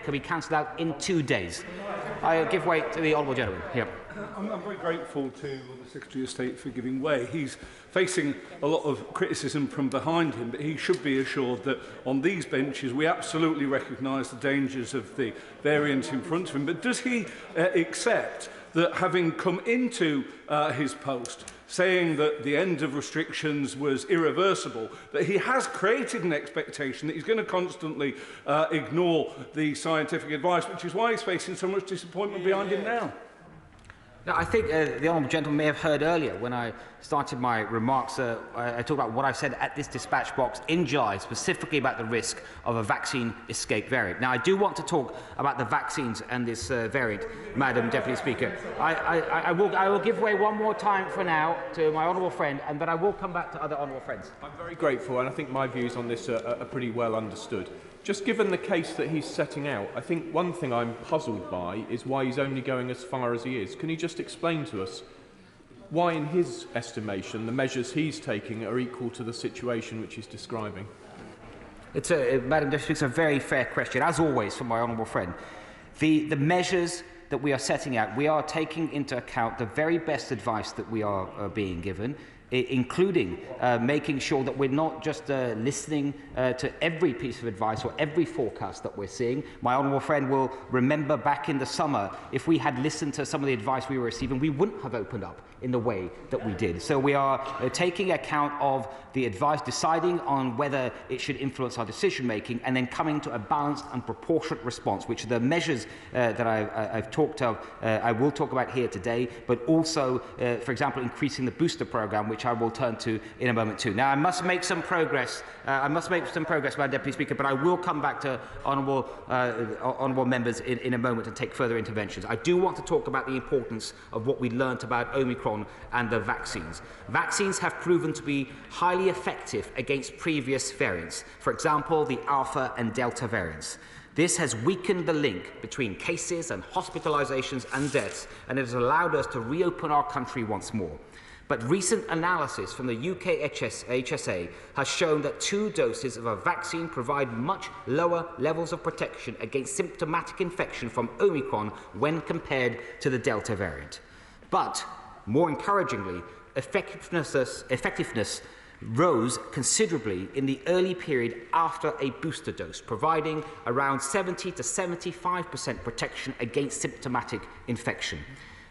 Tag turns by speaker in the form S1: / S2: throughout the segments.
S1: can be cancelled out in 2 days. I give way to the honourable gentleman. Here.
S2: I'm very grateful to the Secretary of State for giving way. He's facing a lot of criticism from behind him, but he should be assured that on these benches we absolutely recognise the dangers of the variant in front of him. But does he accept that, having come into his post saying that the end of restrictions was irreversible, that he has created an expectation that he's going to constantly ignore the scientific advice, which is why he's facing so much disappointment behind him now?
S1: Now, I think the honourable gentleman may have heard earlier when I started my remarks, I talked about what I've said at this dispatch box in July, specifically about the risk of a vaccine escape variant. Now, I do want to talk about the vaccines and this variant, Madam Deputy Speaker. I will give way one more time for now to my honourable friend, and then I will come back to other honourable friends.
S3: I'm very grateful, and I think my views on this are pretty well understood. Just given the case that he's setting out, I think one thing I'm puzzled by is why he's only going as far as he is. Can he just explain to us why, in his estimation, the measures he's taking are equal to the situation which he's describing?
S1: Madam Deputy Speaker, it's a very fair question, as always, from my honourable friend. The measures that we are setting out, we are taking into account the very best advice that we are being given, including making sure that we're not just listening to every piece of advice or every forecast that we're seeing. My honourable friend will remember back in the summer, if we had listened to some of the advice we were receiving, we wouldn't have opened up in the way that we did. So we are taking account of the advice, deciding on whether it should influence our decision-making, and then coming to a balanced and proportionate response, which are the measures that I've talked of, I will talk about here today, but also, for example, increasing the booster programme, which I will turn to in a moment too. Now, I must make some progress. Madam Deputy Speaker, but I will come back to honourable members in a moment and take further interventions. I do want to talk about the importance of what we learnt about Omicron and the vaccines. Vaccines have proven to be highly effective against previous variants, for example, the Alpha and Delta variants. This has weakened the link between cases and hospitalizations and deaths, and it has allowed us to reopen our country once more. But recent analysis from the UK HSA has shown that 2 doses of a vaccine provide much lower levels of protection against symptomatic infection from Omicron when compared to the Delta variant. But, more encouragingly, effectiveness rose considerably in the early period after a booster dose, providing around 70 to 75% protection against symptomatic infection.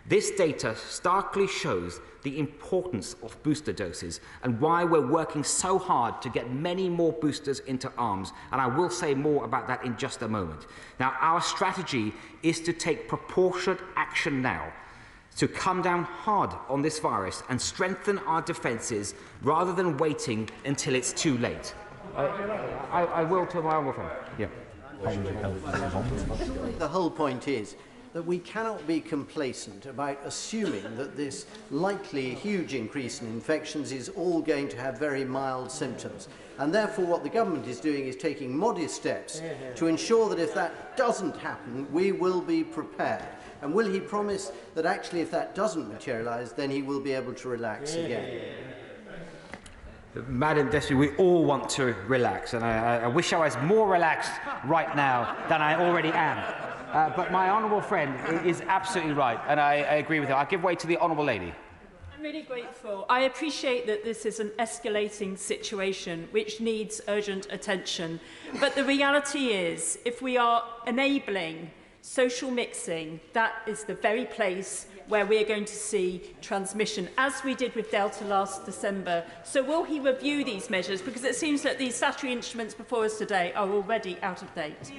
S1: This data starkly shows the importance of booster doses and why we're working so hard to get many more boosters into arms, and I will say more about that in just a moment. Now, our strategy is to take proportionate action now, to come down hard on this virus and strengthen our defences rather than waiting until it's too late. I will to my honourable friend. Yeah.
S4: The whole point is that we cannot be complacent about assuming that this likely huge increase in infections is all going to have very mild symptoms. And therefore what the government is doing is taking modest steps to ensure that if that doesn't happen, we will be prepared. And will he promise that actually if that doesn't materialise, then he will be able to relax again?
S1: Madam Deputy, we all want to relax, and I wish I was more relaxed right now than I already am. But my honourable friend is absolutely right, and I agree with her. I'll give way to the honourable lady.
S5: I'm really grateful. I appreciate that this is an escalating situation which needs urgent attention. But the reality is, if we are enabling social mixing, that is the very place where we're going to see transmission, as we did with Delta last December. So will he review these measures? Because it seems that these statutory instruments before us today are already out of date.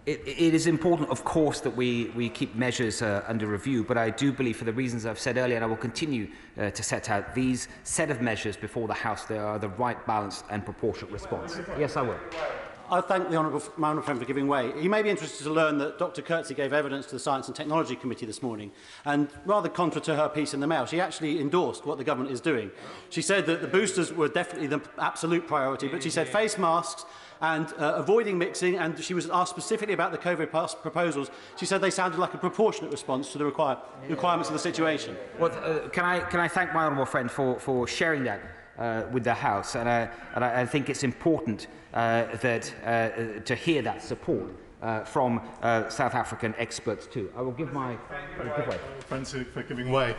S1: It is important, of course, that we keep measures under review, but I do believe, for the reasons I've said earlier, and I will continue to set out, these set of measures before the House, they are the right balance and proportionate response. Yes, I will.
S6: I thank my honourable friend for giving way. You may be interested to learn that Dr Kirksey gave evidence to the Science and Technology Committee this morning, and rather contra to her piece in the Mail, she actually endorsed what the government is doing. She said that the boosters were definitely the absolute priority, but she said face masks and avoiding mixing, and she was asked specifically about the COVID proposals. She said they sounded like a proportionate response to the requirements of the situation.
S1: Well, can I thank my honourable friend for sharing that with the House, and I think it's important to hear that support from South African experts too. I will give my way.
S7: Thanks for giving way.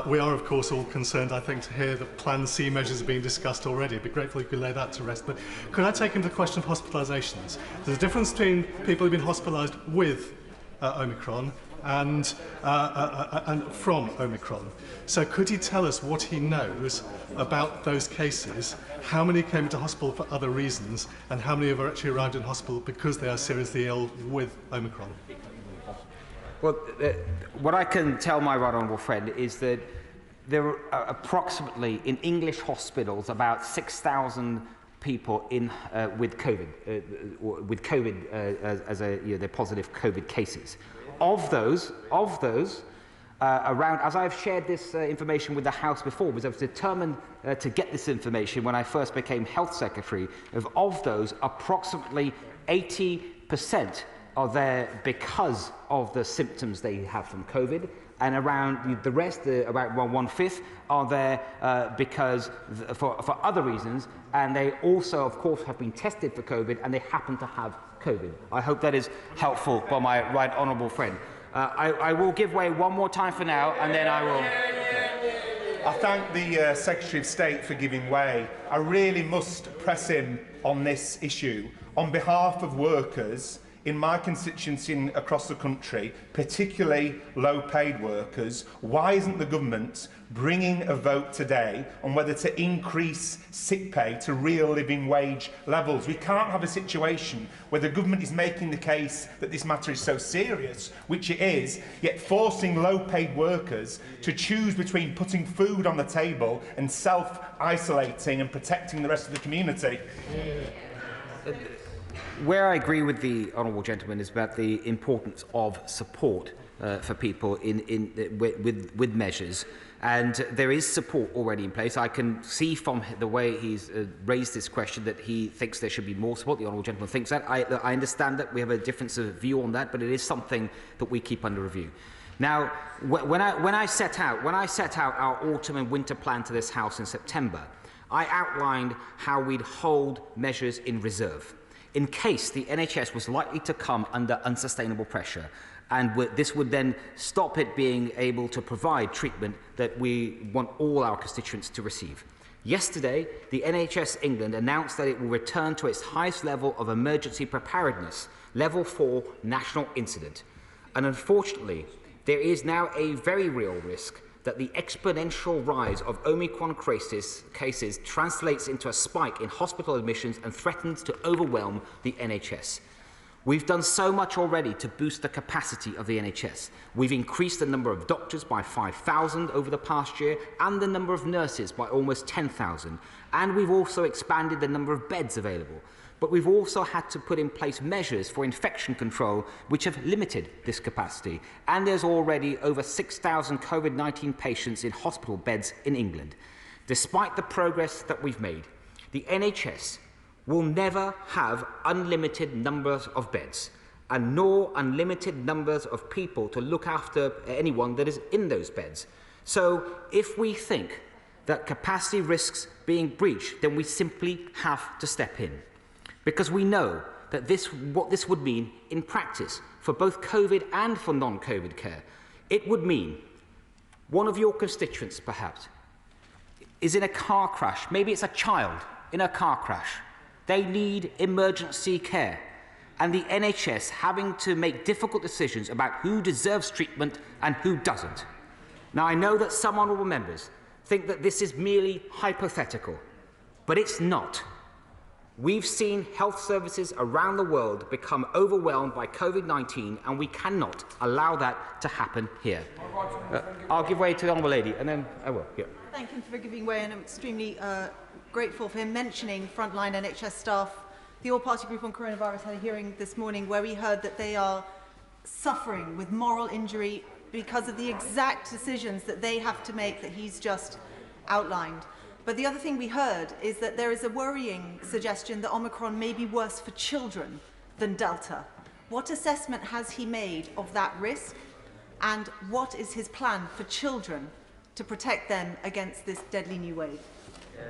S7: We are, of course, all concerned, I think, to hear that Plan C measures are being discussed already. I'd be grateful if you could lay that to rest. But could I take into the question of hospitalisations? There's a difference between people who've been hospitalised with Omicron and from Omicron. So could he tell us what he knows about those cases, how many came into hospital for other reasons, and how many have actually arrived in hospital because they are seriously ill with Omicron?
S1: Well, what I can tell my right honourable friend is that there are approximately in English hospitals about 6,000 people in with COVID, as they're positive COVID cases. Of those, around, as I've shared this information with the House before, because I was determined to get this information when I first became Health Secretary, of those, approximately 80% are there because of the symptoms they have from COVID, and around the rest, about 1/5, are there because for other reasons, and they also, of course, have been tested for COVID, and they happen to have COVID. I hope that is helpful by my right honourable friend. I will give way one more time for now, and then I will...
S8: I thank the Secretary of State for giving way. I really must press him on this issue. On behalf of workers in my constituency across the country, particularly low-paid workers, why isn't the government bringing a vote today on whether to increase sick pay to real living wage levels? We can't have a situation where the government is making the case that this matter is so serious, which it is, yet forcing low-paid workers to choose between putting food on the table and self-isolating and protecting the rest of the community.
S1: Where I agree with the honourable gentleman is about the importance of support for people with measures, and there is support already in place. I can see from the way he's raised this question that he thinks there should be more support. The honourable gentleman thinks that. I understand that we have a difference of view on that, but it is something that we keep under review. Now, when I set out our autumn and winter plan to this House in September, I outlined how we'd hold measures in reserve in case the NHS was likely to come under unsustainable pressure, and this would then stop it being able to provide treatment that we want all our constituents to receive. Yesterday, the NHS England announced that it will return to its highest level of emergency preparedness, level 4 national incident. And unfortunately, there is now a very real risk that the exponential rise of Omicron cases translates into a spike in hospital admissions and threatens to overwhelm the NHS. We've done so much already to boost the capacity of the NHS. We've increased the number of doctors by 5,000 over the past year and the number of nurses by almost 10,000. And we've also expanded the number of beds available. But we've also had to put in place measures for infection control which have limited this capacity. And there's already over 6,000 COVID-19 patients in hospital beds in England. Despite the progress that we've made, the NHS will never have unlimited numbers of beds, and nor unlimited numbers of people to look after anyone that is in those beds. So if we think that capacity risks being breached, then we simply have to step in. Because we know that what this would mean in practice for both COVID and for non-COVID care. It would mean one of your constituents, perhaps, is in a car crash. Maybe it's a child in a car crash. They need emergency care. And the NHS having to make difficult decisions about who deserves treatment and who doesn't. Now, I know that some honourable members think that this is merely hypothetical, but it's not. We've seen health services around the world become overwhelmed by COVID-19, and we cannot allow that to happen here. I'll give way to the honourable lady, and then I will. Yeah.
S9: Thank him for giving way, and I'm extremely grateful for him mentioning frontline NHS staff. The All-Party Group on Coronavirus had a hearing this morning where we heard that they are suffering with moral injury because of the exact decisions that they have to make that he's just outlined. But the other thing we heard is that there is a worrying suggestion that Omicron may be worse for children than Delta. What assessment has he made of that risk? And what is his plan for children to protect them against this deadly new wave?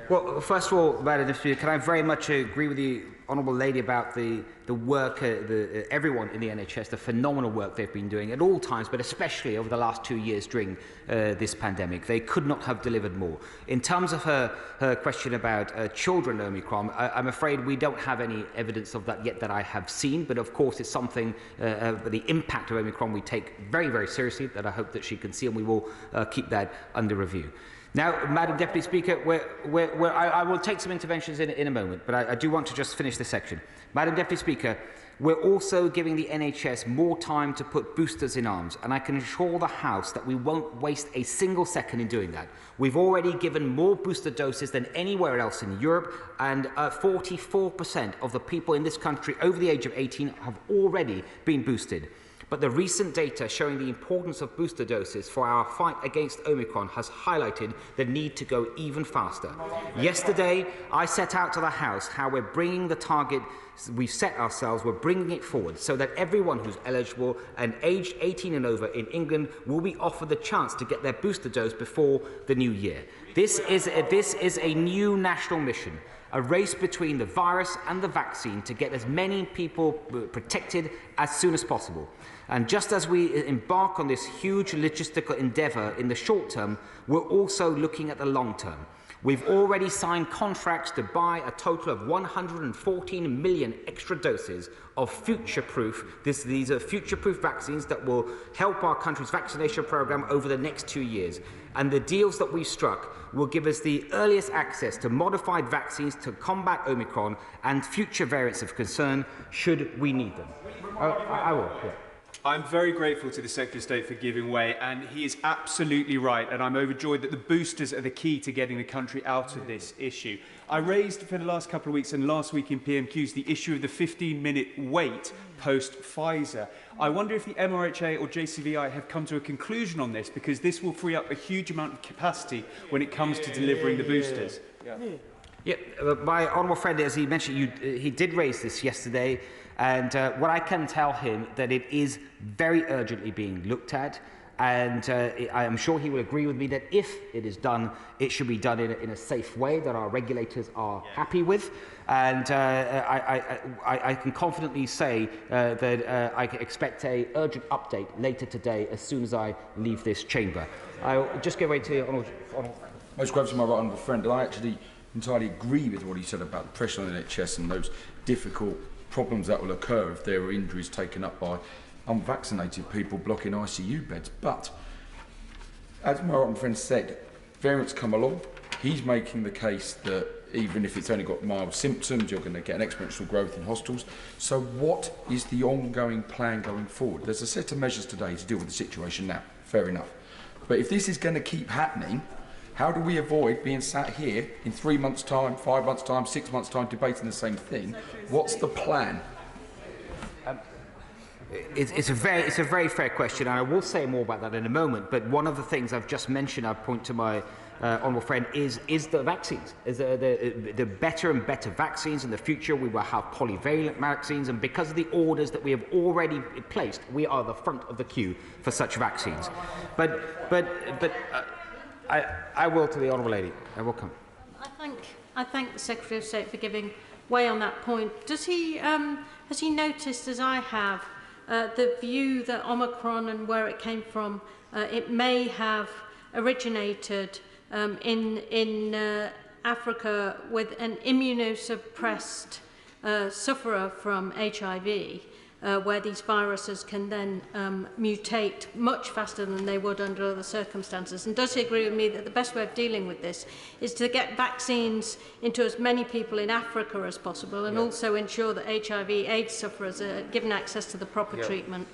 S1: Well, first of all, Madam Speaker, can I very much agree with the Honourable Lady about the work, everyone in the NHS, the phenomenal work they've been doing at all times, but especially over the last 2 years during this pandemic. They could not have delivered more. In terms of her question about children Omicron, I'm afraid we don't have any evidence of that yet that I have seen, but of course it's something, the impact of Omicron we take very, very seriously, that I hope that she can see, and we will keep that under review. Now, Madam Deputy Speaker, I will take some interventions in a moment, but I do want to just finish this section. Madam Deputy Speaker, we're also giving the NHS more time to put boosters in arms, and I can assure the House that we won't waste a single second in doing that. We've already given more booster doses than anywhere else in Europe, and 44% of the people in this country over the age of 18 have already been boosted. But the recent data showing the importance of booster doses for our fight against Omicron has highlighted the need to go even faster. Yesterday, I set out to the House how we're bringing the target we've set ourselves, we're bringing it forward so that everyone who's eligible and aged 18 and over in England will be offered the chance to get their booster dose before the new year. This is a new national mission. A race between the virus and the vaccine to get as many people protected as soon as possible. And just as we embark on this huge logistical endeavour in the short term, we're also looking at the long term. We've already signed contracts to buy a total of 114 million extra doses of future-proof. These are future-proof vaccines that will help our country's vaccination programme over the next 2 years. And the deals that we struck will give us the earliest access to modified vaccines to combat Omicron and future variants of concern should we need them. I will. Yeah.
S10: I'm very grateful to the Secretary of State for giving way, and he is absolutely right, and I'm overjoyed that the boosters are the key to getting the country out of this issue. I raised for the last couple of weeks and last week in PMQs the issue of the 15-minute wait post-Pfizer. I wonder if the MRHA or JCVI have come to a conclusion on this, because this will free up a huge amount of capacity when it comes to delivering the boosters.
S1: Yeah, my honourable friend, as he mentioned, he did raise this yesterday, and what I can tell him that it is very urgently being looked at, and I am sure he will agree with me that if it is done, it should be done in a safe way that our regulators are happy with, and I can confidently say that I expect an urgent update later today as soon as I leave this chamber. I'll just give way to honourable.
S11: Most grateful to my right honourable friend, and I actually entirely agree with what he said about the pressure on the NHS and those difficult problems that will occur if there are injuries taken up by unvaccinated people blocking ICU beds. But, as my right friend said, variants come along. He's making the case that even if it's only got mild symptoms, you're going to get an exponential growth in hospitals. So what is the ongoing plan going forward? There's a set of measures today to deal with the situation now, fair enough. But if this is going to keep happening, how do we avoid being sat here in 3 months' time, 5 months' time, 6 months' time, debating the same thing? What's the plan?
S1: It's a very fair question, and I will say more about that in a moment. But one of the things I've just mentioned, I point to my honourable friend, is the vaccines. Is the better and better vaccines in the future. We will have polyvalent vaccines, and because of the orders that we have already placed, we are the front of the queue for such vaccines. But I will to the honourable lady. I will come.
S12: I thank the Secretary of State for giving way on that point. Does he has he noticed, as I have, the view that Omicron and where it came from, it may have originated in Africa with an immunosuppressed sufferer from HIV, where these viruses can then mutate much faster than they would under other circumstances? And does he agree with me that the best way of dealing with this is to get vaccines into as many people in Africa as possible, and also ensure that HIV/AIDS sufferers are given access to the proper treatment?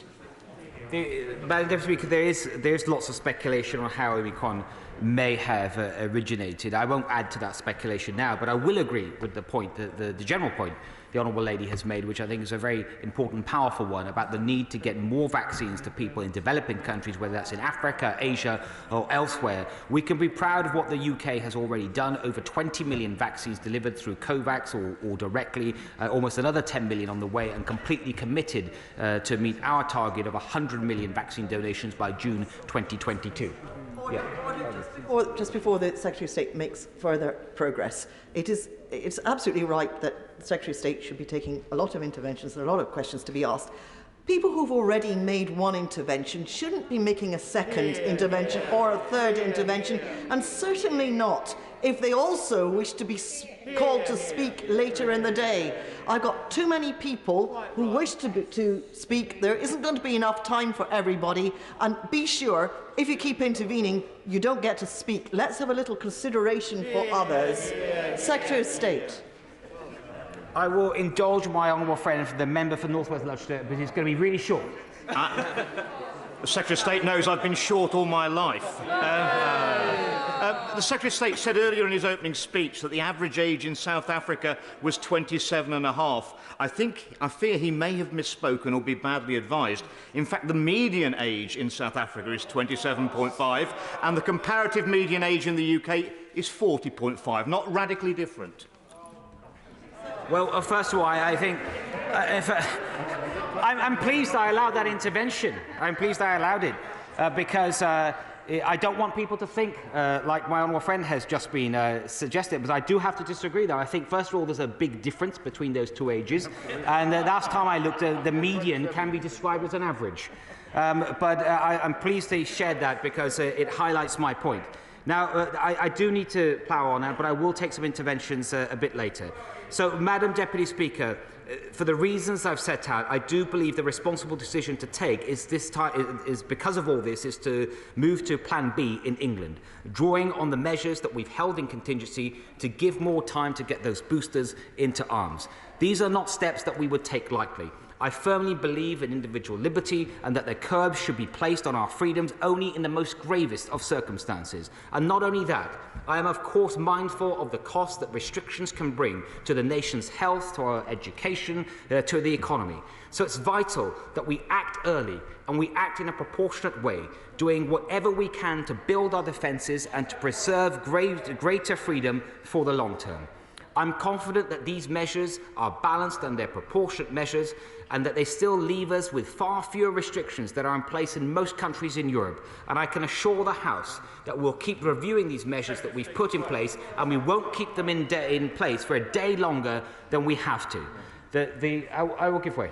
S1: Madam Deputy Speaker, there is lots of speculation on how Omicron may have originated. I won't add to that speculation now, but I will agree with the point, the general point the honourable lady has made, which I think is a very important, powerful one, about the need to get more vaccines to people in developing countries, whether that's in Africa, Asia or elsewhere. We can be proud of what the UK has already done. Over 20 million vaccines delivered through COVAX or directly, almost another 10 million on the way, and completely committed to meet our target of 100 million vaccine donations by June 2022. Yeah.
S13: just before the Secretary of State makes further progress, it's absolutely right that the Secretary of State should be taking a lot of interventions. There are a lot of questions to be asked. People who've already made one intervention shouldn't be making a second intervention or a third intervention, and certainly not if they also wish to be called to speak later in the day. I've got too many people who wish to speak. There isn't going to be enough time for everybody, and be sure, if you keep intervening, you don't get to speak. Let's have a little consideration for others. Secretary of State.
S1: I will indulge my honourable friend, the member for North West Leicestershire, but it's going to be really short.
S14: The Secretary of State knows I've been short all my life. The Secretary of State said earlier in his opening speech that the average age in South Africa was 27.5. I fear he may have misspoken or be badly advised. In fact, the median age in South Africa is 27.5, and the comparative median age in the UK is 40.5. Not radically different.
S1: Well, first of all, I think I'm pleased I allowed that intervention. I'm pleased I allowed it because I don't want people to think like my honourable friend has just been suggested, but I do have to disagree, though. I think, first of all, there's a big difference between those two ages, and last time I looked, the median can be described as an average. But I'm pleased they shared that because it highlights my point. Now, I do need to plough on now, but I will take some interventions a bit later. So, Madam Deputy Speaker, for the reasons I've set out, I do believe the responsible decision to take is because of all this, is to move to Plan B in England, drawing on the measures that we've held in contingency to give more time to get those boosters into arms. These are not steps that we would take lightly. I firmly believe in individual liberty and that the curbs should be placed on our freedoms only in the most gravest of circumstances. And not only that, I am of course mindful of the cost that restrictions can bring to the nation's health, to our education, to the economy. So it's vital that we act early and we act in a proportionate way, doing whatever we can to build our defences and to preserve greater freedom for the long term. I'm confident that these measures are balanced and they're proportionate measures, and that they still leave us with far fewer restrictions that are in place in most countries in Europe. And I can assure the House that we'll keep reviewing these measures that we've put in place, and we won't keep them in place for a day longer than we have to. I will give way.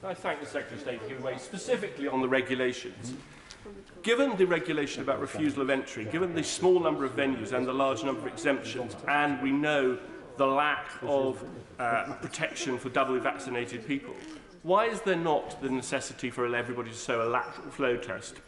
S15: I thank the Secretary of State for giving way, specifically on the regulations. Given the regulation about refusal of entry, given the small number of venues and the large number of exemptions, and we know the lack of protection for doubly vaccinated people, why is there not the necessity for everybody to show a lateral flow test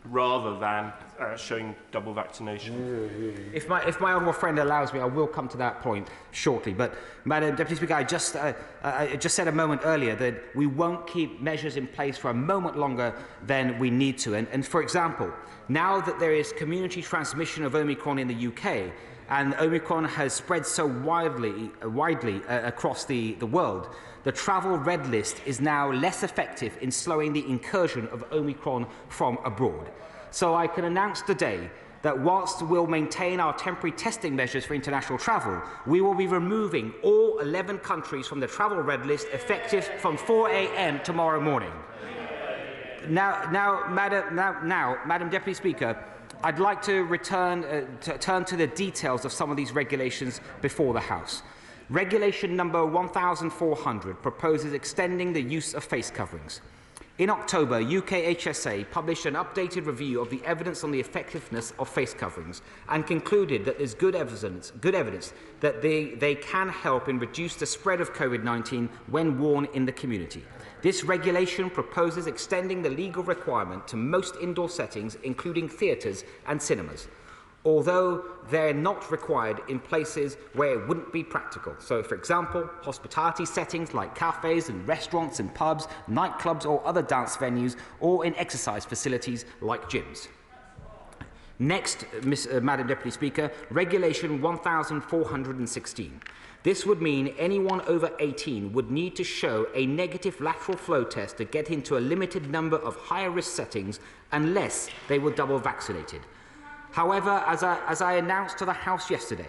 S15: rather than showing double vaccination?
S1: If my honourable friend allows me, I will come to that point shortly. But, Madam Deputy Speaker, I just said a moment earlier that we won't keep measures in place for a moment longer than we need to. And for example, now that there is community transmission of Omicron in the UK, and Omicron has spread so widely across the world, the travel red list is now less effective in slowing the incursion of Omicron from abroad. So I can announce today that whilst we'll maintain our temporary testing measures for international travel, we will be removing all 11 countries from the travel red list effective from 4 a.m. tomorrow morning. Now, Madam Deputy Speaker, I'd like to turn to the details of some of these regulations before the House. Regulation number 1400 proposes extending the use of face coverings. In October, UK HSA published an updated review of the evidence on the effectiveness of face coverings and concluded that there's good evidence that they can help in reduce the spread of COVID-19 when worn in the community. This regulation proposes extending the legal requirement to most indoor settings, including theatres and cinemas, although they're not required in places where it wouldn't be practical. So, for example, hospitality settings like cafes and restaurants and pubs, nightclubs or other dance venues, or in exercise facilities like gyms. Next, Madam Deputy Speaker, Regulation 1416. This would mean anyone over 18 would need to show a negative lateral flow test to get into a limited number of higher-risk settings unless they were double vaccinated. However, as I announced to the House yesterday,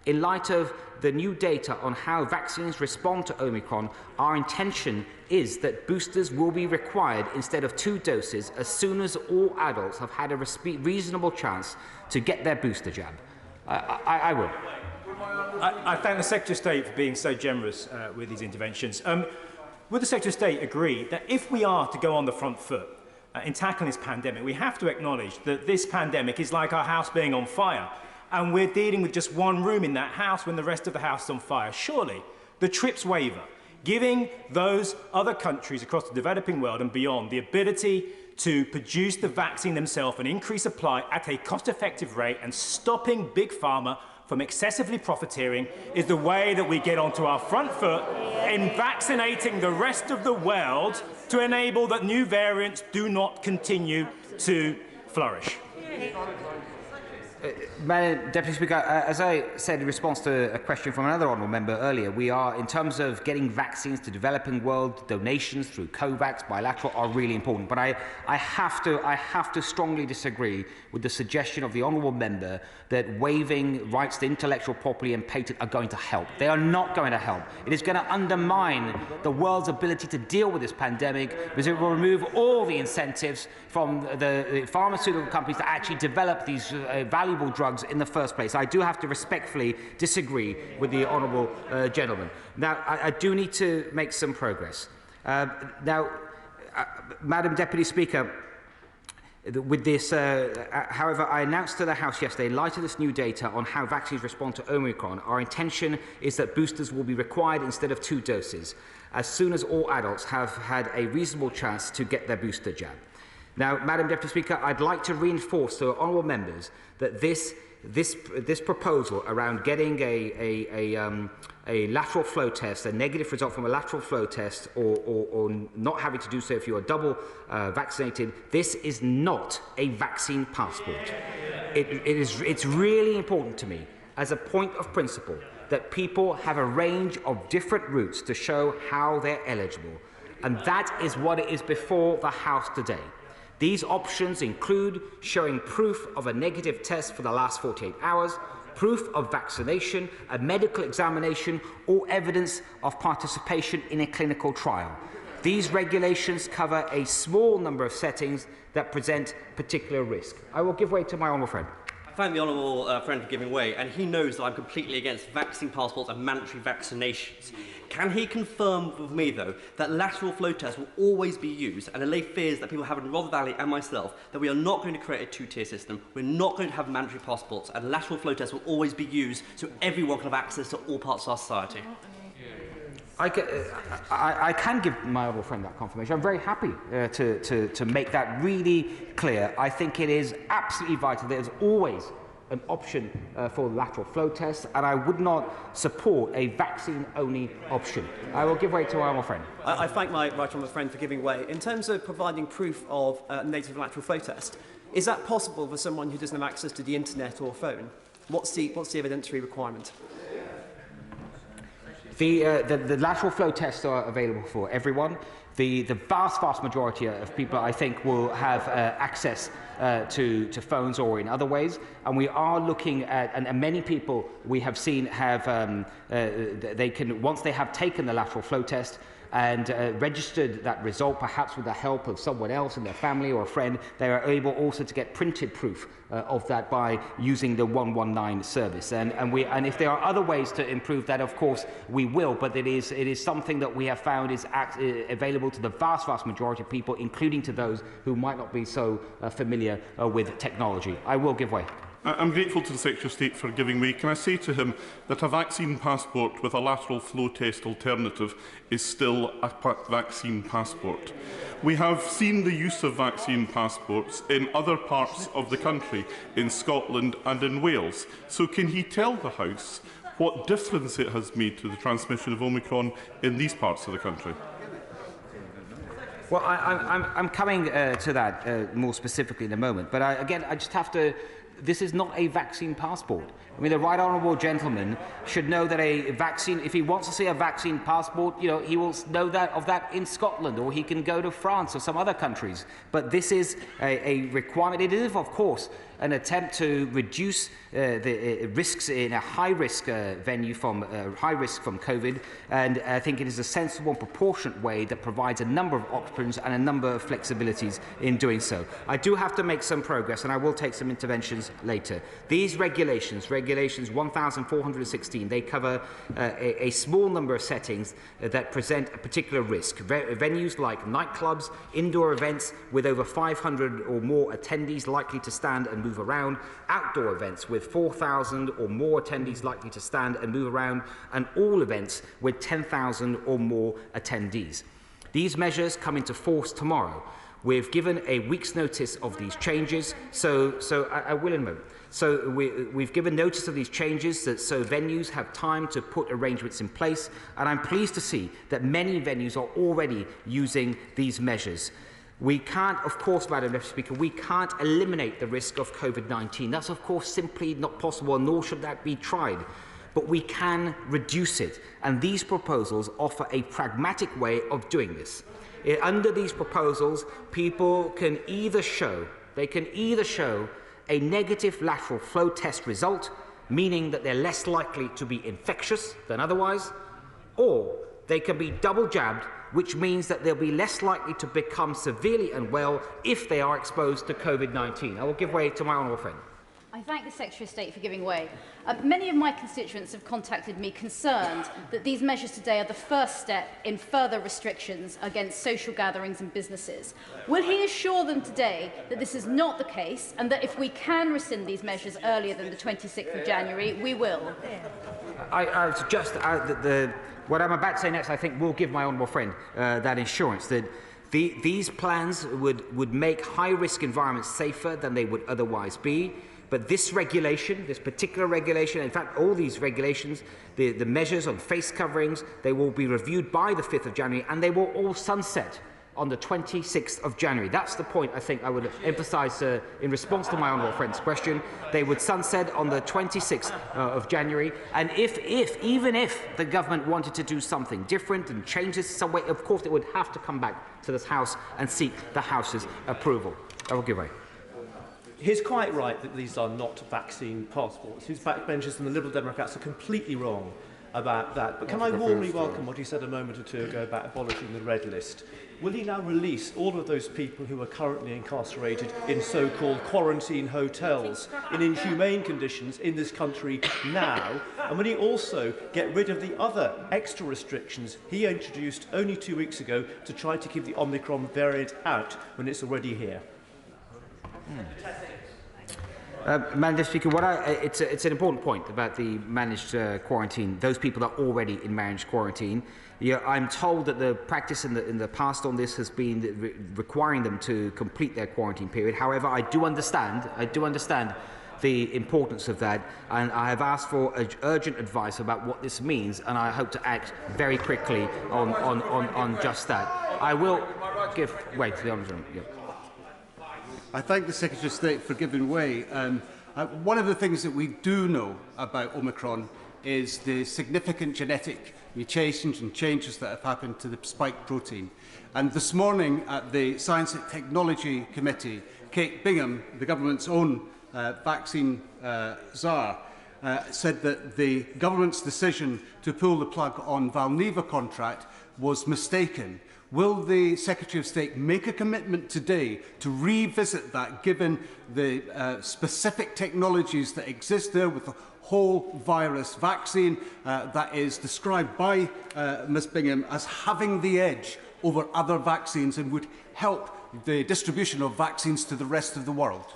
S1: In light of the new data on how vaccines respond to Omicron, our intention is that boosters will be required instead of 2 doses as soon as all adults have had a reasonable chance to get their booster jab. I will.
S16: I thank the Secretary of State for being so generous with these interventions. Would the Secretary of State agree that if we are to go on the front foot in tackling this pandemic, we have to acknowledge that this pandemic is like our house being on fire, and we're dealing with just one room in that house when the rest of the house is on fire? Surely the TRIPS waiver, giving those other countries across the developing world and beyond the ability to produce the vaccine themselves and increase supply at a cost-effective rate and stopping Big Pharma from excessively profiteering, is the way that we get onto our front foot in vaccinating the rest of the world to enable that new variants do not continue to flourish.
S1: Madam Deputy Speaker, as I said in response to a question from another honourable member earlier, we are, in terms of getting vaccines to developing world, donations through COVAX, bilateral, are really important. But I have to strongly disagree with the suggestion of the honourable member that waiving rights to intellectual property and patent are going to help. They are not going to help. It is going to undermine the world's ability to deal with this pandemic, because it will remove all the incentives from the pharmaceutical companies to actually develop these valuable drugs in the first place. I do have to respectfully disagree with the honourable gentleman. Now, I do need to make some progress. Madam Deputy Speaker, with this, however, I announced to the House yesterday, in light of this new data on how vaccines respond to Omicron, our intention is that boosters will be required instead of 2 doses, as soon as all adults have had a reasonable chance to get their booster jab. Now, Madam Deputy Speaker, I'd like to reinforce to honourable members that this proposal around getting a lateral flow test, a negative result from a lateral flow test, or not having to do so if you are double vaccinated, this is not a vaccine passport. It's really important to me, as a point of principle, that people have a range of different routes to show how they're eligible. And that is what it is before the House today. These options include showing proof of a negative test for the last 48 hours, proof of vaccination, a medical examination, or evidence of participation in a clinical trial. These regulations cover a small number of settings that present particular risk. I will give way to my honourable friend.
S17: I thank the honourable friend for giving way, and he knows that I'm completely against vaccine passports and mandatory vaccinations. Can he confirm with me, though, that lateral flow tests will always be used and allay fears that people have in Rother Valley and myself, that we are not going to create a 2-tier system, we're not going to have mandatory passports, and lateral flow tests will always be used so everyone can have access to all parts of our society?
S1: I can give my honourable friend that confirmation. I'm very happy to make that really clear. I think it is absolutely vital. There's always an option for lateral flow tests, and I would not support a vaccine-only option. I will give way to my honourable friend.
S18: I thank my right honourable friend for giving way. In terms of providing proof of a negative lateral flow test, is that possible for someone who doesn't have access to the internet or phone? What's the evidentiary requirement?
S1: The lateral flow tests are available for everyone. The vast majority of people, I think, will have access to phones or in other ways. And we are looking at, and many people we have seen have, they can, once they have taken the lateral flow test and registered that result, perhaps with the help of someone else in their family or a friend, they are able also to get printed proof of that by using the 119 service. And if there are other ways to improve that, of course, we will. But it is something that we have found is available to the vast majority of people, including to those who might not be so familiar with technology. I will give way.
S19: I'm grateful to the Secretary of State for giving way. Can I say to him that a vaccine passport with a lateral flow test alternative is still a vaccine passport? We have seen the use of vaccine passports in other parts of the country, in Scotland and in Wales. So can he tell the House what difference it has made to the transmission of Omicron in these parts of the country?
S1: Well, I'm coming to that more specifically in a moment. But again, I just have to... This is not a vaccine passport. I mean, the right honourable gentleman should know that a vaccine, if he wants to see a vaccine passport, you know, he will know that of that in Scotland, or he can go to France or some other countries. But this is a requirement. It is, of course, an attempt to reduce the risks in a high-risk venue from high risk from COVID, and I think it is a sensible and proportionate way that provides a number of options and a number of flexibilities in doing so. I do have to make some progress, and I will take some interventions later. These regulations 1,416, they cover a small number of settings that present a particular risk. Venues like nightclubs, indoor events with over 500 or more attendees likely to stand and move around, outdoor events with 4,000 or more attendees likely to stand and move around, and all events with 10,000 or more attendees. These measures come into force tomorrow. We've given a week's notice of these changes, so I will in a moment. So we've given notice of these changes so venues have time to put arrangements in place, and I'm pleased to see that many venues are already using these measures. We can't, of course, Madam Deputy Speaker, we can't eliminate the risk of COVID-19. That's, of course, simply not possible, nor should that be tried. But we can reduce it, and these proposals offer a pragmatic way of doing this. Under these proposals, people can either show a negative lateral flow test result, meaning that they're less likely to be infectious than otherwise, or they can be double jabbed, which means that they'll be less likely to become severely unwell if they are exposed to COVID-19. I will give way to my honourable friend.
S20: I thank the Secretary of State for giving way. Many of my constituents have contacted me concerned that these measures today are the first step in further restrictions against social gatherings and businesses. Will he assure them today that this is not the case, and that if we can rescind these measures earlier than the 26th of January, we will?
S1: What I'm about to say next, I think, will give my honourable friend that assurance that these plans would make high-risk environments safer than they would otherwise be. But this regulation, this particular regulation, in fact, all these regulations, the measures on face coverings, they will be reviewed by the 5th of January, and they will all sunset on the 26th of January. That's the point I think I would emphasise in response to my honourable friend's question. They would sunset on the 26th of January, and even if the government wanted to do something different and change this in some way, of course it would have to come back to this House and seek the House's approval. I will give way.
S18: He's quite right that these are not vaccine passports. His backbenchers and the Liberal Democrats are completely wrong about that. But can I warmly welcome what he said a moment or two ago about abolishing the red list? Will he now release all of those people who are currently incarcerated in so-called quarantine hotels in inhumane conditions in this country now? And will he also get rid of the other extra restrictions he introduced only 2 weeks ago to try to keep the Omicron variant out when it's already here?
S1: Madam Speaker, it's an important point about the managed quarantine. Those people are already in managed quarantine. I'm told that the practice in the past on this has been requiring them to complete their quarantine period. However, I do understand the importance of that, and I have asked for urgent advice about what this means, and I hope to act very quickly on just that. I will give way to the honourable. Yeah.
S21: I thank the Secretary of State for giving way. One of the things that we do know about Omicron is the significant genetic mutations and changes that have happened to the spike protein. And this morning at the Science and Technology Committee, Kate Bingham, the government's own vaccine czar, said that the government's decision to pull the plug on Valneva contract was mistaken. Will the Secretary of State make a commitment today to revisit that, given the specific technologies that exist there with the whole virus vaccine that is described by Ms Bingham as having the edge over other vaccines and would help the distribution of vaccines to the rest of the world?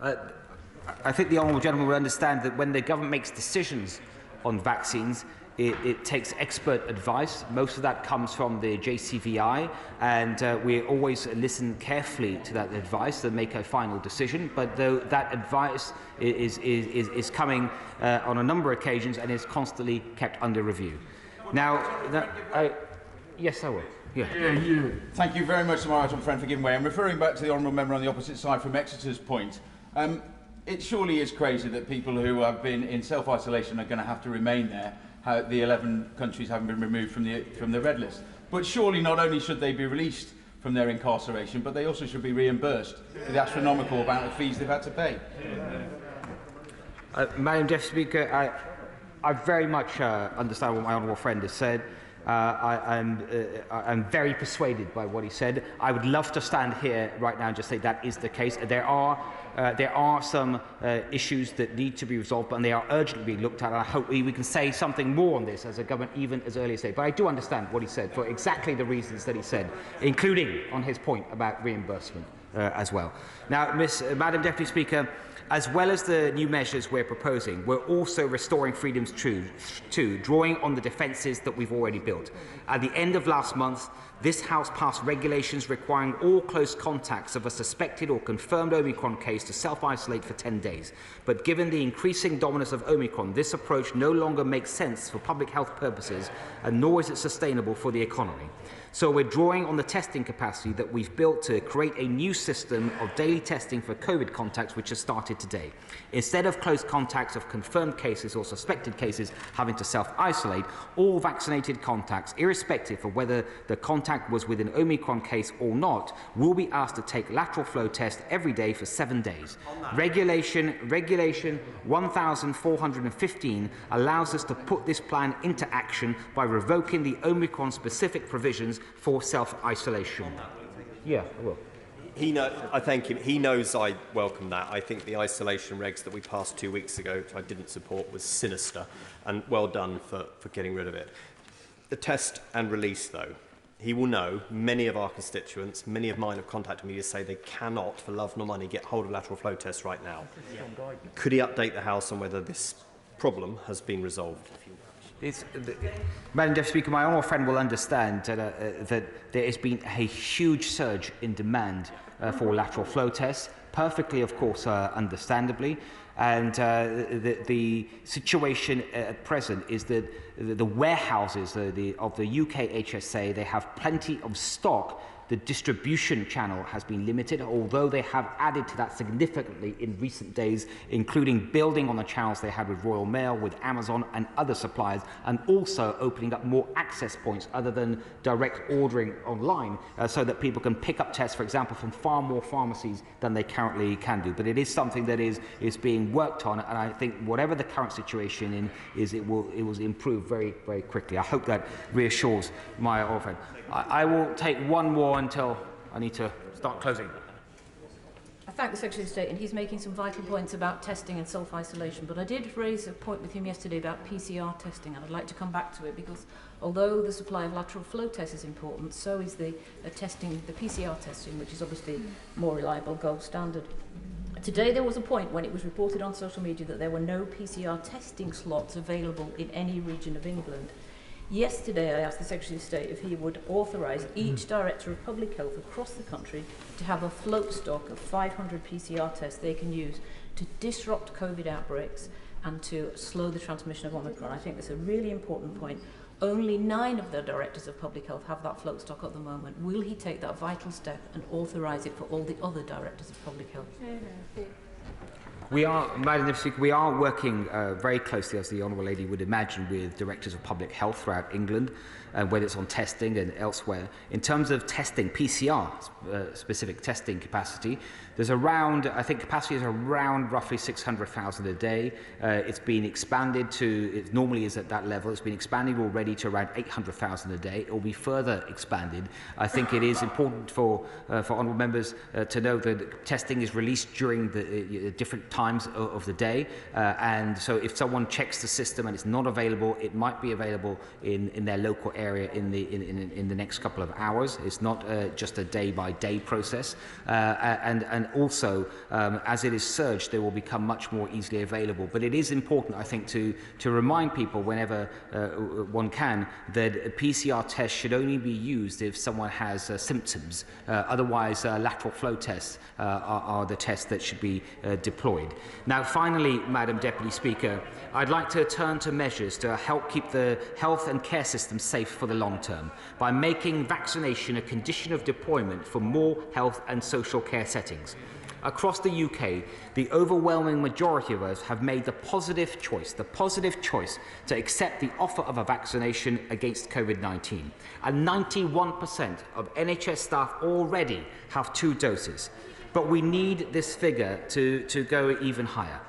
S1: I think the honourable gentleman will understand that when the government makes decisions on vaccines, it takes expert advice. Most of that comes from the JCVI, and we always listen carefully to that advice and make a final decision. But though that advice is coming on a number of occasions and is constantly kept under review. Now, yes, I will. Yeah.
S11: Thank you very much to my honourable friend for giving way. I'm referring back to the honourable member on the opposite side from Exeter's point.
S2: it surely is crazy that people who have been in self-isolation are going to have to remain there, how the 11 countries haven't been removed from the red list. But surely not only should they be released from their incarceration, but they also should be reimbursed for the astronomical amount of fees they've had to pay.
S1: Madam Deputy Speaker, I very much understand what my honourable friend has said. I'm very persuaded by what he said. I would love to stand here right now and just say that is the case. There are some issues that need to be resolved, and they are urgently being looked at. And I hope we can say something more on this as a government, even as early as today. But I do understand what he said for exactly the reasons that he said, including on his point about reimbursement as well. Now, Madam Deputy Speaker, as well as the new measures we're proposing, we're also restoring freedoms too, drawing on the defences that we've already built. At the end of last month, this House passed regulations requiring all close contacts of a suspected or confirmed Omicron case to self-isolate for 10 days. But given the increasing dominance of Omicron, this approach no longer makes sense for public health purposes, and nor is it sustainable for the economy. So we're drawing on the testing capacity that we've built to create a new system of daily testing for COVID contacts, which has started today. Instead of close contacts of confirmed cases or suspected cases having to self-isolate, all vaccinated contacts, irrespective of whether the contact was with an Omicron case or not, will be asked to take lateral flow tests every day for 7 days. Regulation 1415 allows us to put this plan into action by revoking the Omicron-specific provisions for self-isolation. Yeah, I will.
S22: I thank him. He knows I welcome that. I think the isolation regs that we passed 2 weeks ago, which I didn't support, was sinister, and well done for getting rid of it. The test and release, though, he will know many of our constituents, many of mine have contacted me to say they cannot, for love nor money, get hold of lateral flow tests right now. Could he update the House on whether this problem has been resolved?
S1: Madam Deputy Speaker, my honourable friend will understand that there has been a huge surge in demand for lateral flow tests, perfectly, of course, understandably. And the situation at present is that the warehouses of the UK HSA, they have plenty of stock. The distribution channel has been limited, although they have added to that significantly in recent days, including building on the channels they had with Royal Mail, with Amazon and other suppliers, and also opening up more access points other than direct ordering online, so that people can pick up tests, for example, from far more pharmacies than they currently can do. But it is something that is being worked on, and I think whatever the current situation is, it will improve very, very quickly. I hope that reassures my old friend. I will take one more until I need to start closing.
S23: I thank the Secretary of State, and he's making some vital points about testing and self-isolation, but I did raise a point with him yesterday about PCR testing, and I'd like to come back to it, because although the supply of lateral flow tests is important, so is the PCR testing, which is obviously more reliable, gold standard. Today there was a point when it was reported on social media that there were no PCR testing slots available in any region of England. Yesterday, I asked the Secretary of State if he would authorise each Director of Public Health across the country to have a float stock of 500 PCR tests they can use to disrupt COVID outbreaks and to slow the transmission of Omicron. I think that's a really important point. Only 9 of the Directors of Public Health have that float stock at the moment. Will he take that vital step and authorise it for all the other Directors of Public Health?
S1: Madam Deputy Speaker, we are working very closely, as the Honourable Lady would imagine, with Directors of Public Health throughout England, whether it's on testing and elsewhere. In terms of testing, PCR, specific testing capacity, there's around, I think capacity is around roughly 600,000 a day. It's been expanded to, it normally is at that level, it's been expanded already to around 800,000 a day. It will be further expanded. I think it is important for Honourable Members to know that testing is released during the different times of the day, and so if someone checks the system and it's not available, it might be available in their local area in the next couple of hours. It's not just a day-by-day process, and also as it is surged, they will become much more easily available. But it is important, I think, to remind people whenever one can that a PCR test should only be used if someone has symptoms. Otherwise, lateral flow tests are the tests that should be deployed. Now, finally, Madam Deputy Speaker, I'd like to turn to measures to help keep the health and care system safe for the long term by making vaccination a condition of deployment for more health and social care settings. Across the UK, the overwhelming majority of us have made the positive choice to accept the offer of a vaccination against COVID-19. And 91% of NHS staff already have 2 doses. But we need this figure to go even higher.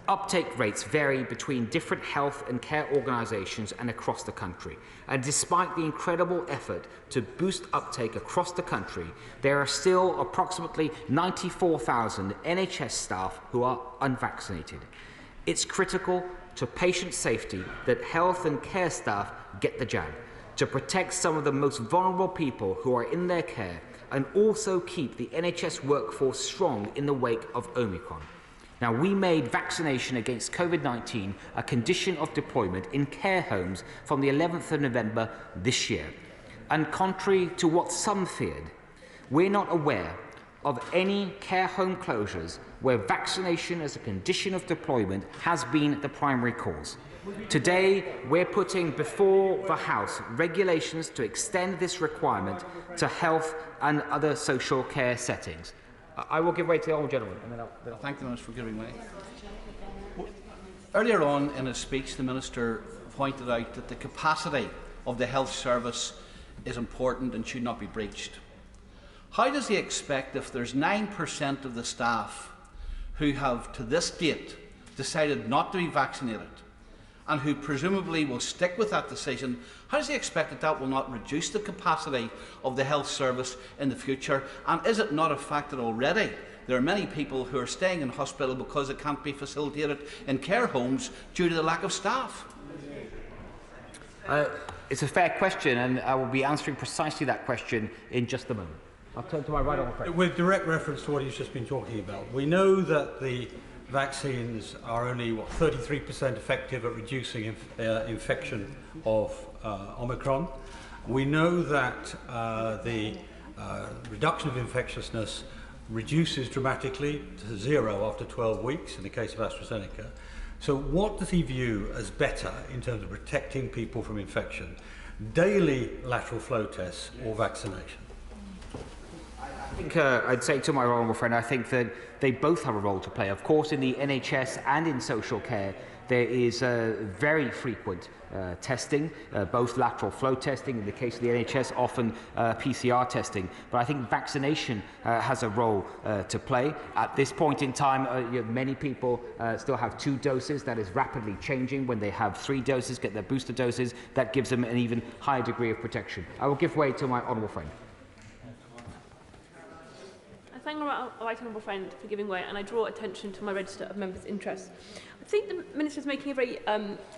S1: Uptake rates vary between different health and care organisations and across the country. And despite the incredible effort to boost uptake across the country, there are still approximately 94,000 NHS staff who are unvaccinated. It's critical to patient safety that health and care staff get the jab, to protect some of the most vulnerable people who are in their care, and also keep the NHS workforce strong in the wake of Omicron. Now, we made vaccination against COVID-19 a condition of deployment in care homes from the 11th of November this year. And contrary to what some feared, we're not aware of any care home closures where vaccination as a condition of deployment has been the primary cause. Today, we're putting before the House regulations to extend this requirement to health and other social care settings. I will give way to the honourable gentleman. And then I'll
S3: thank the Minister for giving way. Earlier on in his speech, the Minister pointed out that the capacity of the health service is important and should not be breached. How does he expect, if there's 9% of the staff who have to this date decided not to be vaccinated and who presumably will stick with that decision, how does he expect that that will not reduce the capacity of the health service in the future? And is it not a fact that already there are many people who are staying in hospital because it can't be facilitated in care homes due to the lack of staff?
S1: It's a fair question, and I will be answering precisely that question in just a moment. I'll turn to my right on.
S4: With direct reference to what he's just been talking about, we know that the vaccines are only 33% effective at reducing infection of Omicron. We know that the reduction of infectiousness reduces dramatically to 0 after 12 weeks in the case of AstraZeneca. So what does he view as better in terms of protecting people from infection? Daily lateral flow tests or vaccination?
S1: I think I'd say to my honourable friend, I think that they both have a role to play. Of course, in the NHS and in social care, there is very frequent testing, both lateral flow testing, in the case of the NHS, often PCR testing. But I think vaccination has a role to play. At this point in time, many people still have 2 doses. That is rapidly changing. When they have 3 doses, get their booster doses, that gives them an even higher degree of protection. I will give way to my honourable friend.
S5: Thank the right honourable friend for giving way, and I draw attention to my register of members' interests. I think the Minister is making a very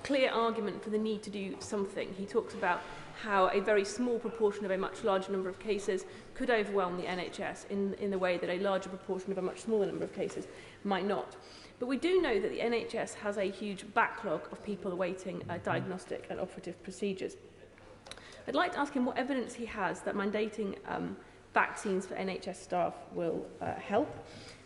S5: clear argument for the need to do something. He talks about how a very small proportion of a much larger number of cases could overwhelm the NHS in the way that a larger proportion of a much smaller number of cases might not. But we do know that the NHS has a huge backlog of people awaiting diagnostic and operative procedures. I'd like to ask him what evidence he has that mandating vaccines for NHS staff will help.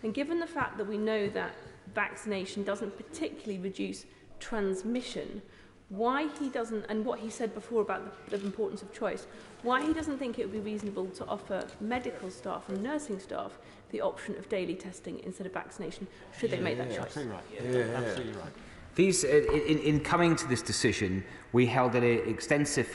S5: And given the fact that we know that vaccination doesn't particularly reduce transmission, why he doesn't, and what he said before about the importance of choice, why he doesn't think it would be reasonable to offer medical staff and nursing staff the option of daily testing instead of vaccination, should they make that choice?
S3: Absolutely right. Absolutely right.
S1: These, in coming to this decision, we held an extensive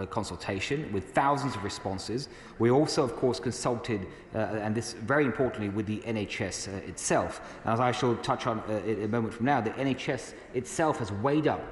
S1: consultation with thousands of responses. We also, of course, consulted, and this very importantly, with the NHS itself. As I shall touch on in a moment from now, the NHS itself has weighed up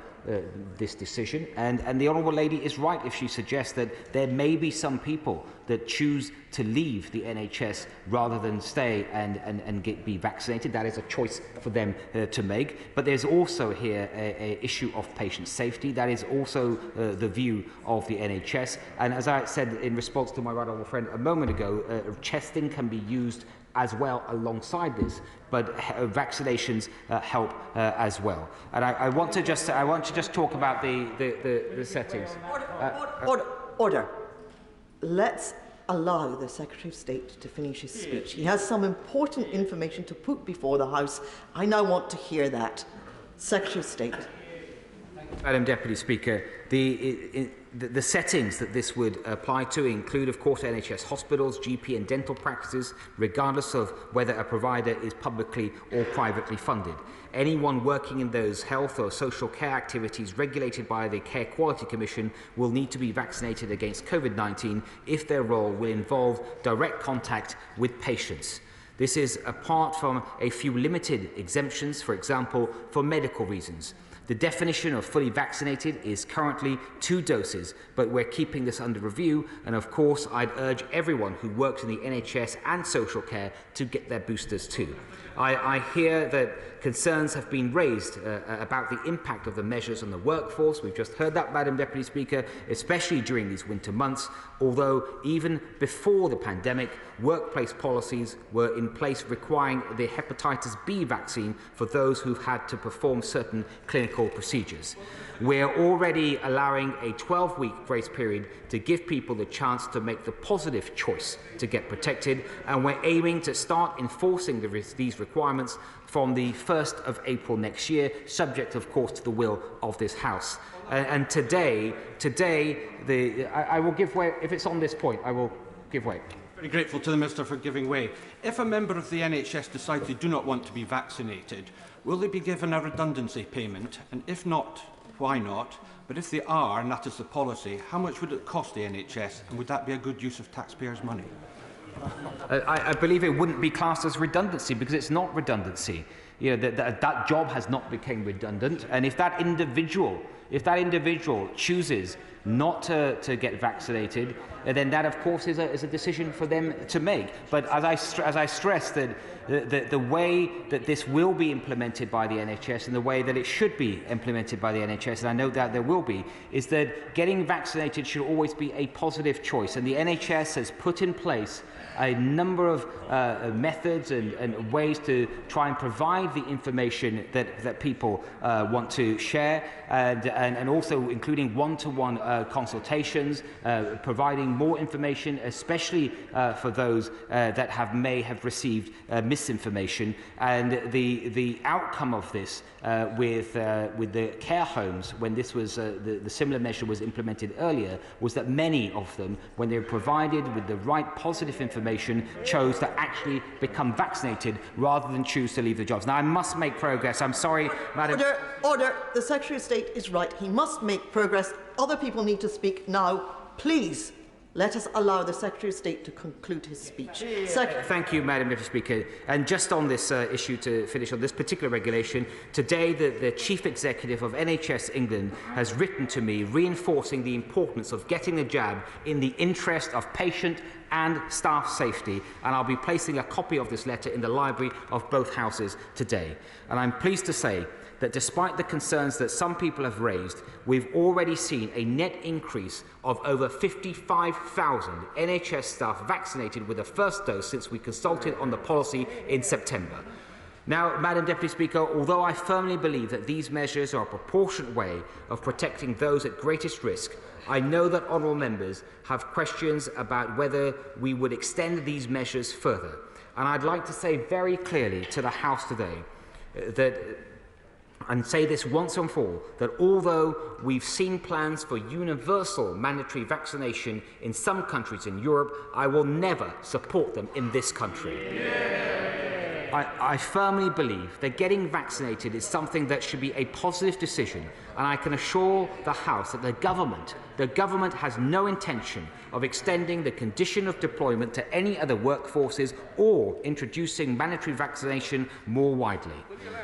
S1: this decision, and the Honourable Lady is right if she suggests that there may be some people that choose to leave the NHS rather than stay and be vaccinated. That is a choice for them to make. But there's also here an issue of patient safety. That is also the view of the NHS. And as I said in response to my right honourable friend a moment ago, testing can be used as well alongside this, but vaccinations help as well. And I want to just talk about the settings.
S13: Order. Let's allow the Secretary of State to finish his speech. He has some important information to put before the House. I now want to hear that. Secretary of State.
S1: Madam Deputy Speaker, The settings that this would apply to include, of course, NHS hospitals, GP and dental practices, regardless of whether a provider is publicly or privately funded. Anyone working in those health or social care activities regulated by the Care Quality Commission will need to be vaccinated against COVID-19 if their role will involve direct contact with patients. This is apart from a few limited exemptions, for example, for medical reasons. The definition of fully vaccinated is currently 2 doses, but we're keeping this under review, and of course I'd urge everyone who works in the NHS and social care to get their boosters too. I hear that concerns have been raised about the impact of the measures on the workforce. We've just heard that, Madam Deputy Speaker, especially during these winter months, although even before the pandemic, workplace policies were in place requiring the hepatitis B vaccine for those who've had to perform certain clinical procedures. We're already allowing a 12-week grace period to give people the chance to make the positive choice to get protected, and we're aiming to start enforcing these requirements from the 1st of April next year, subject, of course, to the will of this House. And today, I will give way. If it's on this point, I will give way.
S6: Very grateful to the Minister for giving way. If a member of the NHS decides they do not want to be vaccinated, will they be given a redundancy payment? And if not, why not? But if they are, and that is the policy, how much would it cost the NHS, and would that be a good use of taxpayers' money?
S1: I believe it wouldn't be classed as redundancy, because it's not redundancy. You know, that job has not become redundant, and if that individual chooses not to get vaccinated, then that, of course, is a decision for them to make. But as I stress, that the way that this will be implemented by the NHS and the way that it should be implemented by the NHS, and I know that there will be, is that getting vaccinated should always be a positive choice. And the NHS has put in place a number of methods and ways to try and provide the information that people want to share, and also including one-to-one consultations, providing more information, especially for those that may have received misinformation. And the outcome of this with the care homes, when this was the similar measure was implemented earlier, was that many of them, when they were provided with the right positive information, chose to actually become vaccinated rather than choose to leave the jobs. Now, I must make progress. I'm sorry, Madam.
S13: Order. The Secretary of State is right. He must make progress. Other people need to speak now. Please, let us allow the Secretary of State to conclude his speech.
S1: Thank you, Madam Deputy Speaker. And just on this issue, to finish on this particular regulation, today the Chief Executive of NHS England has written to me reinforcing the importance of getting the jab in the interest of patient and staff safety, and I'll be placing a copy of this letter in the library of both houses today. And I'm pleased to say that despite the concerns that some people have raised, we've already seen a net increase of over 55,000 NHS staff vaccinated with a first dose since we consulted on the policy in September. Now, Madam Deputy Speaker, although I firmly believe that these measures are a proportionate way of protecting those at greatest risk, I know that honourable members have questions about whether we would extend these measures further. And I'd like to say very clearly to the House today and say this once and for all, that although we've seen plans for universal mandatory vaccination in some countries in Europe, I will never support them in this country. I firmly believe that getting vaccinated is something that should be a positive decision, and I can assure the House that the government has no intention of extending the condition of deployment to any other workforces or introducing mandatory vaccination more widely.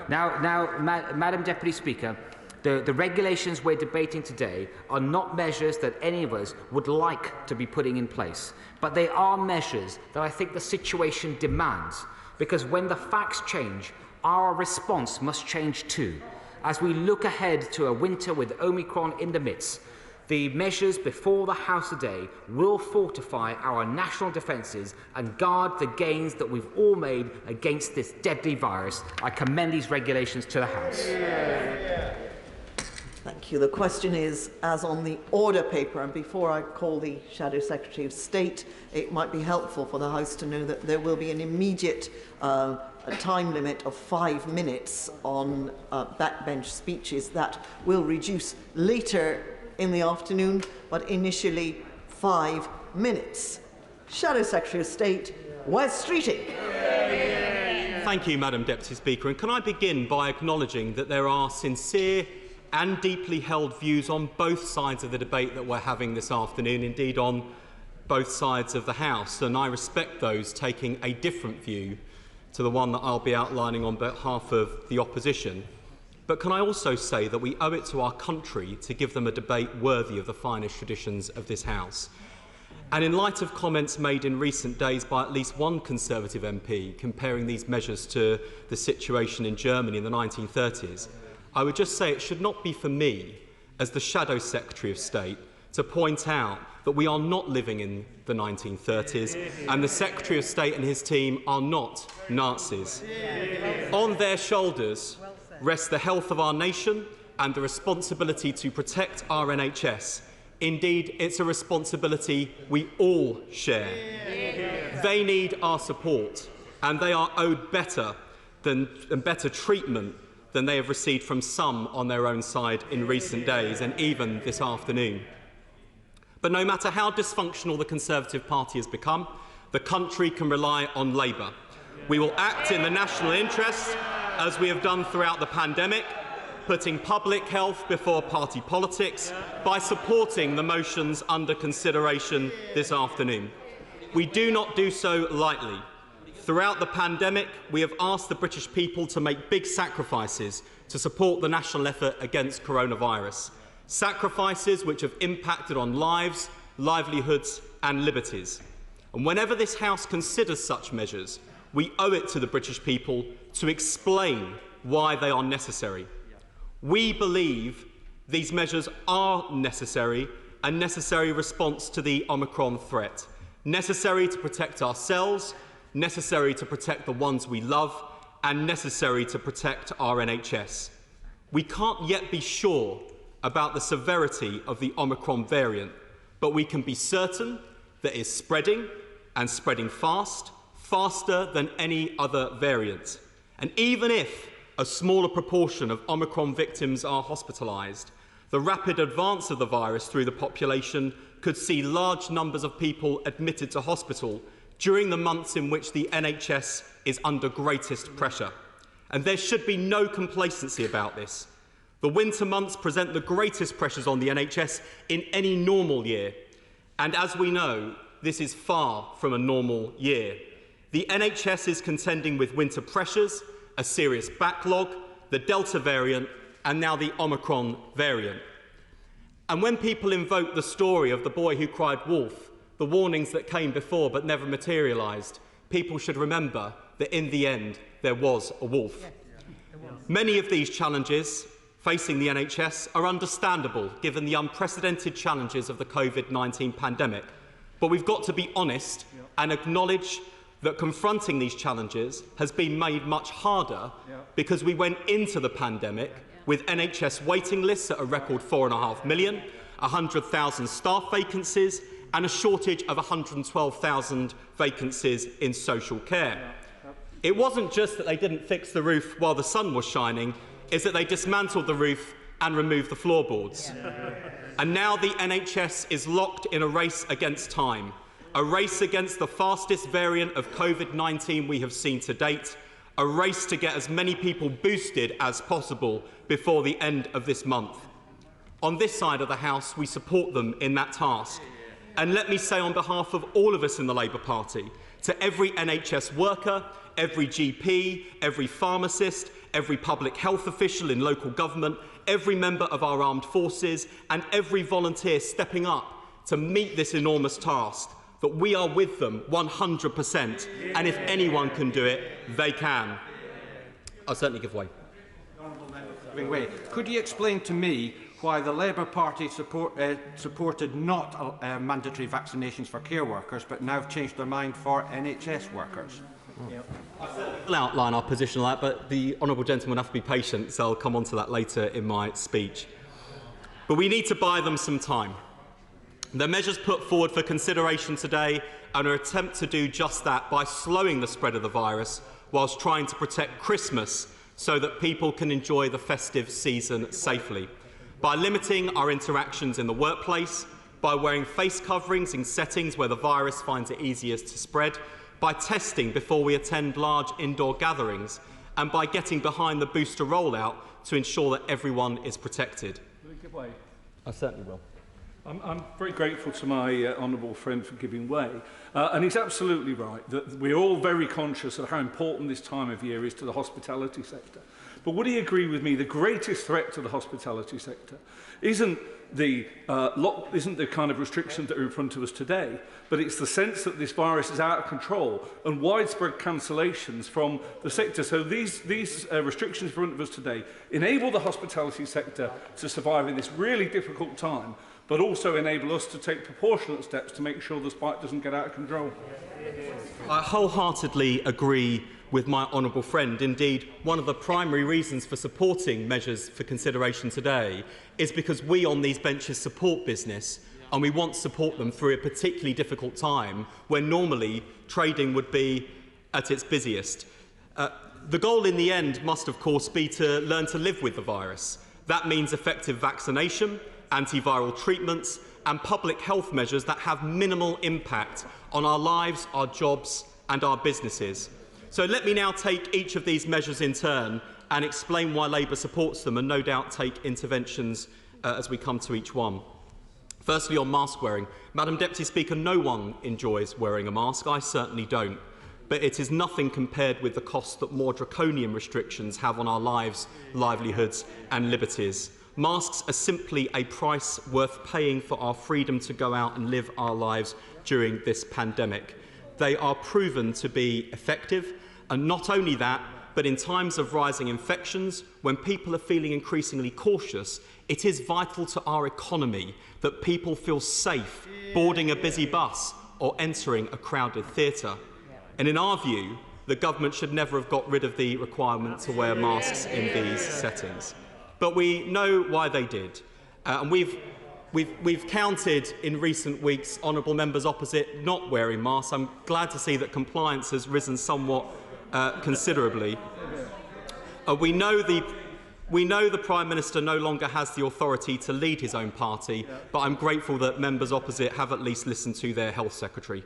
S1: Madam Deputy Speaker, the regulations we're debating today are not measures that any of us would like to be putting in place, but they are measures that I think the situation demands. Because when the facts change, our response must change too. As we look ahead to a winter with Omicron in the midst, the measures before the House today will fortify our national defences and guard the gains that we've all made against this deadly virus. I commend these regulations to the House.
S13: Thank you. The question is, as on the order paper, and before I call the Shadow Secretary of State, it might be helpful for the House to know that there will be an immediate time limit of 5 minutes on backbench speeches that will reduce later in the afternoon, but initially 5 minutes. Shadow Secretary of State, Wes Streeting.
S7: Thank you, Madam Deputy Speaker. And can I begin by acknowledging that there are sincere and deeply held views on both sides of the debate that we're having this afternoon, indeed on both sides of the House, and I respect those taking a different view to the one that I'll be outlining on behalf of the opposition. But can I also say that we owe it to our country to give them a debate worthy of the finest traditions of this House. And in light of comments made in recent days by at least one Conservative MP comparing these measures to the situation in Germany in the 1930s, I would just say it should not be for me, as the Shadow Secretary of State, to point out that we are not living in the 1930s and the Secretary of State and his team are not Nazis. On their shoulders rests the health of our nation and the responsibility to protect our NHS. Indeed, it's a responsibility we all share. They need our support, and they are owed better treatment than they have received from some on their own side in recent days and even this afternoon. But no matter how dysfunctional the Conservative Party has become, the country can rely on Labour. We will act in the national interest, as we have done throughout the pandemic, putting public health before party politics by supporting the motions under consideration this afternoon. We do not do so lightly. Throughout the pandemic, we have asked the British people to make big sacrifices to support the national effort against coronavirus. Sacrifices which have impacted on lives, livelihoods and liberties. And whenever this House considers such measures, we owe it to the British people to explain why they are necessary. We believe these measures are necessary, a necessary response to the Omicron threat, necessary to protect ourselves, necessary to protect the ones we love, and necessary to protect our NHS. We can't yet be sure about the severity of the Omicron variant, but we can be certain that it is spreading and spreading fast, faster than any other variant. And even if a smaller proportion of Omicron victims are hospitalised, the rapid advance of the virus through the population could see large numbers of people admitted to hospital during the months in which the NHS is under greatest pressure. And there should be no complacency about this. The winter months present the greatest pressures on the NHS in any normal year. And as we know, this is far from a normal year. The NHS is contending with winter pressures, a serious backlog, the Delta variant, and now the Omicron variant. And when people invoke the story of the boy who cried wolf, the warnings that came before but never materialised, people should remember that in the end there was a wolf. Many of these challenges facing the NHS are understandable given the unprecedented challenges of the COVID-19 pandemic. But we've got to be honest and acknowledge that confronting these challenges has been made much harder because we went into the pandemic with NHS waiting lists at a record 4.5 million, 100,000 staff vacancies and a shortage of 112,000 vacancies in social care. It wasn't just that they didn't fix the roof while the sun was shining, it's that they dismantled the roof and removed the floorboards. And now the NHS is locked in a race against time. A race against the fastest variant of COVID-19 we have seen to date, a race to get as many people boosted as possible before the end of this month. On this side of the House, we support them in that task. And let me say on behalf of all of us in the Labour Party, to every NHS worker, every GP, every pharmacist, every public health official in local government, every member of our armed forces and every volunteer stepping up to meet this enormous task, that we are with them 100%, and if anyone can do it, they can. I'll certainly give way.
S6: Could you explain to me why the Labour Party supported not mandatory vaccinations for care workers, but now have changed their mind for NHS workers?
S7: I'll outline our position on that, but the honourable gentleman will have to be patient, so I'll come on to that later in my speech. But we need to buy them some time. The measures put forward for consideration today are an attempt to do just that by slowing the spread of the virus whilst trying to protect Christmas so that people can enjoy the festive season safely. by limiting our interactions in the workplace, by wearing face coverings in settings where the virus finds it easiest to spread, by testing before we attend large indoor gatherings, and by getting behind the booster rollout to ensure that everyone is protected.
S8: Will you give way?
S7: I certainly will.
S8: I'm very grateful to my honourable friend for giving way. And he's absolutely right that we're all very conscious of how important this time of year is to the hospitality sector. But would he agree with me the greatest threat to the hospitality sector isn't the kind of restrictions that are in front of us today, but it's the sense that this virus is out of control and widespread cancellations from the sector. So these restrictions in front of us today enable the hospitality sector to survive in this really difficult time, but also enable us to take proportionate steps to make sure the spike doesn't get out of control.
S7: I wholeheartedly agree with my honourable friend. Indeed, one of the primary reasons for supporting measures for consideration today is because we on these benches support business, and we want to support them through a particularly difficult time when normally trading would be at its busiest. The goal in the end must, of course, be to learn to live with the virus. That means effective vaccination, antiviral treatments and public health measures that have minimal impact on our lives, our jobs and our businesses. So let me now take each of these measures in turn and explain why Labour supports them, and no doubt take interventions as we come to each one. Firstly, on mask wearing. Madam Deputy Speaker, no one enjoys wearing a mask. I certainly don't. But it is nothing compared with the cost that more draconian restrictions have on our lives, livelihoods and liberties. Masks are simply a price worth paying for our freedom to go out and live our lives during this pandemic. They are proven to be effective, and not only that, but in times of rising infections, when people are feeling increasingly cautious, it is vital to our economy that people feel safe boarding a busy bus or entering a crowded theatre. And in our view, the government should never have got rid of the requirement to wear masks in these settings. But we know why they did. And we've counted in recent weeks honourable members opposite not wearing masks. I'm glad to see that compliance has risen somewhat considerably. We know the Prime Minister no longer has the authority to lead his own party, but I'm grateful that members opposite have at least listened to their Health Secretary.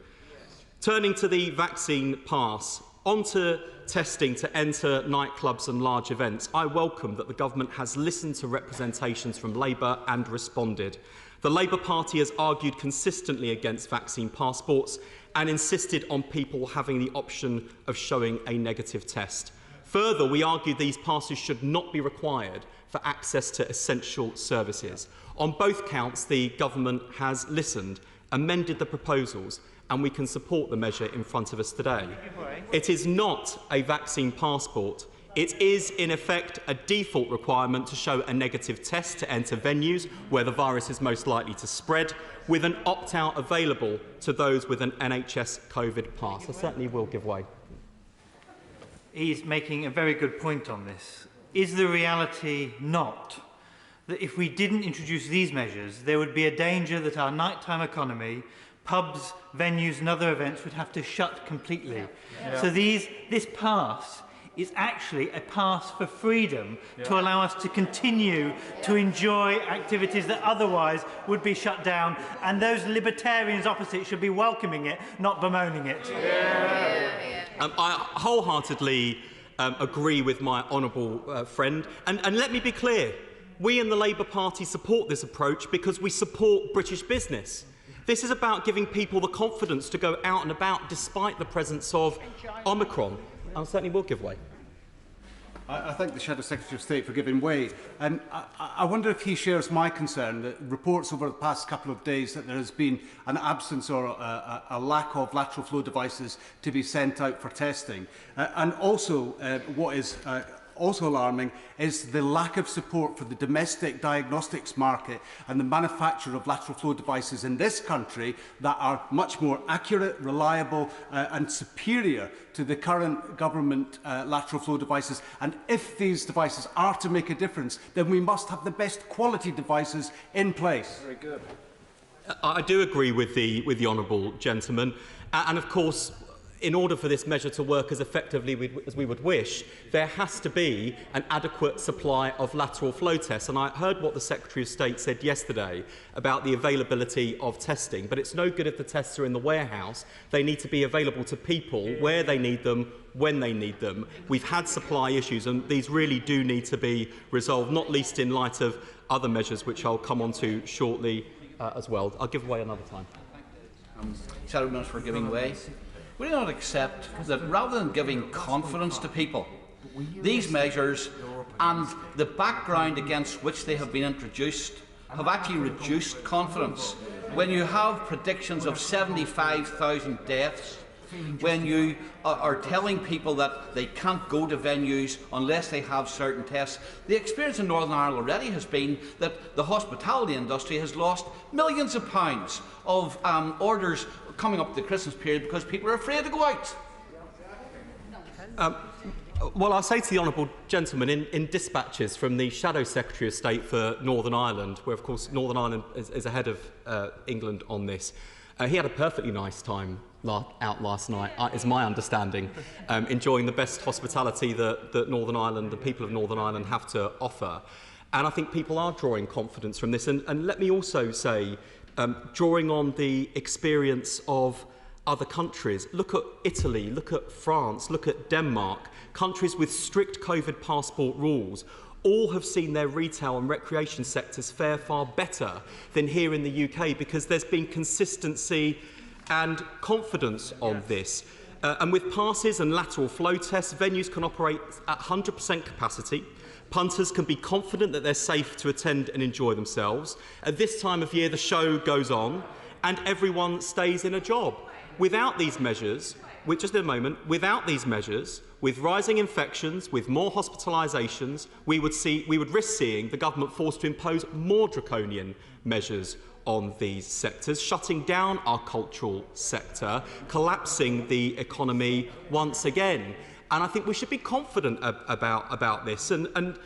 S7: Turning to the vaccine pass, onto testing to enter nightclubs and large events, I welcome that the government has listened to representations from Labour and responded. The Labour Party has argued consistently against vaccine passports and insisted on people having the option of showing a negative test. Further, we argued these passes should not be required for access to essential services. On both counts, the government has listened, amended the proposals, and we can support the measure in front of us today. It is not a vaccine passport. It is, in effect, a default requirement to show a negative test to enter venues where the virus is most likely to spread, with an opt-out available to those with an NHS COVID pass. I certainly will give way.
S9: He's making a very good point on this. Is the reality not that if we didn't introduce these measures, there would be a danger that our nighttime economy, pubs, venues and other events would have to shut completely? Yeah. So this pass is actually a pass for freedom to allow us to continue to enjoy activities that otherwise would be shut down, and those libertarians opposite should be welcoming it, not bemoaning it.
S7: I wholeheartedly agree with my honourable friend, and let me be clear, we in the Labour Party support this approach because we support British business. This is about giving people the confidence to go out and about despite the presence of Omicron. I certainly will give way.
S21: I thank the Shadow Secretary of State for giving way. And I wonder if he shares my concern that reports over the past couple of days that there has been an absence or a lack of lateral flow devices to be sent out for testing. And also, what is also alarming is the lack of support for the domestic diagnostics market and the manufacture of lateral flow devices in this country that are much more accurate, reliable and superior to the current government lateral flow devices. And if these devices are to make a difference, then we must have the best quality devices in place.
S8: Very good.
S7: I do agree with the honourable gentleman. And of course, in order for this measure to work as effectively as we would wish, there has to be an adequate supply of lateral flow tests. And I heard what the Secretary of State said yesterday about the availability of testing, but it's no good if the tests are in the warehouse. They need to be available to people where they need them, when they need them. We've had supply issues, and these really do need to be resolved, not least in light of other measures which I'll come on to shortly as well. I'll give way another time.
S3: Shadow Minister for giving way. We do not accept that rather than giving confidence to people, these measures and the background against which they have been introduced have actually reduced confidence. When you have predictions of 75,000 deaths, when you are telling people that they can't go to venues unless they have certain tests, the experience in Northern Ireland already has been that the hospitality industry has lost millions of pounds of orders coming up to the Christmas period because people are afraid to go out.
S7: Well, I'll say to the honourable gentleman, in dispatches from the Shadow Secretary of State for Northern Ireland, where of course Northern Ireland is ahead of England on this, he had a perfectly nice time out last night, is my understanding, enjoying the best hospitality that Northern Ireland, the people of Northern Ireland have to offer. And I think people are drawing confidence from this. And let me also say, drawing on the experience of other countries, look at Italy, look at France, look at Denmark, countries with strict COVID passport rules, all have seen their retail and recreation sectors fare far better than here in the UK because there's been consistency and confidence on this. And with passes and lateral flow tests, venues can operate at 100% capacity. Punters can be confident that they're safe to attend and enjoy themselves. At this time of year, the show goes on and everyone stays in a job. Without these measures, just in a moment, without these measures, with rising infections, with more hospitalisations, we would risk seeing the government forced to impose more draconian measures on these sectors, shutting down our cultural sector, collapsing the economy once again. And I think we should be confident about this. And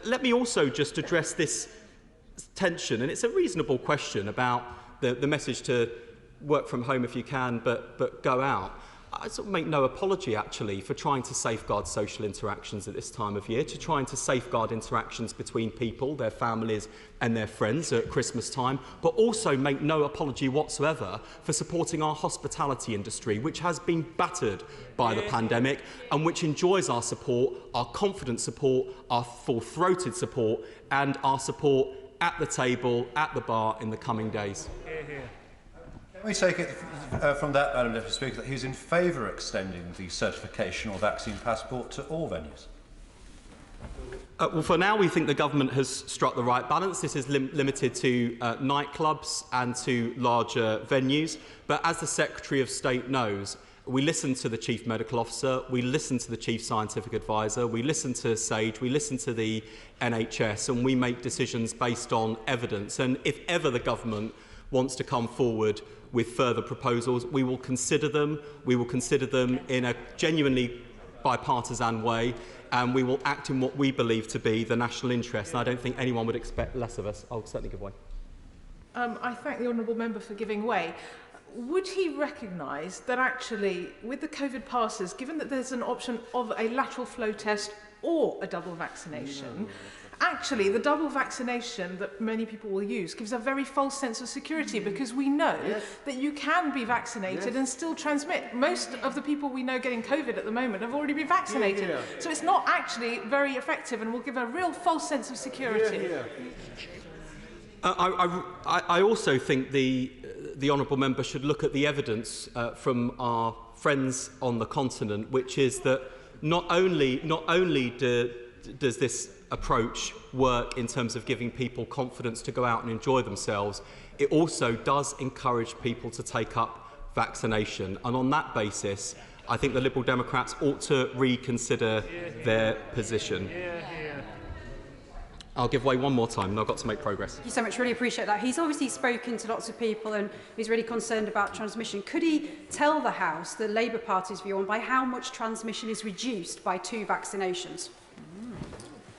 S7: let me also just address this tension, and it's a reasonable question about the message to work from home if you can, but go out. I sort of make no apology, actually, for trying to safeguard social interactions at this time of year, to trying to safeguard interactions between people, their families and their friends at Christmas time, but also make no apology whatsoever for supporting our hospitality industry, which has been battered by the pandemic and which enjoys our support, our confident support, our full-throated support and our support at the table, at the bar in the coming days.
S10: Can we take it from that, Madam Deputy Speaker, that he's in favour of extending the certification or vaccine passport to all venues?
S7: Well, for now, we think the government has struck the right balance. This is limited to nightclubs and to larger venues. But as the Secretary of State knows, we listen to the Chief Medical Officer, we listen to the Chief Scientific Advisor, we listen to SAGE, we listen to the NHS, and we make decisions based on evidence. And if ever the government wants to come forward with further proposals, we will consider them. We will consider them in a genuinely bipartisan way, and we will act in what we believe to be the national interest. And I don't think anyone would expect less of us. I'll certainly give way.
S12: I thank the honourable member for giving way. Would he recognise that actually, with the COVID passes, given that there's an option of a lateral flow test or a double vaccination, actually, the double vaccination that many people will use gives a very false sense of security because we know that you can be vaccinated and still transmit. Most of the people we know getting COVID at the moment have already been vaccinated. So it's not actually very effective and will give a real false sense of security.
S7: I also think the honourable member should look at the evidence from our friends on the continent, which is that not only does this approach work in terms of giving people confidence to go out and enjoy themselves, it also does encourage people to take up vaccination. And on that basis, I think the Liberal Democrats ought to reconsider their position. I'll give way one more time and I've got to make progress.
S14: Thank you so much, really appreciate that. He's obviously spoken to lots of people and he's really concerned about transmission. Could he tell the House the Labour Party's view on by how much transmission is reduced by 2 vaccinations?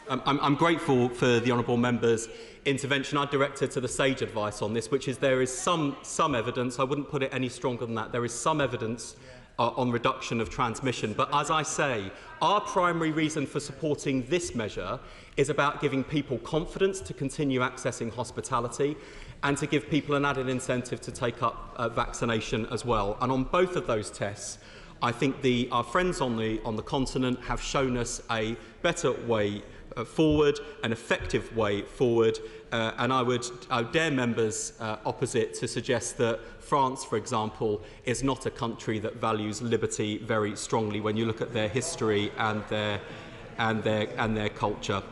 S7: I'm grateful for the honourable member's intervention. I directed to the SAGE advice on this, which is there is some evidence, I wouldn't put it any stronger than that, there is some evidence on reduction of transmission. But as I say, our primary reason for supporting this measure is about giving people confidence to continue accessing hospitality and to give people an added incentive to take up vaccination as well. And on both of those tests, I think our friends on the continent have shown us a better way forward, an effective way forward, and I would dare members opposite to suggest that France, for example, is not a country that values liberty very strongly when you look at their history and their culture.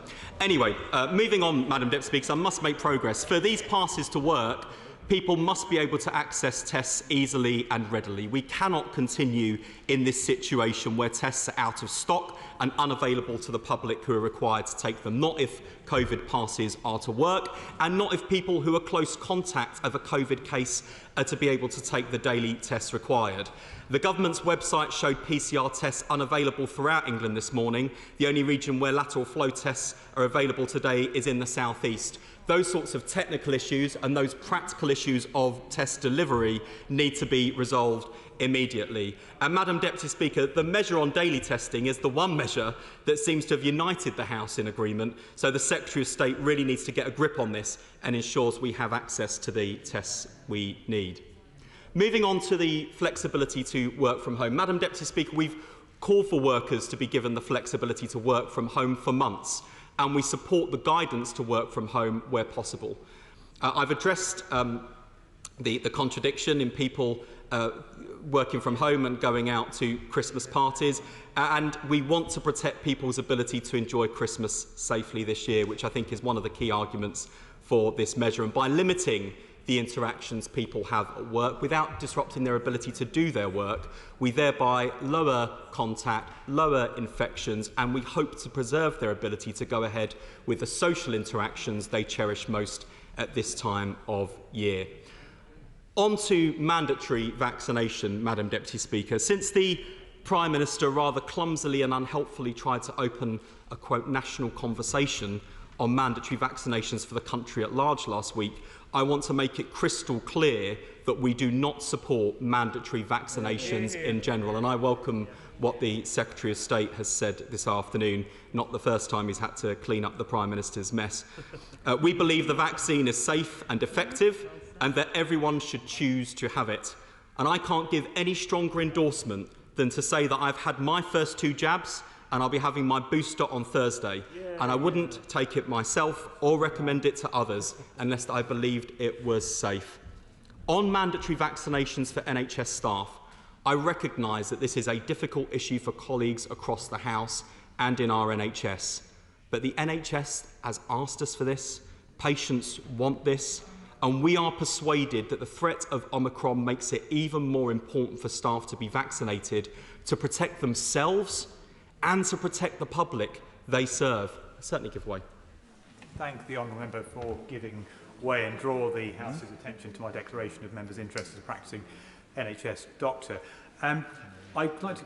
S7: Anyway, moving on, Madam Deputy Speaker, I must make progress. For these passes to work, people must be able to access tests easily and readily. We cannot continue in this situation where tests are out of stock and unavailable to the public who are required to take them, not if COVID passes are to work, and not if people who are close contact of a COVID case are to be able to take the daily tests required. The government's website showed PCR tests unavailable throughout England this morning. The only region where lateral flow tests are available today is in the South East. Those sorts of technical issues and those practical issues of test delivery need to be resolved immediately. And Madam Deputy Speaker, the measure on daily testing is the one measure that seems to have united the House in agreement, so the Secretary of State really needs to get a grip on this and ensures we have access to the tests we need. Moving on to the flexibility to work from home. Madam Deputy Speaker, we've called for workers to be given the flexibility to work from home for months, and we support the guidance to work from home where possible. I've addressed the contradiction in people working from home and going out to Christmas parties, and we want to protect people's ability to enjoy Christmas safely this year, which I think is one of the key arguments for this measure. And by limiting the interactions people have at work without disrupting their ability to do their work, we thereby lower contact, lower infections, and we hope to preserve their ability to go ahead with the social interactions they cherish most at this time of year. On to mandatory vaccination, Madam Deputy Speaker. Since the Prime Minister rather clumsily and unhelpfully tried to open a, quote, national conversation on mandatory vaccinations for the country at large last week, I want to make it crystal clear that we do not support mandatory vaccinations in general. And I welcome what the Secretary of State has said this afternoon, not the first time he's had to clean up the Prime Minister's mess. We believe the vaccine is safe and effective and that everyone should choose to have it. And I can't give any stronger endorsement than to say that I've had my first 2 jabs and I'll be having my booster on Thursday. And I wouldn't take it myself or recommend it to others unless I believed it was safe. On mandatory vaccinations for NHS staff, I recognise that this is a difficult issue for colleagues across the House and in our NHS. But the NHS has asked us for this, patients want this, and we are persuaded that the threat of Omicron makes it even more important for staff to be vaccinated to protect themselves and to protect the public they serve. I certainly give way.
S15: Thank the honourable member for giving way and draw the House's attention to my declaration of members' interest as a practising NHS doctor. I'd like to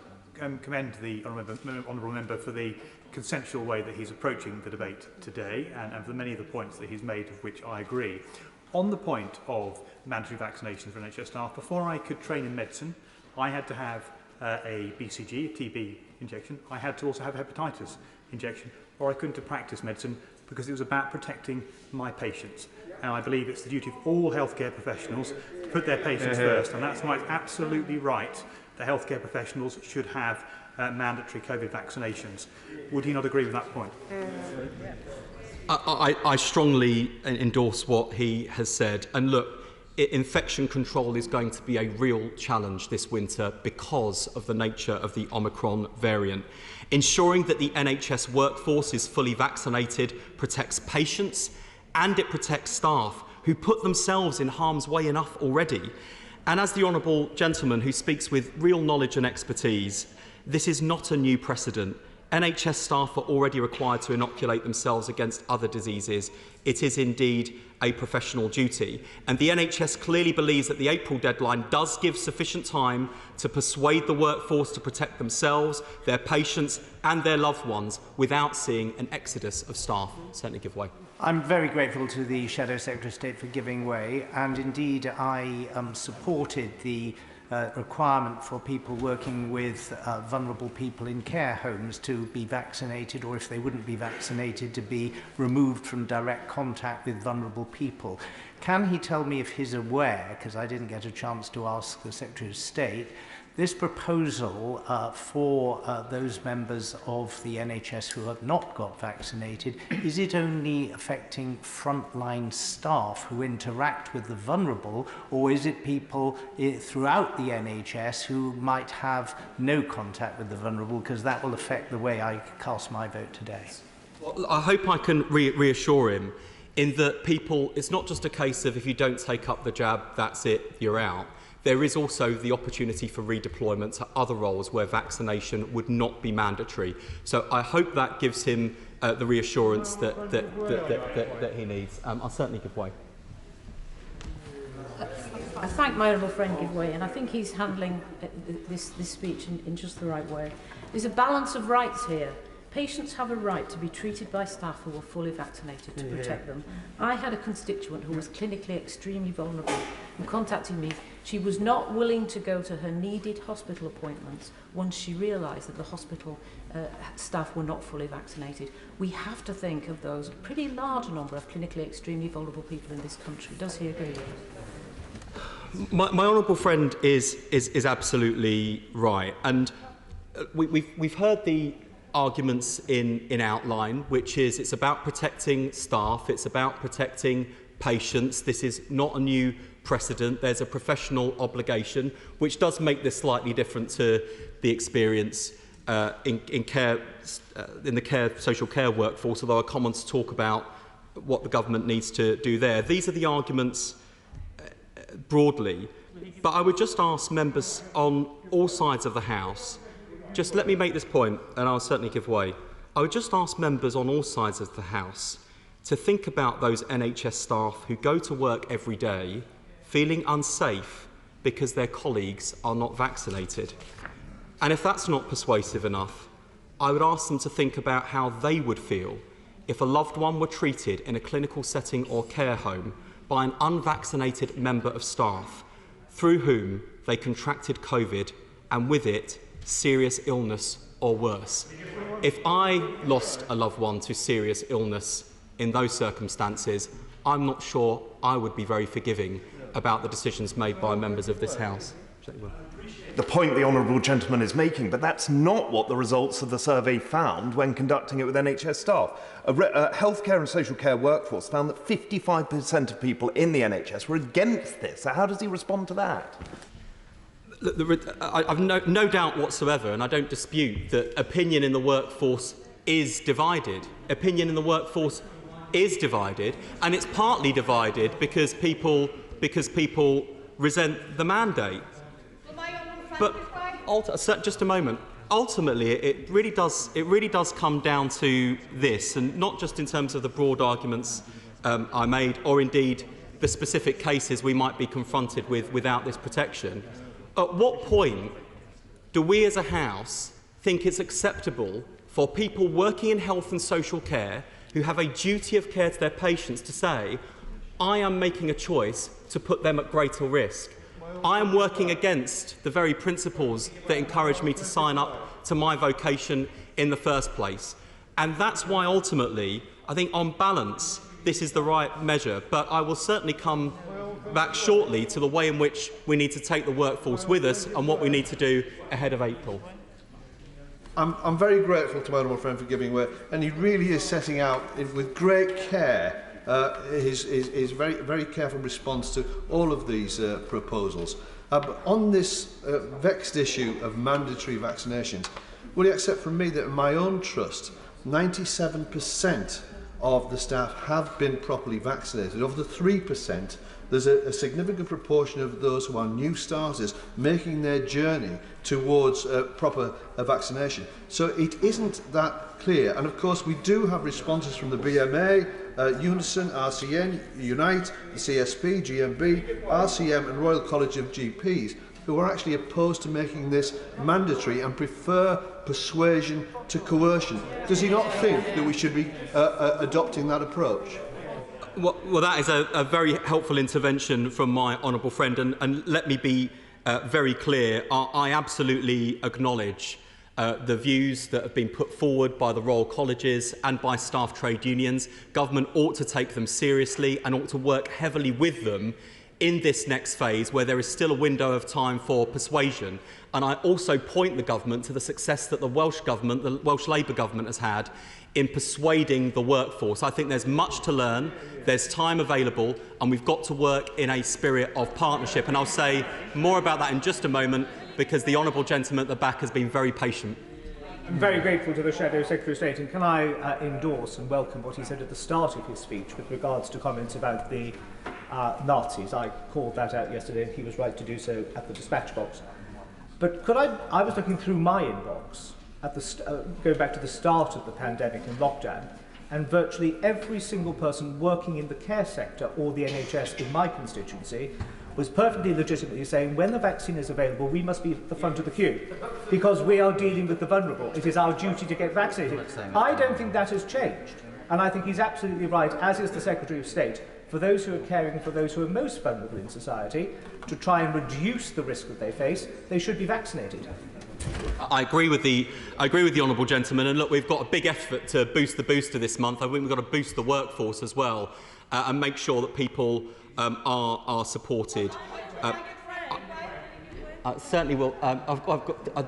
S15: commend the honourable member for the consensual way that he's approaching the debate today and for many of the points that he's made, of which I agree. On the point of mandatory vaccinations for NHS staff, before I could train in medicine, I had to have a BCG, a TB injection. I had to also have a hepatitis injection, or I couldn't have practiced medicine because it was about protecting my patients. And I believe it's the duty of all healthcare professionals to put their patients first. And that's why it's absolutely right that healthcare professionals should have mandatory COVID vaccinations. Would he not agree with that point?
S7: I strongly endorse what he has said. And look, infection control is going to be a real challenge this winter because of the nature of the Omicron variant. Ensuring that the NHS workforce is fully vaccinated protects patients and it protects staff who put themselves in harm's way enough already. And as the honourable gentleman who speaks with real knowledge and expertise, this is not a new precedent. NHS staff are already required to inoculate themselves against other diseases. It is indeed a professional duty. And the NHS clearly believes that the April deadline does give sufficient time to persuade the workforce to protect themselves, their patients and their loved ones without seeing an exodus of staff. Certainly give way.
S16: I'm very grateful to the Shadow Secretary of State for giving way, and indeed I supported the requirement for people working with vulnerable people in care homes to be vaccinated, or if they wouldn't be vaccinated, to be removed from direct contact with vulnerable people. Can he tell me if he's aware, because I didn't get a chance to ask the Secretary of State, this proposal for those members of the NHS who have not got vaccinated, is it only affecting frontline staff who interact with the vulnerable, or is it people throughout the NHS who might have no contact with the vulnerable, because that will affect the way I cast my vote today?
S7: Well, I hope I can reassure him in that people, it's not just a case of if you don't take up the jab, that's it, you're out. There is also the opportunity for redeployment to other roles where vaccination would not be mandatory. So I hope that gives him the reassurance that he needs. I'll certainly give way.
S23: I thank my honourable friend give way, and I think he's handling this speech in just the right way. There's a balance of rights here. Patients have a right to be treated by staff who are fully vaccinated to protect them. I had a constituent who was clinically extremely vulnerable who contacted me. She was not willing to go to her needed hospital appointments once she realised that the hospital staff were not fully vaccinated. We have to think of those pretty large number of clinically extremely vulnerable people in this country. Does he agree with me?
S7: My honourable friend is absolutely right, and we've heard the arguments in outline, which is it's about protecting staff, it's about protecting patients. This is not a new precedent. There's a professional obligation, which does make this slightly different to the experience in the social care workforce, although I come on to talk about what the government needs to do there. These are the arguments broadly, but I would just ask members on all sides of the House, just let me make this point, and I'll certainly give way. I would just ask members on all sides of the House to think about those NHS staff who go to work every day feeling unsafe because their colleagues are not vaccinated. And if that's not persuasive enough, I would ask them to think about how they would feel if a loved one were treated in a clinical setting or care home by an unvaccinated member of staff through whom they contracted COVID and with it serious illness or worse. If I lost a loved one to serious illness in those circumstances, I'm not sure I would be very forgiving about the decisions made by members of this House.
S17: The point the honourable gentleman is making, but that's not what the results of the survey found when conducting it with NHS staff. A healthcare and social care workforce found that 55% of people in the NHS were against this. So how does he respond to that?
S7: I've no doubt whatsoever, and I don't dispute that opinion in the workforce is divided. Opinion in the workforce is divided, and it's partly divided because people resent the mandate. But just a moment. Ultimately, it really does come down to this, and not just in terms of the broad arguments I made, or indeed the specific cases we might be confronted with without this protection. At what point do we as a House think it's acceptable for people working in health and social care who have a duty of care to their patients to say, I am making a choice to put them at greater risk? I am working against the very principles that encouraged me to sign up to my vocation in the first place. And that's why ultimately, I think on balance, this is the right measure. But I will certainly come back shortly to the way in which we need to take the workforce with us and what we need to do ahead of April.
S19: I'm very grateful to my honourable friend for giving way, and he really is setting out with great care his very careful response to all of these proposals. But on this vexed issue of mandatory vaccinations, will you accept from me that in my own trust, 97% of the staff have been properly vaccinated. Of the 3%, there's a significant proportion of those who are new starters making their journey towards proper vaccination. So it isn't that clear. And of course, we do have responses from the BMA, Unison, RCN, Unite, the CSP, GMB, RCM and Royal College of GPs, who are actually opposed to making this mandatory and prefer persuasion to coercion. Does he not think that we should be adopting that approach?
S7: Well, that is a very helpful intervention from my honourable friend, and let me be very clear. I absolutely acknowledge the views that have been put forward by the Royal Colleges and by staff trade unions. Government ought to take them seriously and ought to work heavily with them in this next phase, where there is still a window of time for persuasion. And I also point the government to the success that the Welsh Government, the Welsh Labour Government, has had in persuading the workforce. I think there's much to learn, there's time available, and we've got to work in a spirit of partnership. And I'll say more about that in just a moment, because the honourable gentleman at the back has been very patient.
S11: I'm very grateful to the Shadow Secretary of State, and can I endorse and welcome what he said at the start of his speech with regards to comments about the Nazis. I called that out yesterday, and he was right to do so at the dispatch box. But I was looking through my inbox at the going back to the start of the pandemic and lockdown, and virtually every single person working in the care sector or the NHS in my constituency was perfectly legitimately saying, when the vaccine is available, we must be at the front of the queue, because we are dealing with the vulnerable. It is our duty to get vaccinated. I don't think that has changed, and I think he's absolutely right, as is the Secretary of State, for those who are caring for those who are most vulnerable in society, to try and reduce the risk that they face, they should be vaccinated.
S7: I agree with the honourable gentleman, and look, we've got a big effort to boost the booster this month. I think we've got to boost the workforce as well, and make sure that people are supported. Certainly will.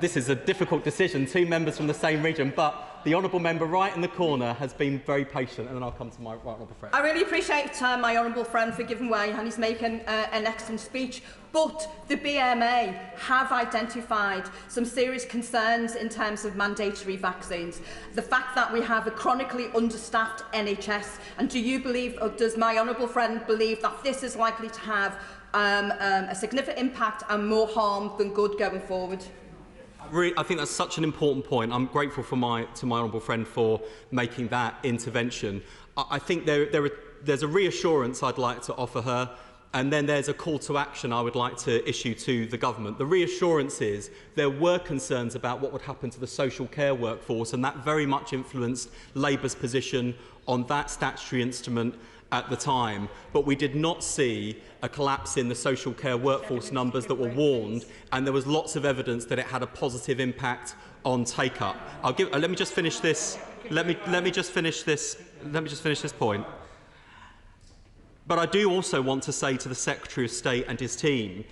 S7: This is a difficult decision, two members from the same region, but the honourable member right in the corner has been very patient, and then I'll come to my right honourable friend.
S18: I really appreciate my honourable friend for giving way, and he's making an excellent speech. But the BMA have identified some serious concerns in terms of mandatory vaccines. The fact that we have a chronically understaffed NHS, and do you believe, or does my honourable friend believe, that this is likely to have a significant impact and more harm than good going forward?
S7: I think that's such an important point. I'm grateful to my honourable friend for making that intervention. I think there's a reassurance I'd like to offer her, and then there's a call to action I would like to issue to the government. The reassurance is there were concerns about what would happen to the social care workforce, and that very much influenced Labour's position on that statutory instrument at the time, but we did not see a collapse in the social care workforce numbers that were warned, and there was lots of evidence that it had a positive impact on take-up. Let me just finish this. Let me just finish this point. But I do also want to say to the Secretary of State and his team,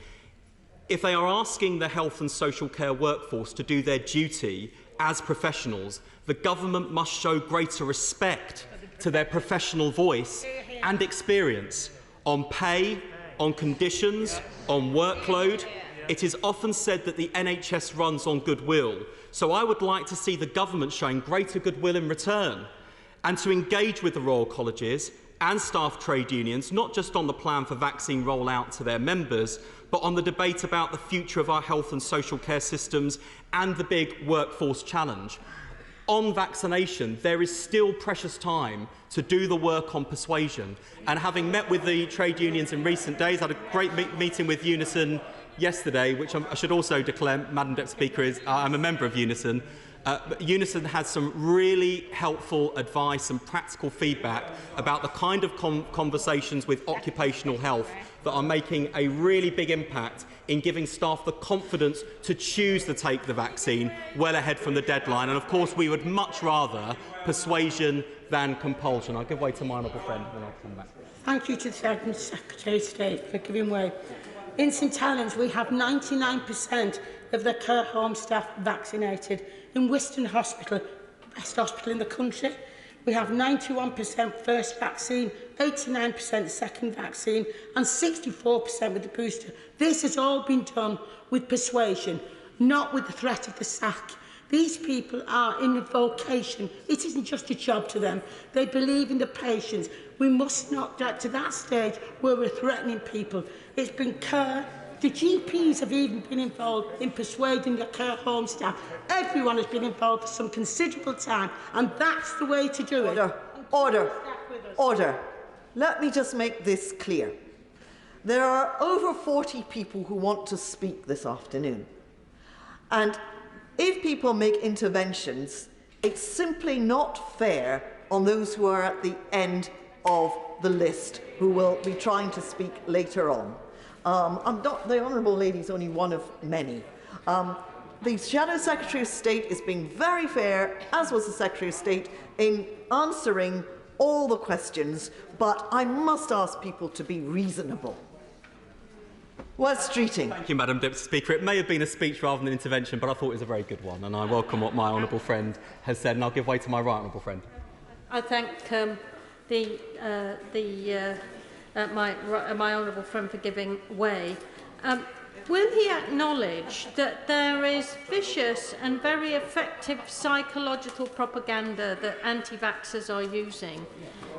S7: if they are asking the health and social care workforce to do their duty as professionals, the government must show greater respect to their professional voice and experience on pay, on conditions, on workload. It is often said that the NHS runs on goodwill, so I would like to see the government showing greater goodwill in return, and to engage with the Royal Colleges and staff trade unions, not just on the plan for vaccine rollout to their members, but on the debate about the future of our health and social care systems and the big workforce challenge. On vaccination, there is still precious time to do the work on persuasion. And having met with the trade unions in recent days, I had a great meeting with Unison yesterday, which I should also declare, Madam Deputy Speaker, I'm a member of Unison. Unison has some really helpful advice and practical feedback about the kind of conversations with occupational health that are making a really big impact in giving staff the confidence to choose to take the vaccine well ahead from the deadline. And of course, we would much rather persuasion than compulsion. I'll give way to my honourable friend and then I'll come back.
S20: Thank you to the Secretary of State for giving way. In St Helens, we have 99% of the care home staff vaccinated. In Wiston Hospital, best hospital in the country, we have 91% first vaccine, 89% second vaccine, and 64% with the booster. This has all been done with persuasion, not with the threat of the sack. These people are in a vocation. It isn't just a job to them. They believe in the patients. We must not get to that stage where we're threatening people. It's been care. The GPs have even been involved in persuading the care home staff. Everyone has been involved for some considerable time, and that's the way to do it.
S13: Order. Let me just make this clear. There are over 40 people who want to speak this afternoon. And if people make interventions, it's simply not fair on those who are at the end of the list, who will be trying to speak later on. The Honourable Lady is only one of many. The Shadow Secretary of State is being very fair, as was the Secretary of State, in answering all the questions, but I must ask people to be reasonable. West Streeting.
S7: Thank you, Madam Deputy Speaker. It may have been a speech rather than an intervention, but I thought it was a very good one, and I welcome what my honourable friend has said, and I'll give way to my right honourable friend.
S2: I thank my honourable friend for giving way. Will he acknowledge that there is vicious and very effective psychological propaganda that anti-vaxxers are using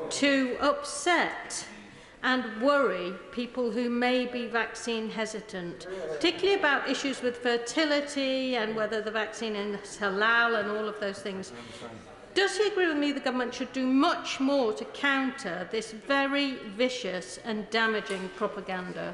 S2: to upset and worry people who may be vaccine hesitant, particularly about issues with fertility and whether the vaccine is halal and all of those things? Does he agree with me the government should do much more to counter this very vicious and damaging propaganda?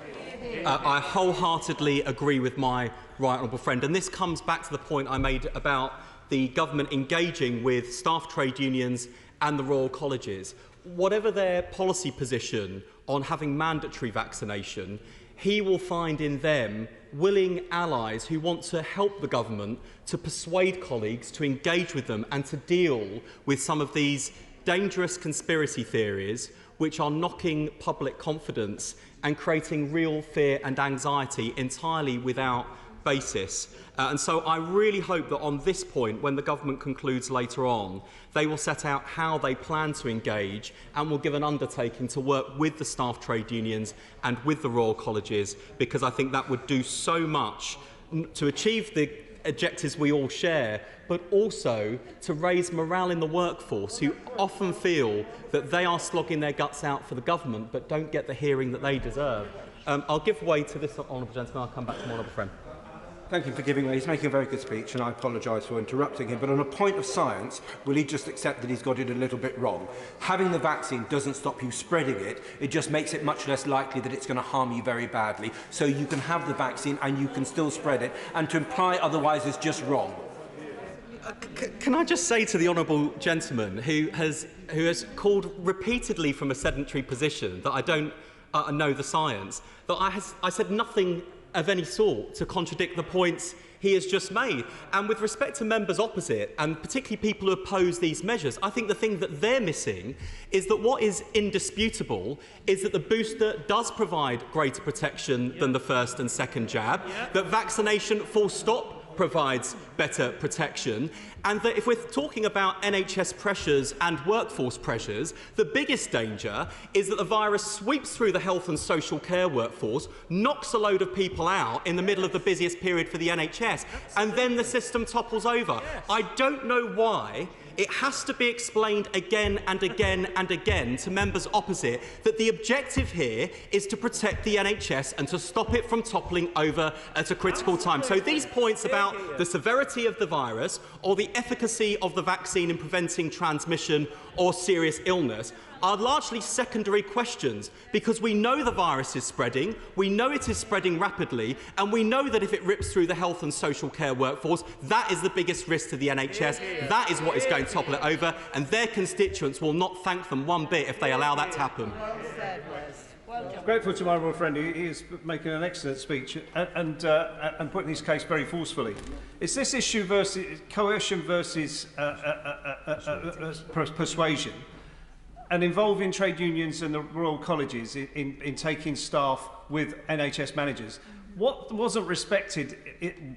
S7: I wholeheartedly agree with my right honourable friend, and this comes back to the point I made about the government engaging with staff trade unions and the Royal Colleges. Whatever their policy position on having mandatory vaccination, he will find in them willing allies who want to help the government to persuade colleagues to engage with them and to deal with some of these dangerous conspiracy theories which are knocking public confidence and creating real fear and anxiety entirely without basis. And so I really hope that on this point, when the government concludes later on, they will set out how they plan to engage and will give an undertaking to work with the staff trade unions and with the Royal Colleges, because I think that would do so much to achieve the objectives we all share, but also to raise morale in the workforce, who often feel that they are slogging their guts out for the government but don't get the hearing that they deserve. I'll give way to this honourable gentleman. I'll come back to my honourable friend.
S4: Thank him for giving way. He's making a very good speech, and I apologise for interrupting him. But on a point of science, will he just accept that he's got it a little bit wrong? Having the vaccine doesn't stop you spreading it. It just makes it much less likely that it's going to harm you very badly. So you can have the vaccine and you can still spread it. And to imply otherwise is just wrong.
S7: Can I just say to the honourable gentleman who has called repeatedly from a sedentary position that I don't know the science, that I said nothing of any sort to contradict the points he has just made. And with respect to members opposite, and particularly people who oppose these measures, I think the thing that they're missing is that what is indisputable is that the booster does provide greater protection than the first and second jab, that vaccination full stop provides better protection, and that if we're talking about NHS pressures and workforce pressures, the biggest danger is that the virus sweeps through the health and social care workforce, knocks a load of people out in the middle of the busiest period for the NHS, and then the system topples over. I don't know why it has to be explained again and again and again to members opposite that the objective here is to protect the NHS and to stop it from toppling over at a critical time. So these points about the severity of the virus or the efficacy of the vaccine in preventing transmission or serious illness are largely secondary questions, because we know the virus is spreading, we know it is spreading rapidly, and we know that if it rips through the health and social care workforce, that is the biggest risk to the NHS. That is what is going to topple it over, and their constituents will not thank them one bit if they allow that to happen.
S11: Grateful to my honourable friend. He is making an excellent speech and putting his case very forcefully. It's this issue versus coercion versus persuasion, and involving trade unions and the Royal Colleges in taking staff with NHS managers. What wasn't respected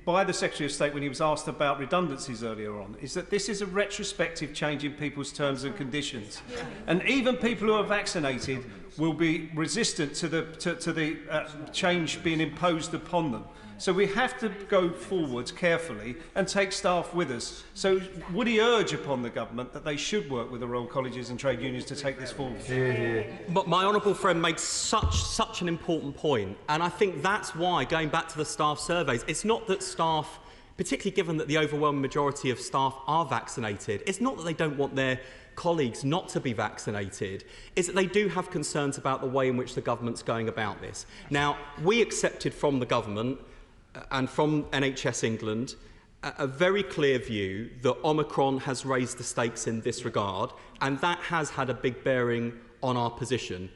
S11: by the Secretary of State when he was asked about redundancies earlier on is that this is a retrospective change in people's terms and conditions. And even people who are vaccinated will be resistant to the change being imposed upon them. So we have to go forwards carefully and take staff with us. So would he urge upon the government that they should work with the Royal Colleges and trade unions to take this forward?
S7: But my honourable friend makes such an important point, and I think that's why, going back to the staff surveys, it's not that staff, particularly given that the overwhelming majority of staff are vaccinated, it's not that they don't want their colleagues not to be vaccinated, is that they do have concerns about the way in which the government's going about this. Now, we accepted from the government and from NHS England a very clear view that Omicron has raised the stakes in this regard, and that has had a big bearing on our position.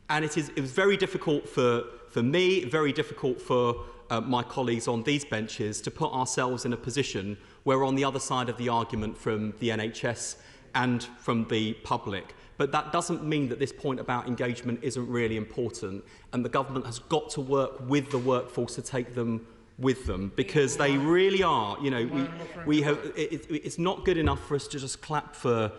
S7: And it was very difficult for me, very difficult for my colleagues on these benches to put ourselves in a position where we're on the other side of the argument from the NHS and from the public. But that doesn't mean that this point about engagement isn't really important, and the government has got to work with the workforce to take them with them, because they really are. You know, we have. It's not good enough for us to just clap for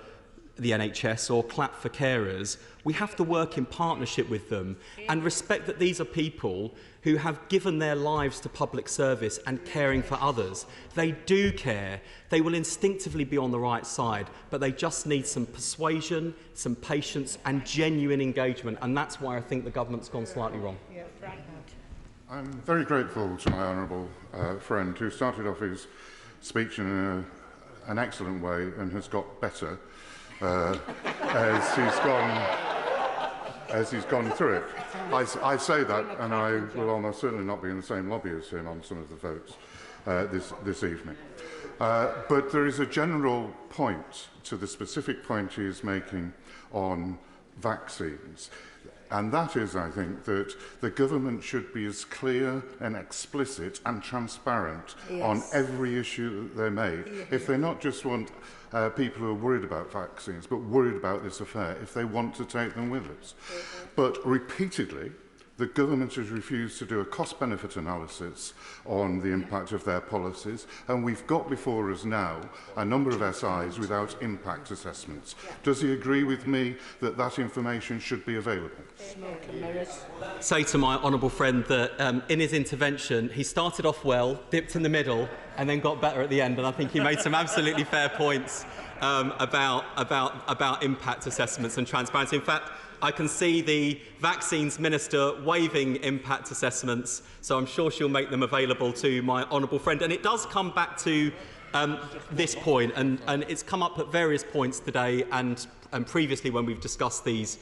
S7: the NHS or clap for carers. We have to work in partnership with them and respect that these are people who have given their lives to public service and caring for others. They do care. They will instinctively be on the right side, but they just need some persuasion, some patience and genuine engagement, and that's why I think the government's gone slightly wrong.
S1: I'm very grateful to my honourable friend who started off his speech in an excellent way and has got better as he's gone through it. I say that, and I will almost certainly not be in the same lobby as him on some of the votes this evening. But there is a general point to the specific point he is making on vaccines. And that is, I think, that the government should be as clear and explicit and transparent on every issue that they make. If they not just want people who are worried about vaccines, but worried about this affair, if they want to take them with us. But repeatedly, the government has refused to do a cost-benefit analysis on the impact of their policies, and we've got before us now a number of SIs without impact assessments. Does he agree with me that that information should be available?
S7: Say to my honourable friend that in his intervention he started off well, dipped in the middle and then got better at the end, and I think he made some absolutely fair points about impact assessments and transparency. In fact, I can see the Vaccines Minister waiving impact assessments, so I'm sure she'll make them available to my honourable friend. And it does come back to this point, and it's come up at various points today and previously when we've discussed these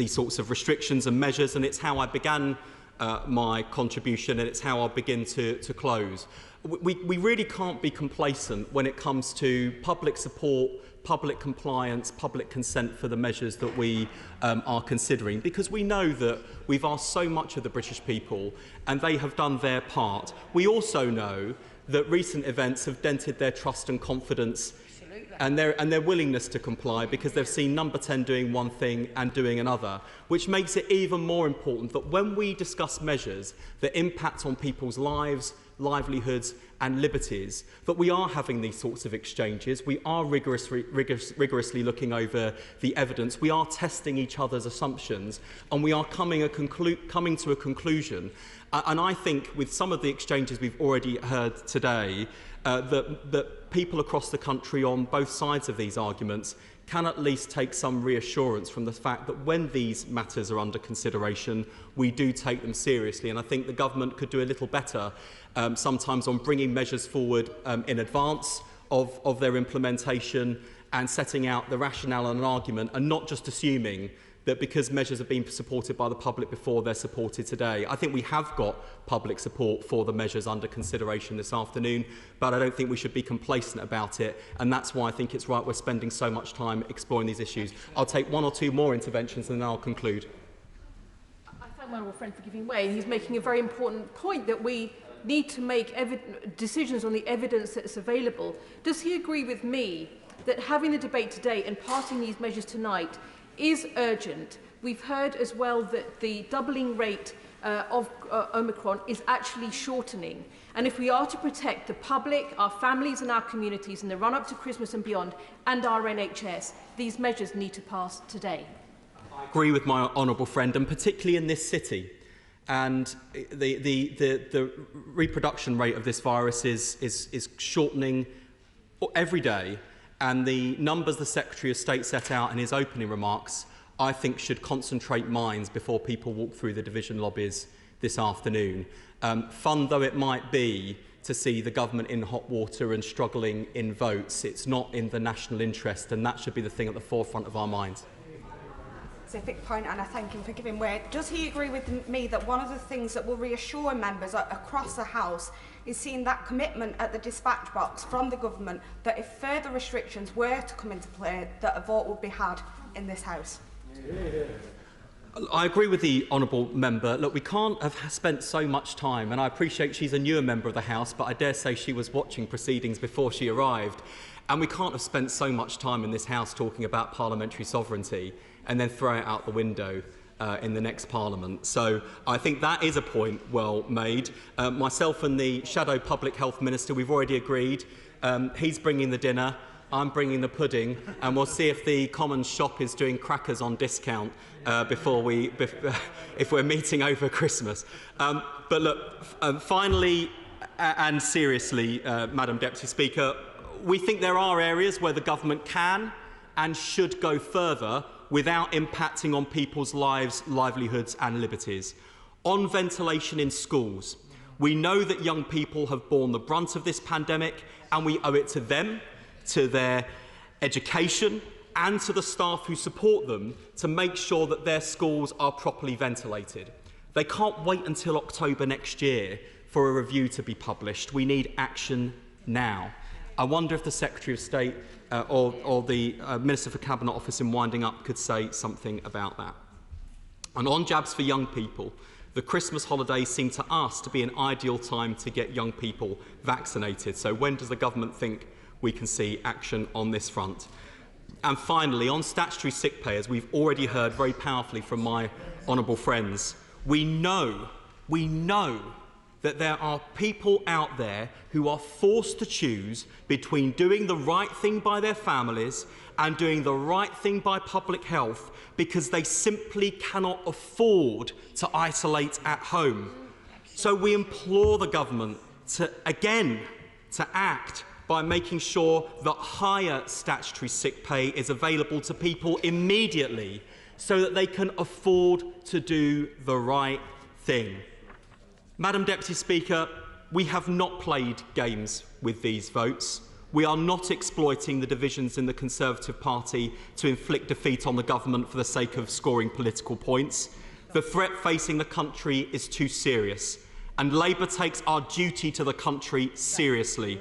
S7: sorts of restrictions and measures, and it's how I began my contribution, and it's how I'll begin to close. We really can't be complacent when it comes to public support, public compliance, public consent for the measures that we are considering, because we know that we've asked so much of the British people and they have done their part. We also know that recent events have dented their trust and confidence and their willingness to comply, because they've seen Number 10 doing one thing and doing another, which makes it even more important that when we discuss measures that impact on people's lives, livelihoods and liberties, that we are having these sorts of exchanges, we are rigorously looking over the evidence, we are testing each other's assumptions, and we are coming to a conclusion. And I think with some of the exchanges we've already heard today, that people across the country on both sides of these arguments can at least take some reassurance from the fact that when these matters are under consideration, we do take them seriously. And I think the government could do a little better sometimes on bringing measures forward in advance of their implementation and setting out the rationale and an argument, and not just assuming that because measures have been supported by the public before, they're supported today. I think we have got public support for the measures under consideration this afternoon, but I don't think we should be complacent about it, and that's why I think it's right we're spending so much time exploring these issues. I'll take one or two more interventions and then I'll conclude.
S12: I thank my honourable friend for giving way, and he's making a very important point that we need to make decisions on the evidence that's available. Does he agree with me that having the debate today and passing these measures tonight is urgent? We've heard as well that the doubling rate of Omicron is actually shortening. And if we are to protect the public, our families and our communities in the run-up to Christmas and beyond, and our NHS, these measures need to pass today.
S7: I agree with my honourable friend, and particularly in this city. And the reproduction rate of this virus is shortening every day. And the numbers the Secretary of State set out in his opening remarks, I think, should concentrate minds before people walk through the division lobbies this afternoon. Fun though it might be to see the government in hot water and struggling in votes, it's not in the national interest, and that should be the thing at the forefront of our minds.
S5: Specific point, and I thank him for giving way. Does he agree with me that one of the things that will reassure members across the House is seeing that commitment at the dispatch box from the government that if further restrictions were to come into play, that a vote would be had in this House?
S7: I agree with the honourable member. Look, we can't have spent so much time, and I appreciate she's a newer member of the House, but I dare say she was watching proceedings before she arrived. And we can't have spent so much time in this House talking about parliamentary sovereignty and then throw it out the window in the next Parliament. So I think that is a point well made. Myself and the Shadow Public Health Minister, we've already agreed. He's bringing the dinner, I'm bringing the pudding, and we'll see if the Commons shop is doing crackers on discount if we're meeting over Christmas. But look, finally and seriously, Madam Deputy Speaker, we think there are areas where the government can and should go further without impacting on people's lives, livelihoods and liberties. On ventilation in schools, we know that young people have borne the brunt of this pandemic, and we owe it to them, to their education and to the staff who support them to make sure that their schools are properly ventilated. They can't wait until October next year for a review to be published. We need action now. I wonder if the Secretary of State or the Minister for Cabinet Office in winding up could say something about that. And on jabs for young people, the Christmas holidays seem to us to be an ideal time to get young people vaccinated. So when does the government think we can see action on this front? And finally, on statutory sick pay, as we've already heard very powerfully from my honourable friends, we know that there are people out there who are forced to choose between doing the right thing by their families and doing the right thing by public health because they simply cannot afford to isolate at home. So we implore the government to act by making sure that higher statutory sick pay is available to people immediately so that they can afford to do the right thing. Madam Deputy Speaker, we have not played games with these votes. We are not exploiting the divisions in the Conservative Party to inflict defeat on the government for the sake of scoring political points. The threat facing the country is too serious, and Labour takes our duty to the country seriously.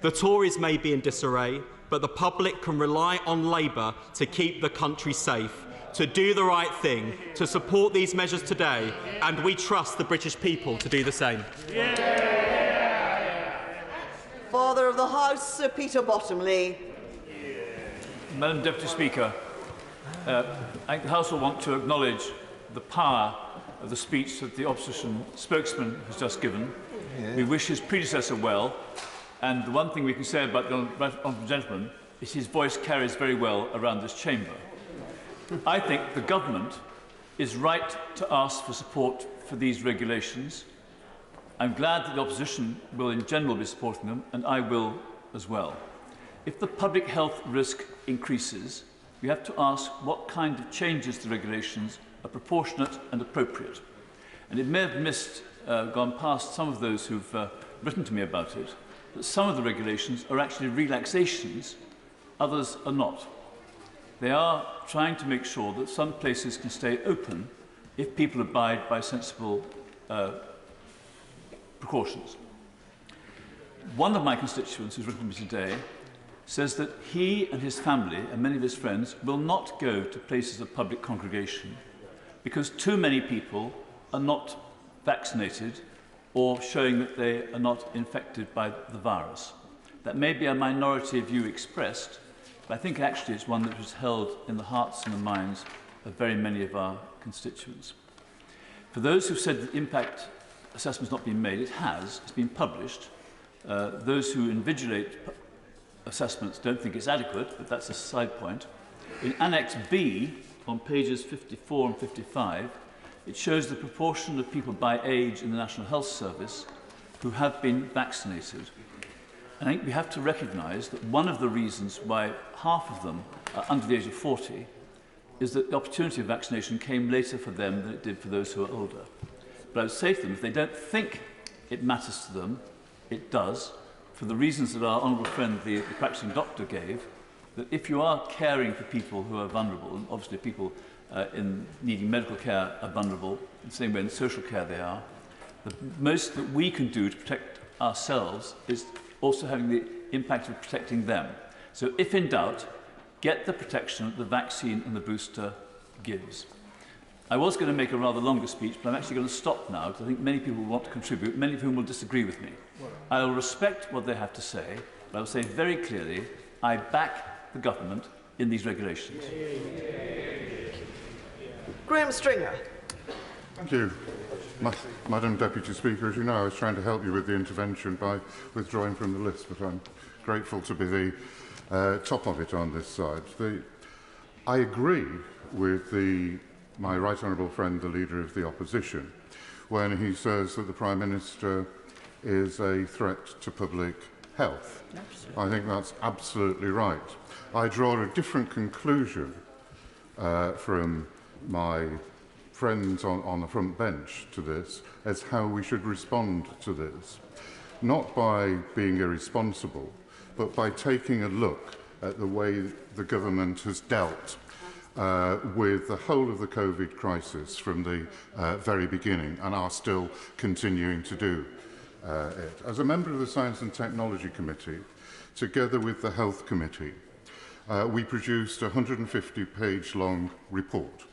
S7: The Tories may be in disarray, but the public can rely on Labour to keep the country safe, to do the right thing, to support these measures today, and we trust the British people to do the same.
S13: Father of the House, Sir Peter Bottomley.
S6: Madam Deputy Speaker, I think the House will want to acknowledge the power of the speech that the opposition spokesman has just given. We wish his predecessor well, and the one thing we can say about the honourable gentleman is his voice carries very well around this chamber. I think the government is right to ask for support for these regulations. I'm glad that the opposition will in general be supporting them, and I will as well. If the public health risk increases, we have to ask what kind of changes to the regulations are proportionate and appropriate. And it may have gone past some of those who've written to me about it, that some of the regulations are actually relaxations, others are not. They are trying to make sure that some places can stay open if people abide by sensible precautions. One of my constituents who's written to me today says that he and his family and many of his friends will not go to places of public congregation because too many people are not vaccinated or showing that they are not infected by the virus. That may be a minority view expressed, but I think actually it's one that was held in the hearts and the minds of very many of our constituents. For those who've said that impact assessment's not been made, it has. It's been published. Those who invigilate assessments don't think it's adequate, but that's a side point. In Annex B, on pages 54 and 55, it shows the proportion of people by age in the National Health Service who have been vaccinated. I think we have to recognise that one of the reasons why half of them are under the age of 40 is that the opportunity of vaccination came later for them than it did for those who are older. But I would say to them, if they don't think it matters to them, it does, for the reasons that our honourable friend, the practising doctor, gave, that if you are caring for people who are vulnerable, and obviously people in needing medical care are vulnerable, in the same way in social care they are, the most that we can do to protect ourselves is also having the impact of protecting them. So if in doubt, get the protection that the vaccine and the booster gives. I was going to make a rather longer speech, but I'm actually going to stop now because I think many people want to contribute, many of whom will disagree with me. I will respect what they have to say, but I will say very clearly, I back the government in these regulations.
S9: Graham Stringer.
S1: Thank you, Madam Deputy Speaker. As you know, I was trying to help you with the intervention by withdrawing from the list, but I'm grateful to be the top of it on this side. I agree with my right honourable friend, the Leader of the Opposition, when he says that the Prime Minister is a threat to public health. Absolutely. I think that's absolutely right. I draw a different conclusion from my friends on the front bench to this as how we should respond to this. Not by being irresponsible, but by taking a look at the way the government has dealt with the whole of the COVID crisis from the very beginning and are still continuing to do it. As a member of the Science and Technology Committee, together with the Health Committee, we produced a 150-page long report,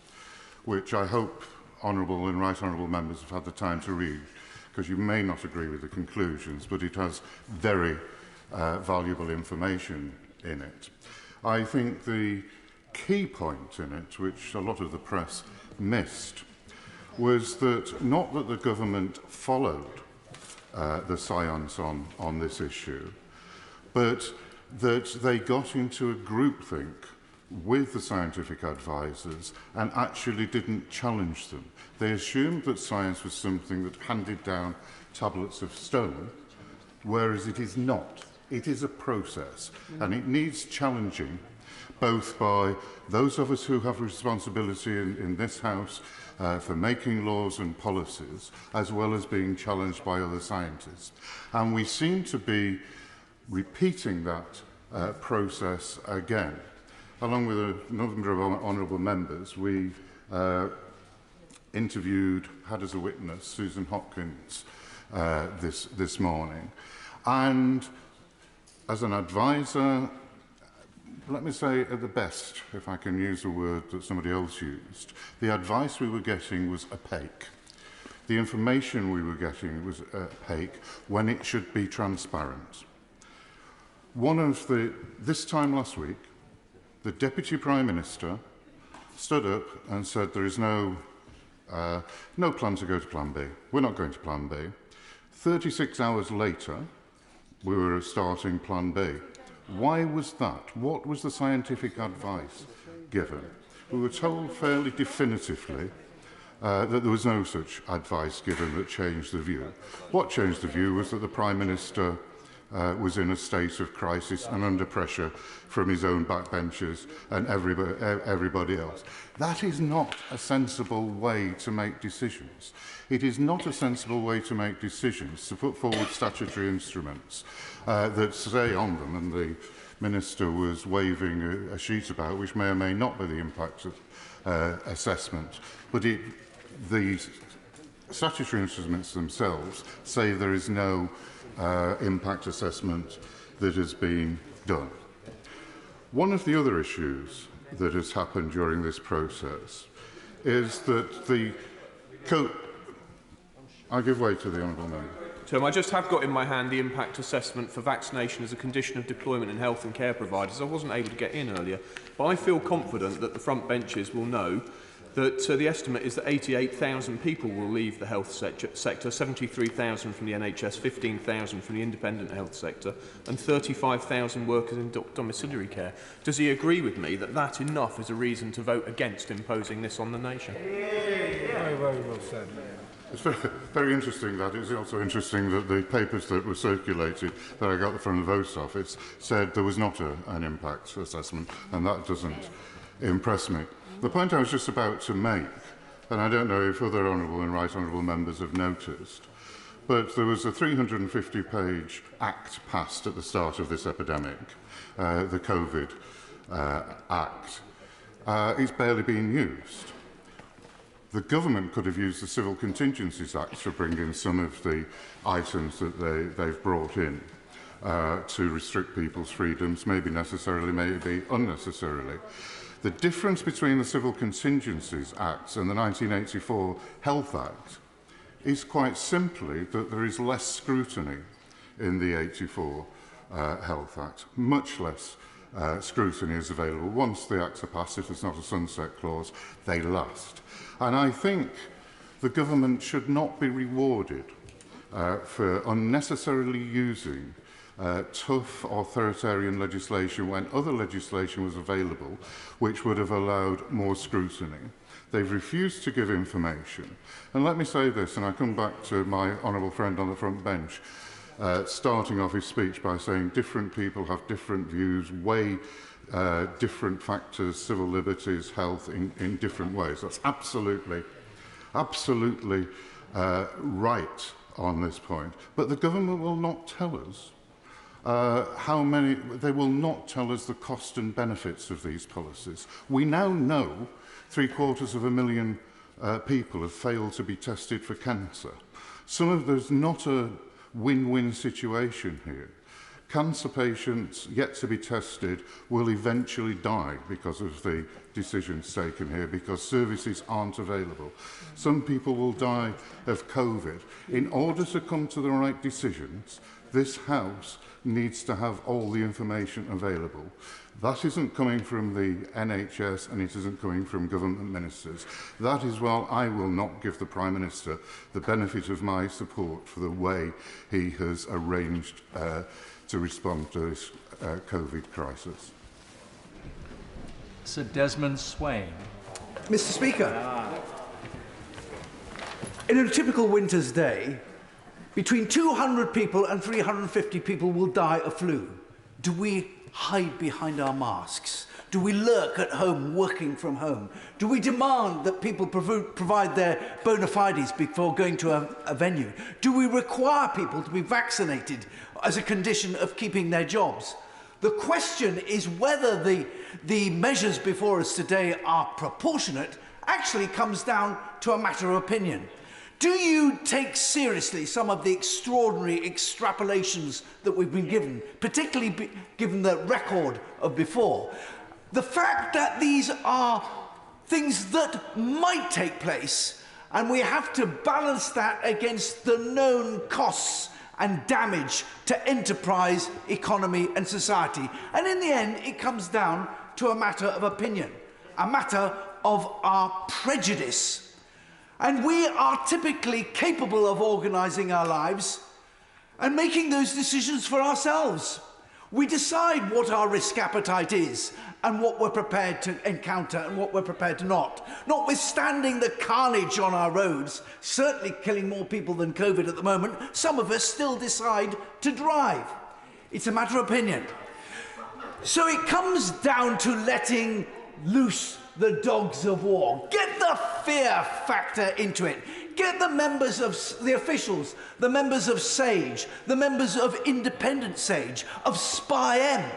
S1: which I hope honourable and right honourable members have had the time to read, because you may not agree with the conclusions, but it has very valuable information in it. I think the key point in it, which a lot of the press missed, was that not that the government followed the science on this issue, but that they got into a groupthink with the scientific advisors and actually didn't challenge them. They assumed that science was something that handed down tablets of stone, whereas it is not. It is a process, and it needs challenging, both by those of us who have responsibility in this House for making laws and policies, as well as being challenged by other scientists. And we seem to be repeating that process again. Along with a number of honourable members, we had as a witness Susan Hopkins this morning. And as an advisor, let me say at the best, if I can use a word that somebody else used, the advice we were getting was opaque. The information we were getting was opaque when it should be transparent. This time last week, the Deputy Prime Minister stood up and said there is no plan to go to Plan B. We're not going to Plan B. 36 hours later, we were starting Plan B. Why was that? What was the scientific advice given? We were told fairly definitively that there was no such advice given that changed the view. What changed the view was that the Prime Minister was in a state of crisis and under pressure from his own backbenchers and everybody else. That is not a sensible way to make decisions. It is not a sensible way to make decisions to put forward statutory instruments that say on them, and the Minister was waving a sheet about, which may or may not be the impact assessment, but the statutory instruments themselves say there is no impact assessment that has been done. One of the other issues that has happened during this process is that I give way to the honourable member.
S21: Tom, I just have got in my hand the impact assessment for vaccination as a condition of deployment in health and care providers. I wasn't able to get in earlier, but I feel confident that the front benches will know that the estimate is that 88,000 people will leave the health sector, 73,000 from the NHS, 15,000 from the independent health sector, and 35,000 workers in domiciliary care. Does he agree with me that that enough is a reason to vote against imposing this on the nation?
S19: Very, very well said.
S1: It's very interesting that. It's also interesting that the papers that were circulated that I got from the Votes Office said there was not an impact assessment, and that doesn't impress me. The point I was just about to make, and I don't know if other honourable and right honourable members have noticed, but there was a 350-page act passed at the start of this epidemic, the COVID Act. It's barely been used. The government could have used the Civil Contingencies Act to bring in some of the items that they've brought in. to restrict people's freedoms, maybe necessarily, maybe unnecessarily. The difference between the Civil Contingencies Act and the 1984 Health Act is quite simply that there is less scrutiny in the 84 Health Act. Much less scrutiny is available. Once the acts are passed, if there's not a sunset clause, they last. And I think the government should not be rewarded for unnecessarily using tough authoritarian legislation when other legislation was available which would have allowed more scrutiny. They've refused to give information. And let me say this, and I come back to my honourable friend on the front bench, starting off his speech by saying different people have different views, weigh different factors, civil liberties, health, in different ways. That's absolutely right on this point. But the government will not tell us they will not tell us the cost and benefits of these policies. We now know 750,000 people have failed to be tested for cancer. There's not a win-win situation here. Cancer patients yet to be tested will eventually die because of the decisions taken here, because services aren't available. Some people will die of COVID. In order to come to the right decisions, this House needs to have all the information available. That isn't coming from the NHS and it isn't coming from government ministers. That is why I will not give the Prime Minister the benefit of my support for the way he has arranged to respond to this COVID crisis.
S8: Sir Desmond Swain.
S9: Mr. Speaker, in a typical winter's day, between 200 people and 350 people will die of flu. Do we hide behind our masks? Do we lurk at home working from home? Do we demand that people provide their bona fides before going to a venue? Do we require people to be vaccinated as a condition of keeping their jobs? The question is whether the measures before us today are proportionate actually comes down to a matter of opinion. Do you take seriously some of the extraordinary extrapolations that we've been given, particularly given the record of before? The fact that these are things that might take place, and we have to balance that against the known costs and damage to enterprise, economy and society. And in the end, it comes down to a matter of opinion, a matter of our prejudice. And we are typically capable of organising our lives and making those decisions for ourselves. We decide what our risk appetite is and what we're prepared to encounter and what we're prepared to not. Notwithstanding the carnage on our roads, certainly killing more people than COVID at the moment, some of us still decide to drive. It's a matter of opinion. So it comes down to letting loose the dogs of war. Get the fear factor into it. Get the members of the officials, the members of SAGE, the members of Independent SAGE, of SPI-M,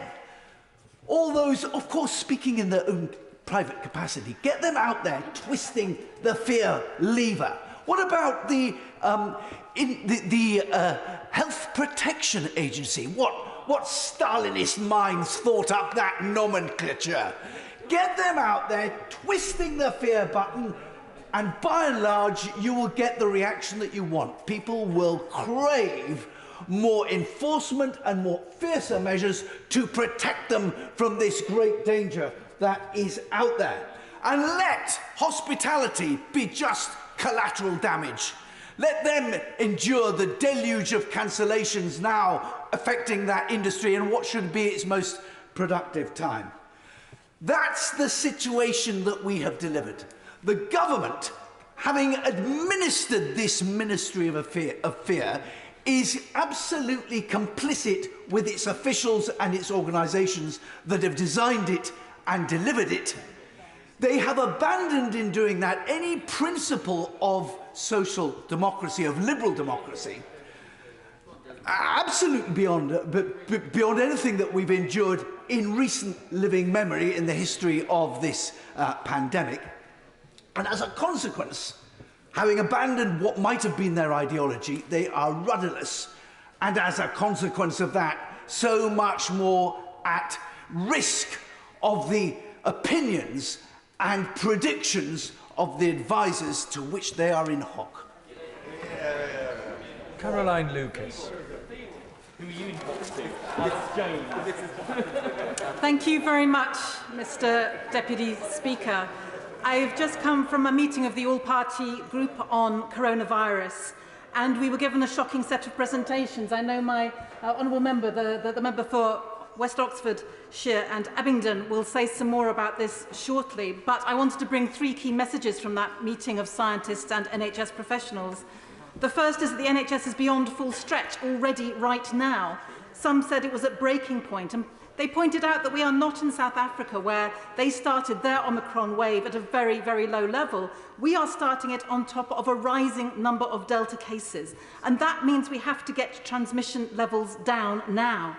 S9: all those, of course, speaking in their own private capacity. Get them out there twisting the fear lever. What about the Health Protection Agency? What Stalinist minds thought up that nomenclature? Get them out there twisting the fear button, and by and large, you will get the reaction that you want. People will crave more enforcement and more fiercer measures to protect them from this great danger that is out there. And let hospitality be just collateral damage. Let them endure the deluge of cancellations now affecting that industry in what should be its most productive time. That's the situation that we have delivered. The government, having administered this ministry of fear, is absolutely complicit with its officials and its organisations that have designed it and delivered it. They have abandoned in doing that any principle of social democracy, of liberal democracy, absolutely beyond anything that we've endured in recent living memory in the history of this pandemic. And as a consequence, having abandoned what might have been their ideology, they are rudderless. And as a consequence of that, so much more at risk of the opinions and predictions of the advisers to which they are in hock.
S3: Caroline Lucas.
S8: Thank you very much, Mr. Deputy Speaker. I've just come from a meeting of the all-party group on coronavirus, and we were given a shocking set of presentations. I know my honourable member, the member for West Oxfordshire and Abingdon, will say some more about this shortly, but I wanted to bring 3 key messages from that meeting of scientists and NHS professionals. The first is that the NHS is beyond full stretch already right now. Some said it was at breaking point, and they pointed out that we are not in South Africa, where they started their Omicron wave at a very, very low level. We are starting it on top of a rising number of Delta cases, and that means we have to get transmission levels down now.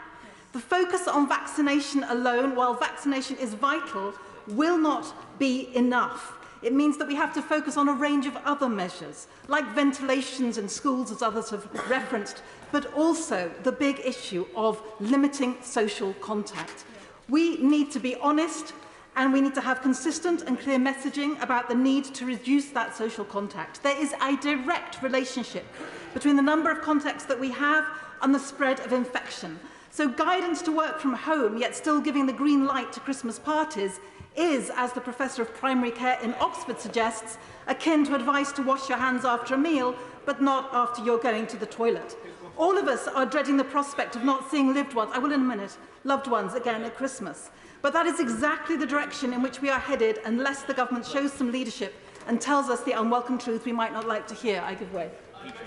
S8: The focus on vaccination alone, while vaccination is vital, will not be enough. It means that we have to focus on a range of other measures, like ventilations in schools, as others have referenced, but also the big issue of limiting social contact. We need to be honest, and we need to have consistent and clear messaging about the need to reduce that social contact. There is a direct relationship between the number of contacts that we have and the spread of infection. So guidance to work from home, yet still giving the green light to Christmas parties, is, as the Professor of Primary Care in Oxford suggests, akin to advice to wash your hands after a meal, but not after you're going to the toilet. All of us are dreading the prospect of not seeing loved ones again at Christmas. But that is exactly the direction in which we are headed unless the government shows some leadership and tells us the unwelcome truth we might not like to hear. I give way.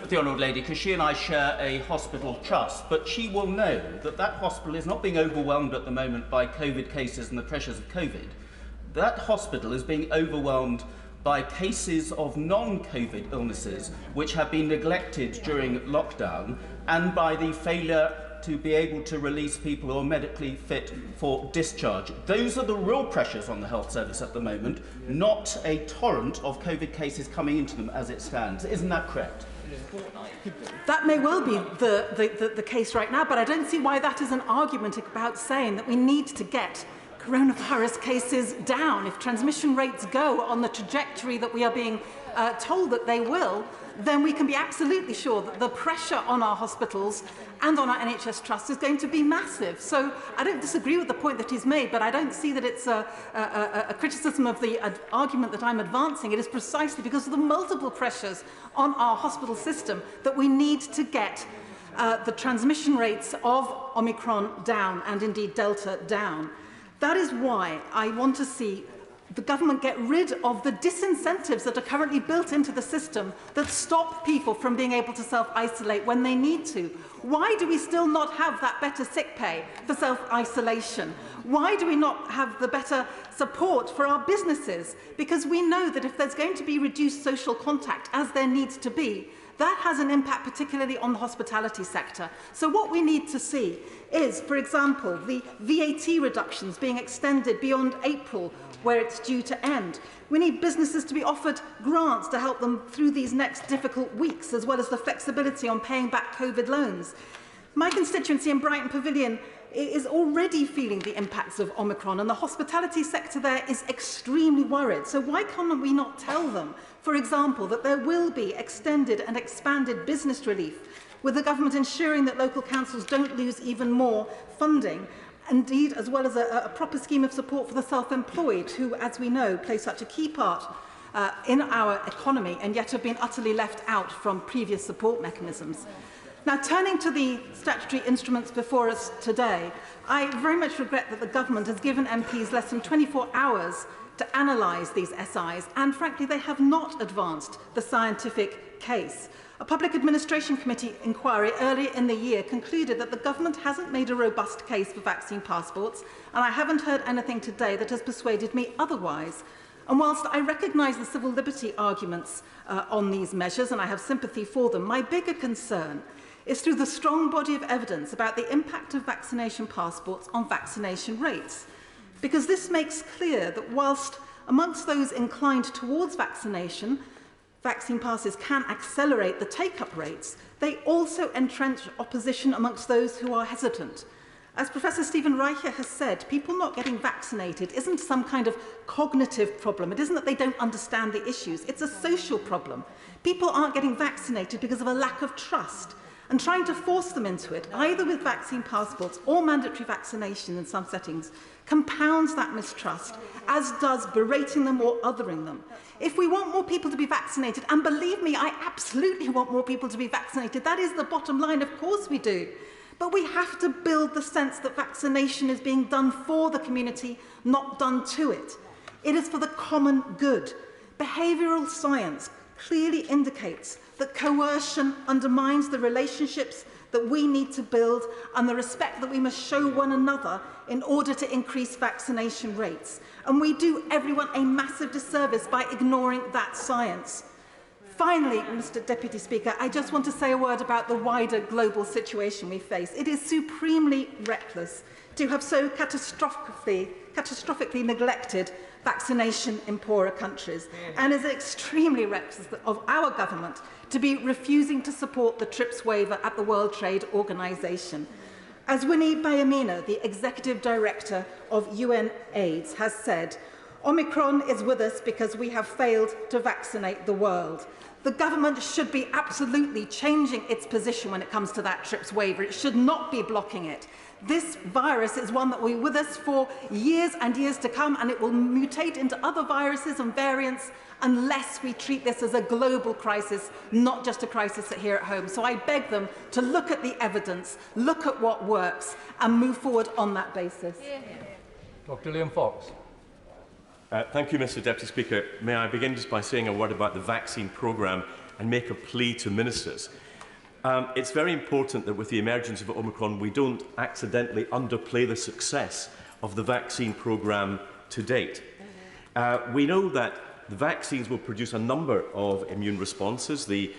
S22: The Honourable Lady, because she and I share a hospital trust, but she will know that that hospital is not being overwhelmed at the moment by COVID cases and the pressures of COVID. That hospital is being overwhelmed by cases of non-COVID illnesses which have been neglected during lockdown, and by the failure to be able to release people who are medically fit for discharge. Those are the real pressures on the health service at the moment, not a torrent of COVID cases coming into them as it stands. Isn't that correct?
S8: That may well be the case right now, but I don't see why that is an argument about saying that we need to get coronavirus cases down. If transmission rates go on the trajectory that we are being told that they will, then we can be absolutely sure that the pressure on our hospitals and on our NHS Trust is going to be massive. So I don't disagree with the point that he's made, but I don't see that it's a criticism of the argument that I'm advancing. It is precisely because of the multiple pressures on our hospital system that we need to get the transmission rates of Omicron down, and indeed Delta down. That is why I want to see the government get rid of the disincentives that are currently built into the system that stop people from being able to self-isolate when they need to. Why do we still not have that better sick pay for self-isolation? Why do we not have the better support for our businesses? Because we know that if there's going to be reduced social contact, as there needs to be, that has an impact particularly on the hospitality sector. So what we need to see is, for example, the VAT reductions being extended beyond April, where it's due to end. We need businesses to be offered grants to help them through these next difficult weeks, as well as the flexibility on paying back COVID loans. My constituency in Brighton Pavilion is already feeling the impacts of Omicron, and the hospitality sector there is extremely worried. So why can't we not tell them, for example, that there will be extended and expanded business relief, with the government ensuring that local councils don't lose even more funding, indeed, as well as a proper scheme of support for the self-employed, who, as we know, play such a key part in our economy and yet have been utterly left out from previous support mechanisms. Now, turning to the statutory instruments before us today, I very much regret that the government has given MPs less than 24 hours to analyse these SIs, and frankly, they have not advanced the scientific case. A Public Administration Committee inquiry earlier in the year concluded that the government hasn't made a robust case for vaccine passports, and I haven't heard anything today that has persuaded me otherwise. And whilst I recognise the civil liberty arguments on these measures, and I have sympathy for them, my bigger concern is through the strong body of evidence about the impact of vaccination passports on vaccination rates. Because this makes clear that whilst amongst those inclined towards vaccination, vaccine passes can accelerate the take-up rates, they also entrench opposition amongst those who are hesitant. As Professor Stephen Reicher has said, people not getting vaccinated isn't some kind of cognitive problem. It isn't that they don't understand the issues. It's a social problem. People aren't getting vaccinated because of a lack of trust. And trying to force them into it, either with vaccine passports or mandatory vaccination in some settings, compounds that mistrust, as does berating them or othering them. If we want more people to be vaccinated, and believe me, I absolutely want more people to be vaccinated, that is the bottom line, of course we do. But we have to build the sense that vaccination is being done for the community, not done to it. It is for the common good. Behavioural science clearly indicates that coercion undermines the relationships that we need to build and the respect that we must show one another in order to increase vaccination rates. And we do everyone a massive disservice by ignoring that science. Finally, Mr. Deputy Speaker, I just want to say a word about the wider global situation we face. It is supremely reckless to have so catastrophically neglected vaccination in poorer countries, and is extremely reckless of our government to be refusing to support the TRIPS waiver at the World Trade Organization. As Winnie Bayamina, the Executive Director of UN AIDS, has said, Omicron is with us because we have failed to vaccinate the world. The government should be absolutely changing its position when it comes to that TRIPS waiver. It should not be blocking it. This virus is one that will be with us for years and years to come, and it will mutate into other viruses and variants unless we treat this as a global crisis, not just a crisis here at home. So I beg them to look at the evidence, look at what works, and move forward on that basis.
S3: Dr. Liam Fox.
S10: Thank you, Mr. Deputy Speaker. May I begin just by saying a word about the vaccine programme and make a plea to ministers. It's very important that with the emergence of Omicron, we don't accidentally underplay the success of the vaccine programme to date. We know that the vaccines will produce a number of immune responses, the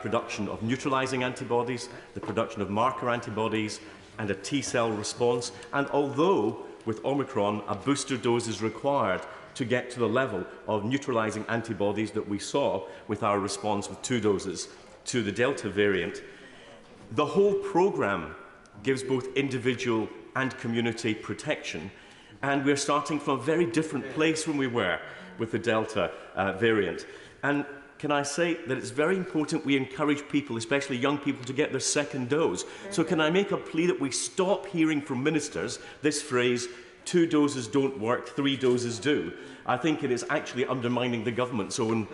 S10: production of neutralising antibodies, the production of marker antibodies, and a T-cell response. And although with Omicron, a booster dose is required to get to the level of neutralising antibodies that we saw with our response with 2 doses to the Delta variant, the whole programme gives both individual and community protection, and we're starting from a very different place from we were with the Delta variant. And can I say that it's very important we encourage people, especially young people, to get their second dose. So can I make a plea that we stop hearing from ministers this phrase, 2 doses don't work, 3 doses do. I think it is actually undermining the government's own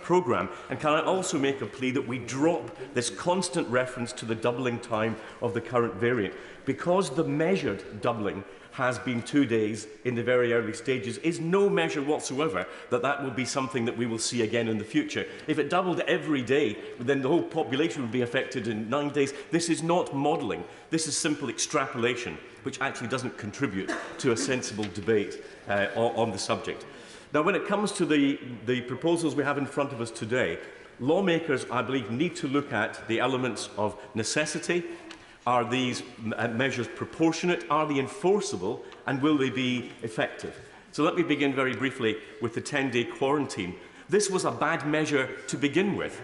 S10: programme. And can I also make a plea that we drop this constant reference to the doubling time of the current variant? Because the measured doubling has been 2 days in the very early stages, is no measure whatsoever that that will be something that we will see again in the future. If it doubled every day, then the whole population would be affected in 9 days. This is not modelling. This is simple extrapolation, which actually doesn't contribute to a sensible debate on the subject. Now, when it comes to the proposals we have in front of us today, lawmakers, I believe, need to look at the elements of necessity. Are these measures proportionate? Are they enforceable? And will they be effective? So let me begin very briefly with the 10-day quarantine. This was a bad measure to begin with.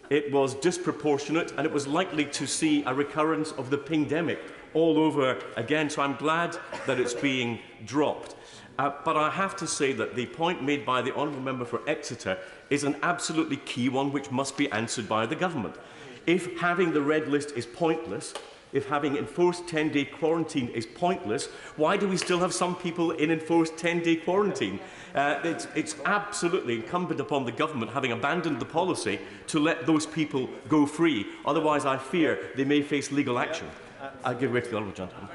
S10: It was disproportionate, and it was likely to see a recurrence of the pandemic all over again. So I'm glad that it's being dropped. But I have to say that the point made by the Honourable Member for Exeter is an absolutely key one which must be answered by the government. If having the red list is pointless, if having enforced 10-day quarantine is pointless, why do we still have some people in enforced 10-day quarantine? It's absolutely incumbent upon the government, having abandoned the policy, to let those people go free. Otherwise, I fear they may face legal action. I'll give way to the Honourable Gentleman.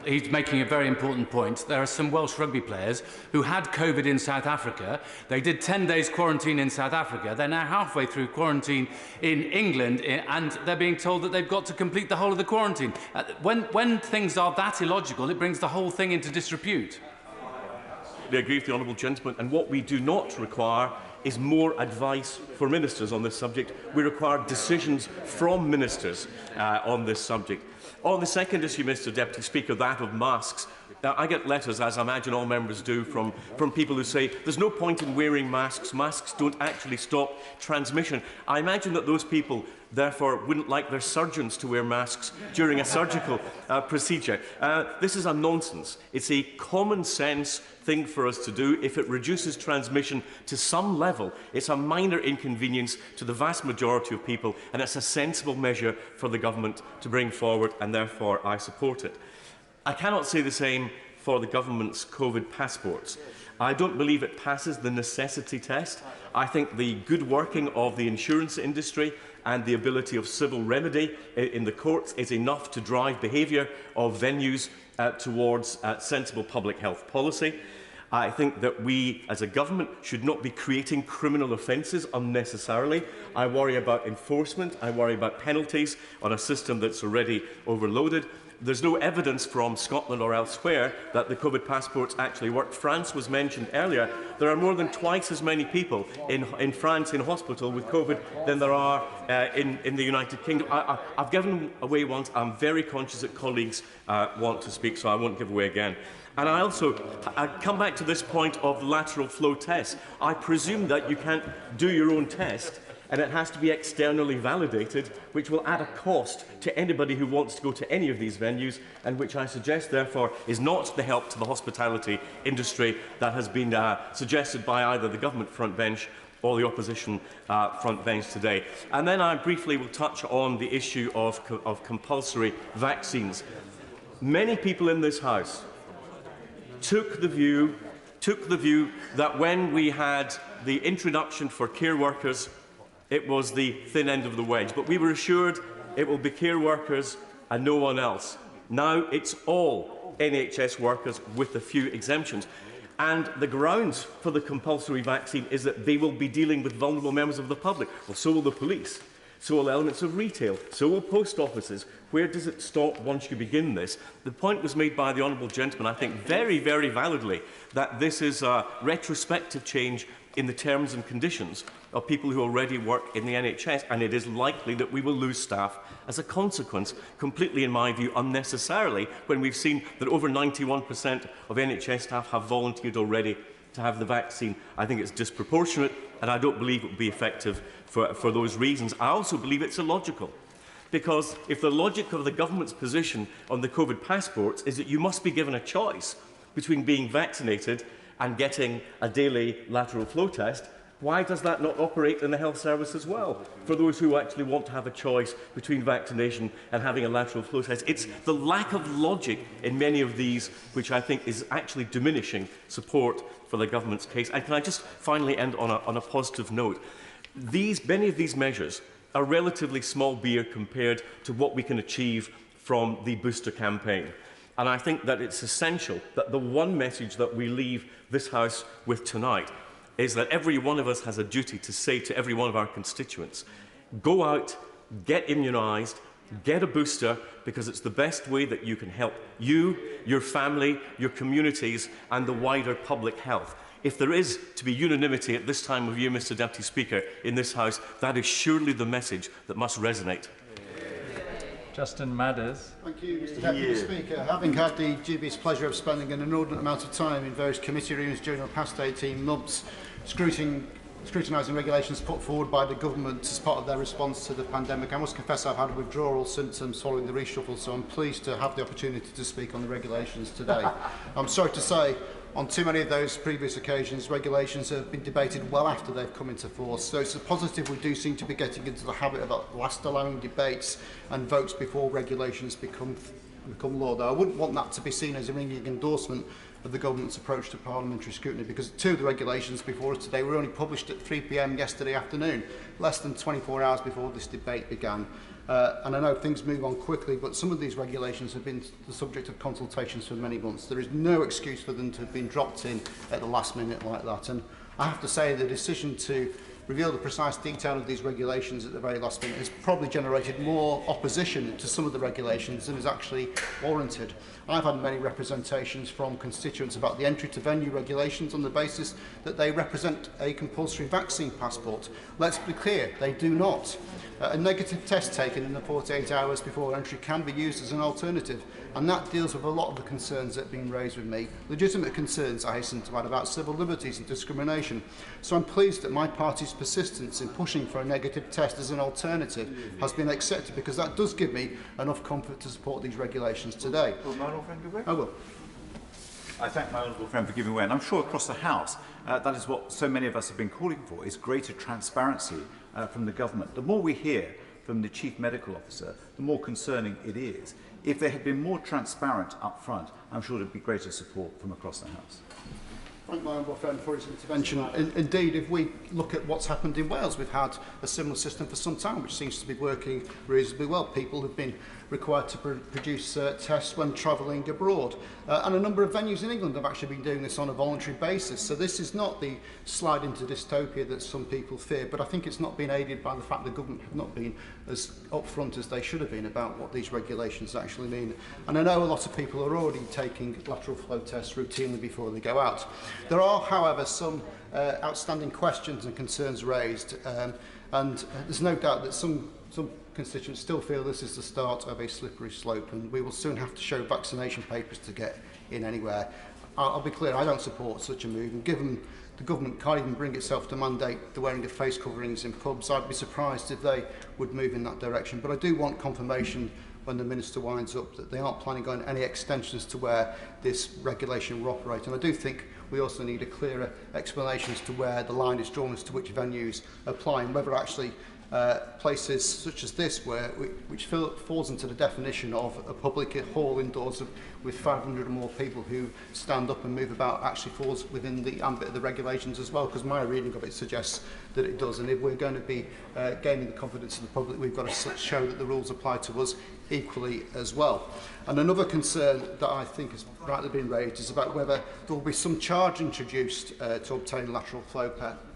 S3: He's making a very important point. There are some Welsh rugby players who had COVID in South Africa. They did 10 days quarantine in South Africa. They're now halfway through quarantine in England, and they're being told that they've got to complete the whole of the quarantine. When things are that illogical, it brings the whole thing into disrepute.
S10: I agree with the Honourable Gentleman, and what we do not require is more advice for ministers on this subject. We require decisions from ministers on this subject. On the second issue, Mr Deputy Speaker, that of masks, I get letters, as I imagine all members do, from people who say there's no point in wearing masks. Masks don't actually stop transmission. I imagine that those people, therefore, wouldn't like their surgeons to wear masks during a surgical procedure. This is a nonsense. It's a common sense thing for us to do. If it reduces transmission to some level, it's a minor inconvenience to the vast majority of people, and it's a sensible measure for the government to bring forward, and therefore I support it. I cannot say the same for the government's COVID passports. I don't believe it passes the necessity test. I think the good working of the insurance industry and the ability of civil remedy in the courts is enough to drive behaviour of venues towards sensible public health policy. I think that we, as a government, should not be creating criminal offences unnecessarily. I worry about enforcement. I worry about penalties on a system that's already overloaded. There's no evidence from Scotland or elsewhere that the COVID passports actually work. France was mentioned earlier. There are more than twice as many people in France in hospital with COVID than there are in the United Kingdom. I've given away once. I'm very conscious that colleagues want to speak, so I won't give away again. And I come back to this point of lateral flow tests. I presume that you can't do your own test, and it has to be externally validated, which will add a cost to anybody who wants to go to any of these venues, and which I suggest, therefore, is not the help to the hospitality industry that has been suggested by either the government front bench or the opposition front bench today. And then I briefly will touch on the issue of compulsory vaccines. Many people in this House took the view that when we had the introduction for care workers, it was the thin end of the wedge. But we were assured it will be care workers and no one else. Now it's all NHS workers with a few exemptions. And the grounds for the compulsory vaccine is that they will be dealing with vulnerable members of the public. Well, so will the police. So will elements of retail. So will post offices. Where does it stop once you begin this? The point was made by the honourable gentleman, I think, very, very validly, that this is a retrospective change in the terms and conditions of people who already work in the NHS, and it is likely that we will lose staff as a consequence, completely, in my view, unnecessarily, when we've seen that over 91% of NHS staff have volunteered already to have the vaccine. I think it's disproportionate, and I don't believe it will be effective for those reasons. I also believe it's illogical, because if the logic of the government's position on the COVID passports is that you must be given a choice between being vaccinated and getting a daily lateral flow test, why does that not operate in the health service as well, for those who actually want to have a choice between vaccination and having a lateral flow test? It's the lack of logic in many of these which I think is actually diminishing support for the government's case. And can I just finally end on a positive note? Many of these measures are relatively small beer compared to what we can achieve from the booster campaign. And I think that it's essential that the one message that we leave this House with tonight is that every one of us has a duty to say to every one of our constituents, go out, get immunised, get a booster, because it's the best way that you can help you, your family, your communities and the wider public health. If there is to be unanimity at this time of year, Mr Deputy Speaker, in this House, that is surely the message that must resonate.
S14: Justin Madders.
S15: Thank you, Mr Deputy Speaker. Having had the dubious pleasure of spending an inordinate amount of time in various committee rooms during the past 18 months, scrutinising regulations put forward by the government as part of their response to the pandemic, I must confess I've had withdrawal symptoms following the reshuffle, so I'm pleased to have the opportunity to speak on the regulations today. I'm sorry to say, on too many of those previous occasions, regulations have been debated well after they've come into force. So it's a positive we do seem to be getting into the habit of at last allowing debates and votes before regulations become law. Though I wouldn't want that to be seen as a ringing endorsement of the government's approach to parliamentary scrutiny, because two of the regulations before us today were only published at 3 p.m. yesterday afternoon, less than 24 hours before this debate began. And I know things move on quickly, but some of these regulations have been the subject of consultations for many months. There is no excuse for them to have been dropped in at the last minute like that. And I have to say the decision to reveal the precise detail of these regulations at the very last minute has probably generated more opposition to some of the regulations than is actually warranted. I've had many representations from constituents about the entry to venue regulations on the basis that they represent a compulsory vaccine passport. Let's be clear, they do not. A negative test taken in the 48 hours before entry can be used as an alternative, and that deals with a lot of the concerns that have been raised with me. Legitimate concerns, I hasten to add, about civil liberties and discrimination. So I'm pleased that my party's persistence in pushing for a negative test as an alternative has been accepted, because that does give me enough comfort to support these regulations today. I will.
S16: I thank my honourable friend for giving way, and I'm sure across the House that is what so many of us have been calling for, is greater transparency from the government. The more we hear from the Chief Medical Officer, the more concerning it is. If they had been more transparent up front, I'm sure there would be greater support from across the House.
S15: Thank my honourable friend for his intervention. Indeed, if we look at what's happened in Wales, we've had a similar system for some time, which seems to be working reasonably well. People have been required to produce tests when travelling abroad. And a number of venues in England have actually been doing this on a voluntary basis. So this is not the slide into dystopia that some people fear, but I think it's not been aided by the fact the government have not been as upfront as they should have been about what these regulations actually mean. And I know a lot of people are already taking lateral flow tests routinely before they go out. There are, however, some outstanding questions and concerns raised, and there's no doubt that some constituents still feel this is the start of a slippery slope, and we will soon have to show vaccination papers to get in anywhere. I'll be clear, I don't support such a move, and given the government can't even bring itself to mandate the wearing of face coverings in pubs, I'd be surprised if they would move in that direction. But I do want confirmation when the Minister winds up that they aren't planning on any extensions to where this regulation will operate. And I do think we also need a clearer explanation as to where the line is drawn as to which venues apply, and whether actually places such as this, which falls into the definition of a public hall indoors with 500 or more people who stand up and move about, actually falls within the ambit of the regulations as well, because my reading of it suggests that it does. And if we're going to be gaining the confidence of the public, we've got to show that the rules apply to us equally as well. And another concern that I think has rightly been raised is about whether there will be some charge introduced to obtain lateral flow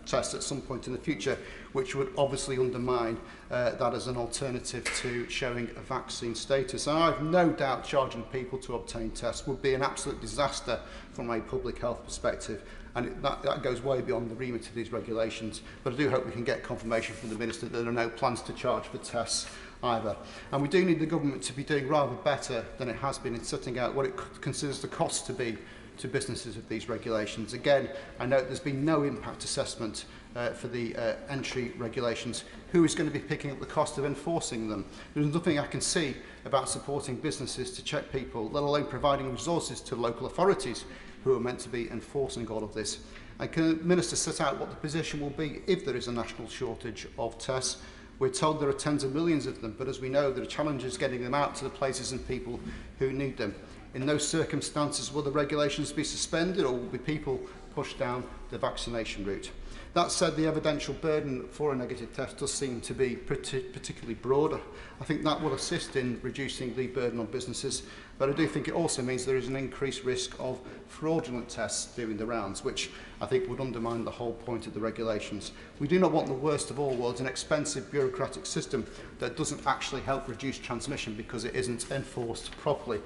S15: tests at some point in the future, which would obviously undermine that as an alternative to showing a vaccine status. And I have no doubt charging people to obtain tests would be an absolute disaster from a public health perspective, and that goes way beyond the remit of these regulations. But I do hope we can get confirmation from the Minister that there are no plans to charge for tests either. And we do need the government to be doing rather better than it has been in setting out what it considers the cost to be to businesses of these regulations. Again, I note there's been no impact assessment for the entry regulations. Who is going to be picking up the cost of enforcing them? There's nothing I can see about supporting businesses to check people, let alone providing resources to local authorities who are meant to be enforcing all of this. And can the Minister set out what the position will be if there is a national shortage of tests? We're told there are tens of millions of them, but as we know, there are challenges getting them out to the places and people who need them. In those circumstances, will the regulations be suspended, or will be people pushed down the vaccination route? That said, the evidential burden for a negative test does seem to be particularly broad. I think that will assist in reducing the burden on businesses, but I do think it also means there is an increased risk of fraudulent tests doing the rounds, which I think would undermine the whole point of the regulations. We do not want the worst of all worlds, an expensive bureaucratic system that doesn't actually help reduce transmission because it isn't enforced properly.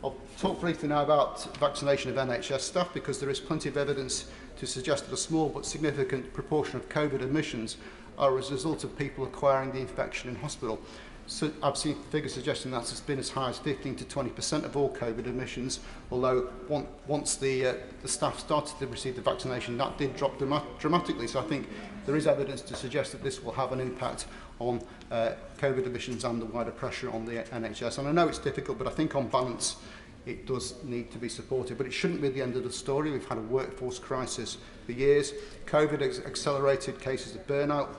S15: I'll talk briefly now about vaccination of NHS staff, because there is plenty of evidence to suggest that a small but significant proportion of COVID admissions are as a result of people acquiring the infection in hospital. So I've seen figures suggesting that it's been as high as 15 to 20% of all COVID admissions, although once the staff started to receive the vaccination, that did drop dramatically. So I think there is evidence to suggest that this will have an impact on COVID admissions and the wider pressure on the NHS. And I know it's difficult, but I think on balance it does need to be supported. But it shouldn't be the end of the story. We've had a workforce crisis for years. COVID has accelerated cases of burnout.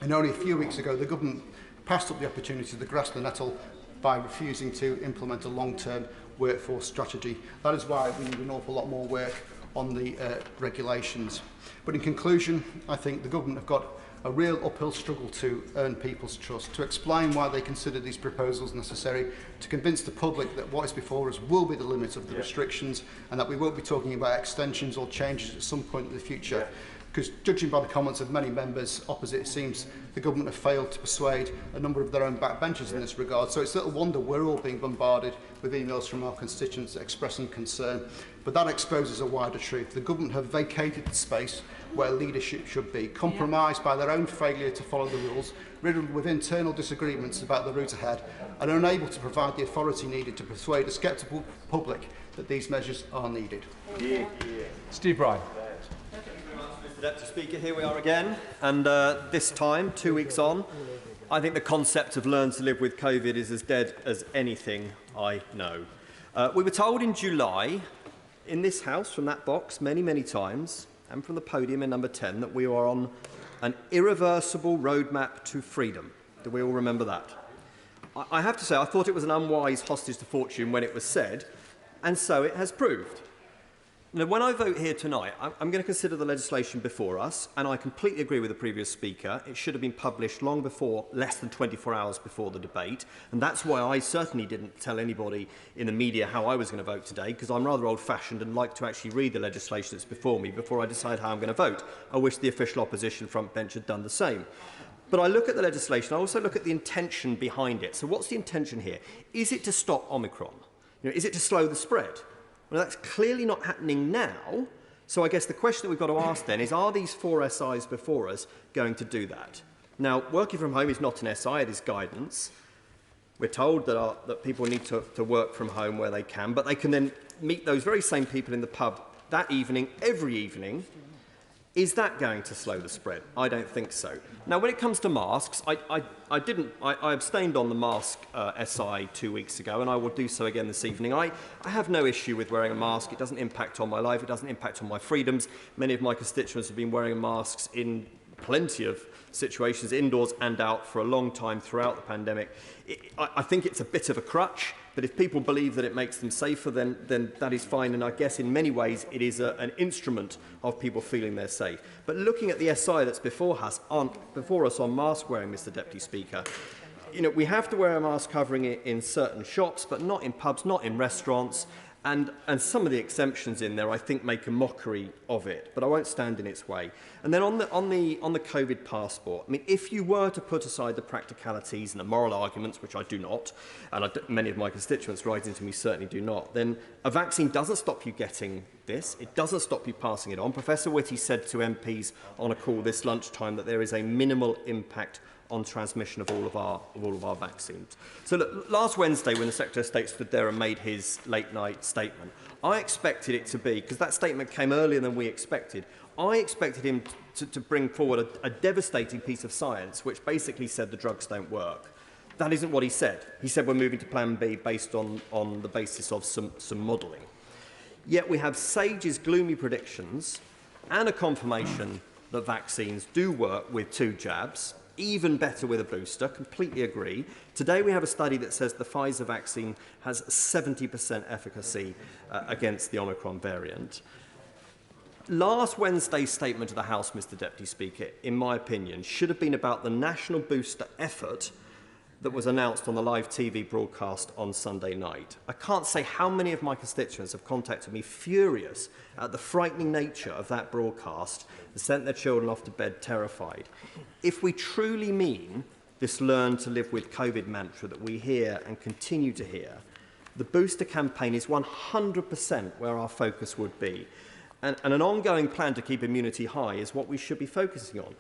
S15: And only a few weeks ago, the government passed up the opportunity to grasp the nettle by refusing to implement a long-term workforce strategy. That is why we need an awful lot more work on the regulations. But in conclusion, I think the government have got a real uphill struggle to earn people's trust, to explain why they consider these proposals necessary, to convince the public that what is before us will be the limit of the restrictions, and that we won't be talking about extensions or changes at some point in the future. because judging by the comments of many members opposite, it seems the government have failed to persuade a number of their own backbenchers in this regard. So it's little wonder we're all being bombarded with emails from our constituents expressing concern. But that exposes a wider truth. The government have vacated the space where leadership should be, compromised by their own failure to follow the rules, riddled with internal disagreements about the route ahead, and unable to provide the authority needed to persuade a sceptical public that these measures are needed.
S14: Steve Bryan.
S17: Mr Deputy Speaker, here we are again, and this time, 2 weeks on, I think the concept of learn to live with COVID is as dead as anything I know. We were told in July, in this House, from that box, many, many times, and from the podium in number 10, that we are on an irreversible roadmap to freedom. Do we all remember that? I have to say, I thought it was an unwise hostage to fortune when it was said, and so it has proved. Now, when I vote here tonight, I'm going to consider the legislation before us, and I completely agree with the previous speaker. It should have been published long before, less than 24 hours before the debate, and that's why I certainly didn't tell anybody in the media how I was going to vote today, because I'm rather old-fashioned and like to actually read the legislation that's before me before I decide how I'm going to vote. I wish the official opposition front bench had done the same. But I look at the legislation, I also look at the intention behind it. So what's the intention here? Is it to stop Omicron? Is it to slow the spread? Well, that's clearly not happening now. So I guess the question that we've got to ask then is, are these 4 SIs before us going to do that? Now, working from home is not an SI, it is guidance. We're told that people need to work from home where they can, but they can then meet those very same people in the pub that evening, every evening. Is that going to slow the spread? I don't think so. Now, when it comes to masks, I abstained on the mask SI 2 weeks ago, and I will do so again this evening. I have no issue with wearing a mask. It doesn't impact on my life. It doesn't impact on my freedoms. Many of my constituents have been wearing masks in plenty of situations, indoors and out, for a long time throughout the pandemic. I think it's a bit of a crutch, but if people believe that it makes them safer, then that is fine. And I guess in many ways it is an instrument of people feeling they're safe. But looking at the SI that's before us on mask wearing, Mr Deputy Speaker, we have to wear a mask covering in certain shops, but not in pubs, not in restaurants. And some of the exemptions in there, I think, make a mockery of it, but I won't stand in its way. And then on the COVID passport, I mean, if you were to put aside the practicalities and the moral arguments, which I do not, and many of my constituents writing to me certainly do not, then a vaccine doesn't stop you getting this. It doesn't stop you passing it on. Professor Whitty said to MPs on a call this lunchtime that there is a minimal impact on transmission of all of our vaccines. So look, last Wednesday, when the Secretary of State stood there and made his late-night statement, I expected it to be, because that statement came earlier than we expected, I expected him to bring forward a devastating piece of science which basically said the drugs don't work. That isn't what he said. He said we're moving to Plan B based on the basis of some modelling. Yet we have SAGE's gloomy predictions and a confirmation that vaccines do work with 2 jabs, even better with a booster, completely agree. Today we have a study that says the Pfizer vaccine has 70% efficacy against the Omicron variant. Last Wednesday's statement to the House, Mr Deputy Speaker, in my opinion, should have been about the national booster effort that was announced on the live TV broadcast on Sunday night. I can't say how many of my constituents have contacted me furious at the frightening nature of that broadcast and sent their children off to bed terrified. If we truly mean this learn to live with COVID mantra that we hear and continue to hear, the booster campaign is 100% where our focus would be. And an ongoing plan to keep immunity high is what we should be focusing on.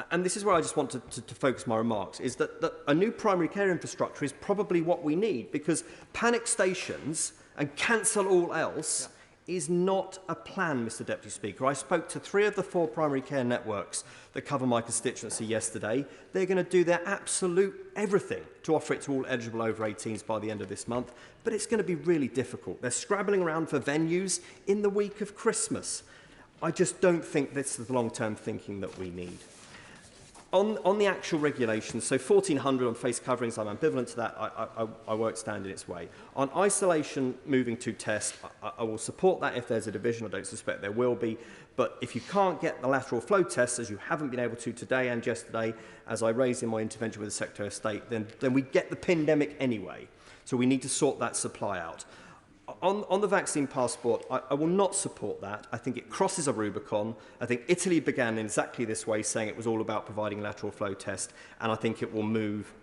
S17: And this is where I just want to focus my remarks, is that a new primary care infrastructure is probably what we need, because panic stations and cancel all else is not a plan, Mr Deputy Speaker. I spoke to 3 of the 4 primary care networks that cover my constituency yesterday. They're going to do their absolute everything to offer it to all eligible over 18s by the end of this month, but it's going to be really difficult. They're scrabbling around for venues in the week of Christmas. I just don't think this is the long-term thinking that we need. On the actual regulations, so 1,400 on face coverings, I'm ambivalent to that. I won't stand in its way. On isolation moving to test, I will support that if there's a division. I don't suspect there will be. But if you can't get the lateral flow tests, as you haven't been able to today and yesterday, as I raised in my intervention with the Secretary of State, then we get the pandemic anyway. So we need to sort that supply out. On the vaccine passport, I will not support that. I think it crosses a Rubicon. I think Italy began in exactly this way, saying it was all about providing lateral flow test, and I think it will move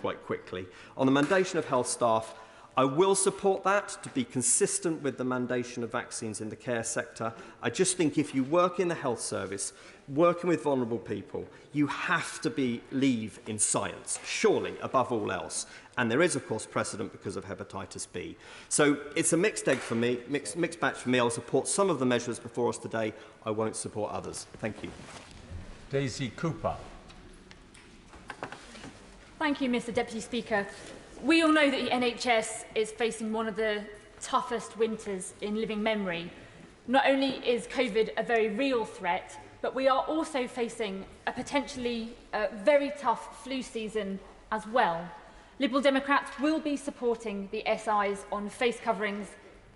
S17: quite quickly. On the mandation of health staff, I will support that to be consistent with the mandation of vaccines in the care sector. I just think if you work in the health service, working with vulnerable people, you have to believe in science, surely, above all else. And there is, of course, precedent because of hepatitis B. So it's a mixed egg for me, mixed batch for me. I'll support some of the measures before us today. I won't support others. Thank you.
S14: Daisy Cooper.
S18: Thank you, Mr. Deputy Speaker. We all know that the NHS is facing one of the toughest winters in living memory. Not only is COVID a very real threat, but we are also facing a potentially very tough flu season as well. Liberal Democrats will be supporting the SIs on face coverings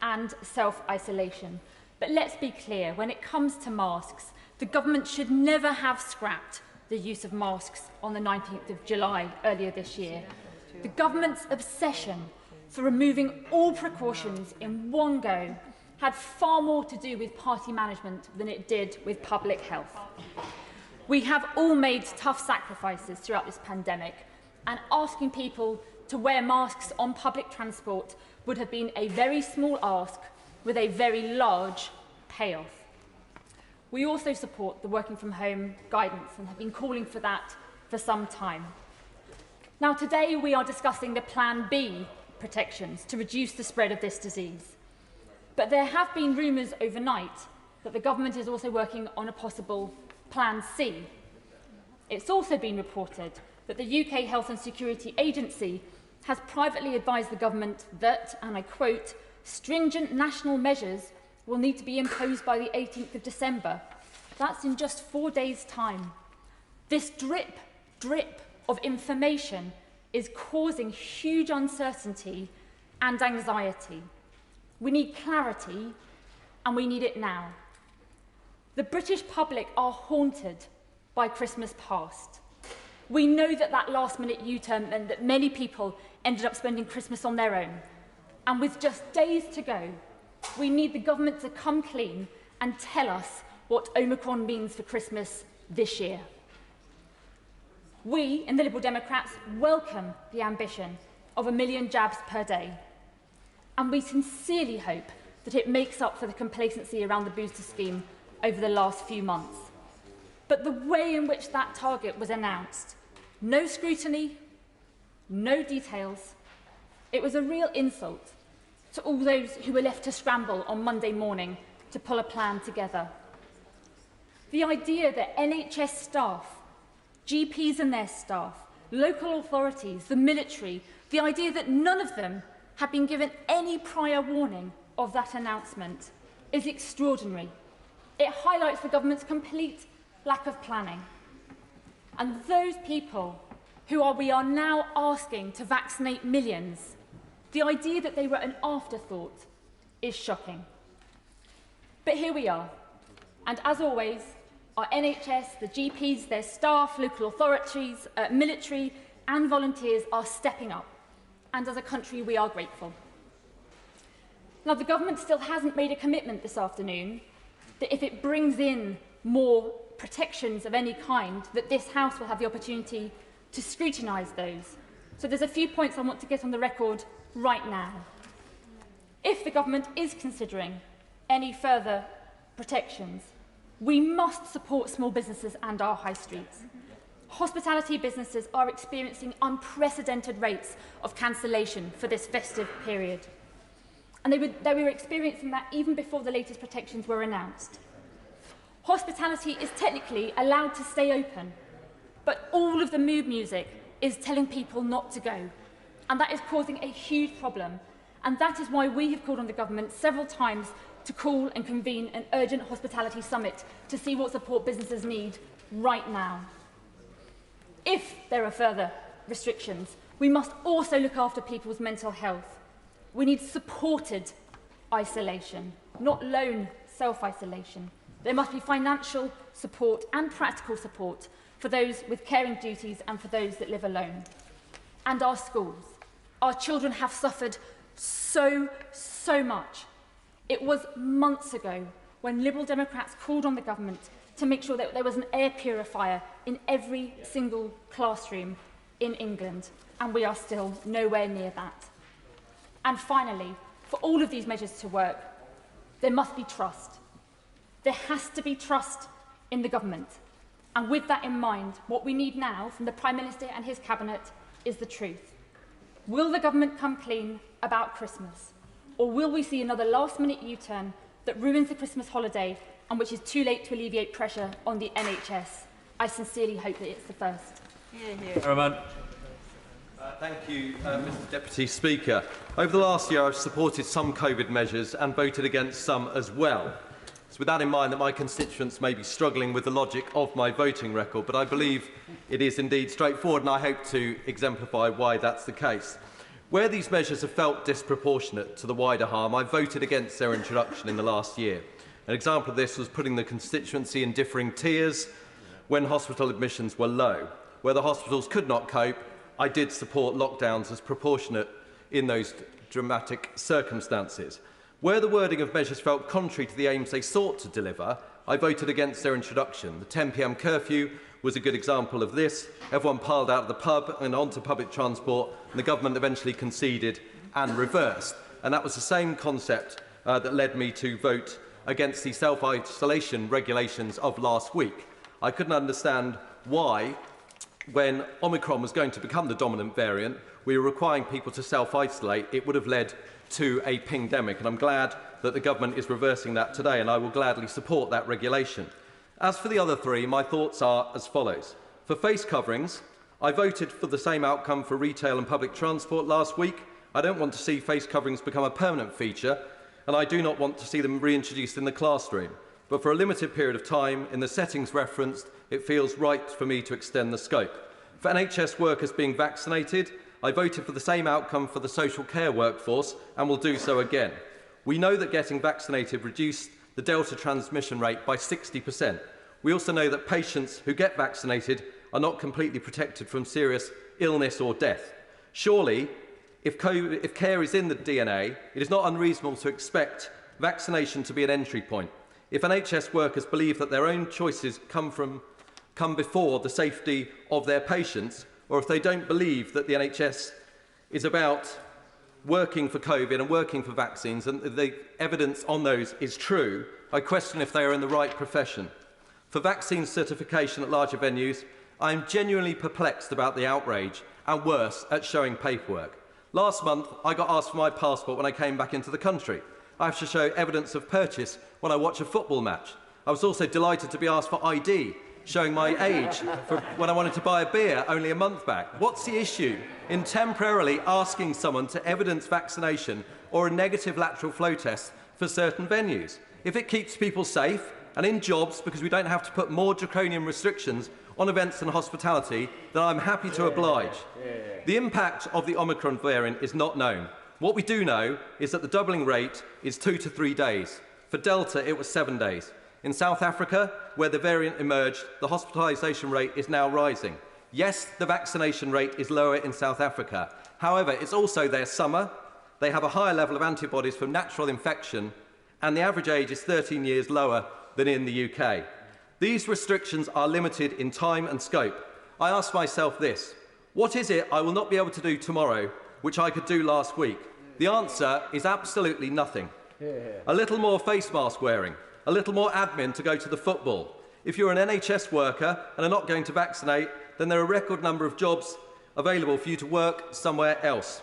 S18: and self-isolation. But let's be clear, when it comes to masks, the government should never have scrapped the use of masks on the 19th of July earlier this year. The government's obsession for removing all precautions in one go had far more to do with party management than it did with public health. We have all made tough sacrifices throughout this pandemic, and asking people to wear masks on public transport would have been a very small ask with a very large payoff. We also support the working from home guidance and have been calling for that for some time. Now, today we are discussing the Plan B protections to reduce the spread of this disease. But there have been rumours overnight that the government is also working on a possible Plan C. It's also been reported that the UK Health and Security Agency has privately advised the government that, and I quote, stringent national measures will need to be imposed by the 18th of December. That's in just 4 days' time. This drip of information is causing huge uncertainty and anxiety. We need clarity, and we need it now. The British public are haunted by Christmas past. We know that that last-minute U-turn meant that many people ended up spending Christmas on their own. And with just days to go, we need the government to come clean and tell us what Omicron means for Christmas this year. We, in the Liberal Democrats, welcome the ambition of 1 million jabs per day. And we sincerely hope that it makes up for the complacency around the booster scheme over the last few months. But the way in which that target was announced, no scrutiny, no details, it was a real insult to all those who were left to scramble on Monday morning to pull a plan together. The idea that NHS staff, GPs and their staff, local authorities, the military, the idea that none of them had been given any prior warning of that announcement is extraordinary. It highlights the government's complete lack of planning. And those people who we are now asking to vaccinate millions, the idea that they were an afterthought is shocking. But here we are, and as always, our NHS, the GPs, their staff, local authorities, military and volunteers are stepping up. And as a country, we are grateful. Now, the government still hasn't made a commitment this afternoon that if it brings in more protections of any kind, that this House will have the opportunity to scrutinise those. So there's a few points I want to get on the record right now. If the government is considering any further protections, we must support small businesses and our high streets. Hospitality businesses are experiencing unprecedented rates of cancellation for this festive period. And they were experiencing that even before the latest protections were announced. Hospitality is technically allowed to stay open, but all of the mood music is telling people not to go. And that is causing a huge problem. And that is why we have called on the government several times to call and convene an urgent hospitality summit to see what support businesses need right now. If there are further restrictions, we must also look after people's mental health. We need supported isolation, not lone self-isolation. There must be financial support and practical support for those with caring duties and for those that live alone. And our schools. Our children have suffered So much. It was months ago when Liberal Democrats called on the government to make sure that there was an air purifier in every single classroom in England, and we are still nowhere near that. And finally, for all of these measures to work, there must be trust. There has to be trust in the government. And with that in mind, what we need now from the Prime Minister and his cabinet is the truth. Will the government come clean about Christmas? Or will we see another last-minute U-turn that ruins the Christmas holiday and which is too late to alleviate pressure on the NHS? I sincerely hope that it's the first.
S2: Thank you, Mr Deputy Speaker. Over the last year, I've supported some COVID measures and voted against some as well. It's with that in mind that my constituents may be struggling with the logic of my voting record, but I believe it is indeed straightforward, and I hope to exemplify why that's the case. Where these measures have felt disproportionate to the wider harm, I voted against their introduction in the last year. An example of this was putting the constituency in differing tiers when hospital admissions were low. Where the hospitals could not cope, I did support lockdowns as proportionate in those dramatic circumstances. Where the wording of measures felt contrary to the aims they sought to deliver, I voted against their introduction. The 10 p.m. curfew was a good example of this. Everyone piled out of the pub and onto public transport, and the government eventually conceded and reversed. And that was the same concept that led me to vote against the self-isolation regulations of last week. I couldn't understand why, when Omicron was going to become the dominant variant, we were requiring people to self-isolate. It would have led to a pingdemic, and I'm glad that the government is reversing that today, and I will gladly support that regulation. As for the other three, my thoughts are as follows. For face coverings, I voted for the same outcome for retail and public transport last week. I don't want to see face coverings become a permanent feature, and I do not want to see them reintroduced in the classroom. But for a limited period of time, in the settings referenced, it feels right for me to extend the scope. For NHS workers being vaccinated, I voted for the same outcome for the social care workforce and will do so again. We know that getting vaccinated reduced the Delta transmission rate by 60%. We also know that patients who get vaccinated are not completely protected from serious illness or death. Surely, if care is in the DNA, it is not unreasonable to expect vaccination to be an entry point. If NHS workers believe that their own choices come before the safety of their patients, or if they don't believe that the NHS is about working for COVID and working for vaccines, and the evidence on those is true, I question if they are in the right profession. For vaccine certification at larger venues, I am genuinely perplexed about the outrage, and worse, at showing paperwork. Last month, I got asked for my passport when I came back into the country. I have to show evidence of purchase when I watch a football match. I was also delighted to be asked for ID, showing my age for when I wanted to buy a beer only a month back. What's the issue in temporarily asking someone to evidence vaccination or a negative lateral flow test for certain venues? If it keeps people safe and in jobs because we don't have to put more draconian restrictions on events and hospitality, then I'm happy to oblige. The impact of the Omicron variant is not known. What we do know is that the doubling rate is 2 to 3 days. For Delta, it was 7 days. In South Africa, where the variant emerged, the hospitalization rate is now rising. Yes, the vaccination rate is lower in South Africa. However, it's also their summer. They have a higher level of antibodies from natural infection, and the average age is 13 years lower than in the UK. These restrictions are limited in time and scope. I ask myself this: what is it I will not be able to do tomorrow, which I could do last week? The answer is absolutely nothing. A little more face mask wearing, a little more admin to go to the football. If you're an NHS worker and are not going to vaccinate, then there are a record number of jobs available for you to work somewhere else.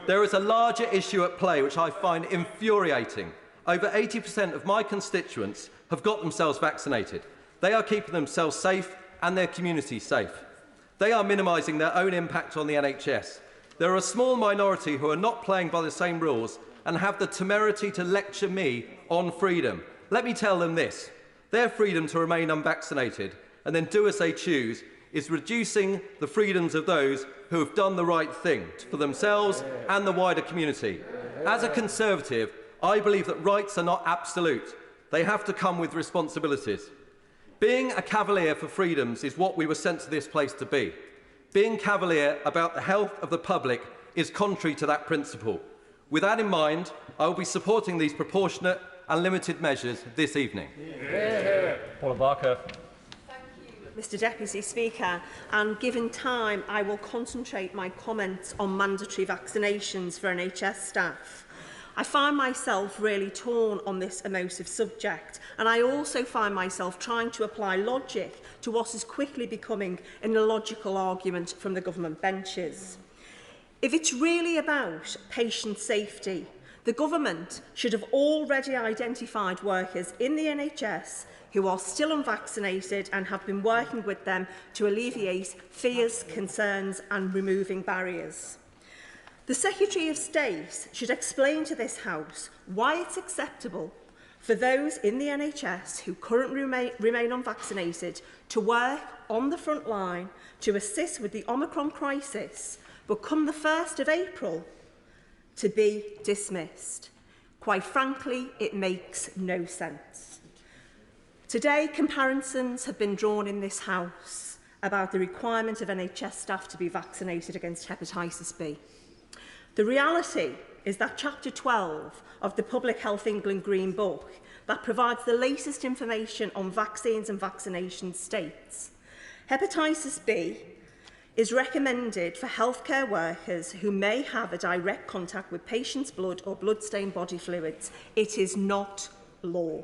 S2: There is a larger issue at play which I find infuriating. Over 80% of my constituents have got themselves vaccinated. They are keeping themselves safe and their communities safe. They are minimising their own impact on the NHS. There are a small minority who are not playing by the same rules and have the temerity to lecture me on freedom. Let me tell them this: their freedom to remain unvaccinated and then do as they choose is reducing the freedoms of those who have done the right thing for themselves and the wider community. As a Conservative, I believe that rights are not absolute. They have to come with responsibilities. Being a cavalier for freedoms is what we were sent to this place to be. Being cavalier about the health of the public is contrary to that principle. With that in mind, I will be supporting these proportionate and limited measures this evening.
S4: Paula Barker.
S20: Mr Deputy Speaker, and given time, I will concentrate my comments on mandatory vaccinations for NHS staff. I find myself really torn on this emotive subject, and I also find myself trying to apply logic to what is quickly becoming an illogical argument from the government benches. If it's really about patient safety, the government should have already identified workers in the NHS who are still unvaccinated and have been working with them to alleviate fears, concerns and removing barriers. The Secretary of State should explain to this House why it's acceptable for those in the NHS who currently remain unvaccinated to work on the front line to assist with the Omicron crisis, but come the 1st of April to be dismissed. Quite frankly, it makes no sense. Today, comparisons have been drawn in this House about the requirement of NHS staff to be vaccinated against hepatitis B. The reality is that Chapter 12 of the Public Health England Green Book that provides the latest information on vaccines and vaccinations states hepatitis B is recommended for healthcare workers who may have a direct contact with patients' blood or blood-stained body fluids. It is not law.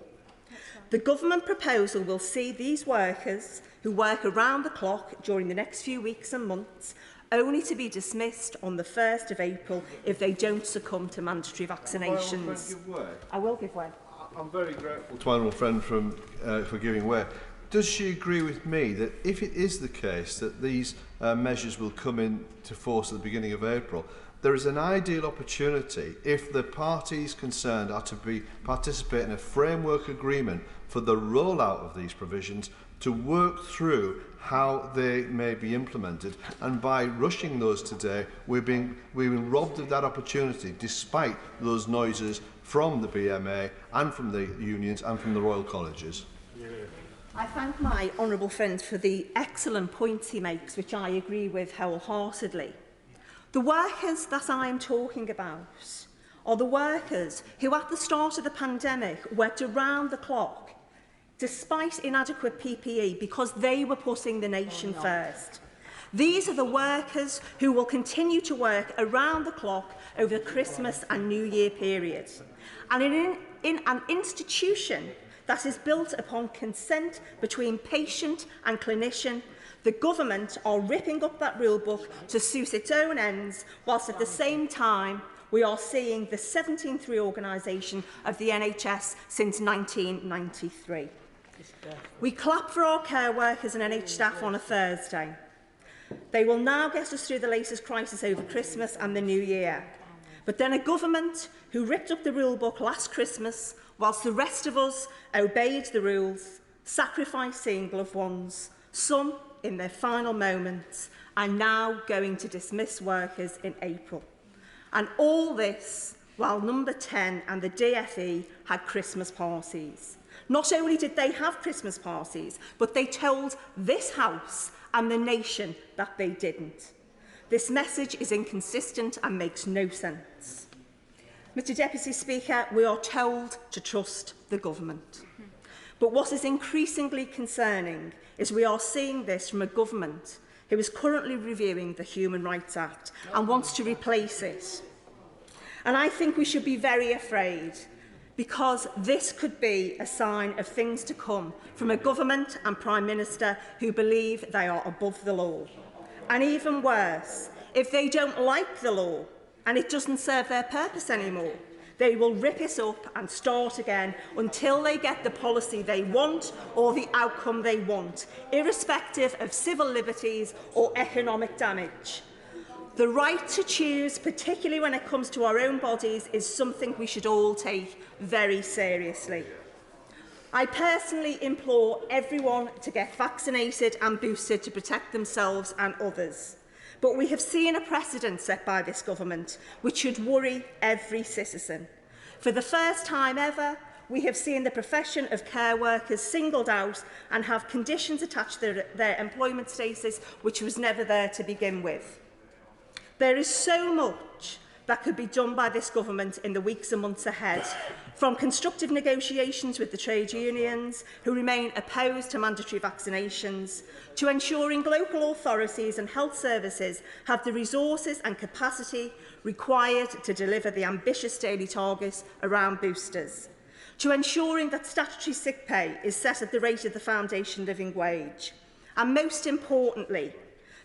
S20: The government proposal will see these workers who work around the clock during the next few weeks and months only to be dismissed on the 1st of April if they don't succumb to mandatory vaccinations. I will give way.
S19: I'm very grateful to my honourable friend for giving way. Does she agree with me that if it is the case that these measures will come into force at the beginning of April, there is an ideal opportunity if the parties concerned are to participate in a framework agreement for the rollout of these provisions to work through how they may be implemented, and by rushing those today we've been robbed of that opportunity despite those noises from the BMA and from the unions and from the Royal Colleges.
S20: I thank my honourable friend for the excellent points he makes, which I agree with wholeheartedly. The workers that I am talking about are the workers who at the start of the pandemic worked around the clock despite inadequate PPE because they were putting the nation first. These are the workers who will continue to work around the clock over the Christmas and New Year periods. And in an institution that is built upon consent between patient and clinician, the government are ripping up that rule book to suit its own ends, whilst at the same time we are seeing the 17th reorganisation of the NHS since 1993. We clap for our care workers and NH staff on a Thursday. They will now get us through the latest crisis over Christmas and the New Year. But then a government who ripped up the rule book last Christmas, whilst the rest of us obeyed the rules, sacrificing loved ones, some in their final moments, are now going to dismiss workers in April. And all this while Number 10 and the DFE had Christmas parties. Not only did they have Christmas parties, but they told this House and the nation that they didn't. This message is inconsistent and makes no sense. Mr Deputy Speaker, we are told to trust the government. But what is increasingly concerning is we are seeing this from a government who is currently reviewing the Human Rights Act and wants to replace it. And I think we should be very afraid, because this could be a sign of things to come from a government and Prime Minister who believe they are above the law. And even worse, if they don't like the law and it doesn't serve their purpose anymore, they will rip it up and start again until they get the policy they want or the outcome they want, irrespective of civil liberties or economic damage. The right to choose, particularly when it comes to our own bodies, is something we should all take very seriously. I personally implore everyone to get vaccinated and boosted to protect themselves and others. But we have seen a precedent set by this government which should worry every citizen. For the first time ever, we have seen the profession of care workers singled out and have conditions attached to their employment status which was never there to begin with. There is so much that could be done by this government in the weeks and months ahead, from constructive negotiations with the trade unions, who remain opposed to mandatory vaccinations, to ensuring local authorities and health services have the resources and capacity required to deliver the ambitious daily targets around boosters, to ensuring that statutory sick pay is set at the rate of the foundation living wage. And most importantly,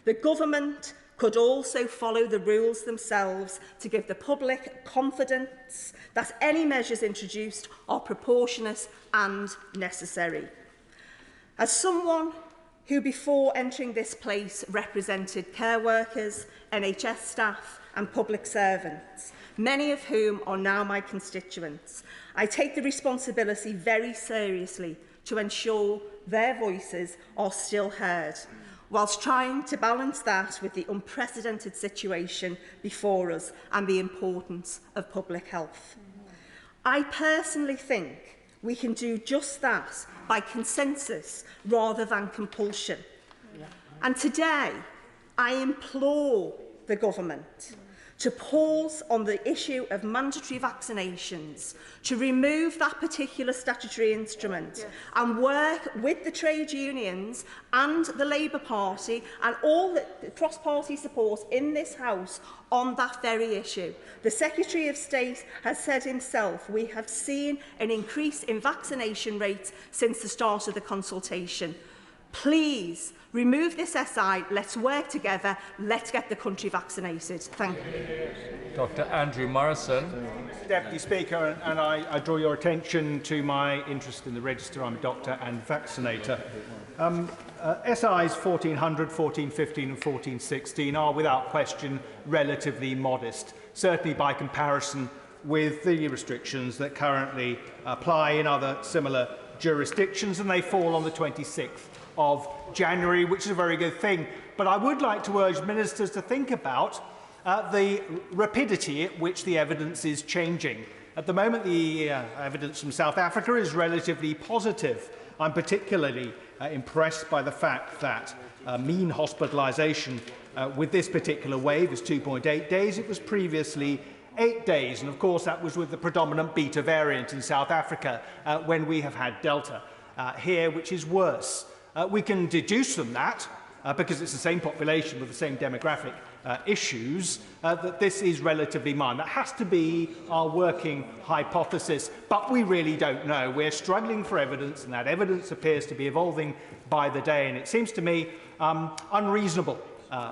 S20: the government could also follow the rules themselves to give the public confidence that any measures introduced are proportionate and necessary. As someone who before entering this place represented care workers, NHS staff and public servants, many of whom are now my constituents, I take the responsibility very seriously to ensure their voices are still heard, whilst trying to balance that with the unprecedented situation before us and the importance of public health. I personally think we can do just that by consensus rather than compulsion. And today, I implore the government to pause on the issue of mandatory vaccinations, to remove that particular statutory instrument and work with the trade unions and the Labour Party and all the cross-party support in this House on that very issue. The Secretary of State has said himself, we have seen an increase in vaccination rates since the start of the consultation. Please, remove this SI, let's work together, let's get the country vaccinated. Thank you.
S14: Dr. Andrew Morrison.
S11: Deputy Speaker, and I draw your attention to my interest in the register. I'm a doctor and vaccinator. SIs 1400, 1415 and 1416 are without question relatively modest, certainly by comparison with the restrictions that currently apply in other similar jurisdictions, and they fall on the 26th of January, which is a very good thing. But I would like to urge ministers to think about the rapidity at which the evidence is changing. At the moment, the evidence from South Africa is relatively positive. I'm particularly impressed by the fact that mean hospitalisation with this particular wave is 2.8 days. It was previously 8 days, and of course that was with the predominant beta variant in South Africa when we have had Delta here, which is worse. We can deduce from that, because it's the same population with the same demographic issues, that this is relatively mild. That has to be our working hypothesis, but we really don't know. We're struggling for evidence, and that evidence appears to be evolving by the day, and it seems to me unreasonable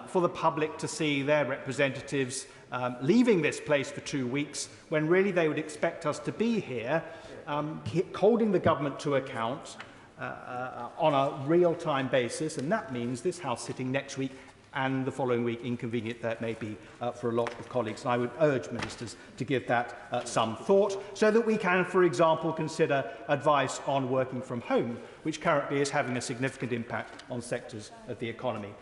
S11: for the public to see their representatives leaving this place for 2 weeks, when really they would expect us to be here, holding the government to account, on a real-time basis, and that means this House sitting next week and the following week, inconvenient that may be for a lot of colleagues. And I would urge ministers to give that some thought, so that we can, for example, consider advice on working from home, which currently is having a significant impact on sectors of the economy.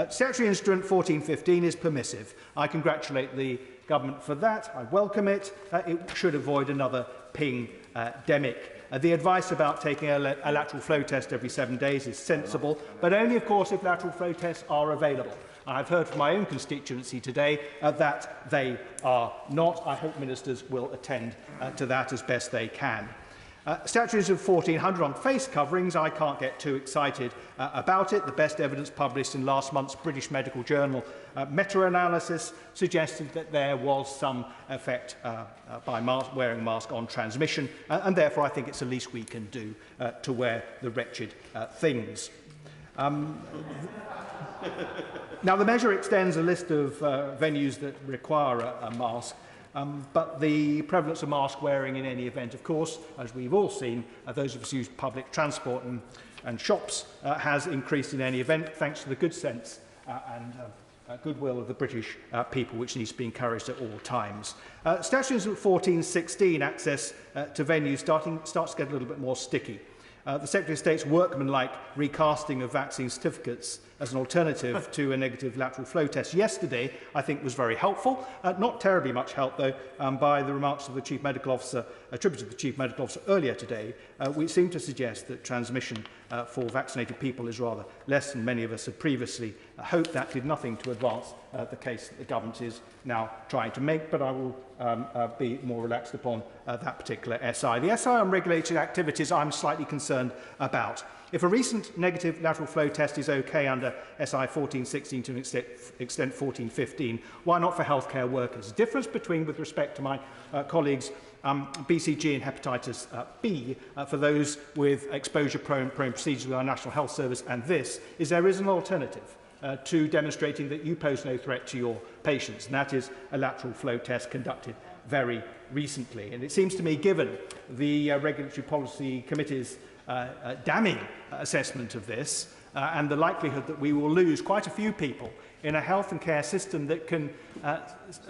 S11: Statutory Instrument 1415 is permissive. I congratulate the government for that. I welcome it. It should avoid another ping-demic. The advice about taking a lateral flow test every 7 days is sensible, but only, of course, if lateral flow tests are available. I've heard from my own constituency today that they are not. I hope ministers will attend to that as best they can. Statutes of 1400 on face coverings, I can't get too excited about it. The best evidence published in last month's British Medical Journal meta-analysis suggested that there was some effect by wearing a mask on transmission, and therefore I think it's the least we can do to wear the wretched things. Now, the measure extends a list of venues that require a mask. But the prevalence of mask wearing in any event, of course, as we've all seen, those of us who use public transport and shops, has increased in any event, thanks to the good sense and goodwill of the British people, which needs to be encouraged at all times. Statutes of 1416, access to venues, starts to get a little bit more sticky. The Secretary of State's workmanlike recasting of vaccine certificates as an alternative to a negative lateral flow test yesterday, I think was very helpful. Not terribly much help, though, by the remarks of the Chief Medical Officer, attributed to the Chief Medical Officer earlier today, which seem to suggest that transmission for vaccinated people is rather less than many of us had previously hoped. That did nothing to advance the case that the government is now trying to make, but I will be more relaxed upon that particular SI. The SI on regulated activities I'm slightly concerned about. If a recent negative lateral flow test is okay under SI 1416 to an extent 1415, why not for healthcare workers? The difference between, with respect to my colleagues, BCG and hepatitis B, for those with exposure-prone procedures with our National Health Service, and this, is there is an alternative to demonstrating that you pose no threat to your patients, and that is a lateral flow test conducted very recently. And it seems to me, given the Regulatory Policy Committee's damning assessment of this and the likelihood that we will lose quite a few people in a health and care system that can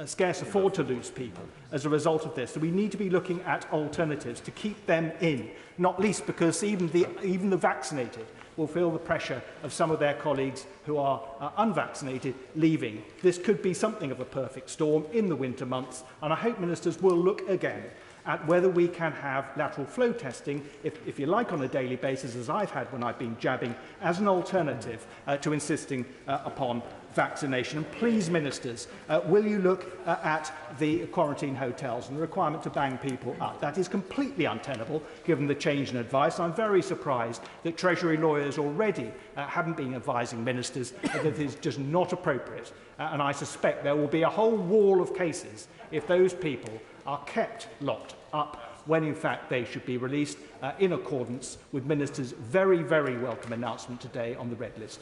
S11: scarce afford to lose people as a result of this, that we need to be looking at alternatives to keep them in, not least because even the vaccinated will feel the pressure of some of their colleagues who are unvaccinated leaving. This could be something of a perfect storm in the winter months, and I hope ministers will look again at whether we can have lateral flow testing, if you like, on a daily basis, as I've had when I've been jabbing, as an alternative to insisting upon vaccination. And please, ministers, will you look at the quarantine hotels and the requirement to bang people up? That is completely untenable, given the change in advice. I'm very surprised that Treasury lawyers already haven't been advising ministers that it is just not appropriate. And I suspect there will be a whole wall of cases if those people are kept locked up when in fact they should be released in accordance with Minister's very, very welcome announcement today on the red list.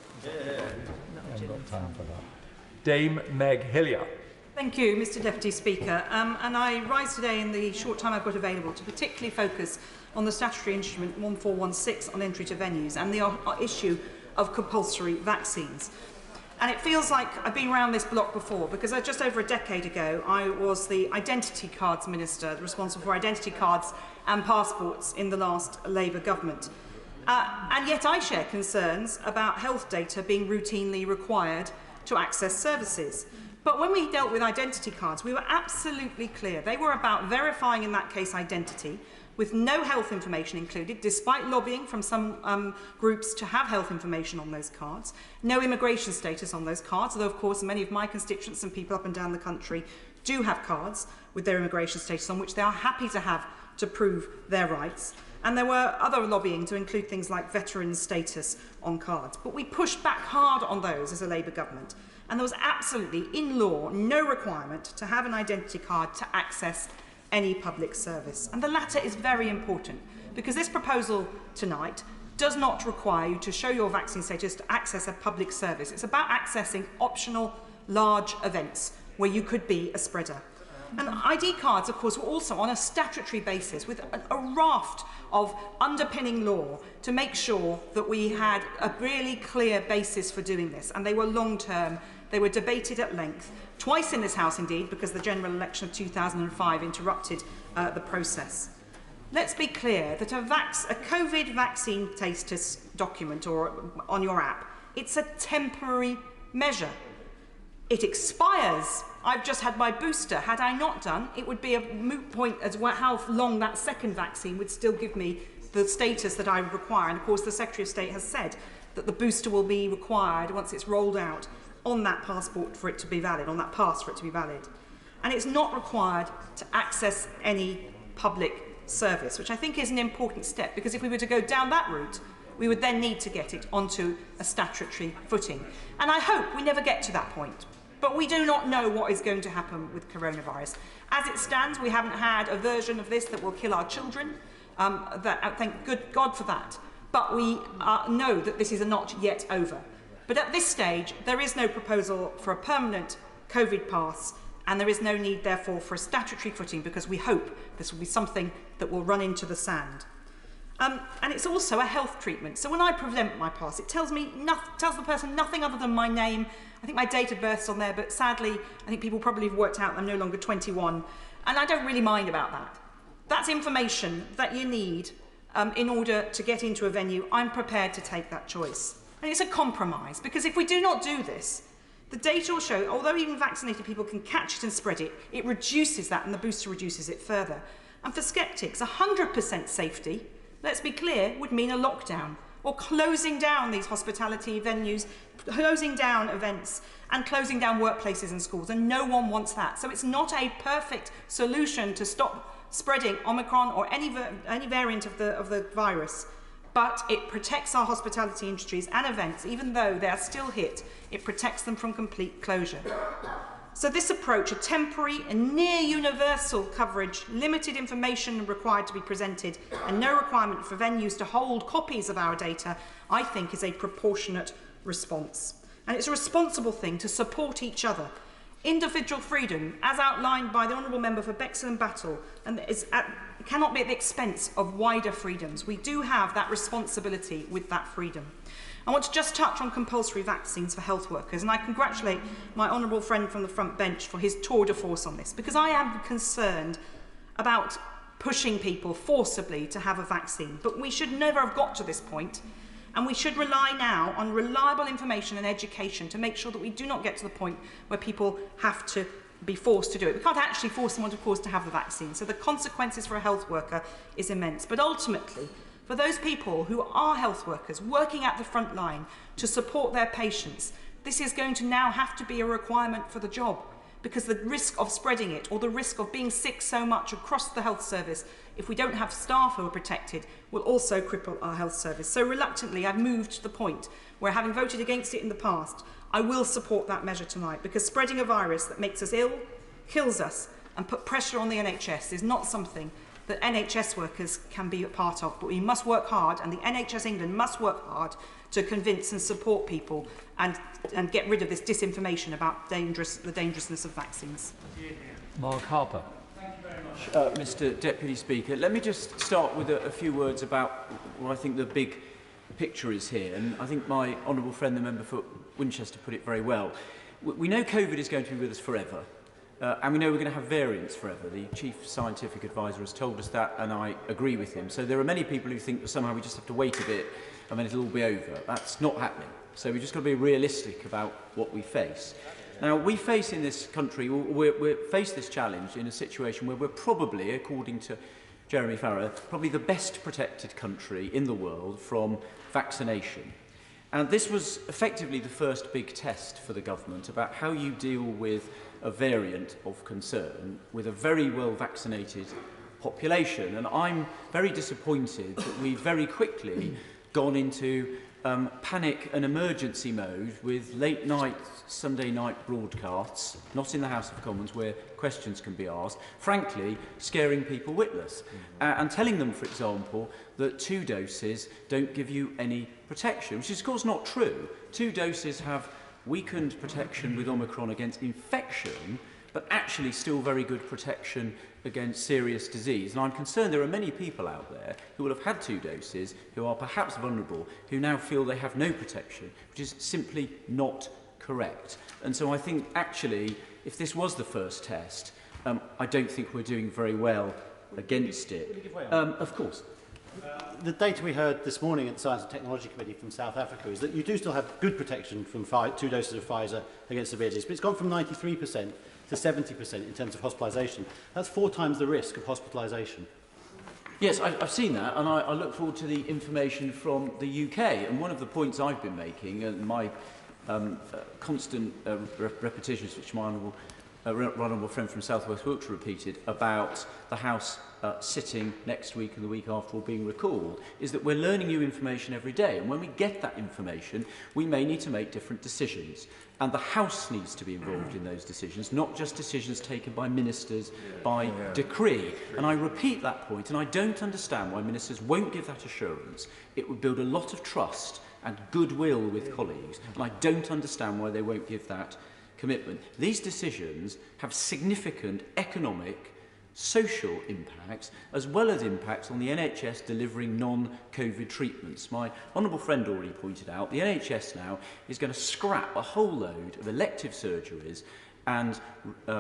S14: Dame Meg Hillier.
S8: Thank you, Mr Deputy Speaker. And I rise today in the short time I've got available to particularly focus on the statutory instrument 1416 on entry to venues and the issue of compulsory vaccines. And it feels like I've been around this block before, because just over a decade ago, I was the Identity Cards Minister, responsible for identity cards and passports in the last Labour government. And yet I share concerns about health data being routinely required to access services. But when we dealt with identity cards, we were absolutely clear. They were about verifying, in that case, identity, with no health information included, despite lobbying from some groups to have health information on those cards, no immigration status on those cards, although of course many of my constituents and people up and down the country do have cards with their immigration status on which they are happy to have to prove their rights. And there were other lobbying to include things like veteran status on cards. But we pushed back hard on those as a Labour government. And there was absolutely, in law, no requirement to have an identity card to access any public service. And the latter is very important, because this proposal tonight does not require you to show your vaccine status to access a public service. It's about accessing optional large events where you could be a spreader. And ID cards, of course, were also on a statutory basis with a raft of underpinning law to make sure that we had a really clear basis for doing this. And they were long-term. They were debated at length, twice in this House indeed, because the general election of 2005 interrupted the process. Let's be clear that a COVID vaccine status document or on your app, it's a temporary measure. It expires. I've just had my booster. Had I not done, it would be a moot point as well how long that second vaccine would still give me the status that I require. And of course, the Secretary of State has said that the booster will be required once it's rolled out on that passport for it to be valid, on that pass for it to be valid. And it's not required to access any public service, which I think is an important step, because if we were to go down that route, we would then need to get it onto a statutory footing. And I hope we never get to that point. But we do not know what is going to happen with coronavirus. As it stands, we haven't had a version of this that will kill our children. Thank good God for that. But we know that this is not yet over. But at this stage, there is no proposal for a permanent COVID pass, and there is no need, therefore, for a statutory footing, because we hope this will be something that will run into the sand. And it's also a health treatment. So when I present my pass, it tells the person nothing other than my name. I think my date of birth's on there, but sadly, I think people probably have worked out I'm no longer 21. And I don't really mind about that. That's information that you need in order to get into a venue. I'm prepared to take that choice.
S5: And it's a compromise, because if we do not do this, the data will show, although even vaccinated people can catch it and spread it, it reduces that and the booster reduces it further. And for sceptics, 100% safety, let's be clear, would mean a lockdown or closing down these hospitality venues, closing down events and closing down workplaces and schools, and no one wants that. So it's not a perfect solution to stop spreading Omicron or any variant of the virus, but it protects our hospitality industries and events. Even though they are still hit, it protects them from complete closure. So this approach, a temporary and near universal coverage, limited information required to be presented, and no requirement for venues to hold copies of our data, I think is a proportionate response. And it's a responsible thing to support each other. Individual freedom, as outlined by the Honourable Member for Bexhill and Battle, and cannot be at the expense of wider freedoms. We do have that responsibility with that freedom. I want to just touch on compulsory vaccines for health workers, and I congratulate my honourable friend from the front bench for his tour de force on this, because I am concerned about pushing people forcibly to have a vaccine. But we should never have got to this point, and we should rely now on reliable information and education to make sure that we do not get to the point where people have to be forced to do it. We can't actually force someone, of course, to have the vaccine, so the consequences for a health worker is immense. But ultimately, for those people who are health workers working at the front line to support their patients, this is going to now have to be a requirement for the job, because the risk of spreading it or the risk of being sick so much across the health service, if we don't have staff who are protected, will also cripple our health service. So reluctantly, I've moved to the point where, having voted against it in the past, I will support that measure tonight, because spreading a virus that makes us ill, kills us and put pressure on the NHS is not something that NHS workers can be a part of. But we must work hard, and the NHS England must work hard to convince and support people and get rid of this disinformation about the dangerousness of vaccines.
S14: Mark Harper.
S22: Mr Deputy Speaker, let me just start with a few words about what I think the big picture is here. And I think my honourable friend, the member for Winchester, put it very well. We know COVID is going to be with us forever. And we know we're going to have variants forever. The Chief Scientific Advisor has told us that, and I agree with him. So there are many people who think that somehow we just have to wait a bit and then it'll all be over. That's not happening. So we've just got to be realistic about what we face. Now, we face in this country, we face this challenge in a situation where we're probably, according to Jeremy Farrar, probably the best protected country in the world from vaccination. And this was effectively the first big test for the government about how you deal with a variant of concern with a very well vaccinated population. And I'm very disappointed that we've very quickly gone into panic and emergency mode with late night, Sunday night broadcasts, not in the House of Commons where questions can be asked, frankly scaring people witless and telling them, for example, that 2 doses don't give you any protection, which is of course not true. 2 doses have weakened protection with Omicron against infection, but actually still very good protection against serious disease. And I'm concerned there are many people out there who will have had 2 doses, who are perhaps vulnerable, who now feel they have no protection, which is simply not correct. And so I think actually, if this was the first test, I don't think we're doing very well against it. Of course.
S12: The data we heard this morning at the Science and Technology Committee from South Africa is that you do still have good protection from 2 doses of Pfizer against severe disease, but it's gone from 93% to 70% in terms of hospitalisation. That's 4 times the risk of hospitalisation.
S22: Yes, I've seen that, and I look forward to the information from the UK. And one of the points I've been making, and my constant repetitions, which my honourable friend from South West Wiltshire repeated about the House sitting next week and the week after or being recalled, is that we're learning new information every day. And when we get that information, we may need to make different decisions. And the House needs to be involved in those decisions, not just decisions taken by ministers by decree. And I repeat that point, and I don't understand why ministers won't give that assurance. It would build a lot of trust and goodwill with colleagues, and I don't understand why they won't give that commitment. These decisions have significant economic, social impacts, as well as impacts on the NHS delivering non-COVID treatments. My honourable friend already pointed out the NHS now is going to scrap a whole load of elective surgeries
S7: and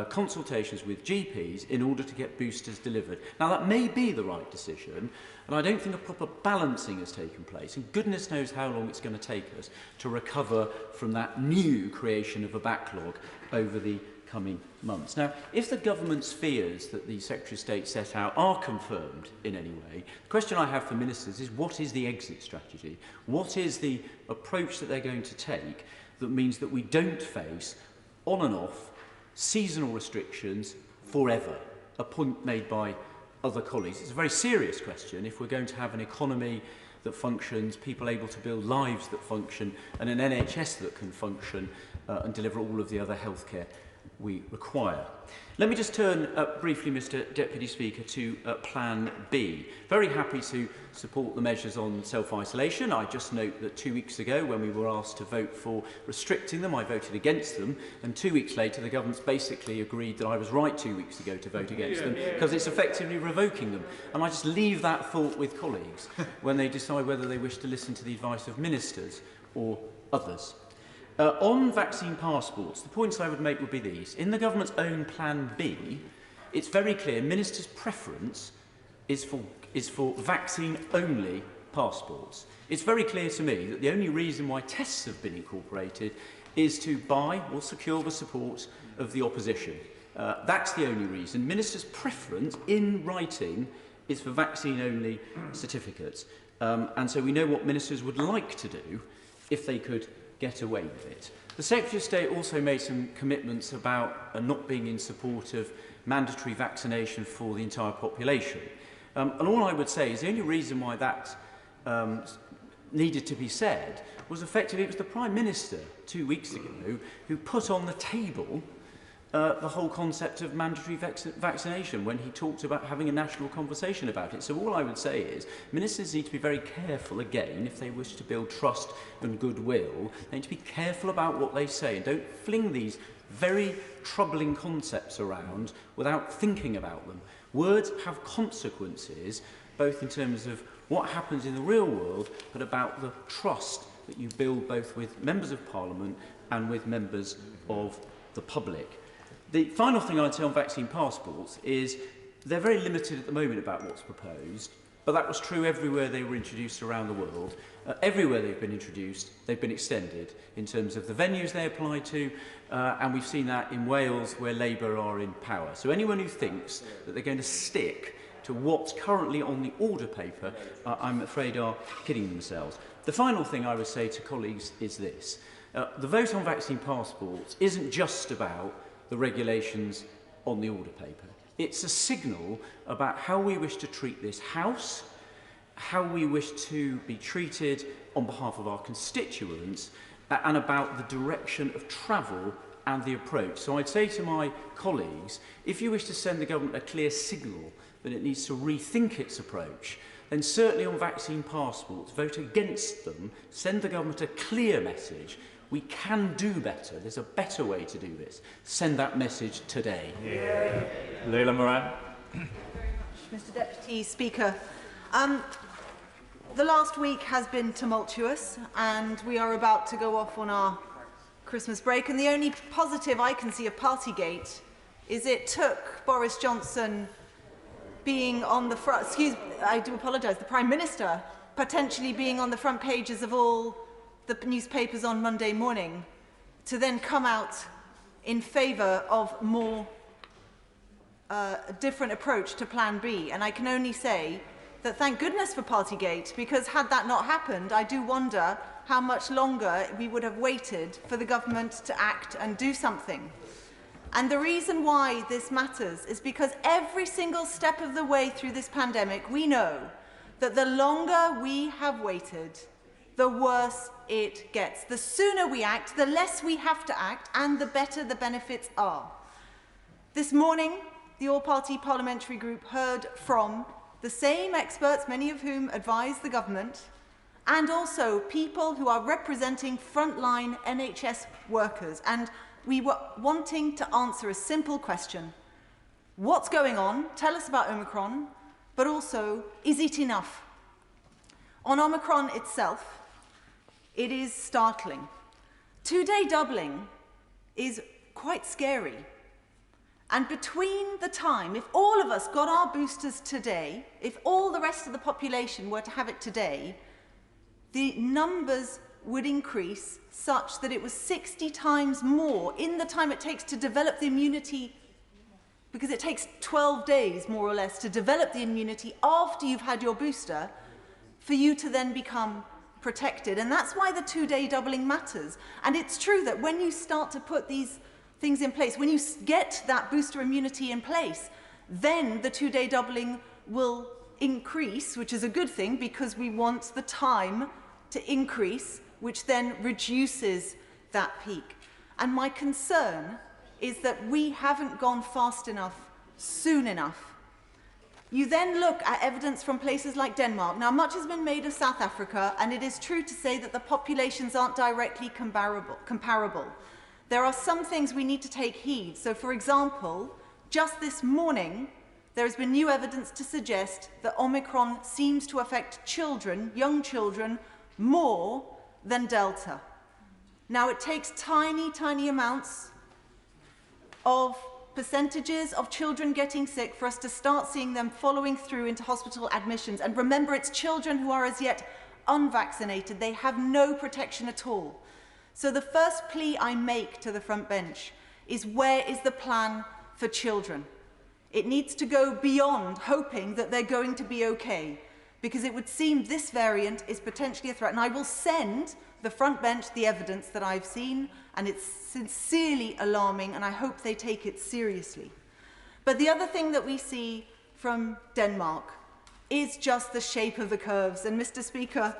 S7: consultations with GPs in order to get boosters delivered. Now, that may be the right decision, and I don't think a proper balancing has taken place, and goodness knows how long it's going to take us to recover from that new creation of a backlog over the coming months. Now, if the government's fears that the Secretary of State set out are confirmed in any way, the question I have for ministers is, what is the exit strategy? What is the approach that they're going to take that means that we don't face on and off seasonal restrictions forever? A point made by other colleagues. It's a very serious question if we're going to have an economy that functions, people able to build lives that function, and an NHS that can function and deliver all of the other healthcare we require. Let me just turn briefly, Mr Deputy Speaker, to Plan B. Very happy to support the measures on self-isolation. I just note that 2 weeks ago, when we were asked to vote for restricting them, I voted against them, and 2 weeks later the government's basically agreed that I was right 2 weeks ago to vote against them, because it's effectively revoking them. And I just leave that thought with colleagues when they decide whether they wish to listen to the advice of ministers or others. On vaccine passports, the points I would make would be these. In the government's own Plan B, it's very clear ministers' preference is for vaccine-only passports. It's very clear to me that the only reason why tests have been incorporated is to buy or secure the support of the opposition. That's the only reason. Ministers' preference in writing is for vaccine-only certificates. And so we know what ministers would like to do if they could get away with it. The Secretary of State also made some commitments about not being in support of mandatory vaccination for the entire population. And all I would say is the only reason why that needed to be said was effectively it was the Prime Minister 2 weeks ago who put on the table the whole concept of mandatory vaccination when he talked about having a national conversation about it. So all I would say is ministers need to be very careful again if they wish to build trust and goodwill. They need to be careful about what they say and don't fling these very troubling concepts around without thinking about them. Words have consequences, both in terms of what happens in the real world, but about the trust that you build both with members of Parliament and with members of the public. The final thing I'd say on vaccine passports is they're very limited at the moment about what's proposed, but that was true everywhere they were introduced around the world. Everywhere they've been introduced, they've been extended in terms of the venues they apply to, and we've seen that in Wales where Labour are in power. So anyone who thinks that they're going to stick to what's currently on the order paper, I'm afraid are kidding themselves. The final thing I would say to colleagues is this. The vote on vaccine passports isn't just about the regulations on the order paper. It's a signal about how we wish to treat this House, how we wish to be treated on behalf of our constituents, and about the direction of travel and the approach. So I'd say to my colleagues, if you wish to send the government a clear signal that it needs to rethink its approach, then certainly on vaccine passports, vote against them, send the government a clear message. We can do better. There's a better way to do this. Send that message today.
S6: Leila Moran.
S20: Mr Deputy Speaker, the last week has been tumultuous and we are about to go off on our Christmas break, and the only positive I can see of Partygate is it took Boris Johnson being on the front, I do apologise, the Prime Minister potentially being on the front pages of all the newspapers on Monday morning to then come out in favour of more a different approach to Plan B. And I can only say that thank goodness for Partygate, because had that not happened, I do wonder how much longer we would have waited for the government to act and do something. And the reason why this matters is because every single step of the way through this pandemic, we know that the longer we have waited, the worse it gets. The sooner we act, the less we have to act, and the better the benefits are. This morning, the all-party parliamentary group heard from the same experts, many of whom advise the government, and also people who are representing frontline NHS workers. And we were wanting to answer a simple question. What's going on? Tell us about Omicron, but also, is it enough? On Omicron itself, it is startling. 2-day doubling is
S13: quite scary. And between the time, if all of us got our boosters today, if all the rest of the population were to have it today, the numbers would increase such that it was 60 times more in the time it takes to develop the immunity, because it takes 12 days, more or less, to develop the immunity after you've had your booster, for you to then become protected. And that's why the 2-day doubling matters. And it's true that when you start to put these things in place, when you get that booster immunity in place, then the 2-day doubling will increase, which is a good thing because we want the time to increase, which then reduces that peak. And my concern is that we haven't gone fast enough, soon enough. You then look at evidence from places like Denmark. Now, much has been made of South Africa, and it is true to say that the populations aren't directly comparable. There are some things we need to take heed. So, for example, just this morning, there has been new evidence to suggest that Omicron seems to affect children, young children, more than Delta. Now, it takes tiny, tiny amounts of percentages of children getting sick for us to start seeing them following through into hospital admissions. And remember, it's children who are as yet unvaccinated. They have no protection at all. So the first plea I make to the front bench is, where is the plan for children? It needs to go beyond hoping that they're going to be okay, because it would seem this variant is potentially a threat. And I will send the front bench the evidence that I've seen, and it's sincerely alarming, and I hope they take it seriously. But the other thing that we see from Denmark is just the shape of the curves. And Mr. Speaker,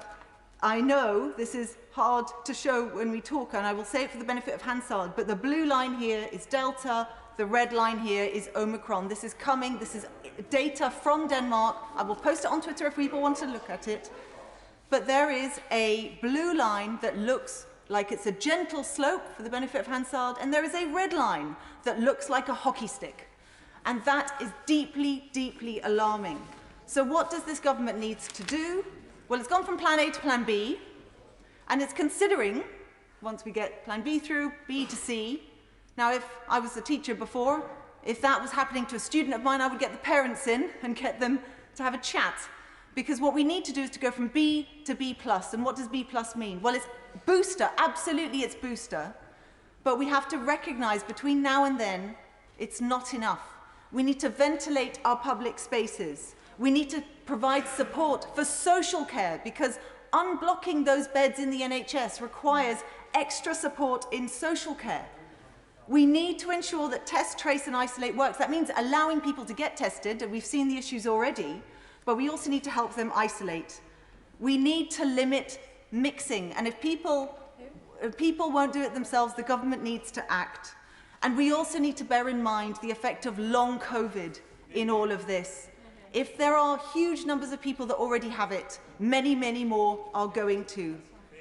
S13: I know this is hard to show when we talk, and I will say it for the benefit of Hansard, but the blue line here is Delta, the red line here is Omicron. This is coming, this is data from Denmark. I will post it on Twitter if people want to look at it. But there is a blue line that looks like it's a gentle slope for the benefit of Hansard, and there is a red line that looks like a hockey stick. And that is deeply, deeply alarming. So what does this government need to do? Well, it's gone from plan A to plan B, and it's considering, once we get plan B through, B to C. Now, if I was a teacher before, if that was happening to a student of mine, I would get the parents in and get them to have a chat. Because what we need to do is to go from B to B+. And what does B+ mean? Well, it's booster. Absolutely, it's booster. But we have to recognize between now and then, it's not enough. We need to ventilate our public spaces. We need to provide support for social care, because unblocking those beds in the NHS requires extra support in social care. We need to ensure that test, trace and isolate works. That means allowing people to get tested, and we've seen the issues already, but we also need to help them isolate. We need to limit mixing, and if people won't do it themselves, the government needs to act. And we also need to bear in mind the effect of long COVID in all of this. If there are huge numbers of people that already have it, many, many more are going to.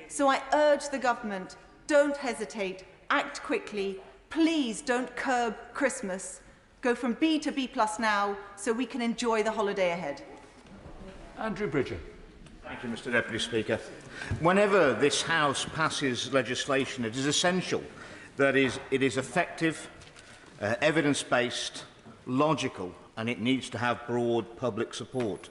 S13: So I urge the government, don't hesitate, act quickly. Please don't curb Christmas. Go from B to B+ now, so we can enjoy the holiday ahead.
S3: Andrew Bridger.
S21: Thank you, Mr. Deputy Speaker. Whenever this House passes legislation, it is essential that it is effective, evidence-based, logical, and it needs to have broad public support.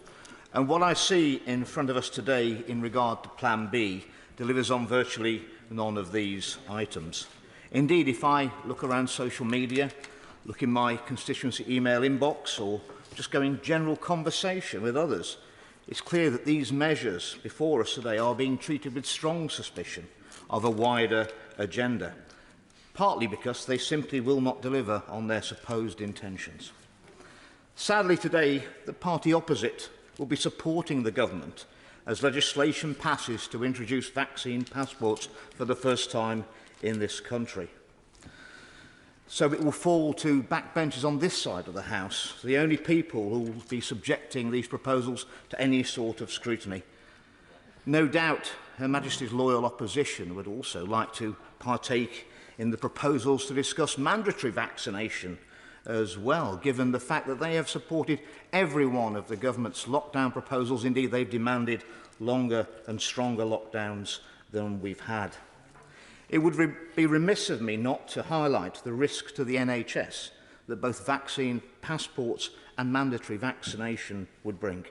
S21: And what I see in front of us today in regard to Plan B delivers on virtually none of these items. Indeed, if I look around social media, look in my constituency email inbox, or just go in general conversation with others, it's clear that these measures before us today are being treated with strong suspicion of a wider agenda, partly because they simply will not deliver on their supposed intentions. Sadly today, the party opposite will be supporting the government as legislation passes to introduce vaccine passports for the first time in this country. So it will fall to backbenchers on this side of the House, the only people who will be subjecting these proposals to any sort of scrutiny. No doubt Her Majesty's loyal opposition would also like to partake in the proposals to discuss mandatory vaccination as well, given the fact that they have supported every one of the government's lockdown proposals. Indeed, they've demanded longer and stronger lockdowns than we've had. It would be remiss of me not to highlight the risk to the NHS that both vaccine passports and mandatory vaccination would bring.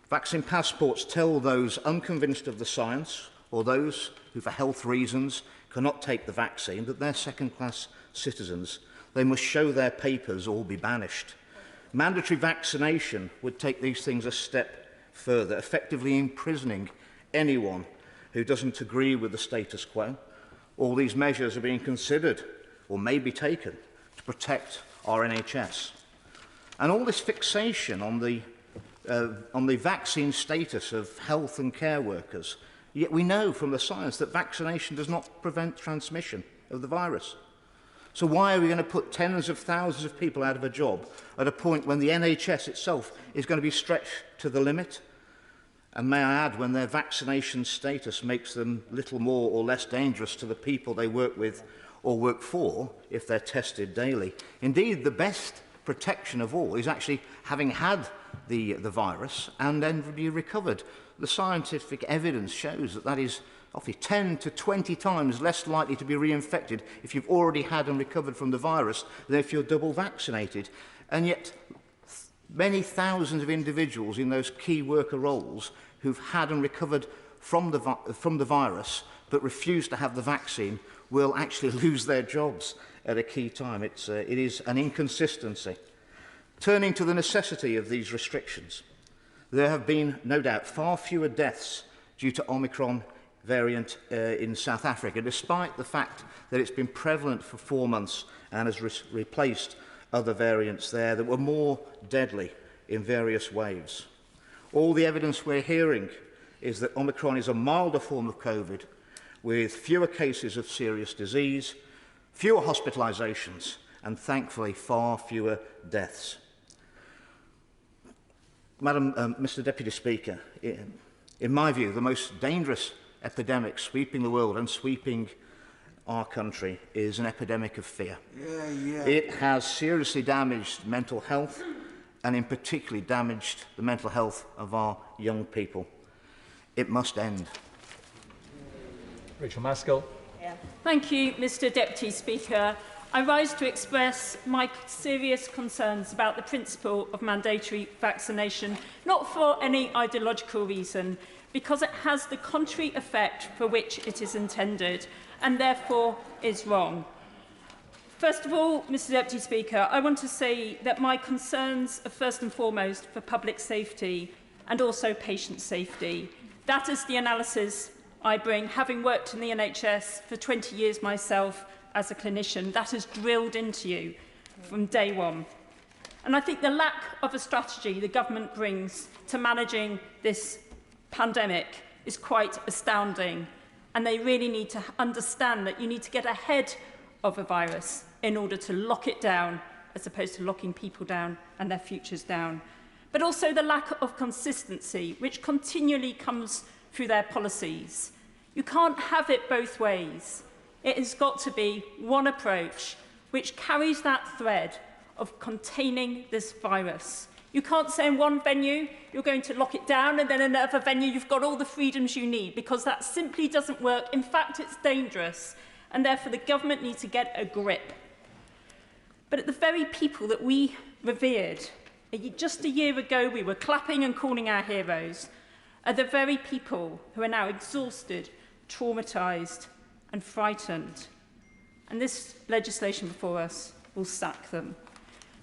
S21: Vaccine passports tell those unconvinced of the science or those who for health reasons cannot take the vaccine that they're second-class citizens. They must show their papers or be banished. Mandatory vaccination would take these things a step further, effectively imprisoning anyone who doesn't agree with the status quo. All these measures are being considered or may be taken to protect our NHS. And all this fixation on the vaccine status of health and care workers, yet we know from the science that vaccination does not prevent transmission of the virus. So why are we going to put tens of thousands of people out of a job at a point when the NHS itself is going to be stretched to the limit? And may I add, when their vaccination status makes them little more or less dangerous to the people they work with or work for if they're tested daily. Indeed, the best protection of all is actually having had the virus and then be recovered. The scientific evidence shows that is obviously 10 to 20 times less likely to be reinfected if you've already had and recovered from the virus than if you're double vaccinated. And yet, many thousands of individuals in those key worker roles who've had and recovered from the virus but refuse to have the vaccine will actually lose their jobs at a key time. It is an inconsistency. Turning to the necessity of these restrictions, there have been, no doubt, far fewer deaths due to Omicron variant in South Africa, despite the fact that it's been prevalent for 4 months and has replaced other variants there that were more deadly in various waves. All the evidence we're hearing is that Omicron is a milder form of COVID with fewer cases of serious disease, fewer hospitalizations, and thankfully far fewer deaths. Mr. Deputy Speaker, in my view, the most dangerous epidemic sweeping the world and sweeping our country is an epidemic of fear. It has seriously damaged mental health and in particular damaged the mental health of our young people. It must end.
S4: Rachel Maskell.
S1: Thank you, Mr. Deputy Speaker. I rise to express my serious concerns about the principle of mandatory vaccination, not for any ideological reason, because it has the contrary effect for which it is intended and therefore is wrong. First of all, Mr. Deputy Speaker, I want to say that my concerns are first and foremost for public safety and also patient safety. That is the analysis I bring, having worked in the NHS for 20 years myself as a clinician. That is drilled into you from day one. And I think the lack of a strategy the government brings to managing this pandemic is quite astounding. And they really need to understand that you need to get ahead of a virus in order to lock it down, as opposed to locking people down and their futures down. But also the lack of consistency, which continually comes through their policies. You can't have it both ways. It has got to be one approach which carries that thread of containing this virus. You can't say in one venue you're going to lock it down and then in another venue you've got all the freedoms you need, because that simply doesn't work. In fact, it's dangerous, and therefore the government needs to get a grip. But the very people that we revered, just a year ago we were clapping and calling our heroes, are the very people who are now exhausted, traumatised and frightened. And this legislation before us will sack them.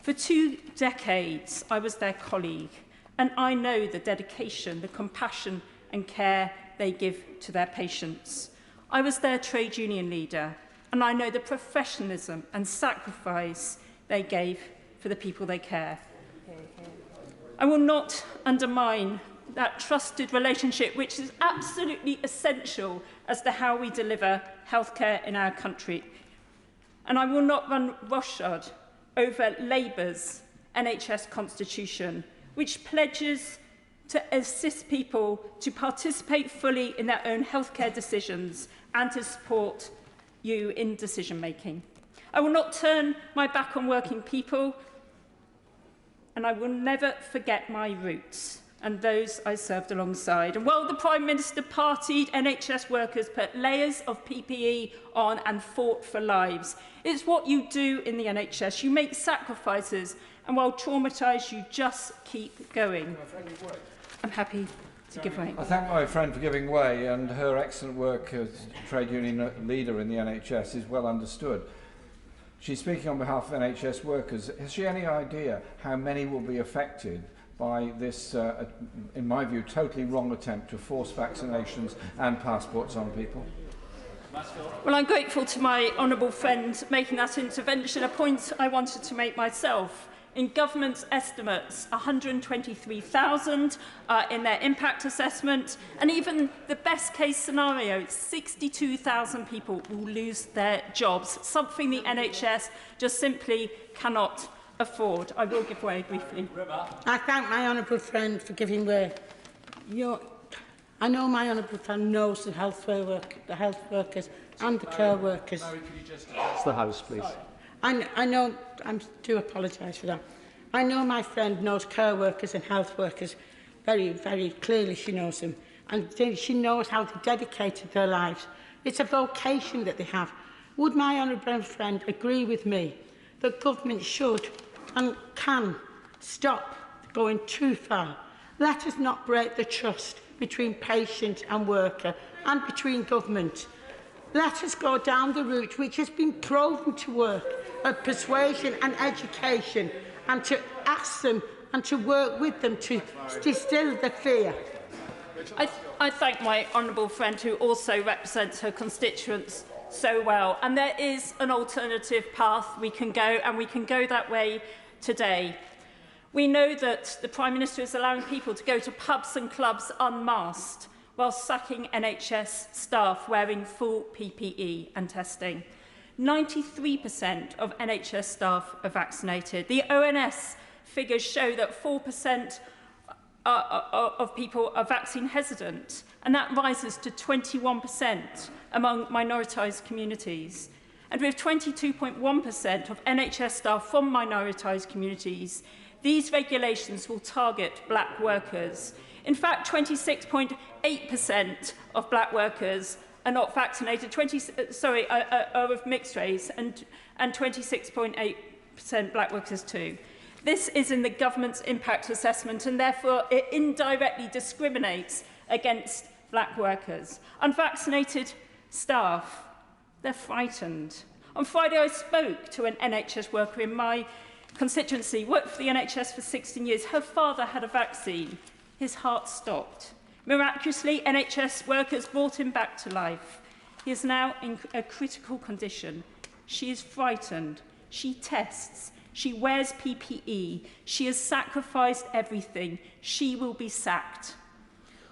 S1: For 2 decades, I was their colleague, and I know the dedication, the compassion and care they give to their patients. I was their trade union leader, and I know the professionalism and sacrifice they gave for the people they care. I will not undermine that trusted relationship, which is absolutely essential as to how we deliver healthcare in our country. And I will not run roughshod over Labour's NHS constitution, which pledges to assist people to participate fully in their own healthcare decisions and to support you in decision-making. I will not turn my back on working people, and I will never forget my roots. and those I served alongside. And while the Prime Minister partied, NHS workers put layers of PPE on and fought for lives. It's what you do in the NHS. You make sacrifices, and while traumatised, you just keep going. I'm happy to give way.
S9: I thank my friend for giving way, and her excellent work as trade union leader in the NHS is well understood. She's speaking on behalf of NHS workers. Has she any idea how many will be affected by this, in my view, totally wrong attempt to force vaccinations and passports on people?
S1: Well, I'm grateful to my honourable friend making that intervention, a point I wanted to make myself. In government's estimates, 123,000 in their impact assessment, and even the best case scenario, 62,000 people will lose their jobs, something the NHS just simply cannot afford. I will give way briefly.
S10: I thank my honourable friend for giving way. I know my honourable friend knows the health workers and the care workers.
S2: Mary, could you just address the House, please?
S10: I know, I do apologise for that. I know my friend knows care workers and health workers very, very clearly. She knows them, and she knows how dedicated their lives. It's a vocation that they have. Would my honourable friend agree with me that government should and can stop going too far? Let us not break the trust between patient and worker and between government. Let us go down the route which has been proven to work of persuasion and education, and to ask them and to work with them to distill the fear.
S1: I thank my honourable friend who also represents her constituents so well. And there is an alternative path we can go, and we can go that way today. We know that the Prime Minister is allowing people to go to pubs and clubs unmasked, while sacking NHS staff wearing full PPE and testing. 93% of NHS staff are vaccinated. The ONS figures show that 4% of people are vaccine hesitant, and that rises to 21% among minoritised communities. And with 22.1% of NHS staff from minoritised communities, these regulations will target black workers. In fact, 26.8% of black workers are not vaccinated, are of mixed race, and 26.8% black workers too. This is in the government's impact assessment, and therefore it indirectly discriminates against black workers. Unvaccinated staff, they're frightened. On Friday, I spoke to an NHS worker in my constituency, worked for the NHS for 16 years. Her father had a vaccine. His heart stopped. Miraculously, NHS workers brought him back to life. He is now in a critical condition. She is frightened. She tests. She wears PPE. She has sacrificed everything. She will be sacked.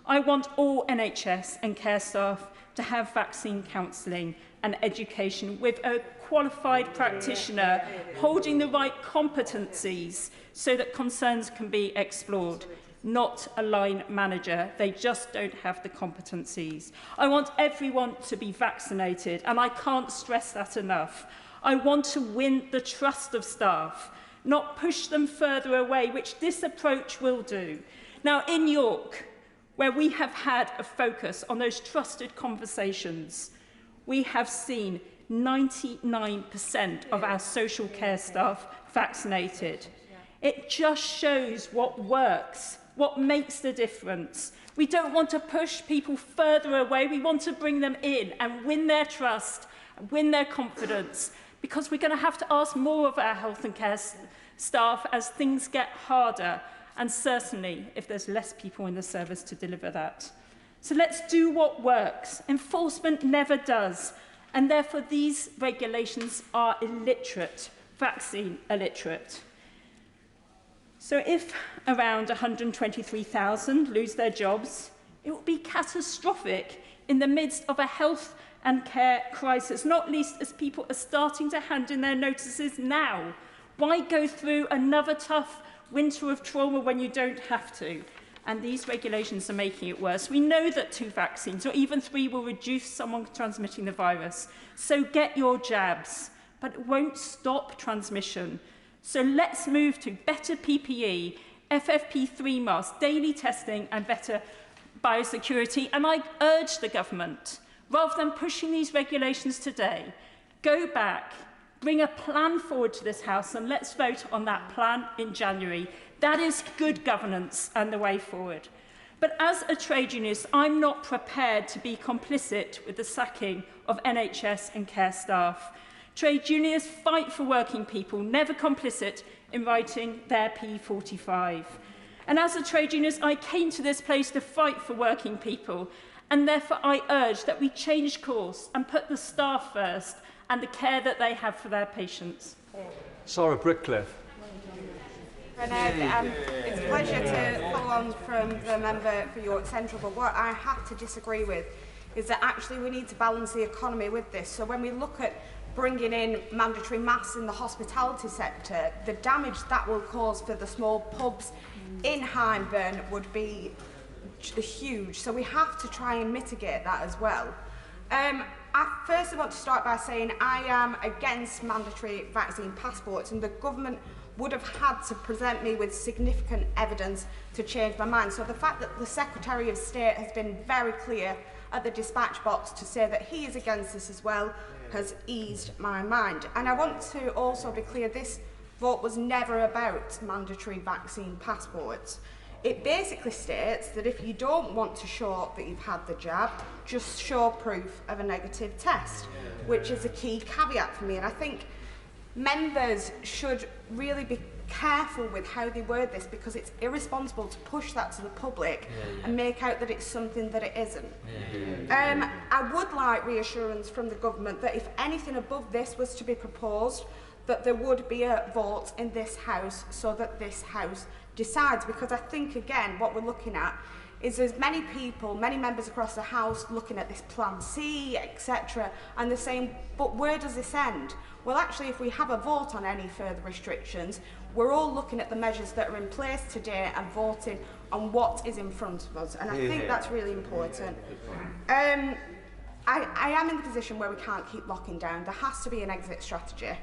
S1: I want all NHS and care staff to have vaccine counselling and education with a qualified practitioner holding the right competencies so that concerns can be explored. Not a line manager. They just don't have the competencies. I want everyone to be vaccinated, and I can't stress that enough. I want to win the trust of staff, not push them further away, which this approach will do. Now, in York, where we have had a focus on those trusted conversations, we have seen 99% of our social care staff vaccinated. It just shows what works, what makes the difference. We don't want to push people further away. We want to bring them in and win their trust, and win their confidence, because we're going to have to ask more of our health and care staff as things get harder, and certainly if there's less people in the service to deliver that. So let's do what works. Enforcement never does, and therefore these regulations are illiterate, vaccine illiterate. So if around 123,000 lose their jobs, it will be catastrophic in the midst of a health and care crisis, not least as people are starting to hand in their notices now. Why go through another tough winter of trauma when you don't have to? And these regulations are making it worse. We know that 2 vaccines, or even 3, will reduce someone transmitting the virus. So get your jabs, but it won't stop transmission. So let's move to better PPE, FFP3 masks, daily testing and better biosecurity. And I urge the government, rather than pushing these regulations today, go back, bring a plan forward to this House and let's vote on that plan in January. That is good governance and the way forward. But as a trade unionist, I'm not prepared to be complicit with the sacking of NHS and care staff. Trade unionists fight for working people, never complicit in writing their P45. And as a trade unionist, I came to this place to fight for working people, and therefore I urge that we change course and put the staff first and the care that they have for their patients.
S14: Sarah Brickcliffe.
S15: It's a pleasure to follow on from the member for York Central, but what I have to disagree with is that actually we need to balance the economy with this. So when we look at bringing in mandatory masks in the hospitality sector, the damage that will cause for the small pubs in Hyndburn would be huge. So we have to try and mitigate that as well. I firstly want to start by saying I am against mandatory vaccine passports, and the government would have had to present me with significant evidence to change my mind. So the fact that the Secretary of State has been very clear at the dispatch box to say that he is against this as well has eased my mind. And I want to also be clear, this vote was never about mandatory vaccine passports. It basically states that if you don't want to show that you've had the jab, just show proof of a negative test, which is a key caveat for me. And I think members should really be careful with how they word this, because it's irresponsible to push that to the public and make out that it's something that it isn't. I would like reassurance from the government that if anything above this was to be proposed, that there would be a vote in this House so that this House decides, because I think, again, what we're looking at is there's many people, many members across the House looking at this Plan C, etc., and they're saying, but where does this end? Well, actually, if we have a vote on any further restrictions, we're all looking at the measures that are in place today and voting on what is in front of us, and I think that's really important. I am in the position where we can't keep locking down. There has to be an exit strategy.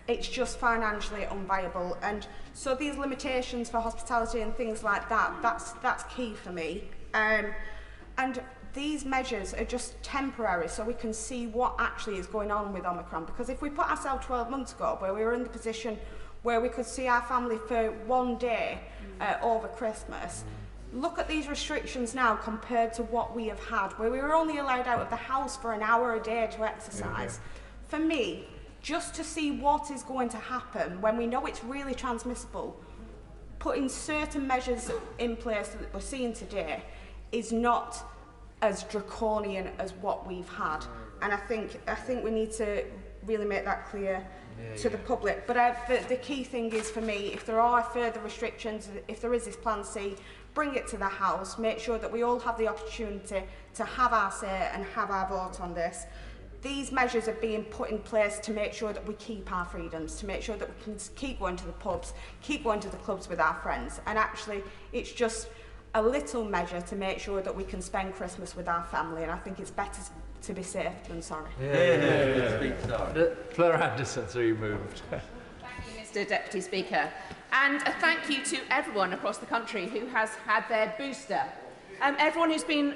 S15: It's just financially unviable, and so these limitations for hospitality and things like that, that's key for me. And these measures are just temporary, so we can see what actually is going on with Omicron, because if we put ourselves 12 months ago where we were in the position where we could see our family for one day over Christmas, look at these restrictions now compared to what we have had, where we were only allowed out of the house for an hour a day to exercise. For me, just to see what is going to happen when we know it's really transmissible, putting certain measures in place that we're seeing today is not as draconian as what we've had. And I think we need to really make that clear to the public. But the key thing is, for me, if there are further restrictions, if there is this Plan C, bring it to the House, make sure that we all have the opportunity to have our say and have our vote on this. These measures are being put in place to make sure that we keep our freedoms, to make sure that we can keep going to the pubs, keep going to the clubs with our friends. And actually, it's just a little measure to make sure that we can spend Christmas with our family. And I think it's better to be safe than sorry.
S14: Fleur Anderson, so you moved.
S16: Thank you, Mr. Deputy Speaker. And a thank you to everyone across the country who has had their booster. Everyone who's been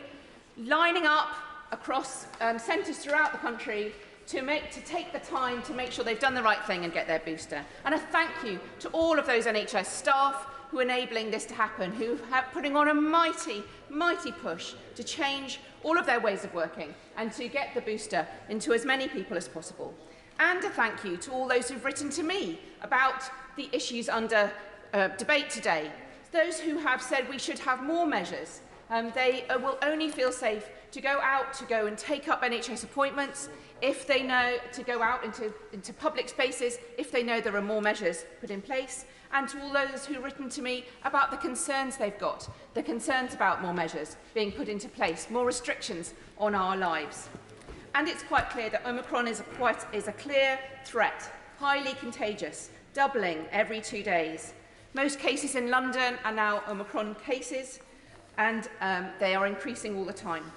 S16: lining up across centres throughout the country to take the time to make sure they've done the right thing and get their booster. And a thank you to all of those NHS staff who are enabling this to happen, who are putting on a mighty, mighty push to change all of their ways of working and to get the booster into as many people as possible. And a thank you to all those who've written to me about the issues under debate today. Those who have said we should have more measures. They will only feel safe to go and take up NHS appointments if they know, to go out into public spaces if they know there are more measures put in place, and to all those who've written to me about the concerns they've got, the concerns about more measures being put into place, more restrictions on our lives. And it's quite clear that Omicron is a clear threat, highly contagious, doubling every 2 days. Most cases in London are now Omicron cases, and they are increasing all the time.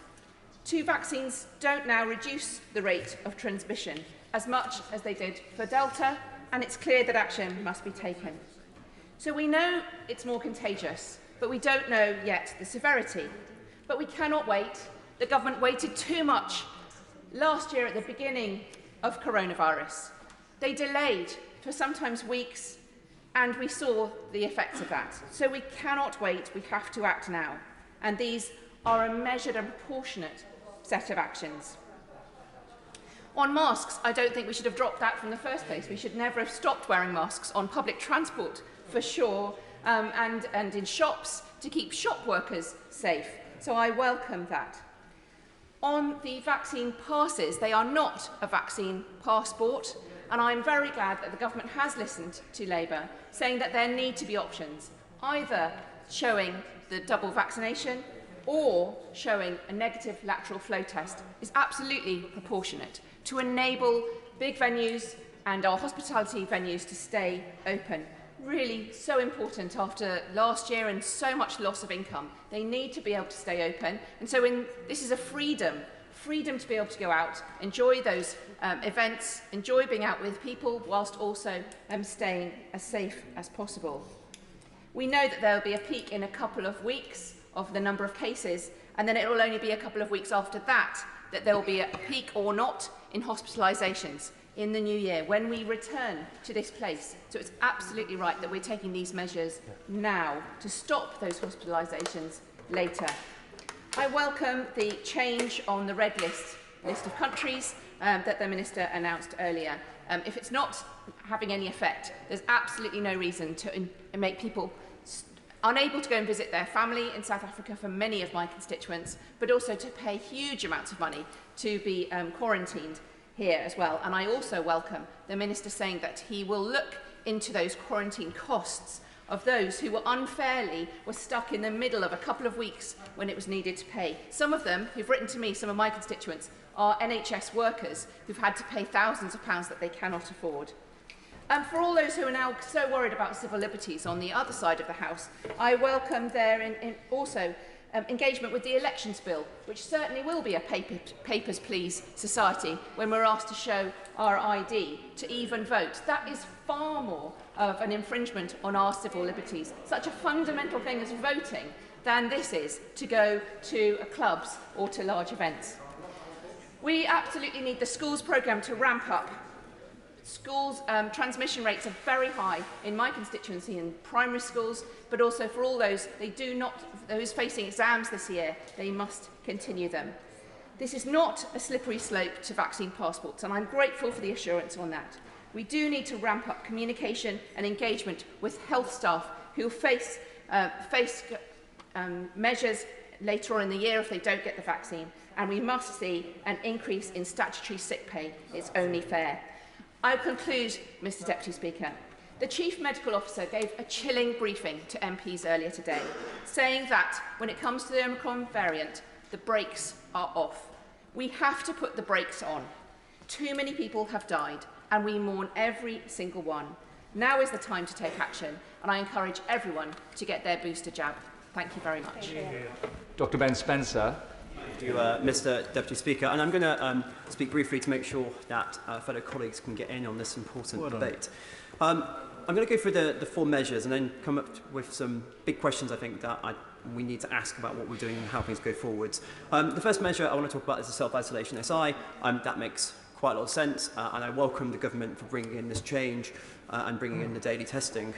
S16: 2 vaccines don't now reduce the rate of transmission as much as they did for Delta, and it's clear that action must be taken. So we know it's more contagious, but we don't know yet the severity. But we cannot wait. The government waited too much last year at the beginning of coronavirus. They delayed for sometimes weeks, and we saw the effects of that. So we cannot wait. We have to act now. And these are a measured and proportionate set of actions. On masks, I don't think we should have dropped that from the first place. We should never have stopped wearing masks on public transport, for sure, and in shops to keep shop workers safe. So I welcome that. On the vaccine passes, they are not a vaccine passport, and I'm very glad that the government has listened to Labour, saying that there need to be options, either showing the double vaccination or showing a negative lateral flow test is absolutely proportionate to enable big venues and our hospitality venues to stay open. Really so important after last year and so much loss of income. They need to be able to stay open. And so this is a freedom to be able to go out, enjoy those events, enjoy being out with people, whilst also staying as safe as possible. We know that there will be a peak in a couple of weeks of the number of cases, and then it will only be a couple of weeks after that that there will be a peak or not in hospitalisations in the new year when we return to this place. So it's absolutely right that we're taking these measures now to stop those hospitalisations later. I welcome the change on the red list of countries that the Minister announced earlier. If it's not having any effect, there's absolutely no reason to make people unable to go and visit their family in South Africa for many of my constituents, but also to pay huge amounts of money to be quarantined here as well. And I also welcome the Minister saying that he will look into those quarantine costs of those who were stuck in the middle of a couple of weeks when it was needed to pay. Some of them, who've written to me, some of my constituents, are NHS workers who've had to pay thousands of pounds that they cannot afford. For all those who are now so worried about civil liberties on the other side of the House, I welcome their also engagement with the elections bill, which certainly will be a papers, please society when we're asked to show our ID to even vote. That is far more of an infringement on our civil liberties, such a fundamental thing as voting, than this is to go to clubs or to large events. We absolutely need the schools programme to ramp up. Schools' transmission rates are very high in my constituency in primary schools, but also for all those those facing exams this year, they must continue them. This is not a slippery slope to vaccine passports, and I'm grateful for the assurance on that. We do need to ramp up communication and engagement with health staff who face measures later on in the year if they don't get the vaccine, and we must see an increase in statutory sick pay. It's only fair. I conclude, Mr Deputy Speaker. The Chief Medical Officer gave a chilling briefing to MPs earlier today, saying that when it comes to the Omicron variant, the brakes are off. We have to put the brakes on. Too many people have died, and we mourn every single one. Now is the time to take action, and I encourage everyone to get their booster jab. Thank you very much.
S14: Dr. Ben Spencer.
S17: Thank you, Mr Deputy Speaker. And I'm going to speak briefly to make sure that fellow colleagues can get in on this important debate. I'm going to go through the four measures and then come up with some big questions I think that we need to ask about what we're doing and how things go forwards. The first measure I want to talk about is the self-isolation SI. That makes quite a lot of sense, and I welcome the government for bringing in this change and bringing in the daily testing.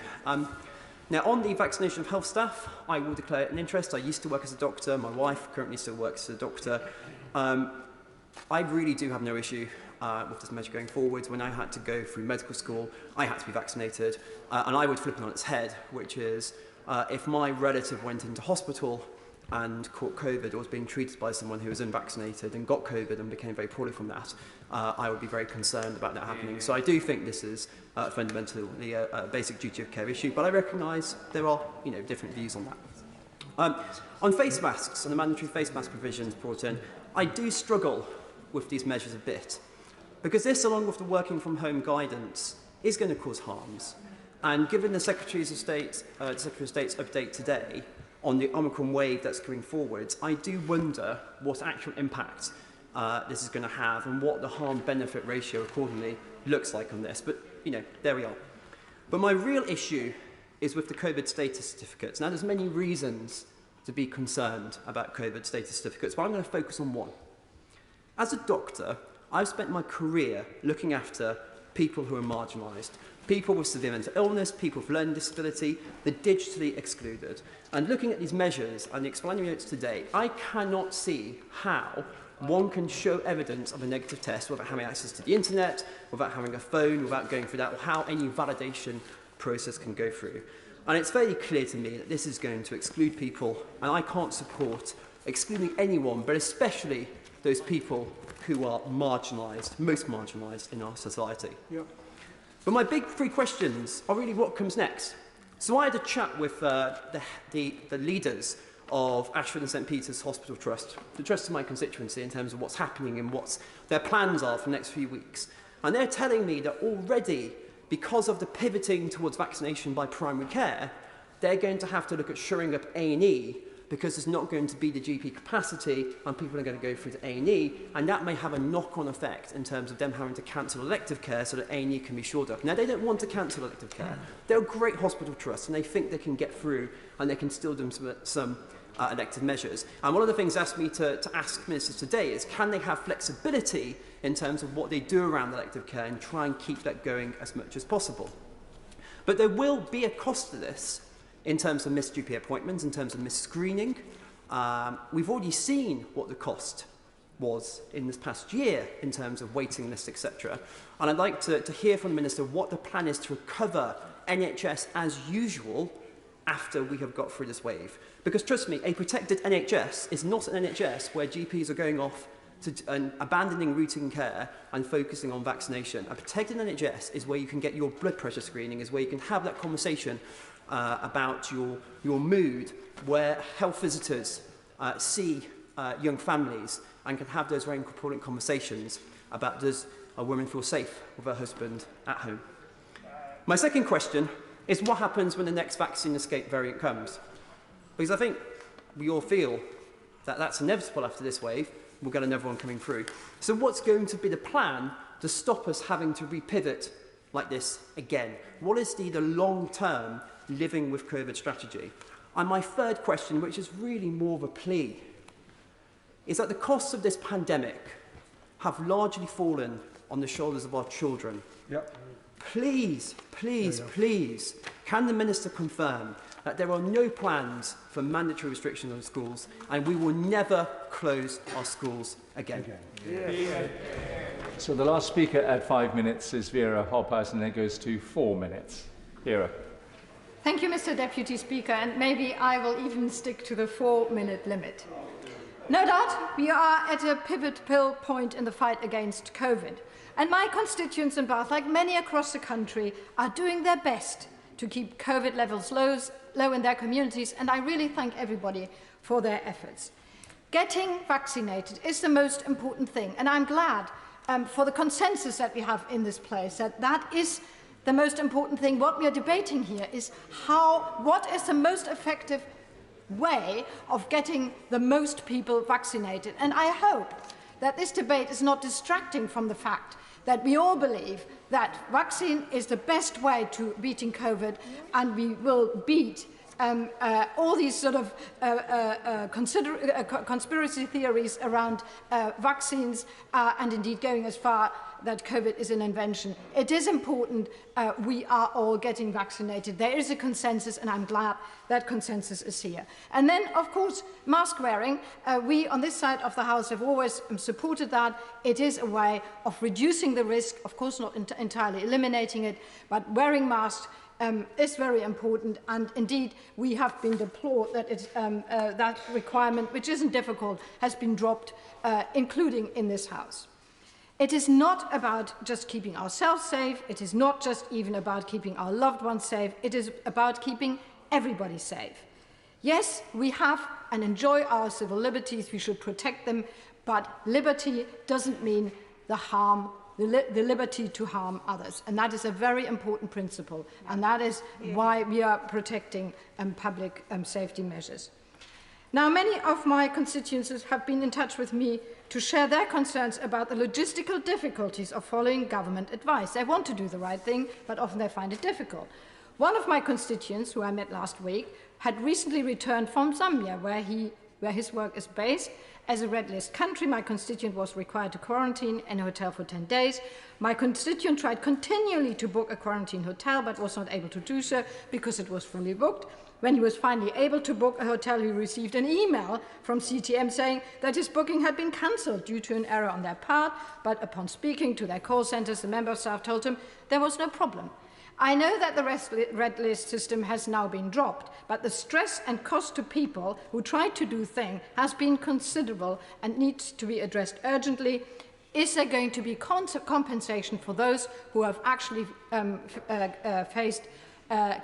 S17: Now, on the vaccination of health staff, I will declare an interest. I used to work as a doctor. My wife currently still works as a doctor. I really do have no issue with this measure going forward. When I had to go through medical school, I had to be vaccinated. And I would flip it on its head, which is if my relative went into hospital and caught COVID or was being treated by someone who was unvaccinated and got COVID and became very poorly from that, I would be very concerned about that happening. So I do think this is fundamentally a basic duty of care issue, but I recognise there are different views on that. On face masks and the mandatory face mask provisions brought in, I do struggle with these measures a bit, because this, along with the working from home guidance, is going to cause harms. And given the Secretary of State's update today on the Omicron wave that's going forward, I do wonder what actual impact this is going to have and what the harm-benefit ratio accordingly looks like on this. But, there we are. But my real issue is with the COVID status certificates. Now, there's many reasons to be concerned about COVID status certificates, but I'm going to focus on one. As a doctor, I've spent my career looking after people who are marginalised, people with severe mental illness, people with learning disability, the digitally excluded. And looking at these measures and the explanatory notes today, I cannot see how one can show evidence of a negative test without having access to the internet, without having a phone, without going through that, or how any validation process can go through. And it's very clear to me that this is going to exclude people, and I can't support excluding anyone, but especially those people who are marginalised, most marginalised in our society. Yep. But my big three questions are really what comes next. So I had a chat with the leaders of Ashford and St Peter's Hospital Trust, the trust of my constituency, in terms of what's happening and what their plans are for the next few weeks. And they're telling me that already, because of the pivoting towards vaccination by primary care, they're going to have to look at shoring up A&E because there's not going to be the GP capacity and people are going to go through to A&E, and that may have a knock-on effect in terms of them having to cancel elective care so that A&E can be shored up. Now, they don't want to cancel elective care. They're a great hospital trust, and they think they can get through and they can still do some elective measures. And one of the things asked me to ask ministers today is, can they have flexibility in terms of what they do around elective care and try and keep that going as much as possible? But there will be a cost to this in terms of missed GP appointments, in terms of missed screening. We've already seen what the cost was in this past year in terms of waiting lists, etc. And I'd like to hear from the Minister what the plan is to recover NHS as usual after we have got through this wave. Because trust me, a protected NHS is not an NHS where GPs are going off to abandoning routine care and focusing on vaccination. A protected NHS is where you can get your blood pressure screening, is where you can have that conversation about your mood, where health visitors see young families and can have those very important conversations about, does a woman feel safe with her husband at home? My second question is, what happens when the next vaccine escape variant comes? Because I think we all feel that that's inevitable after this wave. We'll get another one coming through. So what's going to be the plan to stop us having to repivot like this again? What is the long-term living with COVID strategy? And my third question, which is really more of a plea, is that the costs of this pandemic have largely fallen on the shoulders of our children. Yep. Please, please, please, can the Minister confirm that there are no plans for mandatory restrictions on schools and we will never close our schools again?
S14: Yes. So the last speaker at 5 minutes is Vera Hoppas, and then it goes to 4 minutes. Vera.
S18: Thank you, Mr. Deputy Speaker, and maybe I will even stick to the 4-minute limit. No doubt, we are at a pivotal point in the fight against COVID, and my constituents in Bath, like many across the country, are doing their best to keep COVID levels low in their communities, and I really thank everybody for their efforts. Getting vaccinated is the most important thing, and I'm glad for the consensus that we have in this place, that is the most important thing. What we are debating here is what is the most effective way of getting the most people vaccinated. And I hope that this debate is not distracting from the fact that we all believe that vaccine is the best way to beating COVID, and we will beat all these sort of conspiracy theories around vaccines and indeed going as far that COVID is an invention. It is important we are all getting vaccinated. There is a consensus, and I'm glad that consensus is here. And then, of course, mask wearing. We on this side of the House have always supported that. It is a way of reducing the risk, of course not entirely eliminating it, but wearing masks is very important, and indeed we have been deplored that that requirement, which isn't difficult, has been dropped, including in this House. It is not about just keeping ourselves safe. It is not just even about keeping our loved ones safe. It is about keeping everybody safe. Yes, we have and enjoy our civil liberties. We should protect them, but liberty doesn't mean the liberty to harm others. And that is a very important principle, and that is why we are protecting public safety measures. Now, many of my constituents have been in touch with me to share their concerns about the logistical difficulties of following government advice. They want to do the right thing, but often they find it difficult. One of my constituents, who I met last week, had recently returned from Zambia, where his work is based. As a red list country, my constituent was required to quarantine in a hotel for 10 days. My constituent tried continually to book a quarantine hotel, but was not able to do so because it was fully booked. When he was finally able to book a hotel, he received an email from CTM saying that his booking had been cancelled due to an error on their part, but upon speaking to their call centres, the member of staff told him there was no problem. I know that the red list system has now been dropped, but the stress and cost to people who tried to do things has been considerable and needs to be addressed urgently. Is there going to be compensation for those who have actually faced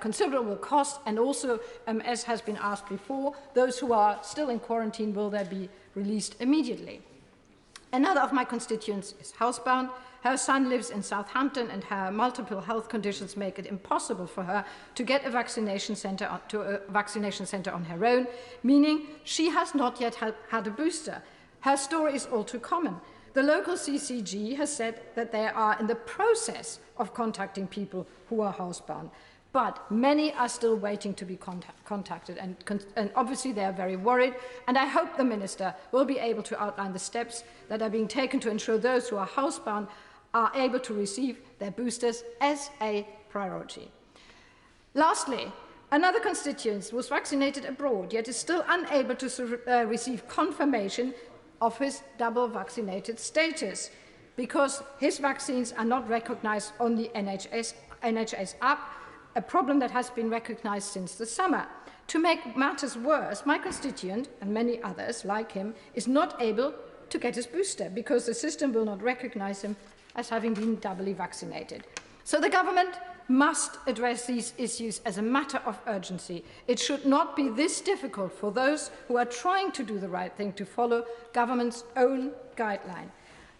S18: considerable costs, and also, as has been asked before, those who are still in quarantine, will they be released immediately? Another of my constituents is housebound. Her son lives in Southampton, and her multiple health conditions make it impossible for her to get a vaccination centre on her own, meaning she has not yet had a booster. Her story is all too common. The local CCG has said that they are in the process of contacting people who are housebound, but many are still waiting to be contacted, and obviously they are very worried, and I hope the Minister will be able to outline the steps that are being taken to ensure those who are housebound are able to receive their boosters as a priority. Lastly, another constituent was vaccinated abroad, yet is still unable to receive confirmation of his double vaccinated status because his vaccines are not recognised on the NHS app, a problem that has been recognised since the summer. To make matters worse, my constituent, and many others like him, is not able to get his booster because the system will not recognise him as having been doubly vaccinated. So the government must address these issues as a matter of urgency. It should not be this difficult for those who are trying to do the right thing to follow government's own guideline.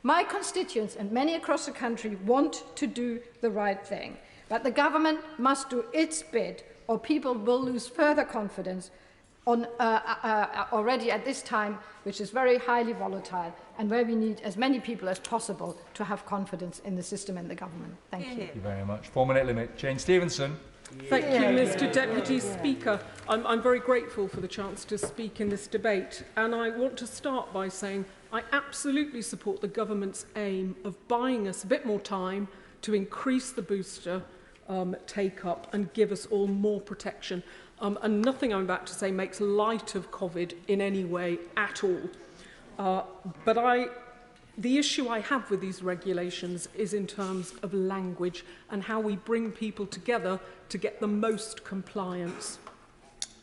S18: My constituents and many across the country want to do the right thing, but the government must do its bit or people will lose further confidence already at this time, which is very highly volatile, and where we need as many people as possible to have confidence in the system and the government. Thank you.
S4: Thank you very much. 4-minute limit. Jane Stevenson.
S11: Thank you, Mr. Deputy Speaker. I'm very grateful for the chance to speak in this debate, and I want to start by saying I absolutely support the government's aim of buying us a bit more time to increase the booster take-up and give us all more protection. And nothing I'm about to say makes light of COVID in any way at all. But the issue I have with these regulations is in terms of language and how we bring people together to get the most compliance.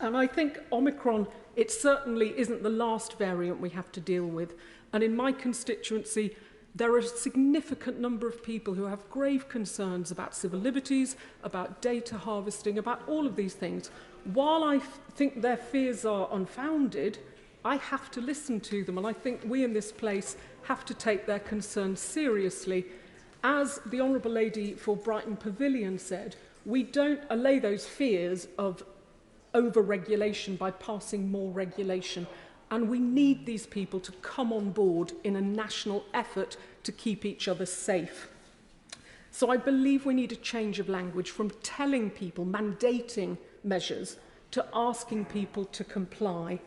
S11: And I think Omicron, it certainly isn't the last variant we have to deal with. And in my constituency, there are a significant number of people who have grave concerns about civil liberties, about data harvesting, about all of these things. While I think their fears are unfounded, I have to listen to them, and I think we in this place have to take their concerns seriously. As the Honourable Lady for Brighton Pavilion said, we don't allay those fears of over-regulation by passing more regulation, and we need these people to come on board in a national effort to keep each other safe. So I believe we need a change of language from telling people, mandating measures, to asking people to comply.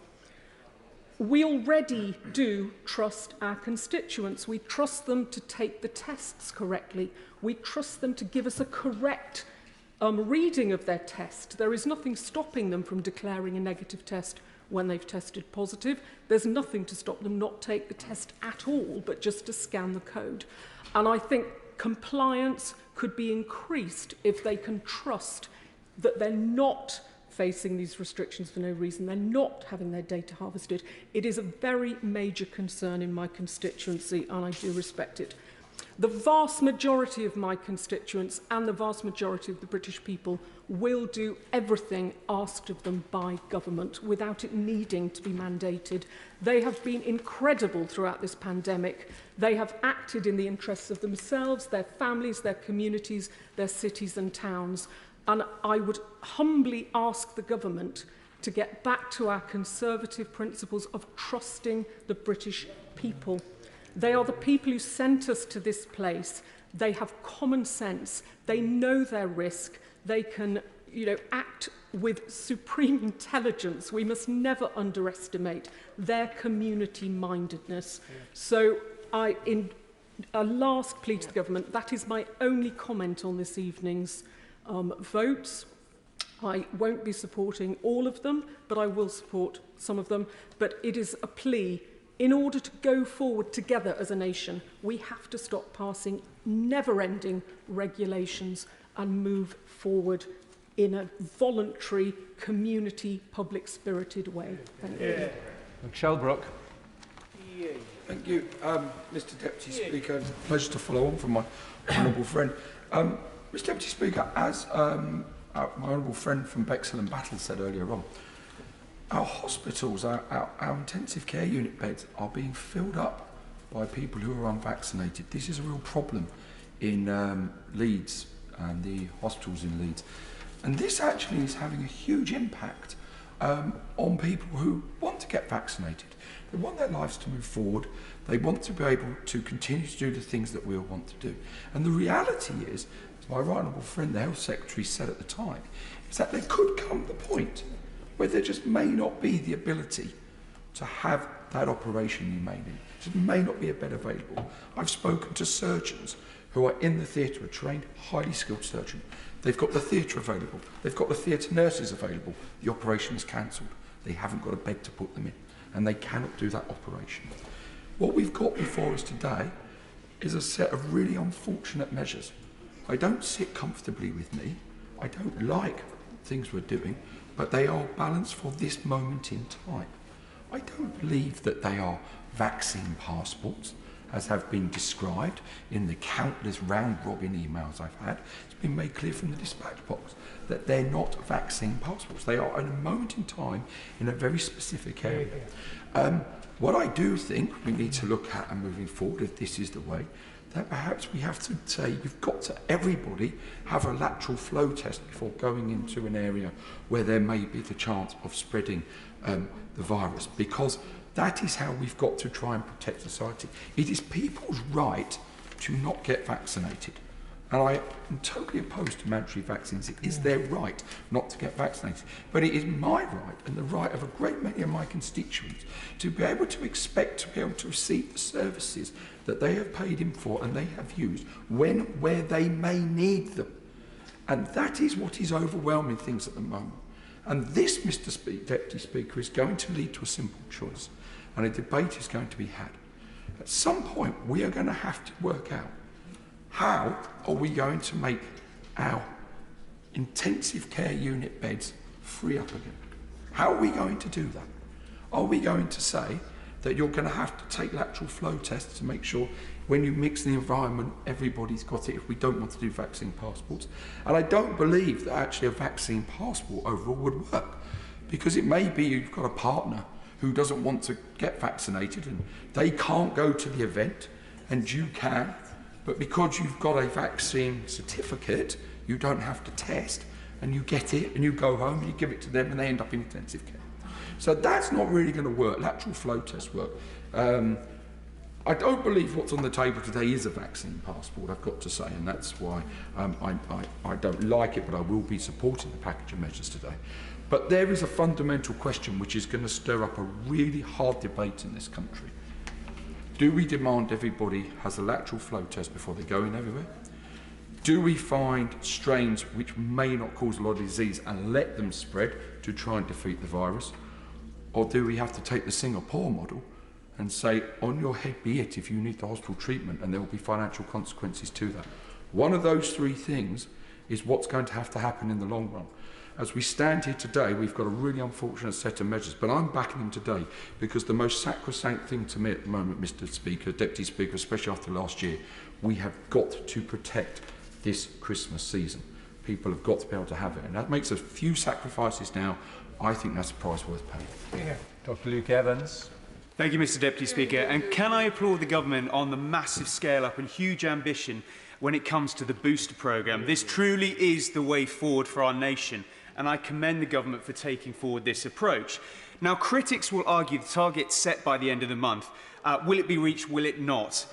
S11: We already do trust our constituents. We trust them to take the tests correctly. We trust them to give us a correct reading of their test. There is nothing stopping them from declaring a negative test when they've tested positive. There's nothing to stop them not take the test at all, but just to scan the code. And I think compliance could be increased if they can trust that they're not facing these restrictions for no reason. They're not having their data harvested. It is a very major concern in my constituency, and I do respect it. The vast majority of my constituents and the vast majority of the British people will do everything asked of them by government without it needing to be mandated. They have been incredible throughout this pandemic. They have acted in the interests of themselves, their families, their communities, their cities and towns. And I would humbly ask the government to get back to our conservative principles of trusting the British people. They are the people who sent us to this place. They have common sense. They know their risk. They can, act with supreme intelligence. We must never underestimate their community-mindedness. So in a last plea to the government, that is my only comment on this evening's votes. I won't be supporting all of them, but I will support some of them. But it is a plea. In order to go forward together as a nation, we have to stop passing never-ending regulations and move forward in a voluntary, community, public-spirited way. Thank you.
S4: Michelle Brook.
S8: Thank you, Mr Deputy Speaker. It's a pleasure to follow on from my honourable friend. Mr Deputy Speaker, as my honourable friend from Bexhill and Battle said earlier on, our hospitals, our intensive care unit beds are being filled up by people who are unvaccinated. This is a real problem in Leeds and the hospitals in Leeds. And this actually is having a huge impact on people who want to get vaccinated. They want their lives to move forward. They want to be able to continue to do the things that we all want to do. And the reality is, as my right honourable friend, the Health Secretary, said at the time, is that there could come the point where there just may not be the ability to have that operation you may need. There may not be a bed available. I've spoken to surgeons who are in the theatre, a trained, highly skilled surgeon. They've got the theatre available. They've got the theatre nurses available. The operation is cancelled. They haven't got a bed to put them in, and they cannot do that operation. What we've got before us today is a set of really unfortunate measures. I don't sit comfortably with me. I don't like things we're doing, but they are balanced for this moment in time. I don't believe that they are vaccine passports, as have been described in the countless round-robin emails I've had. It's been made clear from the dispatch box that they're not vaccine passports. They are at a moment in time in a very specific area. What I do think we need to look at, and moving forward, if this is the way, that perhaps we have to say you've got to, everybody, have a lateral flow test before going into an area where there may be the chance of spreading the virus, because that is how we've got to try and protect society. It is people's right to not get vaccinated. And I am totally opposed to mandatory vaccines. It is their right not to get vaccinated. But it is my right, and the right of a great many of my constituents, to be able to expect to be able to receive the services that they have paid in for and they have used when, where they may need them. And that is what is overwhelming things at the moment. And this, Mr. Deputy Speaker, is going to lead to a simple choice. And a debate is going to be had. At some point, we are going to have to work out how are we going to make our intensive care unit beds free up again? How are we going to do that? Are we going to say that you're going to have to take lateral flow tests to make sure when you mix the environment, everybody's got it if we don't want to do vaccine passports? And I don't believe that actually a vaccine passport overall would work, because it may be you've got a partner who doesn't want to get vaccinated and they can't go to the event and you can, but because you've got a vaccine certificate, you don't have to test, and you get it and you go home and you give it to them and they end up in intensive care. So that's not really going to work. Lateral flow tests work. I don't believe what's on the table today is a vaccine passport, I've got to say, and that's why I don't like it, but I will be supporting the package of measures today. But there is a fundamental question which is going to stir up a really hard debate in this country. Do we demand everybody has a lateral flow test before they go in everywhere? Do we find strains which may not cause a lot of disease and let them spread to try and defeat the virus? Or do we have to take the Singapore model and say, on your head be it if you need the hospital treatment, and there will be financial consequences to that? One of those three things is what's going to happen in the long run. As we stand here today, we've got a really unfortunate set of measures, but I'm backing them today because the most sacrosanct thing to me at the moment, Mr. Speaker, Deputy Speaker, especially after last year, we have got to protect this Christmas season. People have got to be able to have it, and that makes a few sacrifices now. I think that's a price worth paying.
S4: Yeah. Dr. Luke Evans.
S19: Thank you, Mr. Deputy Speaker. And can I applaud the government on the massive scale up and huge ambition when it comes to the booster programme? This truly is the way forward for our nation, and I commend the government for taking forward this approach. Now, critics will argue the target set by the end of the month. Will it be reached? Will it not?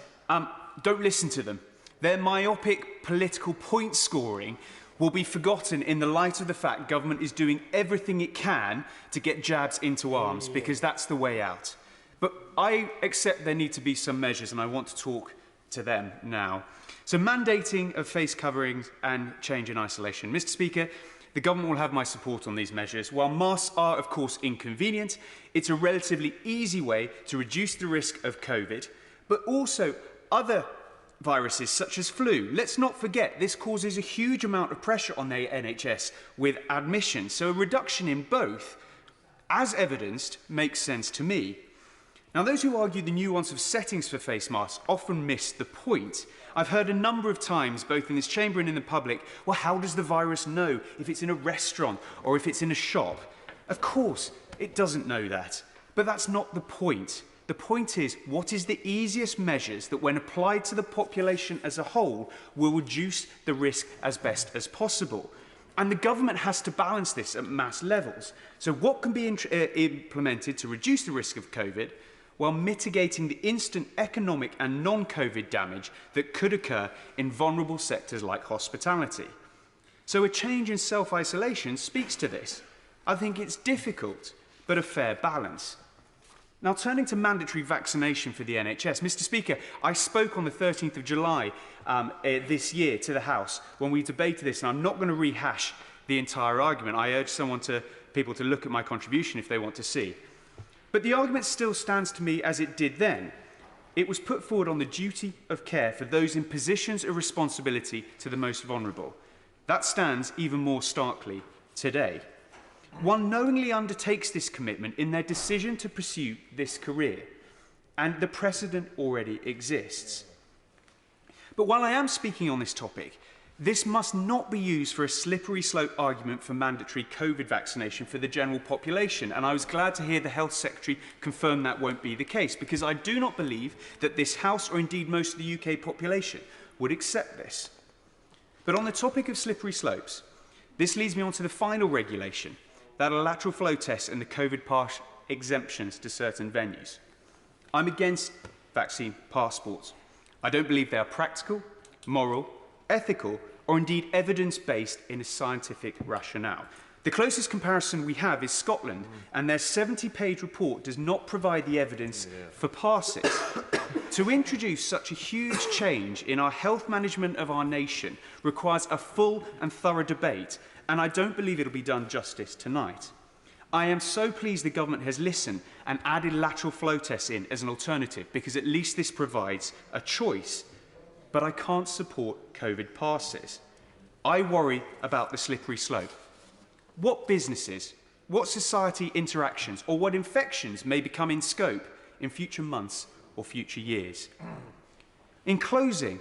S19: Don't listen to them. Their myopic political point scoring will be forgotten in the light of the fact government is doing everything it can to get jabs into arms, because that's the way out. But I accept there need to be some measures, and I want to talk to them now. So mandating of face coverings and change in isolation. Mr. Speaker, the government will have my support on these measures. While masks are, of course, inconvenient, it's a relatively easy way to reduce the risk of COVID, but also other viruses such as flu. Let's not forget, this causes a huge amount of pressure on the NHS with admission. So a reduction in both, as evidenced, makes sense to me. Now, those who argue the nuance of settings for face masks often miss the point. I've heard a number of times, both in this chamber and in the public, well, how does the virus know if it's in a restaurant or if it's in a shop? Of course, it doesn't know that. But that's not the point. The point is, what is the easiest measures that, when applied to the population as a whole, will reduce the risk as best as possible? And the government has to balance this at mass levels. So what can be implemented to reduce the risk of COVID, while mitigating the instant economic and non-COVID damage that could occur in vulnerable sectors like hospitality? So a change in self-isolation speaks to this. I think it's difficult, but a fair balance. Now, turning to mandatory vaccination for the NHS, Mr. Speaker, I spoke on the 13th of July this year to the House when we debated this, and I'm not going to rehash the entire argument. I urge people to look at my contribution if they want to see. But the argument still stands to me as it did then. It was put forward on the duty of care for those in positions of responsibility to the most vulnerable. That stands even more starkly today. One knowingly undertakes this commitment in their decision to pursue this career, and the precedent already exists. But while I am speaking on this topic, this must not be used for a slippery slope argument for mandatory COVID vaccination for the general population. And I was glad to hear the Health Secretary confirm that won't be the case, because I do not believe that this House, or indeed most of the UK population, would accept this. But on the topic of slippery slopes, this leads me on to the final regulation, that are lateral flow tests and the COVID pass exemptions to certain venues. I'm against vaccine passports. I don't believe they are practical, moral, ethical, or indeed evidence-based in a scientific rationale. The closest comparison we have is Scotland, and their 70-page report does not provide the evidence for passes. To introduce such a huge change in our health management of our nation requires a full and thorough debate, and I don't believe it'll be done justice tonight. I am so pleased the government has listened and added lateral flow tests in as an alternative, because at least this provides a choice. But I can't support COVID passes. I worry about the slippery slope. What businesses, what society interactions, or what infections may become in scope in future months or future years? In closing,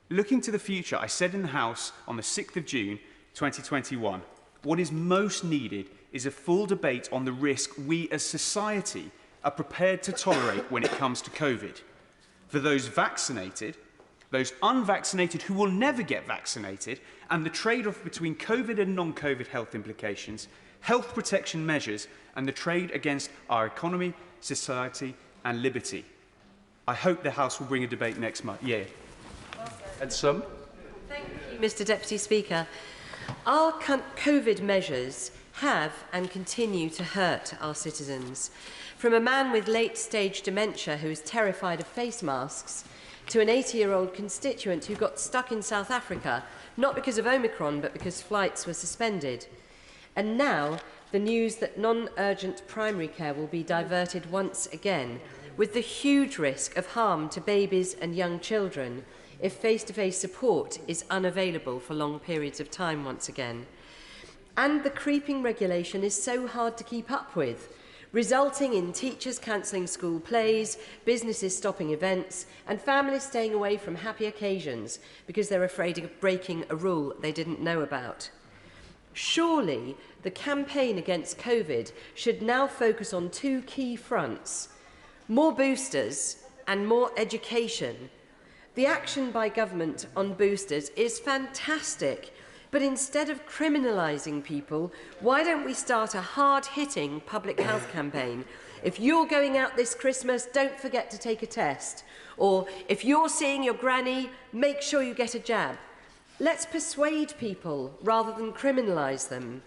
S19: looking to the future, I said in the House on the 6th of June 2021, what is most needed is a full debate on the risk we as society are prepared to tolerate when it comes to COVID. For those vaccinated, those unvaccinated who will never get vaccinated, and the trade-off between COVID and non-COVID health implications, health protection measures, and the trade against our economy, society, and liberty. I hope the House will bring a debate next year.
S14: And some.
S5: Thank you, Mr. Deputy Speaker. Our COVID measures have and continue to hurt our citizens. From a man with late-stage dementia who is terrified of face masks, to an 80-year-old constituent who got stuck in South Africa, not because of Omicron, but because flights were suspended. And now, the news that non-urgent primary care will be diverted once again, with the huge risk of harm to babies and young children if face-to-face support is unavailable for long periods of time once again. And the creeping regulation is so hard to keep up with, resulting in teachers cancelling school plays, businesses stopping events, and families staying away from happy occasions because they're afraid of breaking a rule they didn't know about. Surely, the campaign against COVID should now focus on two key fronts: more boosters and more education. The action by government on boosters is fantastic, but instead of criminalising people, why don't we start a hard-hitting public health campaign? If you're going out this Christmas, don't forget to take a test. Or if you're seeing your granny, make sure you get a jab. Let's persuade people rather than criminalise them.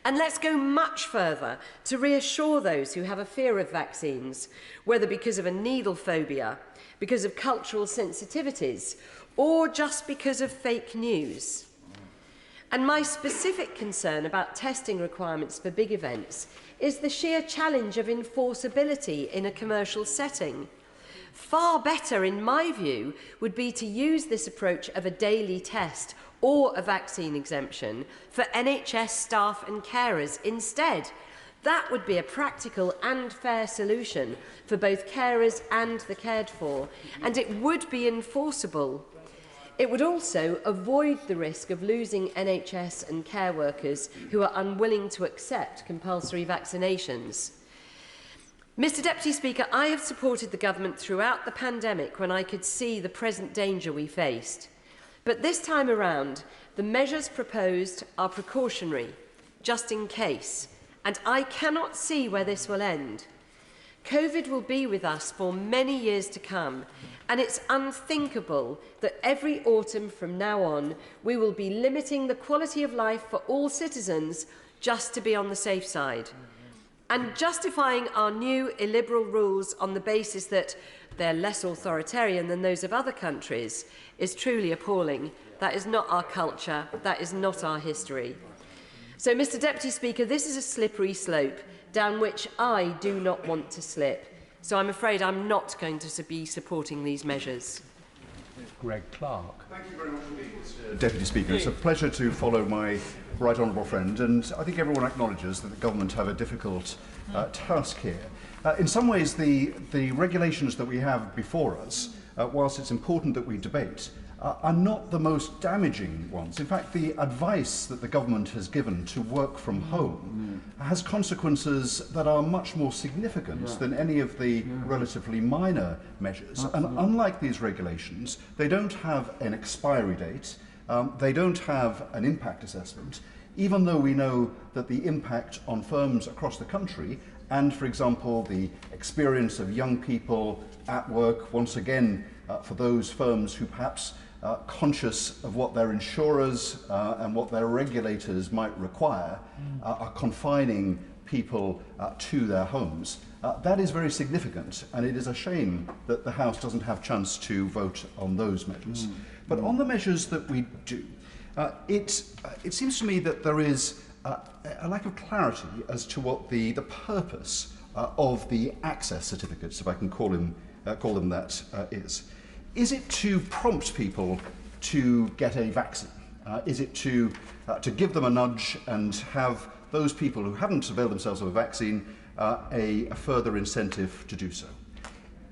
S5: And let's go much further to reassure those who have a fear of vaccines, whether because of a needle phobia, because of cultural sensitivities, or just because of fake news. And my specific concern about testing requirements for big events is the sheer challenge of enforceability in a commercial setting. Far better, in my view, would be to use this approach of a daily test or a vaccine exemption for NHS staff and carers instead. That would be a practical and fair solution for both carers and the cared for, and it would be enforceable. It would also avoid the risk of losing NHS and care workers who are unwilling to accept compulsory vaccinations. Mr. Deputy Speaker, I have supported the government throughout the pandemic when I could see the present danger we faced. But this time around, the measures proposed are precautionary, just in case, and I cannot see where this will end. COVID will be with us for many years to come, and it's unthinkable that every autumn from now on we will be limiting the quality of life for all citizens just to be on the safe side. And justifying our new illiberal rules on the basis that they're less authoritarian than those of other countries is truly appalling. That is not our culture, that is not our history. So, Mr. Deputy Speaker, this is a slippery slope down which I do not want to slip. So I'm afraid I'm not going to be supporting these measures.
S4: Greg Clark.
S12: Thank you very much indeed, Mr. Deputy Speaker. It's a pleasure to follow my right honourable friend, and I think everyone acknowledges that the government have a difficult task here. In some ways, the regulations that we have before us, whilst it's important that we debate, are not the most damaging ones. In fact, the advice that the government has given to work from home has consequences that are much more significant than any of the relatively minor measures. And unlike these regulations, they don't have an expiry date, they don't have an impact assessment, even though we know that the impact on firms across the country and, for example, the experience of young people at work, once again, for those firms who perhaps conscious of what their insurers and what their regulators might require, are confining people to their homes. That is very significant, and it is a shame that the House doesn't have a chance to vote on those measures. But on the measures that we do, it seems to me that there is a lack of clarity as to what the purpose of the access certificates, if I can call them that, is. Is it to prompt people to get a vaccine? Is it to give them a nudge and have those people who haven't availed themselves of a vaccine a further incentive to do so?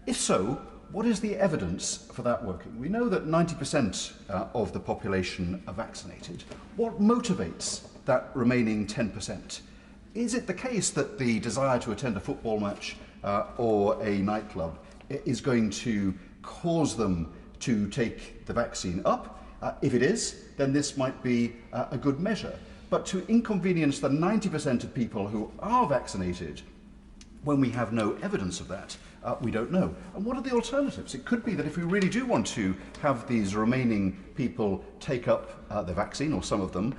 S12: If so, what is the evidence for that working? We know that 90% of the population are vaccinated. What motivates that remaining 10%? Is it the case that the desire to attend a football match or a nightclub is going to cause them to take the vaccine up? If it is, then this might be a good measure. But to inconvenience the 90% of people who are vaccinated when we have no evidence of that, we don't know. And what are the alternatives? It could be that if we really do want to have these remaining people take up the vaccine, or some of them,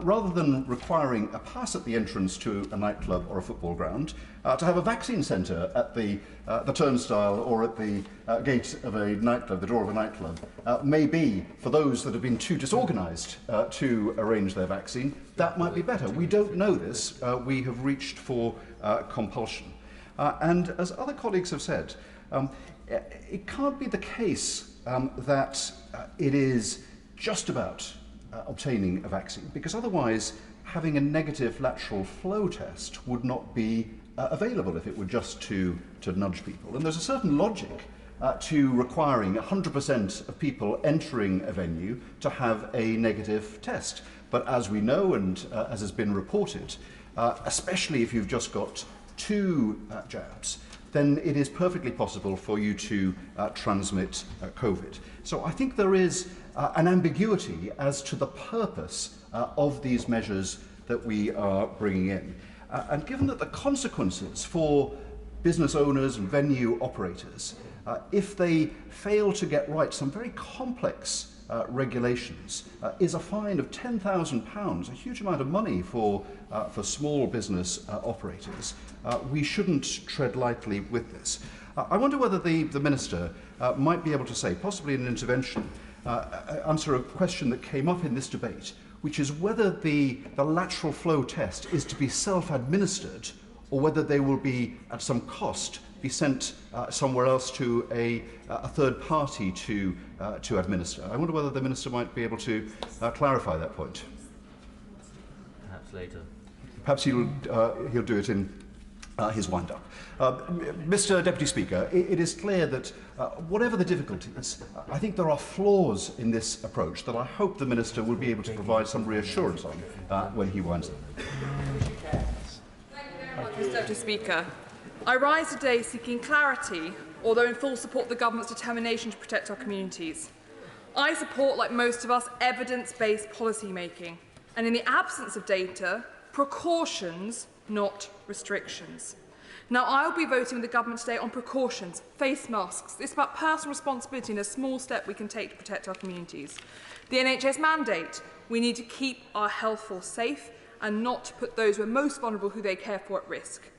S12: rather than requiring a pass at the entrance to a nightclub or a football ground, to have a vaccine centre at the turnstile or at the gate of a nightclub, the door of a nightclub, maybe for those that have been too disorganised to arrange their vaccine, that might be better. We don't know this. We have reached for compulsion. And as other colleagues have said, it can't be the case that it is just about obtaining a vaccine, because otherwise having a negative lateral flow test would not be available if it were just to nudge people. And there's a certain logic to requiring 100% of people entering a venue to have a negative test. But as we know, and as has been reported, especially if you've just got 2 jabs, then it is perfectly possible for you to transmit COVID. So I think there is an ambiguity as to the purpose of these measures that we are bringing in. And given that the consequences for business owners and venue operators, if they fail to get right some very complex regulations is a fine of £10,000, a huge amount of money for small business operators. We shouldn't tread lightly with this. I wonder whether the Minister might be able to say, possibly in an intervention, answer a question that came up in this debate, which is whether the lateral flow test is to be self-administered or whether they will be, at some cost, be sent somewhere else to a third party to administer. I wonder whether the Minister might be able to clarify that point.
S7: Perhaps later.
S12: Perhaps he'll do it in his wind-up. Mr. Deputy Speaker, it is clear that whatever the difficulties, I think there are flaws in this approach that I hope the Minister will be able to provide some reassurance on when he winds up.
S22: Mr. Deputy Speaker, I rise today seeking clarity, although in full support of the Government's determination to protect our communities. I support, like most of us, evidence-based policy making, and in the absence of data, precautions, not restrictions. Now, I will be voting with the Government today on precautions, face masks. It's about personal responsibility and a small step we can take to protect our communities. The NHS mandate, we need to keep our health force safe and not to put those who are most vulnerable, who they care for, at risk.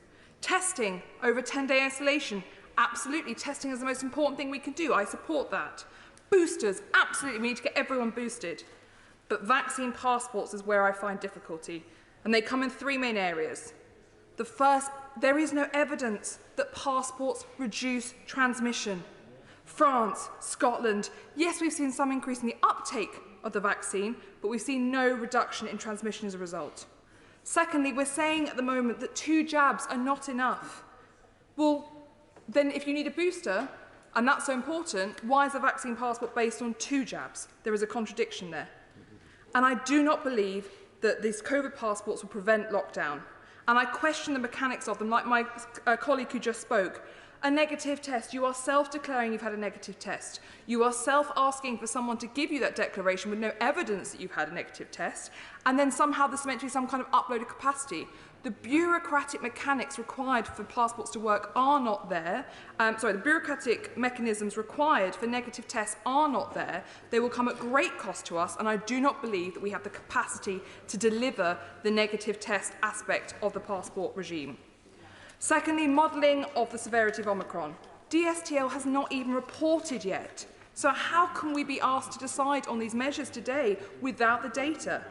S22: Testing over 10-day isolation, absolutely, testing is the most important thing we can do. I support that. Boosters, absolutely, we need to get everyone boosted. But vaccine passports is where I find difficulty, and they come in three main areas. The first, there is no evidence that passports reduce transmission. France, Scotland, yes, we've seen some increase in the uptake of the vaccine, but we've seen no reduction in transmission as a result. Secondly, we're saying at the moment that 2 jabs are not enough. Well, then if you need a booster, and that's so important, why is the vaccine passport based on 2 jabs? There is a contradiction there. And I do not believe that these COVID passports will prevent lockdown. And I question the mechanics of them, like my colleague who just spoke. A negative test, you are self-declaring you've had a negative test. You are self-asking for someone to give you that declaration with no evidence that you've had a negative test, and then somehow there's meant to be some kind of uploaded capacity. The bureaucratic mechanics required for passports to work are not there. The bureaucratic mechanisms required for negative tests are not there. They will come at great cost to us, and I do not believe that we have the capacity to deliver the negative test aspect of the passport regime. Secondly, modelling of the severity of Omicron. DSTL has not even reported yet. So how can we be asked to decide on these measures today without the data?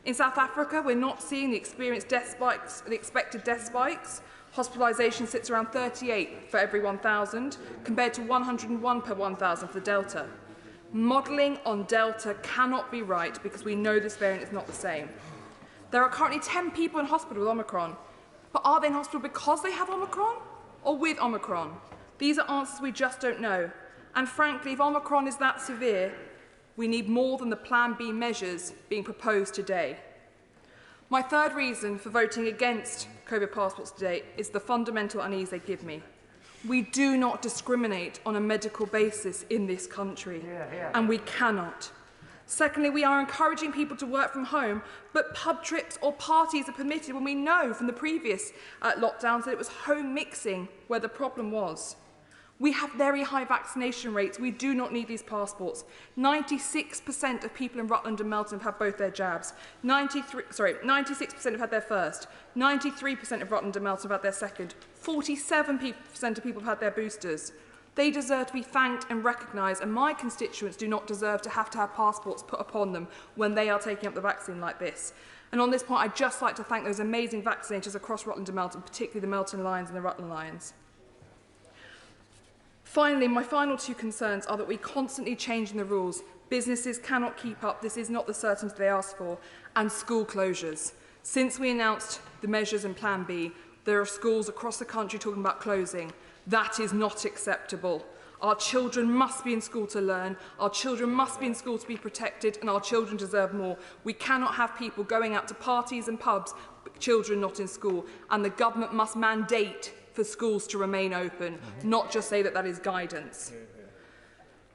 S22: In South Africa, we're not seeing the expected death spikes. Hospitalization sits around 38 for every 1,000, compared to 101 per 1,000 for Delta. Modelling on Delta cannot be right because we know this variant is not the same. There are currently 10 people in hospital with Omicron. But are they in hospital because they have Omicron or with Omicron? These are answers we just don't know. And frankly, if Omicron is that severe, we need more than the Plan B measures being proposed today. My third reason for voting against COVID passports today is the fundamental unease they give me. We do not discriminate on a medical basis in this country, and we cannot. Secondly, we are encouraging people to work from home, but pub trips or parties are permitted when we know from the previous lockdowns that it was home mixing where the problem was. We have very high vaccination rates. We do not need these passports. 96% of people in Rutland and Melton have had both their jabs. 96% have had their first. 93% of Rutland and Melton have had their second. 47% of people have had their boosters. They deserve to be thanked and recognised, and my constituents do not deserve to have passports put upon them when they are taking up the vaccine like this. And on this point, I'd just like to thank those amazing vaccinators across Rutland and Melton, particularly the Melton Lions and the Rutland Lions. Finally, my final 2 concerns are that we constantly changing the rules. Businesses cannot keep up. This is not the certainty they asked for. And school closures. Since we announced the measures in Plan B, there are schools across the country talking about closing. That is not acceptable. Our children must be in school to learn, our children must be in school to be protected, and our children deserve more. We cannot have people going out to parties and pubs, but children not in school, and the government must mandate for schools to remain open, not just say that that is guidance.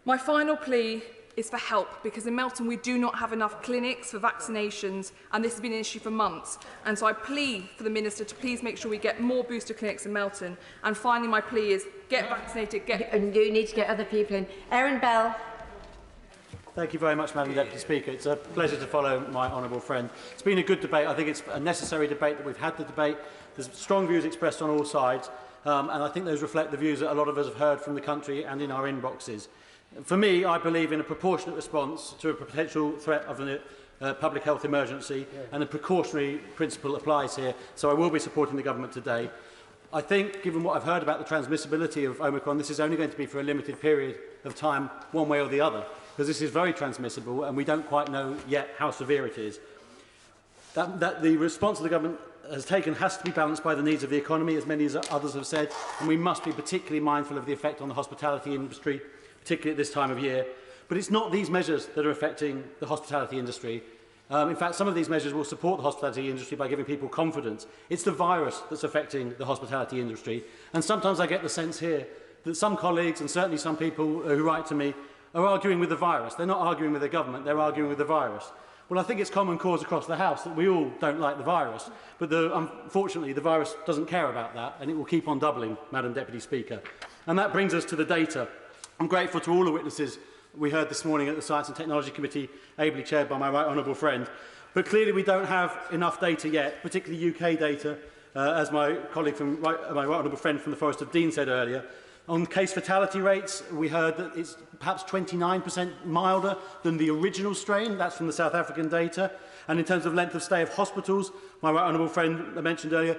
S22: My final plea is for help, because in Melton we do not have enough clinics for vaccinations, and this has been an issue for months. And so I plead for the Minister to please make sure we get more booster clinics in Melton. And finally, my plea is get vaccinated,
S5: And you need to get other people in. Erin Bell.
S6: Thank you very much, Madam Deputy Speaker. It's a pleasure to follow my honourable friend. It's been a good debate. I think it's a necessary debate that we've had the debate. There's strong views expressed on all sides, and I think those reflect the views that a lot of us have heard from the country and in our inboxes. For me, I believe in a proportionate response to a potential threat of a public health emergency, and a precautionary principle applies here, so I will be supporting the government today. I think, given what I've heard about the transmissibility of Omicron, this is only going to be for a limited period of time, one way or the other, because this is very transmissible and we don't quite know yet how severe it is. That the response the government has taken has to be balanced by the needs of the economy, as many as others have said, and we must be particularly mindful of the effect on the hospitality industry, particularly at this time of year. But it's not these measures that are affecting the hospitality industry. In fact, some of these measures will support the hospitality industry by giving people confidence. It's the virus that's affecting the hospitality industry. And sometimes I get the sense here that some colleagues, and certainly some people who write to me, are arguing with the virus. They're not arguing with the government, they're arguing with the virus. Well, I think it's common cause across the House that we all don't like the virus, but unfortunately the virus doesn't care about that, and it will keep on doubling, Madam Deputy Speaker. And that brings us to the data. I'm grateful to all the witnesses we heard this morning at the Science and Technology Committee, ably chaired by my right honourable friend. But clearly we don't have enough data yet, particularly UK data, as my colleague from my right honourable friend from the Forest of Dean said earlier. On case fatality rates, we heard that it's perhaps 29% milder than the original strain. That's from the South African data. And in terms of length of stay of hospitals, my right honourable friend mentioned earlier,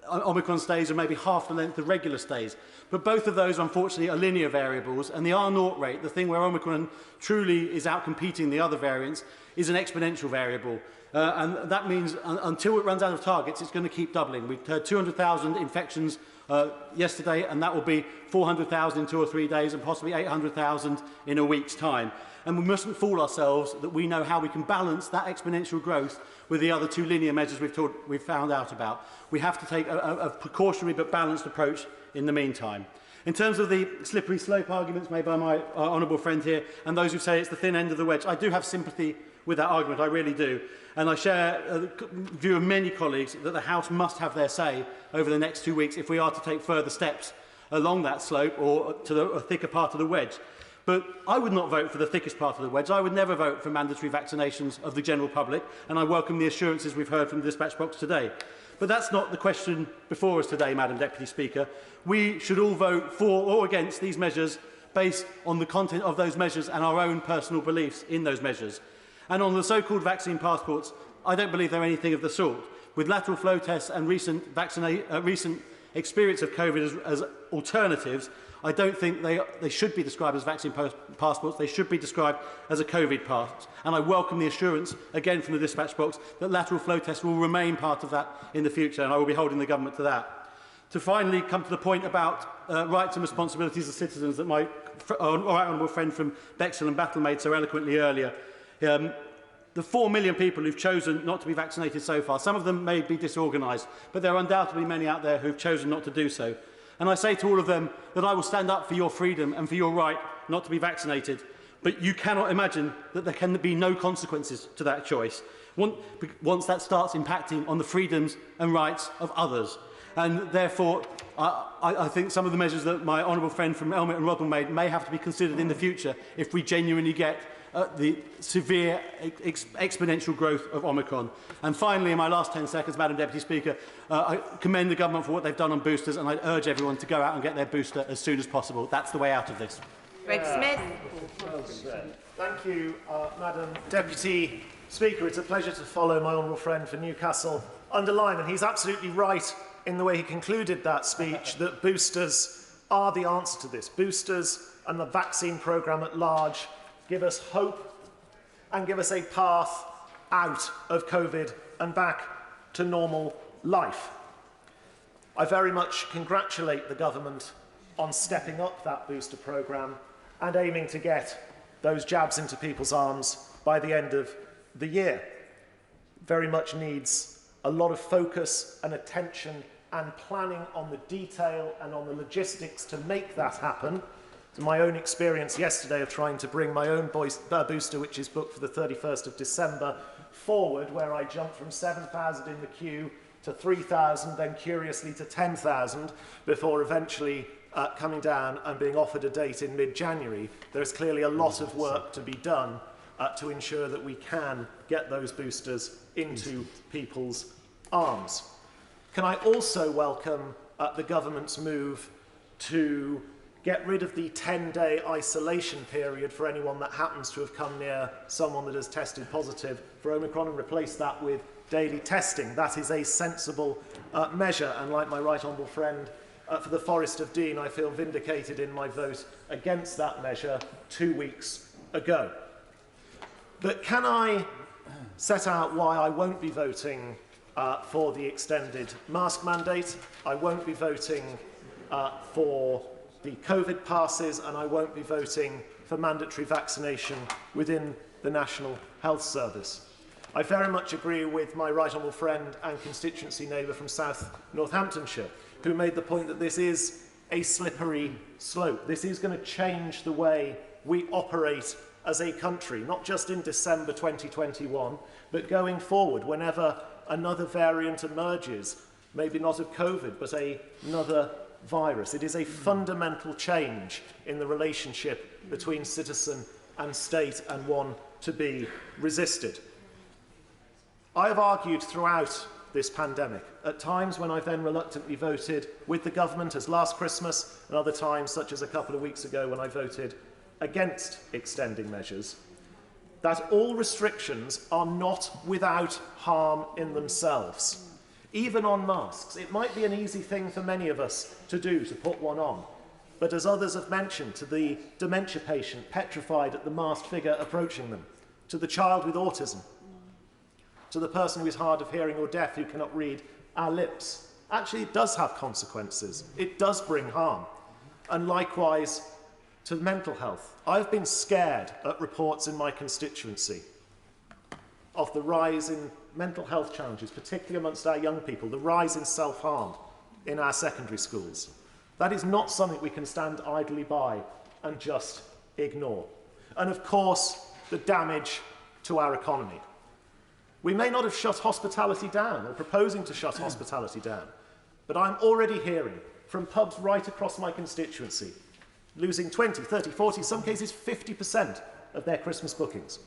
S6: Omicron stays are maybe half the length of regular stays. But both of those, unfortunately, are linear variables, and the R0 rate, the thing where Omicron truly is outcompeting the other variants, is an exponential variable. And that means until it runs out of targets, it's going to keep doubling. We've heard 200,000 infections yesterday, and that will be 400,000 in 2 or 3 days, and possibly 800,000 in a week's time. And we mustn't fool ourselves that we know how we can balance that exponential growth with the other two linear measures we've found out about. We have to take a precautionary but balanced approach in the meantime. In terms of the slippery slope arguments made by my honourable friend here, and those who say it's the thin end of the wedge, I do have sympathy with that argument, I really do. And I share the view of many colleagues that the House must have their say over the next 2 weeks if we are to take further steps along that slope or to a thicker part of the wedge. But I would not vote for the thickest part of the wedge. I would never vote for mandatory vaccinations of the general public, and I welcome the assurances we've heard from the dispatch box today. But that's not the question before us today, Madam Deputy Speaker. We should all vote for or against these measures based on the content of those measures and our own personal beliefs in those measures. And on the so-called vaccine passports, I don't believe they're anything of the sort. With lateral flow tests and recent experience of COVID as alternatives, I don't think they should be described as vaccine passports. They should be described as a COVID pass. And I welcome the assurance, again from the dispatch box, that lateral flow tests will remain part of that in the future, and I will be holding the government to that. To finally come to the point about rights and responsibilities of citizens that my right honourable friend from Bexhill and Battle made so eloquently earlier. The 4 million people who've chosen not to be vaccinated so far, some of them may be disorganised, but there are undoubtedly many out there who've chosen not to do so. And I say to all of them that I will stand up for your freedom and for your right not to be vaccinated, but you cannot imagine that there can be no consequences to that choice once that starts impacting on the freedoms and rights of others. And therefore, I think some of the measures that my honourable friend from Elmet and Rodwell made may have to be considered in the future if we genuinely get the severe exponential growth of Omicron. And finally, in my last 10 seconds, Madam Deputy Speaker, I commend the government for what they've done on boosters, and I urge everyone to go out and get their booster as soon as possible. That's the way out of this.
S16: Greg Smith.
S20: Thank you, Madam Deputy Speaker. It's a pleasure to follow my honourable friend for Newcastle Underline, and he's absolutely right in the way he concluded that speech, that boosters are the answer to this. Boosters and the vaccine programme at large give us hope and give us a path out of COVID and back to normal life. I very much congratulate the government on stepping up that booster programme and aiming to get those jabs into people's arms by the end of the year. Very much needs a lot of focus and attention and planning on the detail and on the logistics to make that happen. To my own experience yesterday of trying to bring my own booster, which is booked for the 31st of December, forward, where I jumped from 7,000 in the queue to 3,000, then curiously to 10,000, before eventually coming down and being offered a date in mid-January. There's clearly a lot of work to be done to ensure that we can get those boosters into people's arms. Can I also welcome the government's move to get rid of the 10-day isolation period for anyone that happens to have come near someone that has tested positive for Omicron and replace that with daily testing? That is a sensible measure, and like my right honourable friend for the Forest of Dean, I feel vindicated in my vote against that measure 2 weeks ago. But can I set out why I won't be voting for the extended mask mandate? I won't be voting for the COVID passes, and I won't be voting for mandatory vaccination within the National Health Service. I very much agree with my right honourable friend and constituency neighbour from South Northamptonshire, who made the point that this is a slippery slope. This is going to change the way we operate as a country, not just in December 2021, but going forward, whenever another variant emerges, maybe not of COVID, but another virus. It is a fundamental change in the relationship between citizen and state, and one to be resisted. I have argued throughout this pandemic, at times when I then reluctantly voted with the government, as last Christmas, and other times, such as a couple of weeks ago when I voted against extending measures, that all restrictions are not without harm in themselves. Even on masks, it might be an easy thing for many of us to do, to put one on. But as others have mentioned, to the dementia patient petrified at the masked figure approaching them, to the child with autism, to the person who is hard of hearing or deaf who cannot read our lips, actually it does have consequences. It does bring harm. And likewise to mental health. I've been scared at reports in my constituency of the rise in mental health challenges, particularly amongst our young people, the rise in self-harm in our secondary schools. That is not something we can stand idly by and just ignore. And of course, the damage to our economy. We may not have shut hospitality down or proposing to shut hospitality down, but I'm already hearing from pubs right across my constituency losing 20, 30, 40, some cases 50% of their Christmas bookings.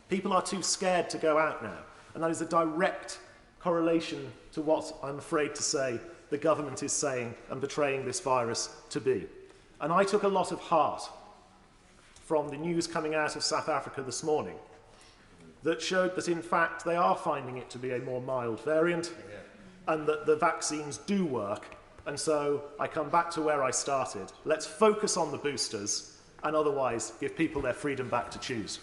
S20: People are too scared to go out now, and that is a direct correlation to what I'm afraid to say the government is saying and portraying this virus to be. And I took a lot of heart from the news coming out of South Africa this morning that showed that in fact they are finding it to be a more mild variant and that the vaccines do work. And so I come back to where I started. Let's focus on the boosters and otherwise give people their freedom back to choose.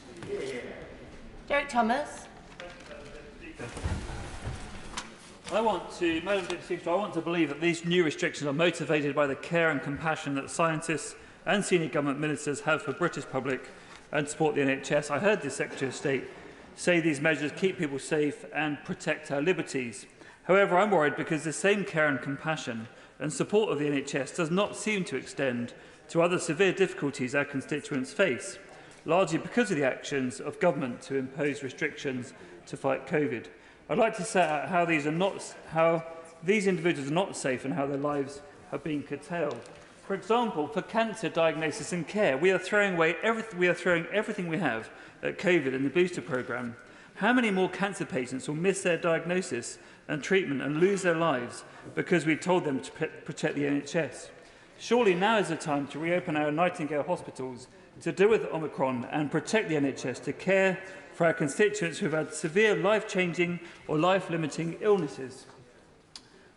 S5: Derek Thomas.
S3: Madam Deputy Speaker, I want to believe that these new restrictions are motivated by the care and compassion that scientists and senior government ministers have for British public and support the NHS. I heard the Secretary of State say these measures keep people safe and protect our liberties. However, I'm worried because the same care and compassion and support of the NHS does not seem to extend to other severe difficulties our constituents face, largely because of the actions of government to impose restrictions to fight COVID. I'd like to set out how these individuals are not safe and how their lives have been curtailed. For example, for cancer diagnosis and care, we are throwing everything we have at COVID in the booster programme. How many more cancer patients will miss their diagnosis and treatment and lose their lives because we told them to protect the NHS? Surely now is the time to reopen our Nightingale hospitals to deal with Omicron and protect the NHS to care for our constituents who have had severe life-changing or life-limiting illnesses.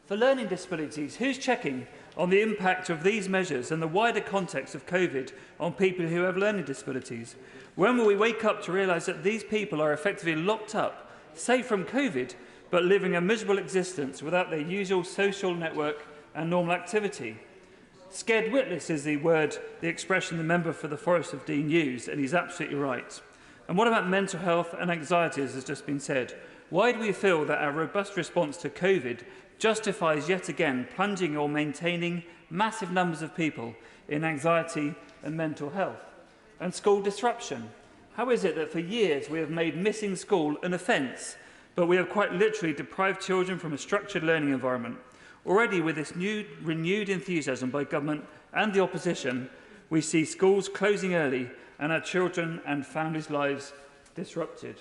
S3: For learning disabilities, who's checking on the impact of these measures and the wider context of COVID on people who have learning disabilities? When will we wake up to realise that these people are effectively locked up, safe from COVID, but living a miserable existence without their usual social network and normal activity? Scared witless is the expression the member for the Forest of Dean used, and he's absolutely right. And what about mental health and anxiety, as has just been said? Why do we feel that our robust response to COVID justifies yet again plunging or maintaining massive numbers of people in anxiety and mental health? And school disruption. How is it that for years we have made missing school an offence, but we have quite literally deprived children from a structured learning environment? Already with this renewed enthusiasm by government and the opposition, We see schools closing early and our children and families' lives disrupted.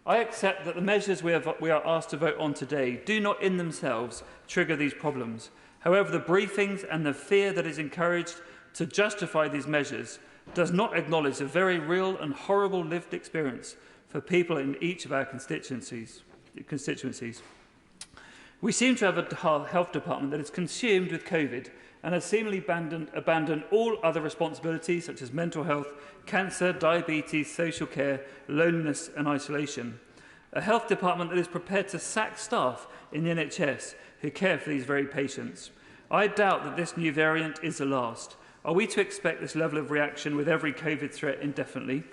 S3: I accept that the measures we are asked to vote on today do not in themselves trigger these problems. However, the briefings and the fear that is encouraged to justify these measures does not acknowledge a very real and horrible lived experience for people in each of our constituencies. We seem to have a health department that is consumed with COVID and has seemingly abandoned all other responsibilities such as mental health, cancer, diabetes, social care, loneliness and isolation. A health department that is prepared to sack staff in the NHS who care for these very patients. I doubt that this new variant is the last. Are we to expect this level of reaction with every COVID threat indefinitely?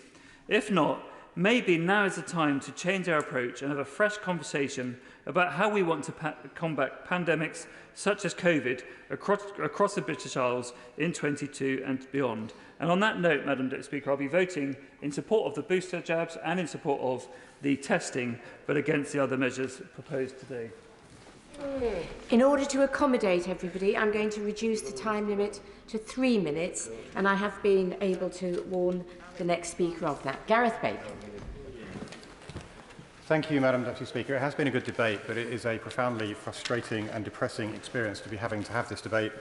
S3: If not, maybe now is the time to change our approach and have a fresh conversation about how we want to combat pandemics such as COVID across the British Isles in 22 and beyond. And on that note, Madam Deputy Speaker, I'll be voting in support of the booster jabs and in support of the testing, but against the other measures proposed today.
S13: In order to accommodate everybody, I'm going to reduce the time limit to 3 minutes, and I have been able to warn the next speaker of that. Gareth Bacon.
S6: Thank you, Madam Deputy Speaker. It has been a good debate, but it is a profoundly frustrating and depressing experience to be having to have this debate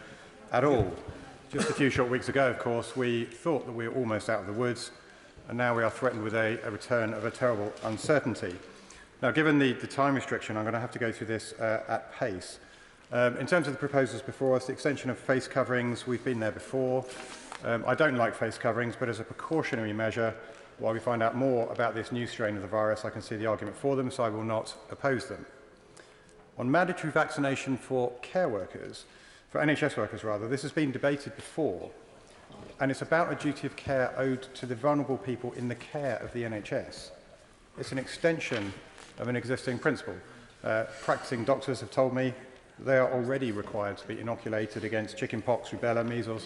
S6: at all. Just a few short weeks ago, of course, we thought that we were almost out of the woods, and now we are threatened with a return of a terrible uncertainty. Now, given the time restriction, I'm going to have to go through this at pace. In terms of the proposals before us, the extension of face coverings, we've been there before. I don't like face coverings, but as a precautionary measure, while we find out more about this new strain of the virus, I can see the argument for them, so I will not oppose them. On mandatory vaccination for care workers, for NHS workers rather, this has been debated before, and it's about a duty of care owed to the vulnerable people in the care of the NHS. It's an extension of an existing principle. Practicing doctors have told me they are already required to be inoculated against chickenpox, rubella, measles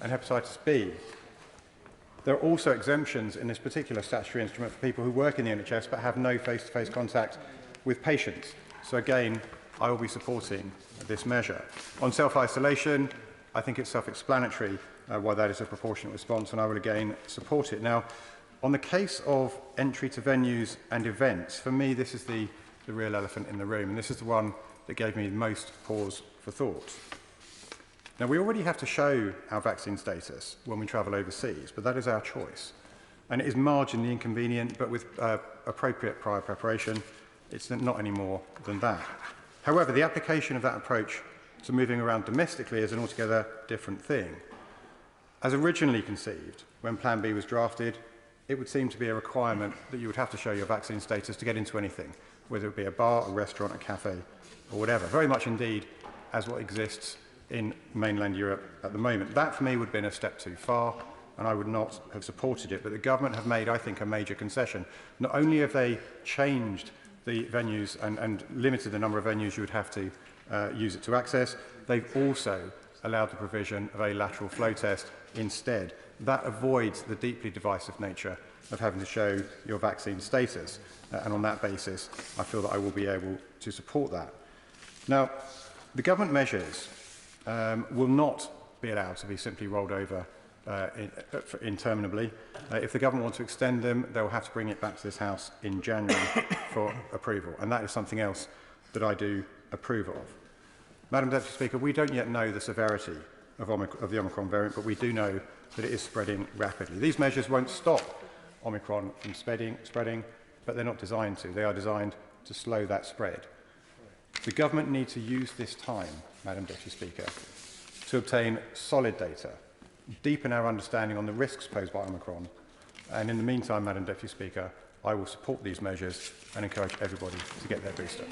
S6: and hepatitis B. There are also exemptions in this particular statutory instrument for people who work in the NHS but have no face-to-face contact with patients. So again, I will be supporting this measure. On self-isolation, I think it's self-explanatory why that is a proportionate response, and I will again support it. Now, on the case of entry to venues and events, for me this is the real elephant in the room, and this is the one that gave me most pause for thought. Now, we already have to show our vaccine status when we travel overseas, but that is our choice. And it is marginally inconvenient, but with appropriate prior preparation, it's not any more than that. However, the application of that approach to moving around domestically is an altogether different thing. As originally conceived, when Plan B was drafted, it would seem to be a requirement that you would have to show your vaccine status to get into anything, whether it be a bar, a restaurant, a cafe, or whatever. Very much indeed as what exists in mainland Europe at the moment. That, for me, would have been a step too far, and I would not have supported it. But the government have made, I think, a major concession. Not only have they changed the venues and limited the number of venues you would have to use it to access, they've also allowed the provision of a lateral flow test instead. That avoids the deeply divisive nature of having to show your vaccine status. And on that basis, I feel that I will be able to support that. Now, the government measures will not be allowed to be simply rolled over interminably. If the government wants to extend them, they'll have to bring it back to this House in January for approval. And that is something else that I do approve of. Madam Deputy Speaker, we don't yet know the severity of the Omicron variant, but we do know that it is spreading rapidly. These measures won't stop Omicron from spreading, but they're not designed to. They are designed to slow that spread. The government needs to use this time, Madam Deputy Speaker, to obtain solid data, deepen our understanding on the risks posed by Omicron, and in the meantime, Madam Deputy Speaker, I will support these measures and encourage everybody to get their booster.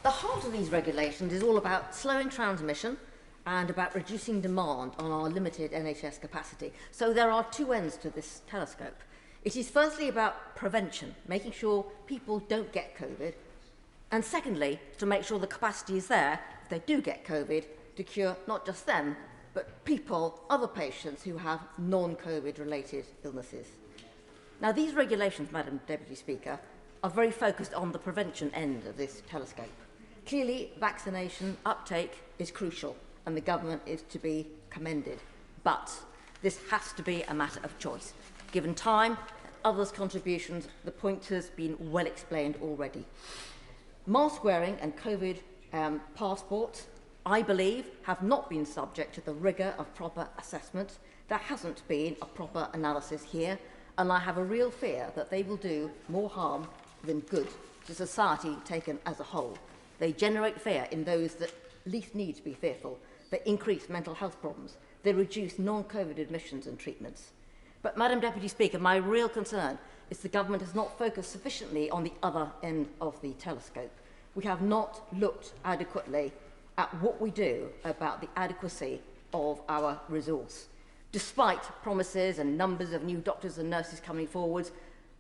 S21: The heart of these regulations is all about slowing transmission and about reducing demand on our limited NHS capacity. So there are two ends to this telescope. It is firstly about prevention, making sure people don't get COVID, and secondly, to make sure the capacity is there, if they do get COVID, to cure not just them, but people, other patients who have non-COVID related illnesses. Now, these regulations, Madam Deputy Speaker, are very focused on the prevention end of this telescope. Clearly, vaccination uptake is crucial, and the government is to be commended. But this has to be a matter of choice. Given time and others' contributions, the point has been well explained already. Mask wearing and COVID passports, I believe, have not been subject to the rigour of proper assessment. There hasn't been a proper analysis here, and I have a real fear that they will do more harm than good to society taken as a whole. They generate fear in those that least need to be fearful. They increase mental health problems. They reduce non-COVID admissions and treatments. But, Madam Deputy Speaker, my real concern is the government has not focused sufficiently on the other end of the telescope. We have not looked adequately at what we do about the adequacy of our resource. Despite promises and numbers of new doctors and nurses coming forward,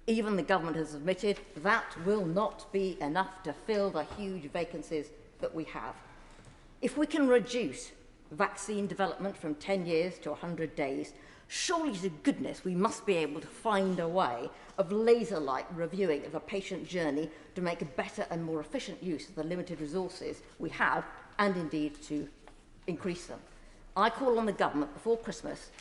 S21: even the government has admitted that will not be enough to fill the huge vacancies that we have. If we can reduce vaccine development from 10 years to 100 days, surely to goodness we must be able to find a way of laser-like reviewing of a patient journey to make a better and more efficient use of the limited resources we have, and indeed to increase them. I call on the government before Christmas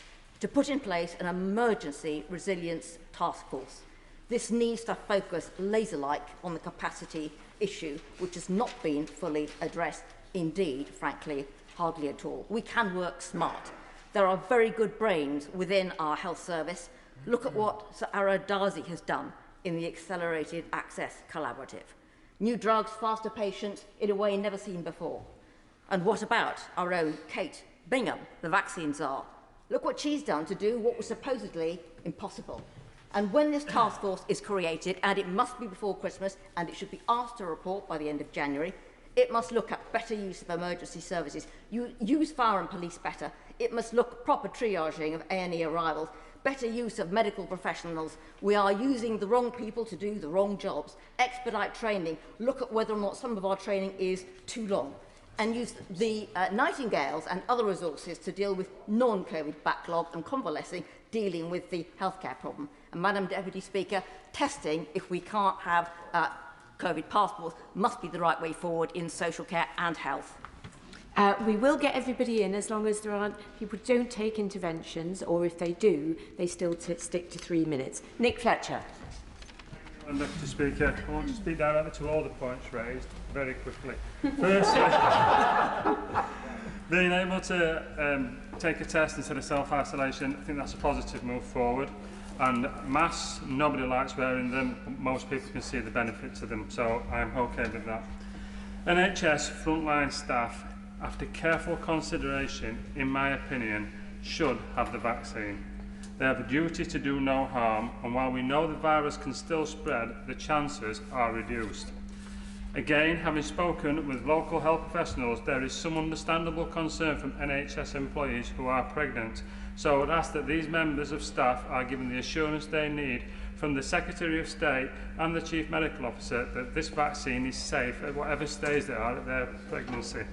S21: to put in place an emergency resilience task force. This needs to focus laser-like on the capacity issue, which has not been fully addressed, indeed, frankly, hardly at all. We can work smart. There are very good brains within our health service. Look at what Sir Ara Darzi has done in the Accelerated Access Collaborative. New drugs, faster patients, in a way never seen before. And what about our own Kate Bingham, the vaccine czar? Look what she's done to do what was supposedly impossible. And when this task force is created, and it must be before Christmas, and it should be asked to report by the end of January, it must look at better use of emergency services, use fire and police better. It must look at proper triaging of A&E arrivals, better use of medical professionals. We are using the wrong people to do the wrong jobs. Expedite training. Look at whether or not some of our training is too long. And use the Nightingales and other resources to deal with non-COVID backlog and convalescing, dealing with the healthcare problem. And Madam Deputy Speaker, testing, if we can't have COVID passports, must be the right way forward in social care and health.
S13: We will get everybody in as long as there aren't people who don't take interventions, or if they do, they still stick to 3 minutes. Nick Fletcher.
S2: Mr. Speaker, I want to speak directly to all the points raised very quickly. Firstly, being able to take a test instead of self-isolation, I think that's a positive move forward. And masks, nobody likes wearing them, but most people can see the benefits of them, so I'm okay with that. NHS frontline staff, after careful consideration, in my opinion, should have the vaccine. They have a duty to do no harm, and while we know the virus can still spread, the chances are reduced. Again, having spoken with local health professionals, there is some understandable concern from NHS employees who are pregnant, so I would ask that these members of staff are given the assurance they need from the Secretary of State and the Chief Medical Officer that this vaccine is safe at whatever stage they are at their pregnancy.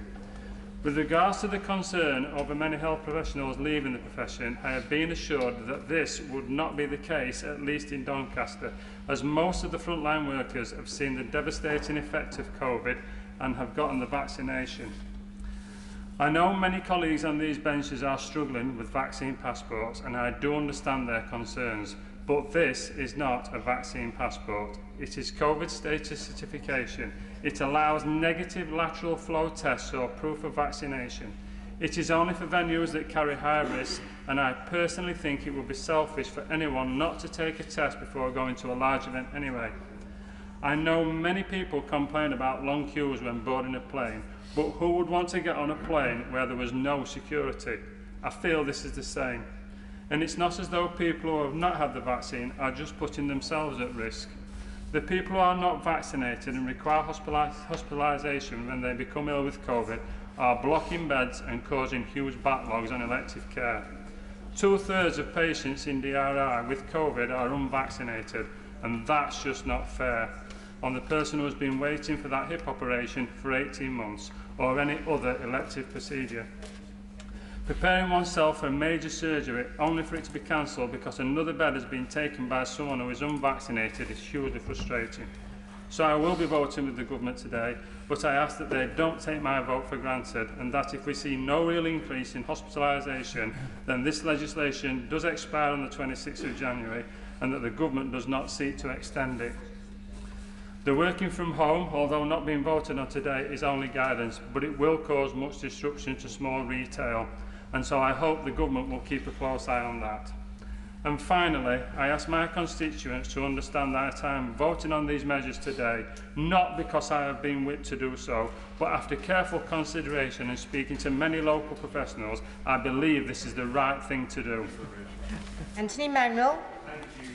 S2: With regards to the concern over many health professionals leaving the profession, I have been assured that this would not be the case, at least in Doncaster, as most of the frontline workers have seen the devastating effect of COVID and have gotten the vaccination. I know many colleagues on these benches are struggling with vaccine passports, and I do understand their concerns, but this is not a vaccine passport. It is COVID status certification. It allows negative lateral flow tests or proof of vaccination. It is only for venues that carry high risk, and I personally think it would be selfish for anyone not to take a test before going to a large event anyway. I know many people complain about long queues when boarding a plane, but who would want to get on a plane where there was no security? I feel this is the same. And it's not as though people who have not had the vaccine are just putting themselves at risk. The people who are not vaccinated and require hospitalization when they become ill with COVID are blocking beds and causing huge backlogs on elective care. 2/3 of patients in DRI with COVID are unvaccinated, and that's just not fair on the person who has been waiting for that hip operation for 18 months or any other elective procedure. Preparing oneself for a major surgery only for it to be cancelled because another bed has been taken by someone who is unvaccinated is hugely frustrating. So I will be voting with the government today, but I ask that they don't take my vote for granted, and that if we see no real increase in hospitalisation, then this legislation does expire on the 26th of January, and that the government does not seek to extend it. The working from home, although not being voted on today, is only guidance, but it will cause much disruption to small retail, and so I hope the government will keep a close eye on that. And finally, I ask my constituents to understand that I am voting on these measures today, not because I have been whipped to do so, but after careful consideration and speaking to many local professionals, I believe this is the right thing to do.
S9: Anthony Manuel.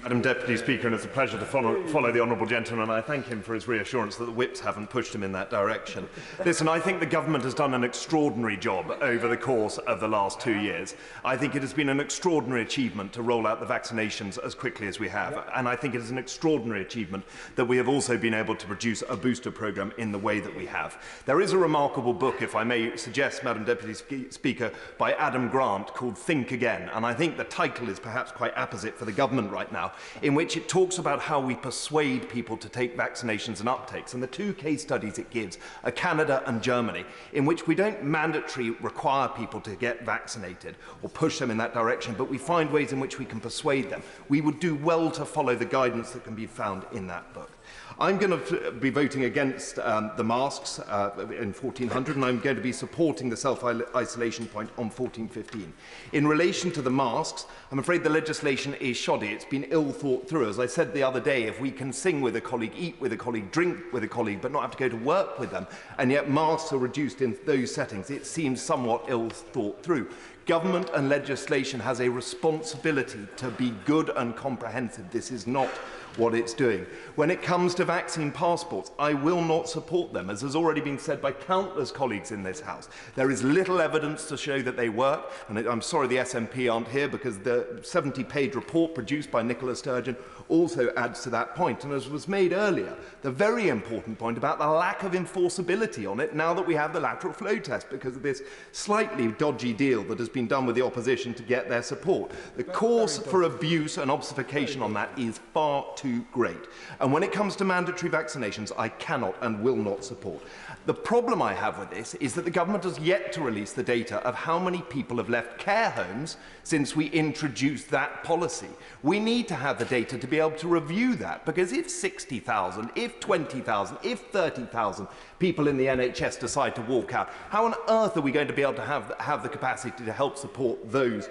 S10: Madam Deputy Speaker, and it's a pleasure to follow the honourable gentleman. I thank him for his reassurance that the whips haven't pushed him in that direction. Listen, I think the government has done an extraordinary job over the course of the last 2 years. I think it has been an extraordinary achievement to roll out the vaccinations as quickly as we have, and I think it is an extraordinary achievement that we have also been able to produce a booster programme in the way that we have. There is a remarkable book, if I may suggest, Madam Deputy Speaker, by Adam Grant called Think Again, and I think the title is perhaps quite apposite for the government right now, in which it talks about how we persuade people to take vaccinations and uptakes. And the two case studies it gives are Canada and Germany, in which we don't mandatorily require people to get vaccinated or push them in that direction, but we find ways in which we can persuade them. We would do well to follow the guidance that can be found in that book. I'm going to be voting against the masks in 1400, and I'm going to be supporting the self-isolation point on 1415. In relation to the masks, I'm afraid the legislation is shoddy. It's been ill thought through. As I said the other day, if we can sing with a colleague, eat with a colleague, drink with a colleague, but not have to go to work with them, and yet masks are reduced in those settings, it seems somewhat ill thought through. Government and legislation has a responsibility to be good and comprehensive. This is not what it's doing. When it comes to vaccine passports, I will not support them, as has already been said by countless colleagues in this House. There is little evidence to show that they work, and I'm sorry the SNP aren't here, because the 70-page report produced by Nicola Sturgeon also adds to that point. And as was made earlier, the very important point about the lack of enforceability on it now that we have the lateral flow test because of this slightly dodgy deal that has been done with the opposition to get their support. The cause for abuse and obfuscation on that is far too great. And when it comes to mandatory vaccinations, I cannot and will not support. The problem I have with this is that the government has yet to release the data of how many people have left care homes since we introduced that policy. We need to have the data to be able to review that, because if 60,000, if 20,000, if 30,000 people in the NHS decide to walk out, how on earth are we going to be able to have the capacity to help support those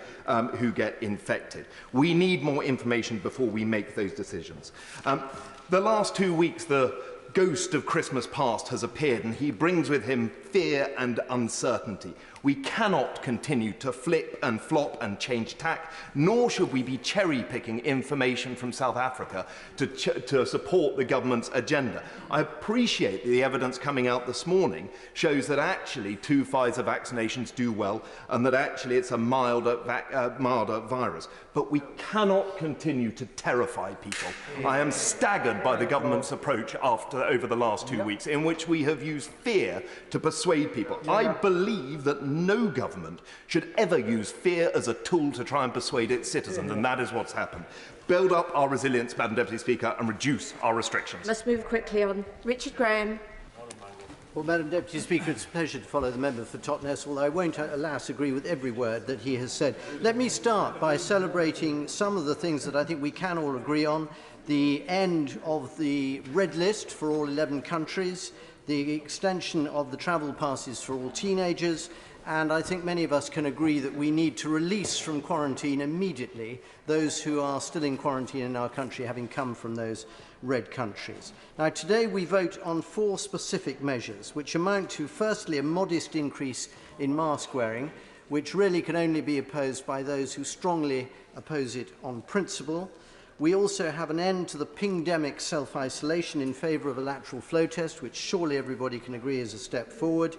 S10: who get infected? We need more information before we make those decisions. The last 2 weeks, the ghost of Christmas past has appeared, and he brings with him fear and uncertainty. We cannot continue to flip and flop and change tack, nor should we be cherry-picking information from South Africa to support the government's agenda. I appreciate the evidence coming out this morning shows that actually 2 Pfizer vaccinations do well, and that actually it's a milder virus. But we cannot continue to terrify people. I am staggered by the government's approach over the last 2 weeks, in which we have used fear to persuade people. I believe that no government should ever use fear as a tool to try and persuade its citizens, and that is what's happened. Build up our resilience, Madam Deputy Speaker, and reduce our restrictions.
S13: Let's move quickly on. Richard Graham.
S23: Well, Madam Deputy Speaker, it's a pleasure to follow the member for Totnes, although I won't, alas, agree with every word that he has said. Let me start by celebrating some of the things that I think we can all agree on. The end of the red list for all 11 countries, the extension of the travel passes for all teenagers, and I think many of us can agree that we need to release from quarantine immediately those who are still in quarantine in our country, having come from those red countries. Now, today we vote on 4 specific measures, which amount to, firstly, a modest increase in mask wearing, which really can only be opposed by those who strongly oppose it on principle. We also have an end to the pingdemic self-isolation in favour of a lateral flow test, which surely everybody can agree is a step forward.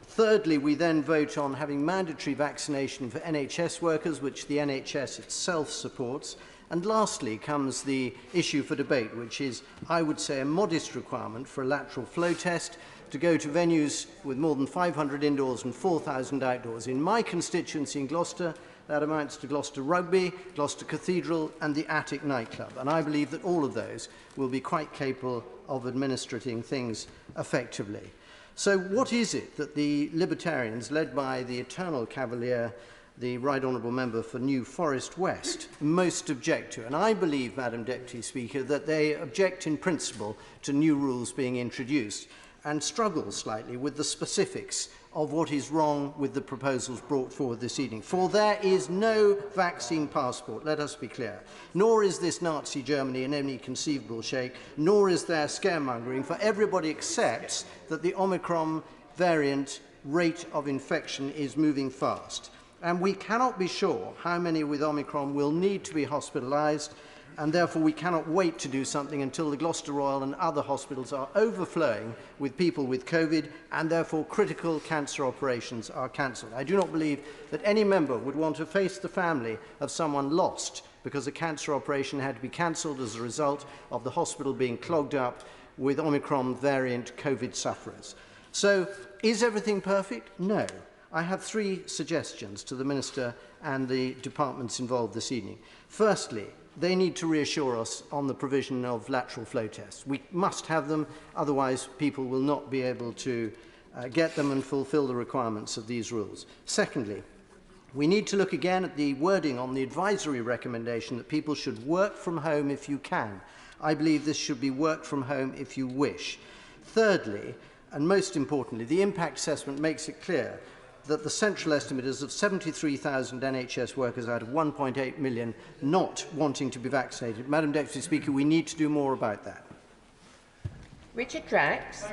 S23: Thirdly, we then vote on having mandatory vaccination for NHS workers, which the NHS itself supports. And lastly comes the issue for debate, which is, I would say, a modest requirement for a lateral flow test to go to venues with more than 500 indoors and 4,000 outdoors. In my constituency in Gloucester, That amounts to Gloucester Rugby, Gloucester Cathedral and the Attic nightclub. And I believe that all of those will be quite capable of administrating things effectively. So what is it that the Libertarians, led by the eternal cavalier, the Right Honourable Member for New Forest West, most object to? And I believe, Madam Deputy Speaker, that they object in principle to new rules being introduced and struggle slightly with the specifics of what is wrong with the proposals brought forward this evening. For there is no vaccine passport, let us be clear, nor is this Nazi Germany in any conceivable shape, nor is there scaremongering, for everybody accepts that the Omicron variant rate of infection is moving fast. And we cannot be sure how many with Omicron will need to be hospitalised, and therefore we cannot wait to do something until the Gloucester Royal and other hospitals are overflowing with people with COVID, and therefore critical cancer operations are cancelled. I do not believe that any member would want to face the family of someone lost because a cancer operation had to be cancelled as a result of the hospital being clogged up with Omicron variant COVID sufferers. So, is everything perfect? No. I have three suggestions to the Minister and the departments involved this evening. Firstly, they need to reassure us on the provision of lateral flow tests. We must have them, otherwise people will not be able to get them and fulfil the requirements of these rules. Secondly, we need to look again at the wording on the advisory recommendation that people should work from home if you can. I believe this should be work from home if you wish. Thirdly, and most importantly, the impact assessment makes it clear that the central estimate is of 73,000 NHS workers out of 1.8 million not wanting to be vaccinated. Madam Deputy Speaker, we need to do more about that.
S13: Richard Drax.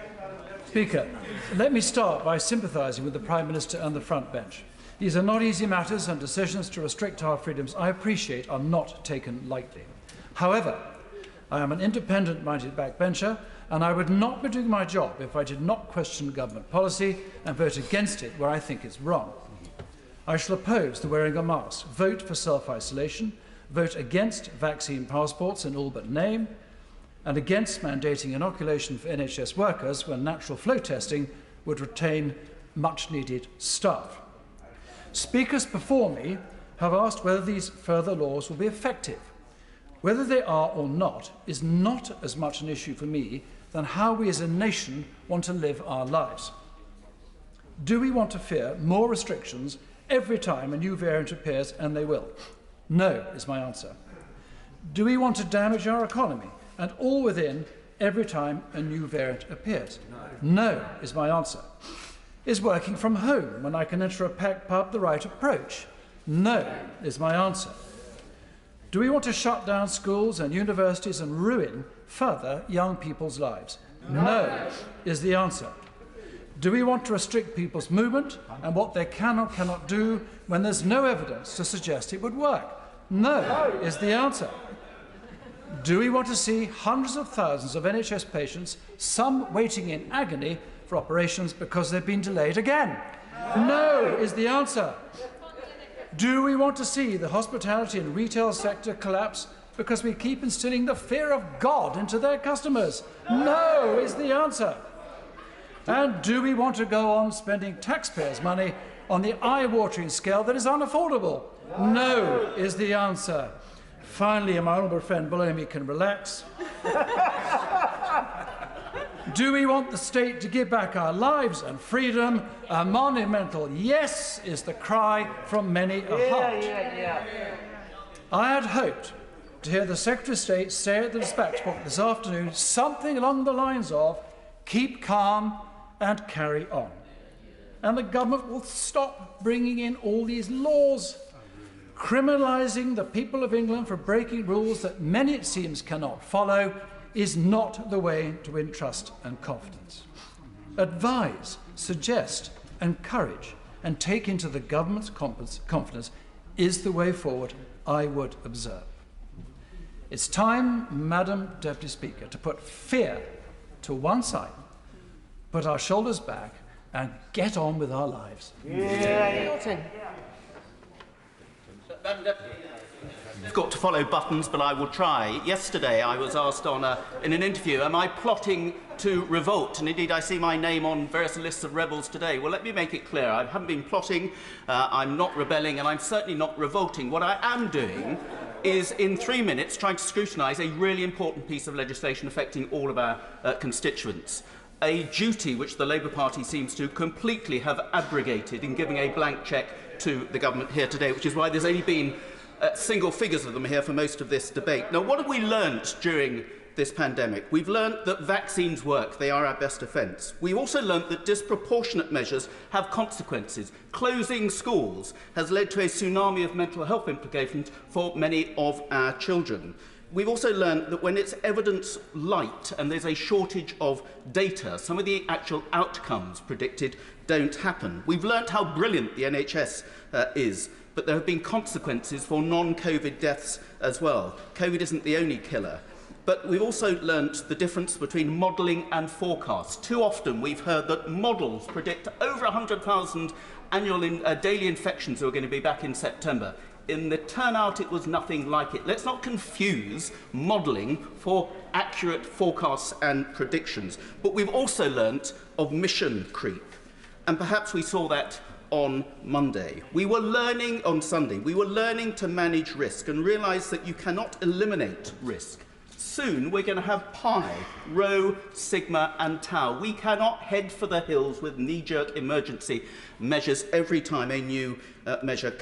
S1: Speaker, let me start by sympathising with the Prime Minister and the front bench. These are not easy matters, and decisions to restrict our freedoms, I appreciate, are not taken lightly. However, I am an independent-minded backbencher, and I would not be doing my job if I did not question government policy and vote against it where I think it's wrong. I shall oppose the wearing of masks, vote for self-isolation, vote against vaccine passports in all but name, and against mandating inoculation for NHS workers when natural flow testing would retain much-needed staff. Speakers before me have asked whether these further laws will be effective. Whether they are or not is not as much an issue for me than how we as a nation want to live our lives. Do we want to fear more restrictions every time a new variant appears, and they will? No, is my answer. Do we want to damage our economy and all within every time a new variant appears? No, is my answer. Is working from home when I can enter a packed pub the right approach? No, is my answer. Do we want to shut down schools and universities and ruin further young people's lives? No, is the answer. Do we want to restrict people's movement and what they can or cannot do when there's no evidence to suggest it would work? No, is the answer. Do we want to see hundreds of thousands of NHS patients, some waiting in agony for operations because they've been delayed again? No, is the answer. Do we want to see the hospitality and retail sector collapse because we keep instilling the fear of God into their customers? No, is the answer. And do we want to go on spending taxpayers' money on the eye-watering scale that is unaffordable? No, is the answer. Finally, my honourable friend below me can relax. Do we want the state to give back our lives and freedom? A monumental yes is the cry from many a heart. I had hoped to hear the Secretary of State say at the dispatch box this afternoon something along the lines of keep calm and carry on. And the government will stop bringing in all these laws, criminalising the people of England for breaking rules that many, it seems, cannot follow, is not the way to win trust and confidence. Advise, suggest, encourage, and take into the government's confidence is the way forward, I would observe. It's time, Madam Deputy Speaker, to put fear to one side, put our shoulders back, and get on with our lives.
S23: Madam Deputy.
S15: I've got to follow buttons, but I will try. Yesterday, I was asked in an interview, am I plotting to revolt? And indeed, I see my name on various lists of rebels today. Well, let me make it clear. I haven't been plotting, I'm not rebelling, and I'm certainly not revolting. What I am doing is, in 3 minutes, trying to scrutinise a really important piece of legislation affecting all of our constituents. A duty which the Labour Party seems to completely have abrogated in giving a blank cheque to the government here today, which is why there's only been single figures of them here for most of this debate. Now, what have we learnt during this pandemic? We've learnt that vaccines work. They are our best defence. We've also learnt that disproportionate measures have consequences. Closing schools has led to a tsunami of mental health implications for many of our children. We've also learned that when it's evidence light and there's a shortage of data, some of the actual outcomes predicted don't happen. We've learnt how brilliant the NHS is, but there have been consequences for non-COVID deaths as well. COVID isn't the only killer. But we've also learnt the difference between modelling and forecasts. Too often we've heard that models predict over 100,000 daily infections who are going to be back in September. In the turnout, it was nothing like it. Let's not confuse modelling for accurate forecasts and predictions. But we've also learnt of mission creep. And perhaps we saw that on Monday. We were learning on Sunday. We were learning to manage risk and realise that you cannot eliminate risk. Soon we're going to have pi, rho, sigma and tau. We cannot head for the hills with knee-jerk emergency measures every time a new variant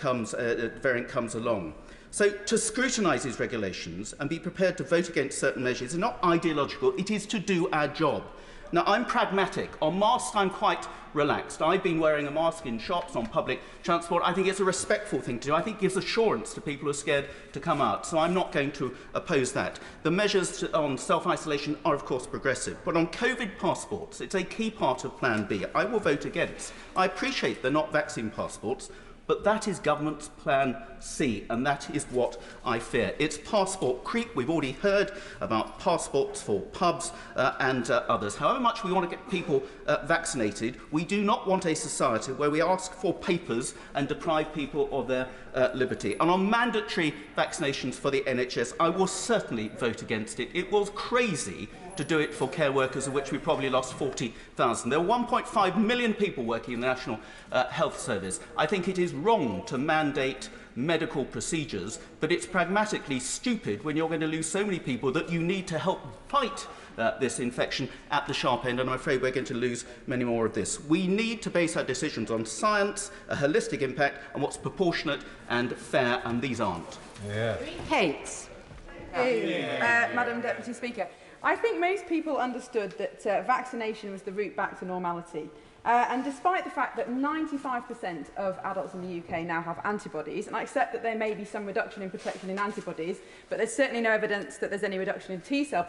S15: comes along. So to scrutinise these regulations and be prepared to vote against certain measures is not ideological, it is to do our job. Now, I'm pragmatic. On masks, I'm quite relaxed. I've been wearing a mask in shops, on public transport. I think it's a respectful thing to do. I think it gives assurance to people who are scared to come out. So I'm not going to oppose that. The measures on self-isolation are, of course, progressive. But on COVID passports, it's a key part of Plan B. I will vote against. I appreciate they're not vaccine passports, but that is government's Plan C, and that is what I fear. It's passport creep. We've already heard about passports for pubs and others. However much we want to get people vaccinated, we do not want a society where we ask for papers and deprive people of their liberty. And on mandatory vaccinations for the NHS, I will certainly vote against it. It was crazy to do it for care workers, of which we probably lost 40,000. There are 1.5 million people working in the National Health Service. I think it is wrong to mandate medical procedures, but it's pragmatically stupid when you're going to lose so many people that you need to help fight this infection at the sharp end, and I'm afraid we're going to lose many more of this. We need to base our decisions on science, a holistic impact, and what's proportionate and fair, and these aren't.
S13: Yeah. Kate.
S22: Madam Deputy Speaker. I think most people understood that vaccination was the route back to normality. And despite the fact that 95% of adults in the UK now have antibodies, and I accept that there may be some reduction in protection in antibodies, but there's certainly no evidence that there's any reduction in T-cell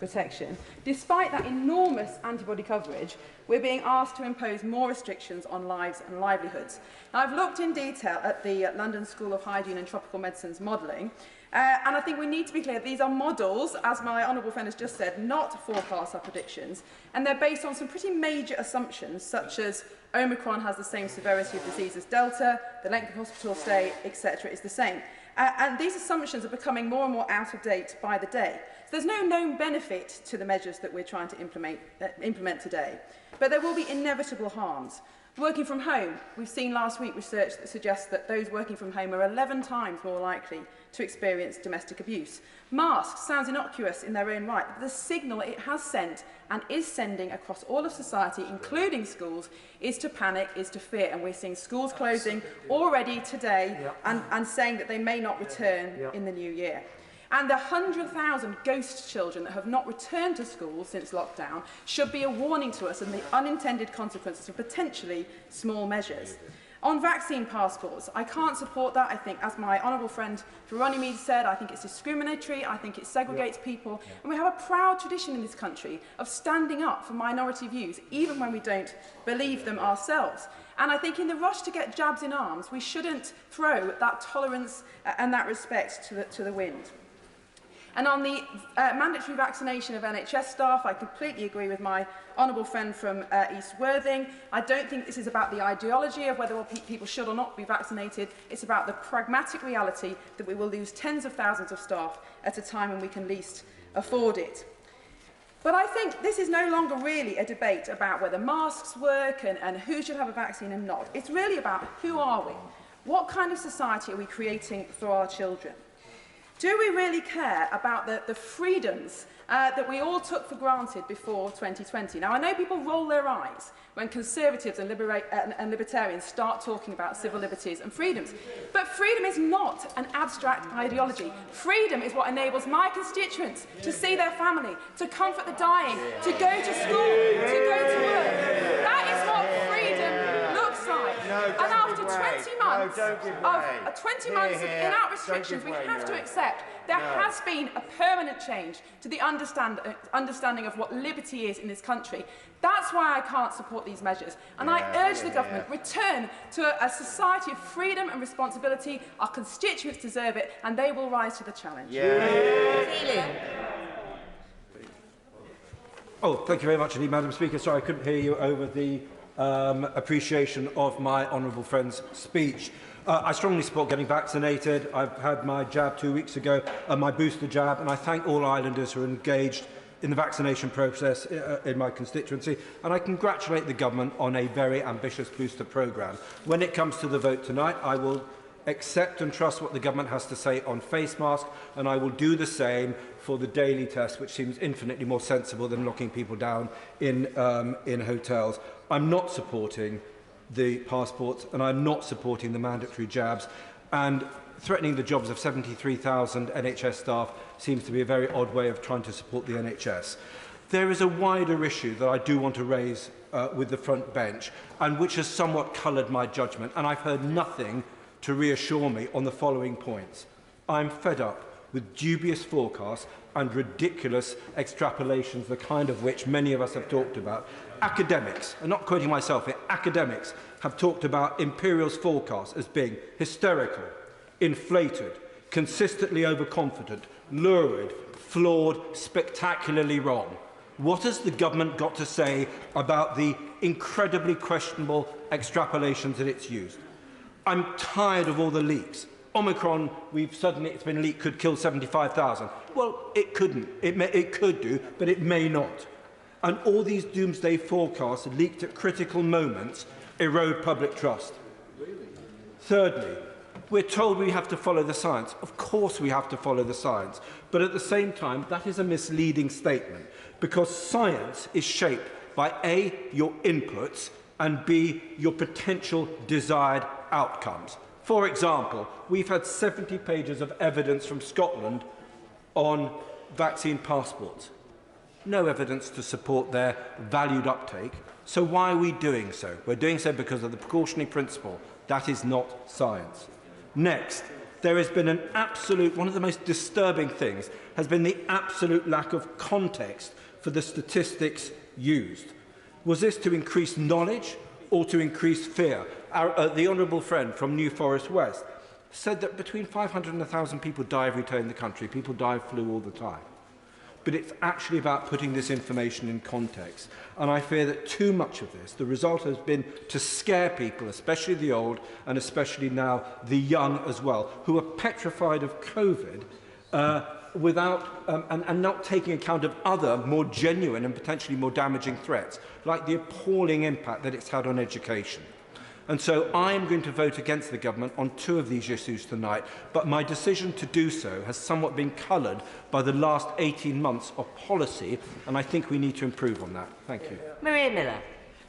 S22: protection, despite that enormous antibody coverage, we're being asked to impose more restrictions on lives and livelihoods. Now, I've looked in detail at the London School of Hygiene and Tropical Medicine's modelling, and I think we need to be clear, these are models, as my honourable friend has just said, not forecasts or predictions, and they're based on some pretty major assumptions, such as Omicron has the same severity of disease as Delta, the length of hospital stay, etc. is the same. And these assumptions are becoming more and more out of date by the day. So there's no known benefit to the measures that we're trying to implement today, but there will be inevitable harms. Working from home, we've seen last week research that suggests that those working from home are 11 times more likely to experience domestic abuse. Masks sounds innocuous in their own right, but the signal it has sent and is sending across all of society, including schools, is to panic, is to fear. And we're seeing schools closing already today and saying that they may not return in the new year. And the 100,000 ghost children that have not returned to school since lockdown should be a warning to us and the unintended consequences of potentially small measures. On vaccine passports, I can't support that. I think, as my honourable friend Veronique said, I think it's discriminatory, I think it segregates people. And we have a proud tradition in this country of standing up for minority views, even when we don't believe them ourselves. And I think in the rush to get jabs in arms, we shouldn't throw that tolerance and that respect to the wind.
S16: And on the mandatory vaccination of NHS staff, I completely agree with my honourable friend from East Worthing. I don't think this is about the ideology of whether people should or not be vaccinated. It's about the pragmatic reality that we will lose tens of thousands of staff at a time when we can least afford it. But I think this is no longer really a debate about whether masks work and who should have a vaccine and not. It's really about who are we? What kind of society are we creating for our children? Do we really care about the freedoms that we all took for granted before 2020? Now, I know people roll their eyes when Conservatives and Libertarians start talking about civil liberties and freedoms. But freedom is not an abstract ideology. Freedom is what enables my constituents to see their family, to comfort the dying, to go to school, to go to work. That is what freedom looks like. And after 20 months of in-out restrictions, we have to accept there has been a permanent change to the understanding of what liberty is in this country. That's why I can't support these measures. And I urge the government, return to a society of freedom and responsibility. Our constituents deserve it, and they will rise to the challenge.
S11: Oh, thank you very much indeed, Madam Speaker. Sorry, I couldn't hear you over the appreciation of my honourable friend's speech. I strongly support getting vaccinated. I've had my jab 2 weeks ago, my booster jab, and I thank all islanders who are engaged in the vaccination process in my constituency, and I congratulate the government on a very ambitious booster programme. When it comes to the vote tonight, I will accept and trust what the government has to say on face masks, and I will do the same for the daily test, which seems infinitely more sensible than locking people down in hotels. I'm not supporting the passports, and I'm not supporting the mandatory jabs, and threatening the jobs of 73,000 NHS staff seems to be a very odd way of trying to support the NHS. There is a wider issue that I do want to raise with the front bench, and which has somewhat coloured my judgment, and I've heard nothing to reassure me on the following points. I'm fed up with dubious forecasts and ridiculous extrapolations, the kind of which many of us have talked about. Academics, I'm not quoting myself here, academics have talked about Imperial's forecasts as being hysterical, inflated, consistently overconfident, lurid, flawed, spectacularly wrong. What has the government got to say about the incredibly questionable extrapolations that it's used? I'm tired of all the leaks. Omicron, it's been leaked, could kill 75,000. Well, it couldn't. It could do, but it may not. And all these doomsday forecasts leaked at critical moments erode public trust. Thirdly, we're told we have to follow the science. Of course we have to follow the science. But at the same time, that is a misleading statement, because science is shaped by A, your inputs, and B, your potential desired outcomes. For example, we've had 70 pages of evidence from Scotland on vaccine passports. No evidence to support their valued uptake. So why are we doing so? We're doing so because of the precautionary principle. That is not science. Next, there has been one of the most disturbing things has been the absolute lack of context for the statistics used. Was this to increase knowledge or to increase fear? The honourable friend from New Forest West said that between 500 and 1,000 people die every day in the country. People die of flu all the time. But it's actually about putting this information in context. And I fear that too much of this, the result has been to scare people, especially the old and especially now the young as well, who are petrified of COVID and not taking account of other more genuine and potentially more damaging threats, like the appalling impact that it's had on education. And so I am going to vote against the government on 2 of these issues tonight, but my decision to do so has somewhat been coloured by the last 18 months of policy, and I think we need to improve on that. Thank you.
S17: Maria Miller.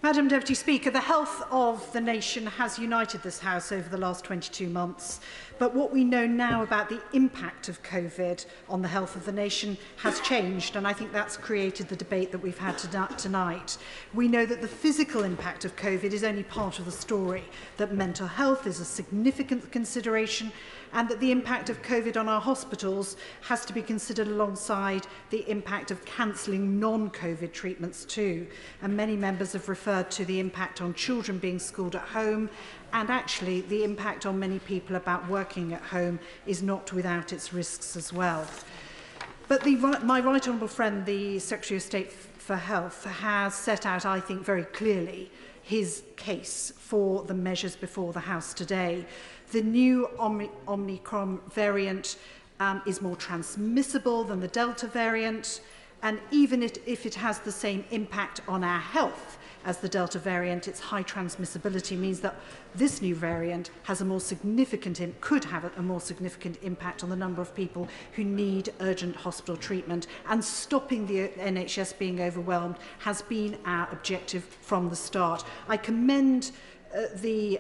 S17: Madam Deputy Speaker, the health of the nation has united this House over the last 22 months. But what we know now about the impact of COVID on the health of the nation has changed, and I think that's created the debate that we've had tonight. We know that the physical impact of COVID is only part of the story, that mental health is a significant consideration, and that the impact of COVID on our hospitals has to be considered alongside the impact of cancelling non-COVID treatments too. And many members have referred to the impact on children being schooled at home, and actually the impact on many people about working at home is not without its risks as well. But my right honourable friend, the Secretary of State for Health, has set out, I think, very clearly his case for the measures before the House today. The new Omicron variant is more transmissible than the Delta variant, and even if it has the same impact on our health as the Delta variant, its high transmissibility means that this new variant has a more significant, could have a more significant impact on the number of people who need urgent hospital treatment, and stopping the NHS being overwhelmed has been our objective from the start. I commend the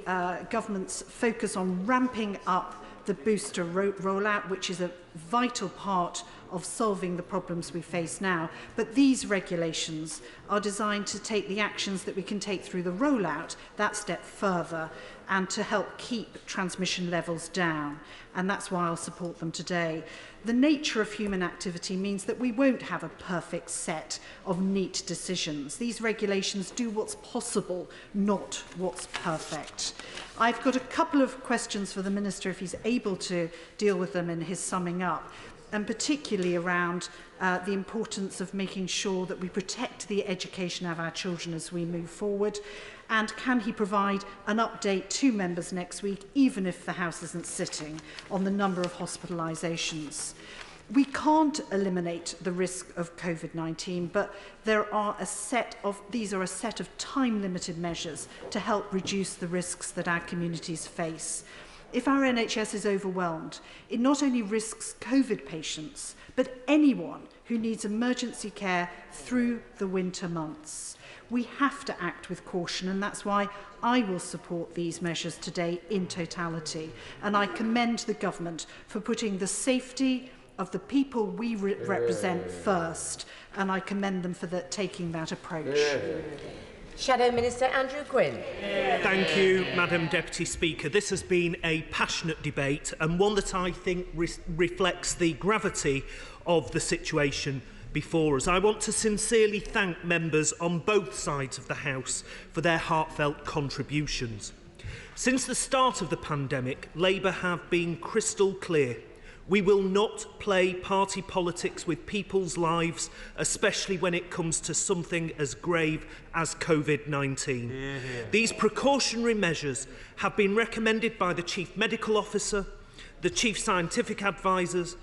S17: government's focus on ramping up the booster rollout, which is a vital part of solving the problems we face now. But these regulations are designed to take the actions that we can take through the rollout that step further and to help keep transmission levels down. And that's why I'll support them today. The nature of human activity means that we won't have a perfect set of neat decisions. These regulations do what's possible, not what's perfect. I've got a couple of questions for the Minister, if he's able to deal with them in his summing up, and particularly around the importance of making sure that we protect the education of our children as we move forward. And can he provide an update to members next week, even if the House isn't sitting, on the number of hospitalisations? We can't eliminate the risk of COVID-19, but these are a set of time-limited measures to help reduce the risks that our communities face. If our NHS is overwhelmed, it not only risks COVID patients, but anyone who needs emergency care through the winter months. We have to act with caution, and that's why I will support these measures today in totality. And I commend the government for putting the safety of the people we represent first, and I commend them for taking that approach.
S13: Shadow Minister Andrew Gwynn.
S8: Thank you, Madam Deputy Speaker. This has been a passionate debate, and one that I think reflects the gravity of the situation before us. I want to sincerely thank members on both sides of the House for their heartfelt contributions. Since the start of the pandemic, Labour have been crystal clear. We will not play party politics with people's lives, especially when it comes to something as grave as COVID-19. These precautionary measures have been recommended by the Chief Medical Officer, the Chief Scientific Advisors,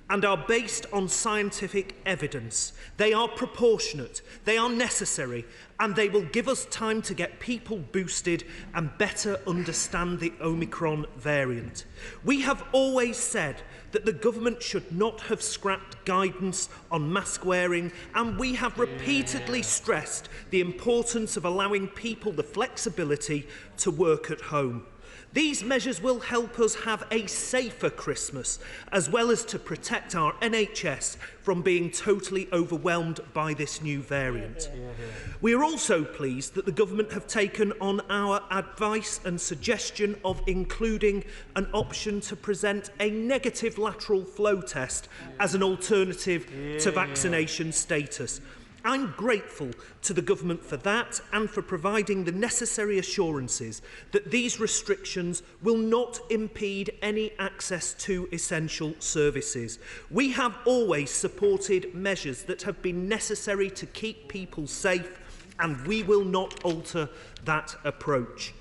S8: and are based on scientific evidence. They are proportionate, they are necessary, and they will give us time to get people boosted and better understand the Omicron variant. We have always said that the government should not have scrapped guidance on mask wearing, and we have repeatedly stressed the importance of allowing people the flexibility to work at home. These measures will help us have a safer Christmas, as well as to protect our NHS from being totally overwhelmed by this new variant. We are also pleased that the government have taken on our advice and suggestion of including an option to present a negative lateral flow test as an alternative to vaccination status. I'm grateful to the government for that and for providing the necessary assurances that these restrictions will not impede any access to essential services. We have always supported measures that have been necessary to keep people safe, and we will not alter that approach.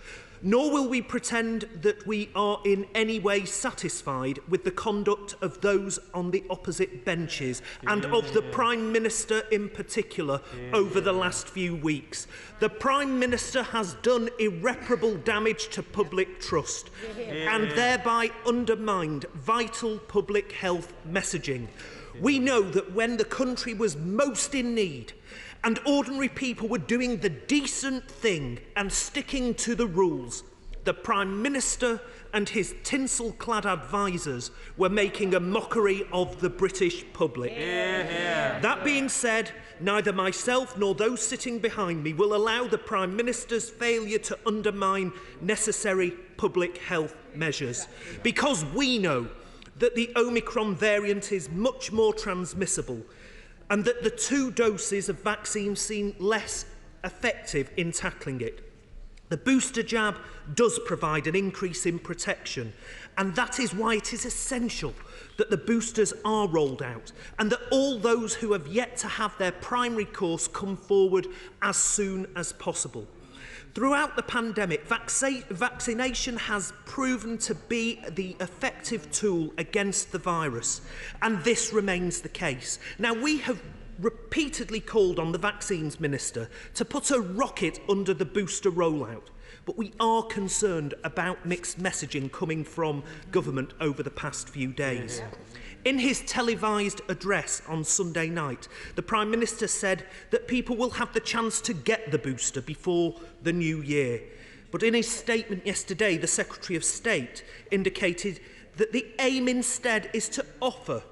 S8: Nor will we pretend that we are in any way satisfied with the conduct of those on the opposite benches and of the Prime Minister in particular over the last few weeks. The Prime Minister has done irreparable damage to public trust and thereby undermined vital public health messaging. We know that when the country was most in need, and ordinary people were doing the decent thing and sticking to the rules, the Prime Minister and his tinsel-clad advisers were making a mockery of the British public. That being said, neither myself nor those sitting behind me will allow the Prime Minister's failure to undermine necessary public health measures, because we know that the Omicron variant is much more transmissible and that the 2 doses of vaccine seem less effective in tackling it. The booster jab does provide an increase in protection, and that is why it is essential that the boosters are rolled out and that all those who have yet to have their primary course come forward as soon as possible. Throughout the pandemic, vaccination has proven to be the effective tool against the virus, and this remains the case. Now, we have repeatedly called on the Vaccines Minister to put a rocket under the booster rollout, but we are concerned about mixed messaging coming from government over the past few days. In his televised address on Sunday night, the Prime Minister said that people will have the chance to get the booster before the new year. But in his statement yesterday, the Secretary of State indicated that the aim instead is to offer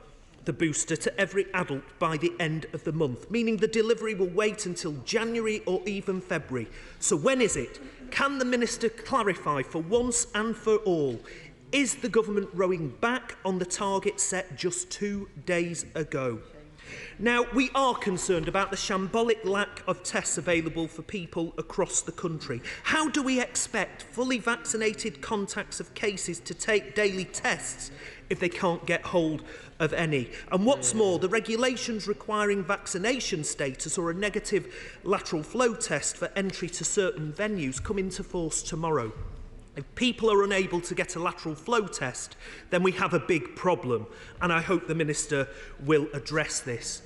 S8: the booster to every adult by the end of the month, meaning the delivery will wait until January or even February. So when is it? Can the Minister clarify for once and for all, is the government rowing back on the target set just 2 days ago? Now, we are concerned about the shambolic lack of tests available for people across the country. How do we expect fully vaccinated contacts of cases to take daily tests if they can't get hold of any? And what's more, the regulations requiring vaccination status or a negative lateral flow test for entry to certain venues come into force tomorrow. If people are unable to get a lateral flow test, then we have a big problem, and I hope the Minister will address this.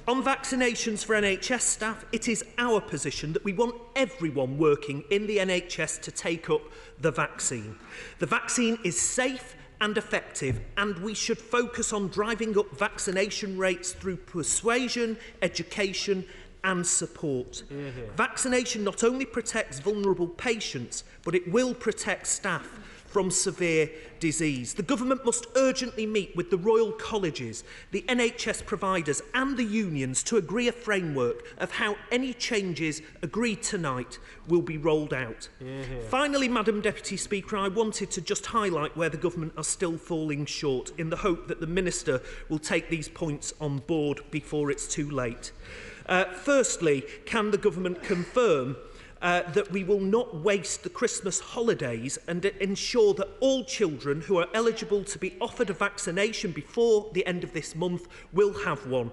S8: On vaccinations for NHS staff, it is our position that we want everyone working in the NHS to take up the vaccine. The vaccine is safe and effective, and we should focus on driving up vaccination rates through persuasion, education and support. Vaccination not only protects vulnerable patients, but it will protect staff from severe disease. The government must urgently meet with the Royal Colleges, the NHS providers and the unions to agree a framework of how any changes agreed tonight will be rolled out. Finally, Madam Deputy Speaker, I wanted to just highlight where the government are still falling short in the hope that the Minister will take these points on board before it's too late. Firstly, can the government confirm that we will not waste the Christmas holidays and ensure that all children who are eligible to be offered a vaccination before the end of this month will have one?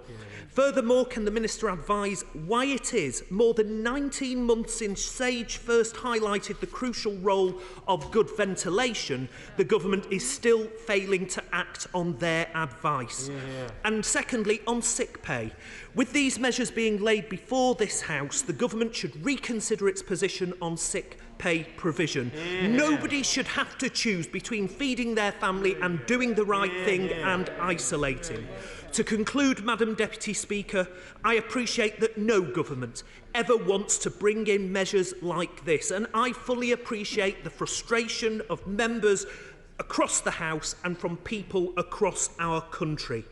S8: Furthermore, can the Minister advise why it is more than 19 months since SAGE first highlighted the crucial role of good ventilation, the government is still failing to act on their advice? And secondly, on sick pay, with these measures being laid before this House, the government should reconsider its position on sick pay provision. Nobody should have to choose between feeding their family and doing the right thing and isolating. To conclude, Madam Deputy Speaker, I appreciate that no government ever wants to bring in measures like this, and I fully appreciate the frustration of members across the House and from people across our country.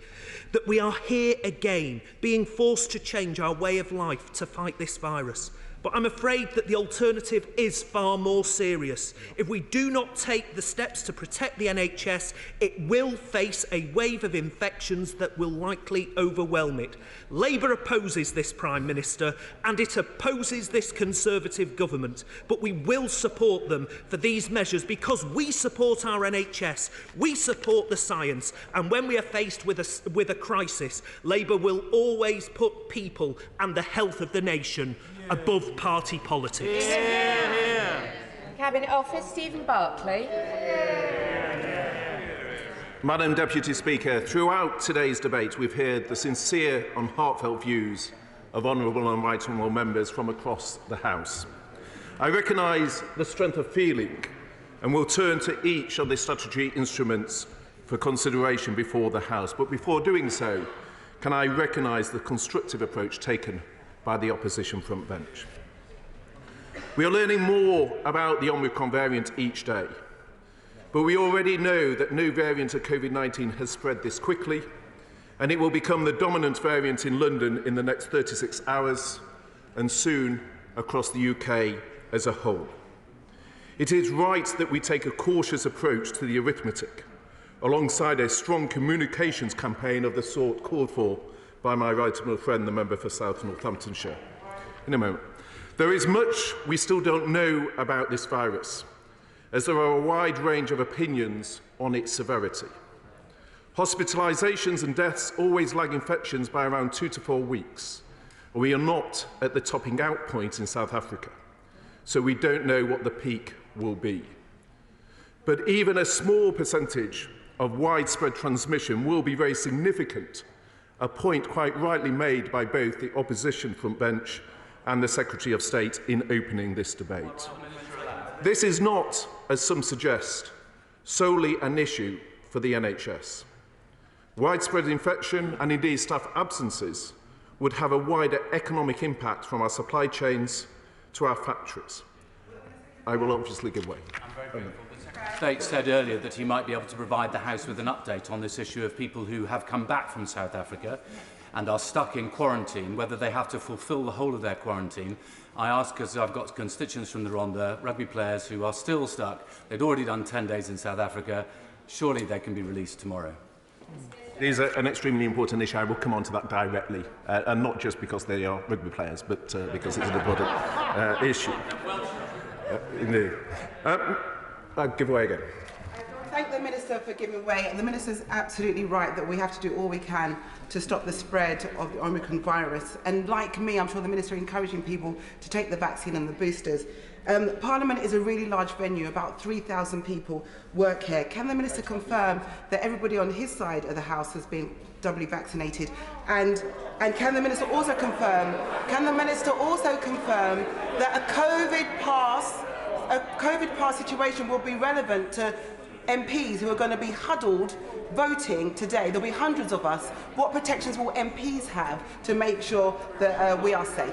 S8: That we are here again, being forced to change our way of life to fight this virus. But I'm afraid that the alternative is far more serious. If we do not take the steps to protect the NHS, it will face a wave of infections that will likely overwhelm it. Labour opposes this Prime Minister and it opposes this Conservative government. But we will support them for these measures because we support our NHS, we support the science, and when we are faced with a crisis, Labour will always put people and the health of the nation above party politics.
S16: Cabinet Office, Stephen Barclay.
S14: Madam Deputy Speaker, throughout today's debate we've heard the sincere and heartfelt views of honourable and right honourable members from across the House. I recognise the strength of feeling and will turn to each of the statutory instruments for consideration before the House. But before doing so, can I recognise the constructive approach taken by the opposition front bench? We are learning more about the Omicron variant each day, but we already know that no variant of COVID-19 has spread this quickly, and it will become the dominant variant in London in the next 36 hours, and soon across the UK as a whole. It is right that we take a cautious approach to the arithmetic, alongside a strong communications campaign of the sort called for by my right honourable friend, the member for South Northamptonshire. In a moment. There is much we still don't know about this virus, as there are a wide range of opinions on its severity. Hospitalizations and deaths always lag infections by around 2 to 4 weeks. We are not at the topping out point in South Africa, so we don't know what the peak will be. But even a small percentage of widespread transmission will be very significant, a point quite rightly made by both the opposition front bench and the Secretary of State in opening this debate. This is not, as some suggest, solely an issue for the NHS. Widespread infection and indeed staff absences would have a wider economic impact from our supply chains to our factories. I will obviously give way.
S4: The State said earlier that he might be able to provide the House with an update on this issue of people who have come back from South Africa and are stuck in quarantine, whether they have to fulfil the whole of their quarantine. I ask because I've got constituents from the Rhondda, rugby players who are still stuck. They'd already done 10 days in South Africa. Surely they can be released tomorrow.
S14: It is an extremely important issue. I will come on to that directly, and not just because they are rugby players, but because it's an important issue. Indeed. I'll give way again.
S18: Thank the Minister for giving way, and the Minister is absolutely right that we have to do all we can to stop the spread of the Omicron virus. And like me, I'm sure the Minister is encouraging people to take the vaccine and the boosters. Parliament is a really large venue, about 3,000 people work here. Can the Minister confirm that everybody on his side of the House has been doubly vaccinated? And can the Minister also confirm, that a COVID pass situation will be relevant to MPs who are going to be huddled voting today? There'll be hundreds of us. What protections will MPs have to make sure that we are safe?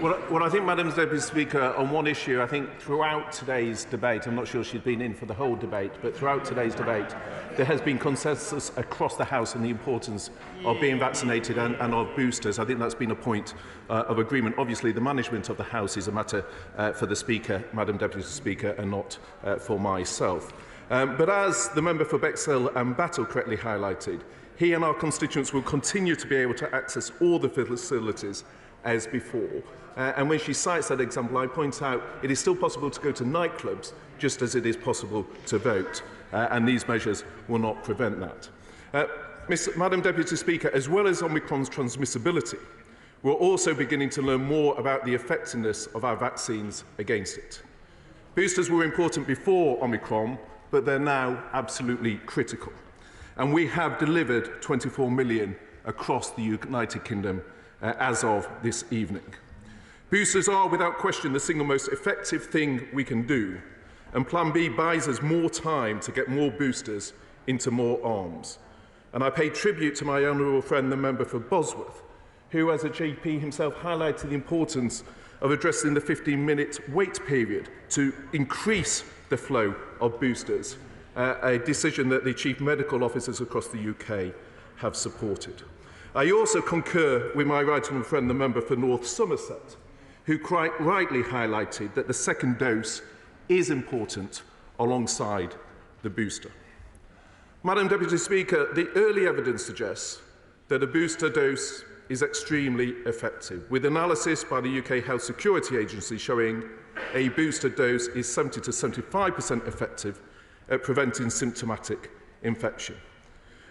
S14: Well, I think, Madam Deputy Speaker, on one issue, I think throughout today's debate, I'm not sure she's been in for the whole debate, but throughout today's debate, there has been consensus across the House on the importance of being vaccinated and of boosters. I think that's been a point of agreement. Obviously, the management of the House is a matter for the Speaker, Madam Deputy Speaker, and not for myself. But as the member for Bexhill and Battle correctly highlighted, he and our constituents will continue to be able to access all the facilities as before. And when she cites that example, I point out it is still possible to go to nightclubs just as it is possible to vote, and these measures will not prevent that. Madam Deputy Speaker, as well as Omicron's transmissibility, we're also beginning to learn more about the effectiveness of our vaccines against it. Boosters were important before Omicron, but they're now absolutely critical. And we have delivered 24 million across the United Kingdom as of this evening. Boosters are, without question, the single most effective thing we can do, and Plan B buys us more time to get more boosters into more arms. And I pay tribute to my honourable friend, the member for Bosworth, who, as a GP himself, highlighted the importance of addressing the 15-minute wait period to increase the flow of boosters, a decision that the chief medical officers across the UK have supported. I also concur with my right honourable friend, the member for North Somerset, who quite rightly highlighted that the second dose is important alongside the booster. Madam Deputy Speaker, the early evidence suggests that a booster dose is extremely effective, with analysis by the UK Health Security Agency showing a booster dose is 70 to 75% effective at preventing symptomatic infection.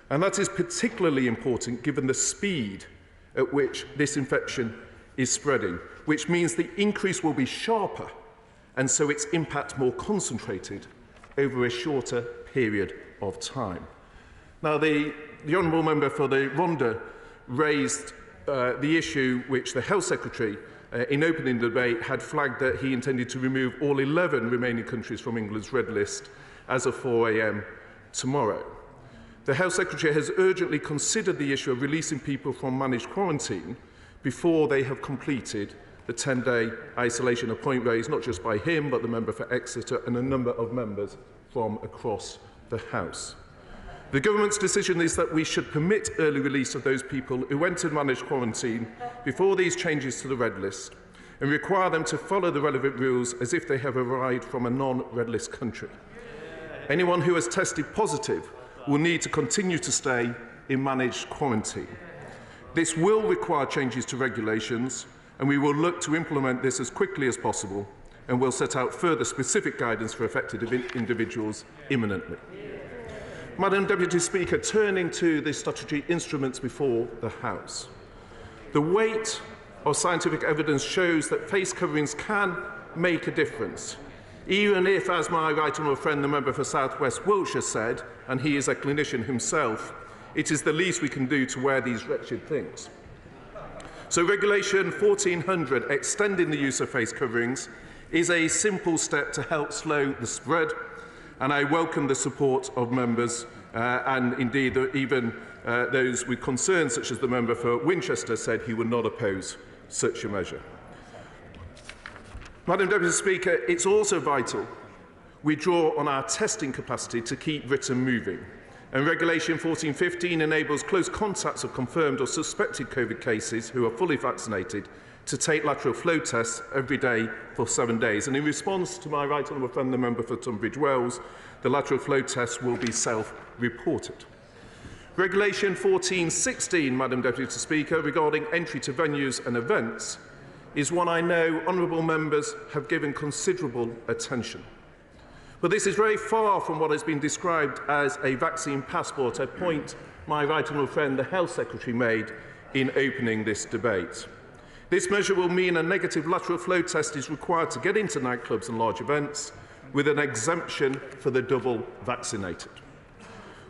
S14: And that is particularly important given the speed at which this infection is spreading, which means the increase will be sharper and so its impact more concentrated over a shorter period of time. Now, the Honourable Member for the Rhondda raised the issue which the Health Secretary, in opening the debate, had flagged that he intended to remove all 11 remaining countries from England's red list as of 4 a.m. tomorrow. The Health Secretary has urgently considered the issue of releasing people from managed quarantine before they have completed the 10-day isolation, a point raised not just by him, but the member for Exeter and a number of members from across the House. The government's decision is that we should permit early release of those people who entered managed quarantine before these changes to the red list and require them to follow the relevant rules as if they have arrived from a non-red list country. Anyone who has tested positive will need to continue to stay in managed quarantine. This will require changes to regulations, and we will look to implement this as quickly as possible, and will set out further specific guidance for affected individuals imminently. Madam Deputy Speaker, turning to the statutory instruments before the House. The weight of scientific evidence shows that face coverings can make a difference, even if, as my right honourable friend, the member for South West Wiltshire said, and he is a clinician himself, it is the least we can do to wear these wretched things. So Regulation 1400, extending the use of face coverings, is a simple step to help slow the spread, and I welcome the support of members and indeed even those with concerns, such as the member for Winchester said he would not oppose such a measure. Madam Deputy Speaker, it's also vital we draw on our testing capacity to keep Britain moving. And Regulation 1415 enables close contacts of confirmed or suspected COVID cases who are fully vaccinated to take lateral flow tests every day for 7 days. And in response to my right honourable friend, the member for Tunbridge Wells, the lateral flow tests will be self-reported. Regulation 1416, Madam Deputy Speaker, regarding entry to venues and events, is one I know honourable members have given considerable attention. But this is very far from what has been described as a vaccine passport, a point my right honourable friend, the Health Secretary, made in opening this debate. This measure will mean a negative lateral flow test is required to get into nightclubs and large events, with an exemption for the double vaccinated.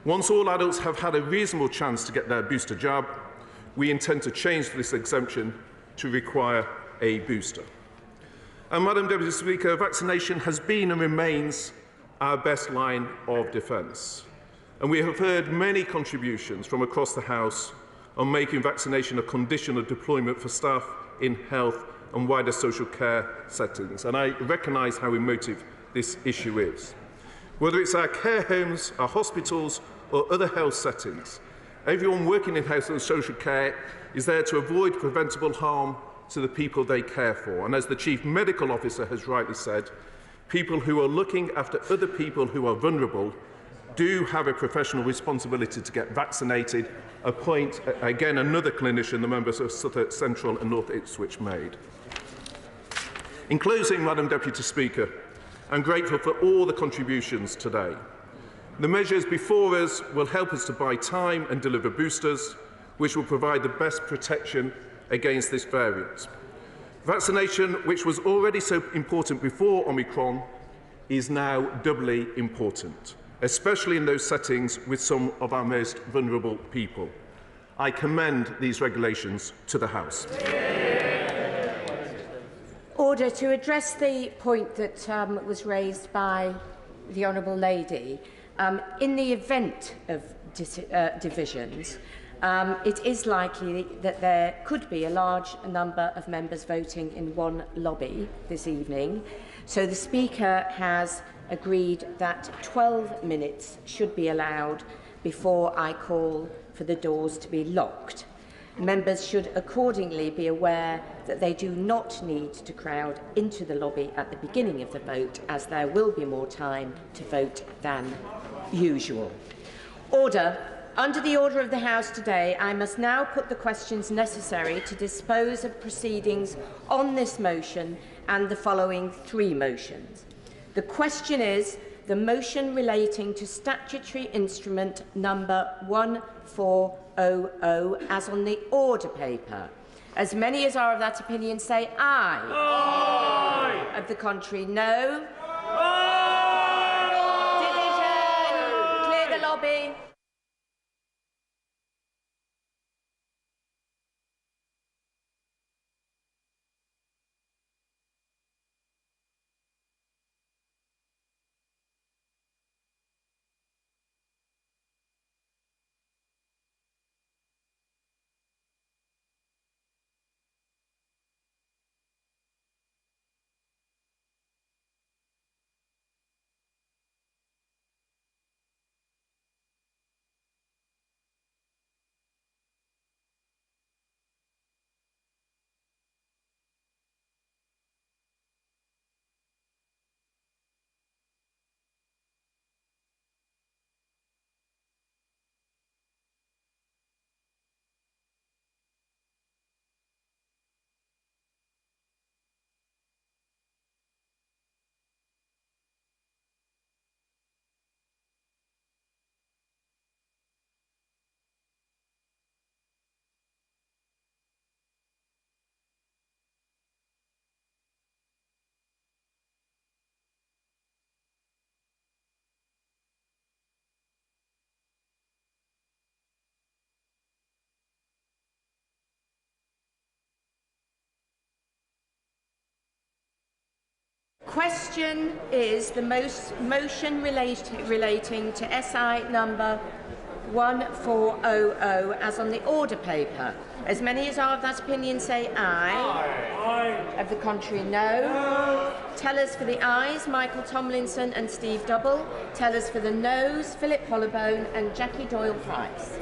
S14: Once all adults have had a reasonable chance to get their booster jab, we intend to change this exemption to require a booster. And Madam Deputy Speaker, vaccination has been and remains our best line of defence. And we have heard many contributions from across the House on making vaccination a condition of deployment for staff in health and wider social care settings. And I recognise how emotive this issue is. Whether it's our care homes, our hospitals or other health settings, everyone working in health and social care is there to avoid preventable harm to the people they care for. And as the Chief Medical Officer has rightly said, people who are looking after other people who are vulnerable do have a professional responsibility to get vaccinated, a point, again, another clinician, the members of Suffolk Central and North Ipswich made. In closing, Madam Deputy Speaker, I'm grateful for all the contributions today. The measures before us will help us to buy time and deliver boosters, which will provide the best protection against this variant. Vaccination, which was already so important before Omicron, is now doubly important, especially in those settings with some of our most vulnerable people. I commend these regulations to the House.
S13: Order. To address the point that was raised by the Honourable Lady, in the event of divisions, it is likely that there could be a large number of members voting in one lobby this evening. So the Speaker has agreed that 12 minutes should be allowed before I call for the doors to be locked. Members should accordingly be aware that they do not need to crowd into the lobby at the beginning of the vote, as there will be more time to vote than usual. Order. Under the order of the House today, I must now put the questions necessary to dispose of proceedings on this motion and the following three motions. The question is the motion relating to statutory instrument number 1400 as on the order paper. As many as are of that opinion say aye. Aye. Of the contrary, no. Aye. Division. Clear the lobby. question is the motion relating to SI number 1400 as on the order paper. As many as are of that opinion say aye. Aye. Of the contrary, no. Tellers for the ayes, Michael Tomlinson and Steve Double. Tellers for the noes, Philip Hollowbone and Jackie Doyle-Price.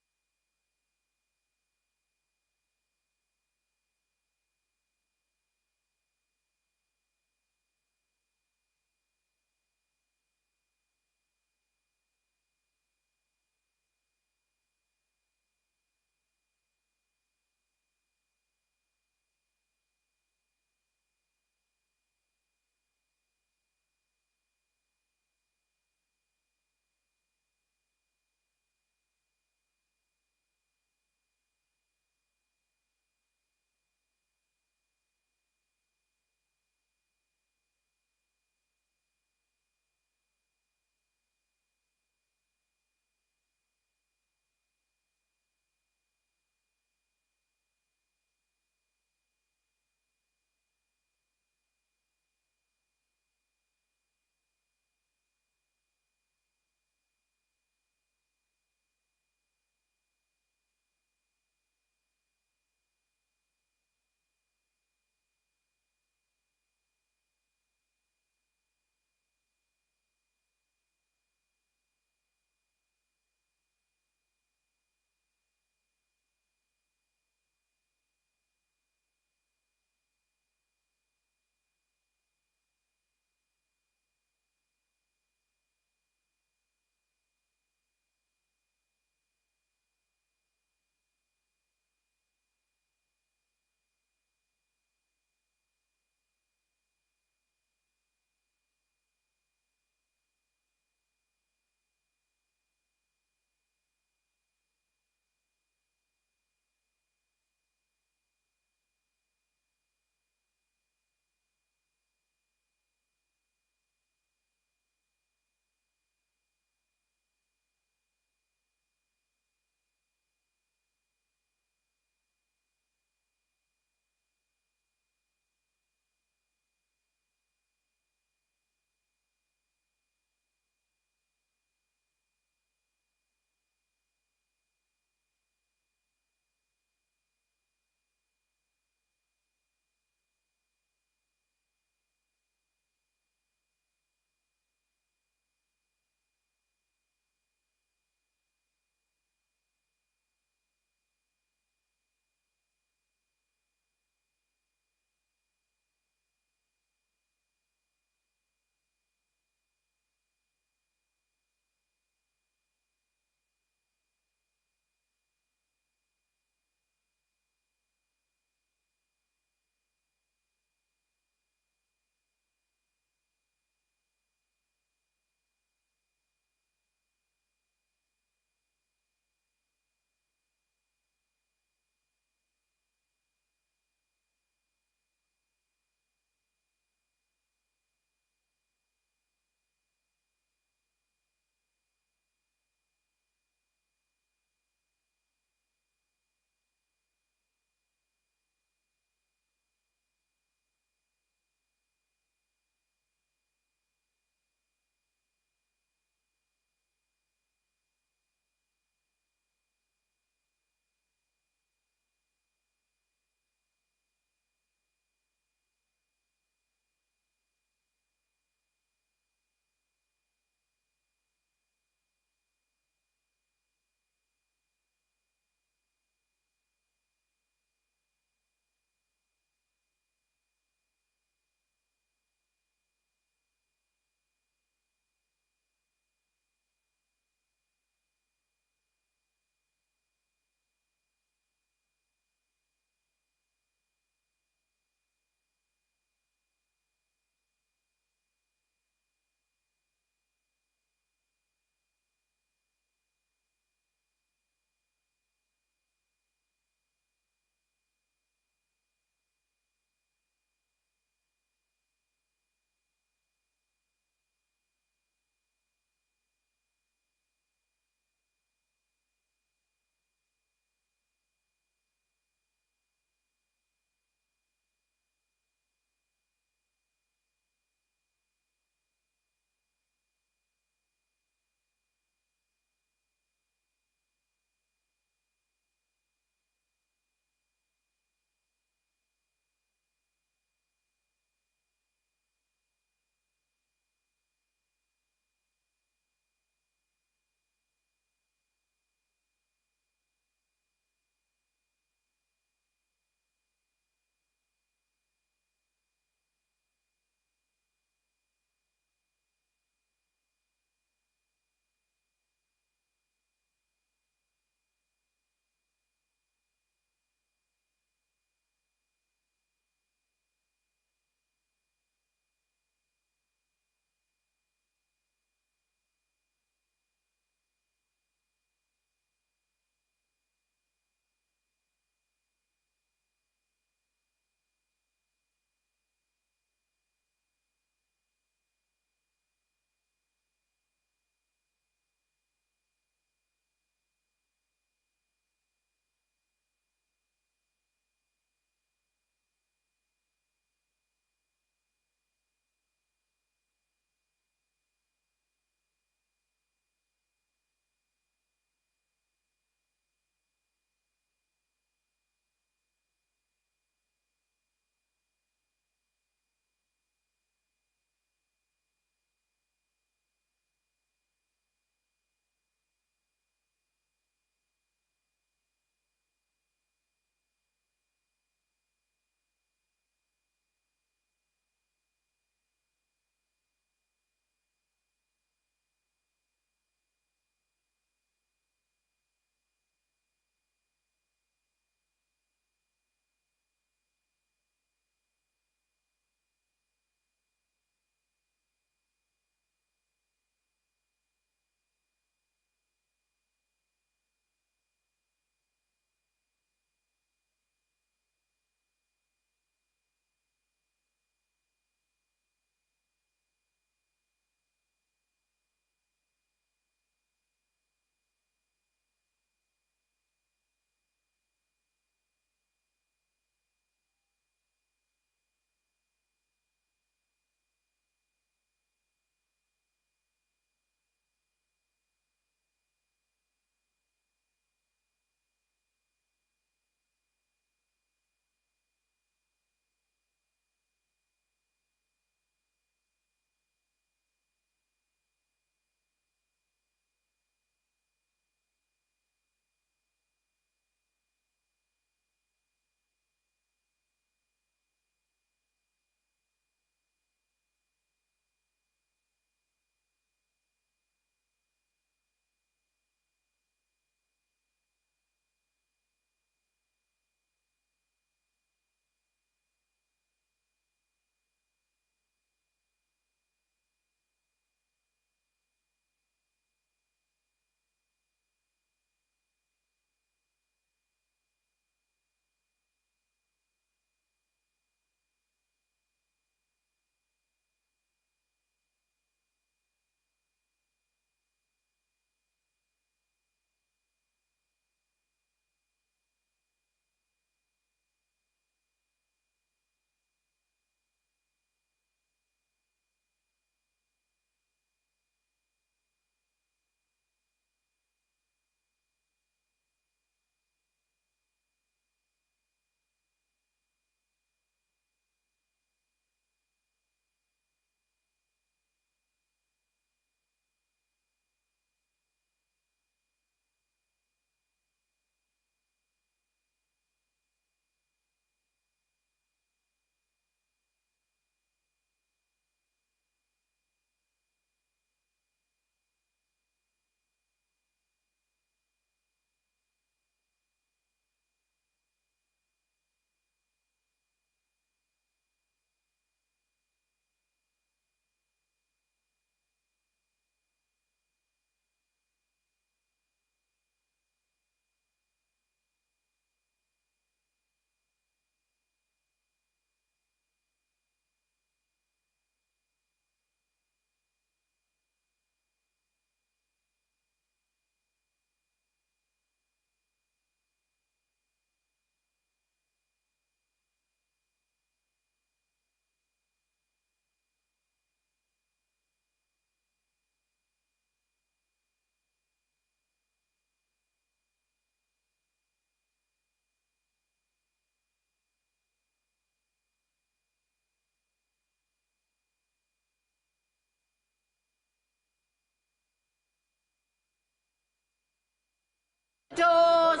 S13: Doors.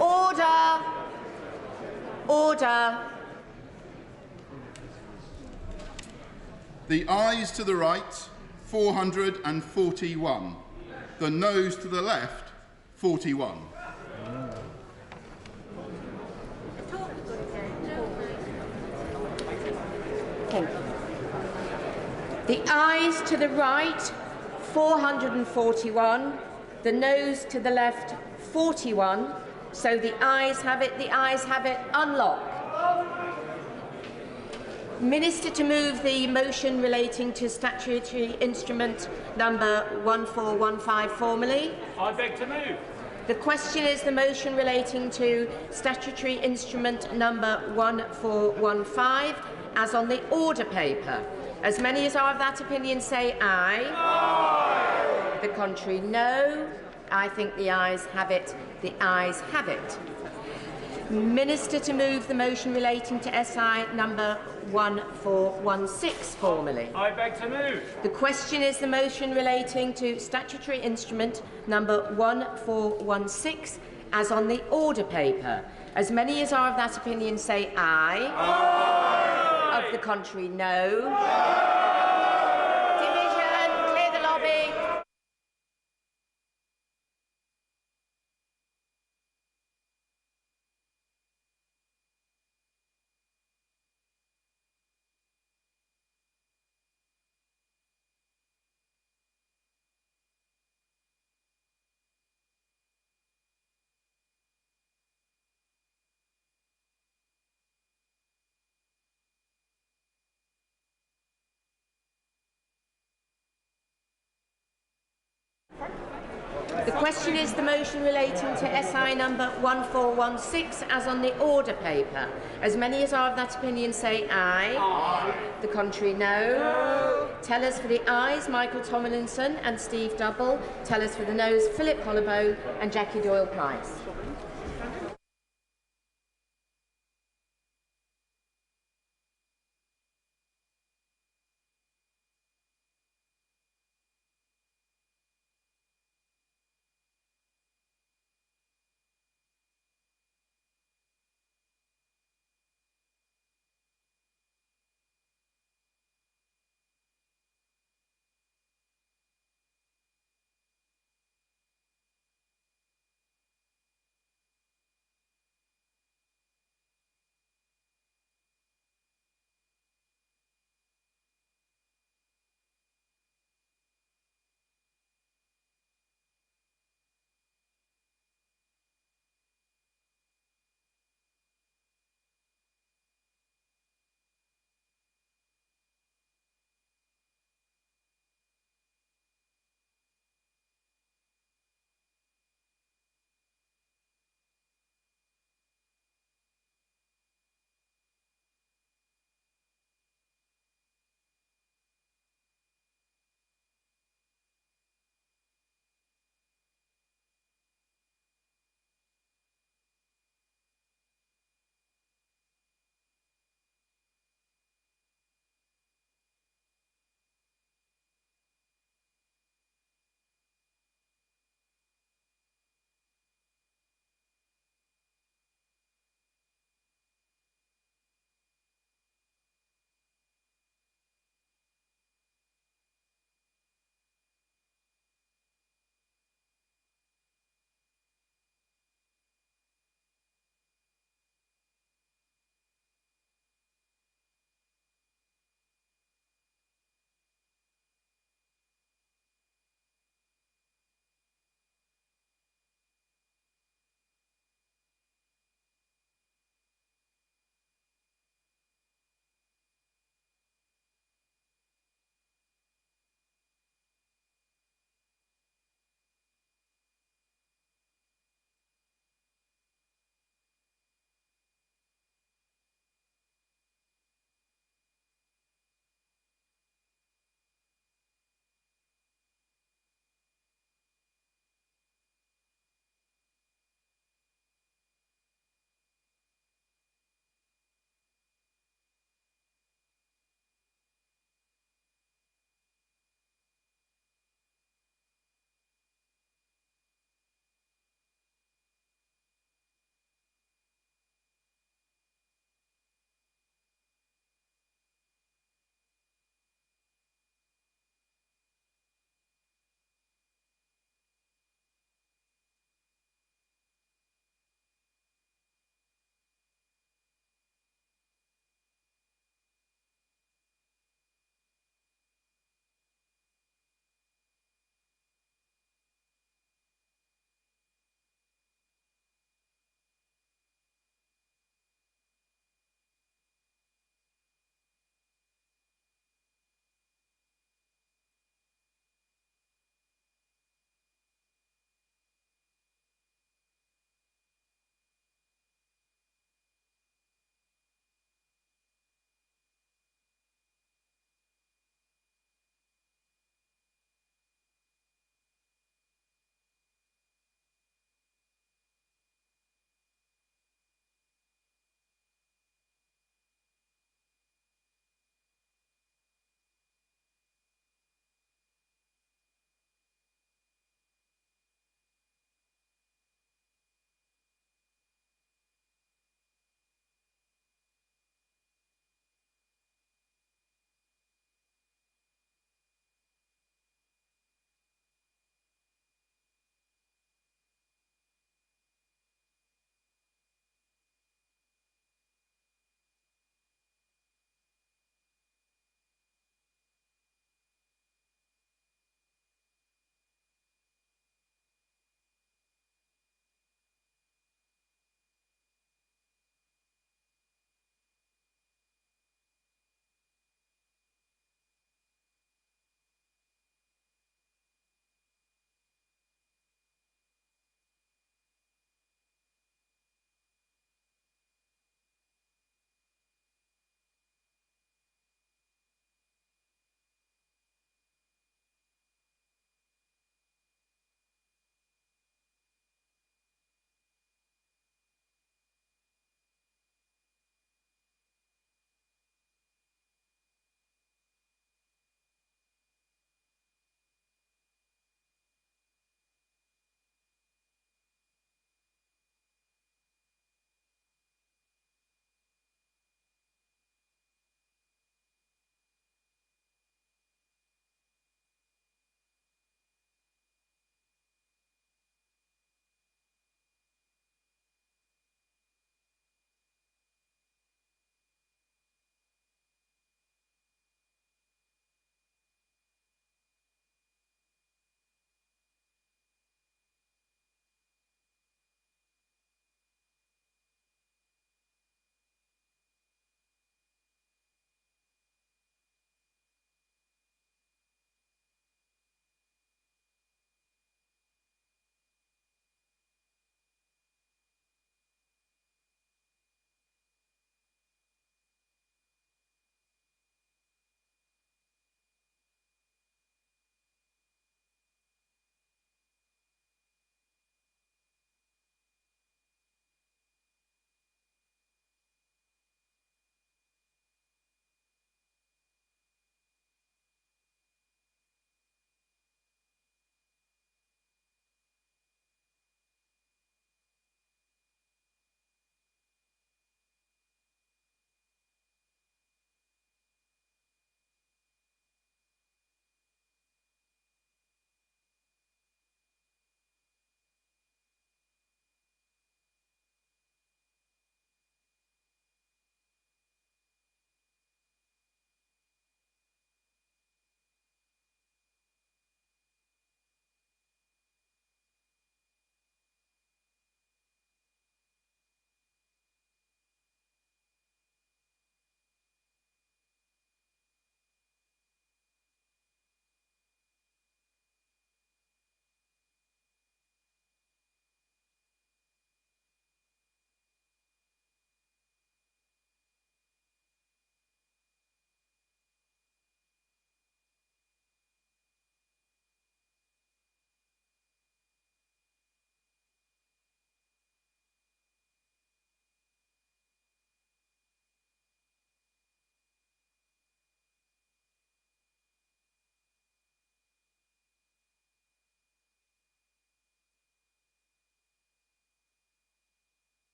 S13: Order. Order.
S7: The ayes to the right, 441. The noes to the left, 41.
S13: The ayes to the right, 441. The noes to the left, 41. So the ayes have it. The ayes have it. Unlock. Minister to move the motion relating to statutory instrument number 1415 formally.
S3: I beg to move.
S13: The question is the motion relating to statutory instrument number 1415 as on the order paper. As many as are of that opinion say aye. Aye. The contrary no. I think the ayes have it. The ayes have it. Minister to move the motion relating to SI number 1416 formally.
S3: I beg to move.
S13: The question is the motion relating to statutory instrument number 1416 as on the order paper. As many as are of that opinion say aye. Aye. Of the contrary no. Aye. Division, clear the lobby. The question is the motion relating to SI number 1416 as on the order paper. As many as are of that opinion say aye. Aye. The contrary no. Tellers for the ayes, Michael Tomlinson and Steve Double. Tellers for the noes, Philip Holloway and Jackie Doyle-Price.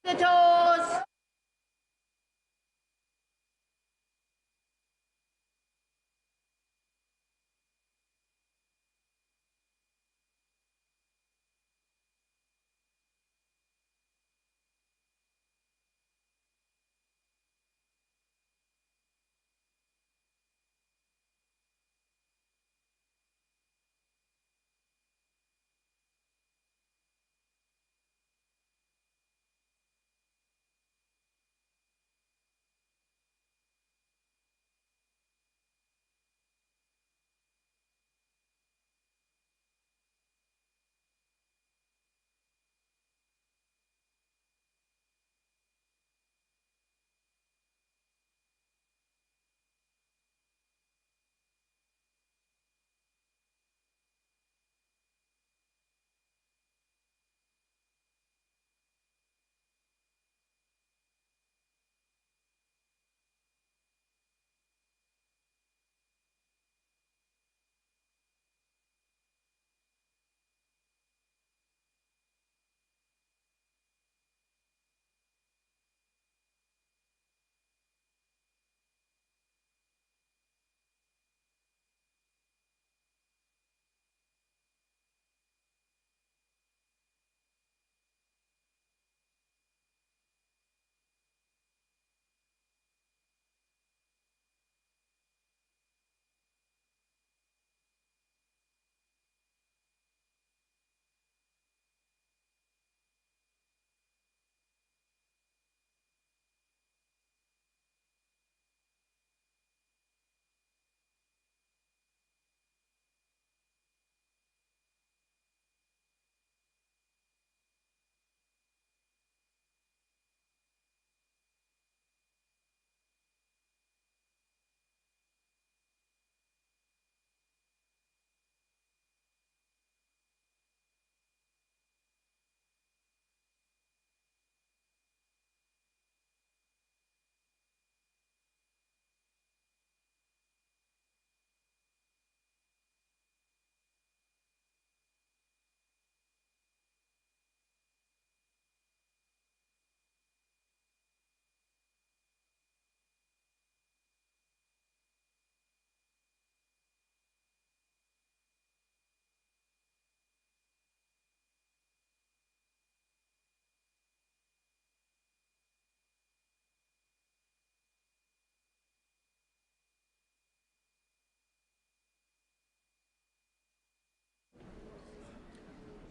S13: The doors.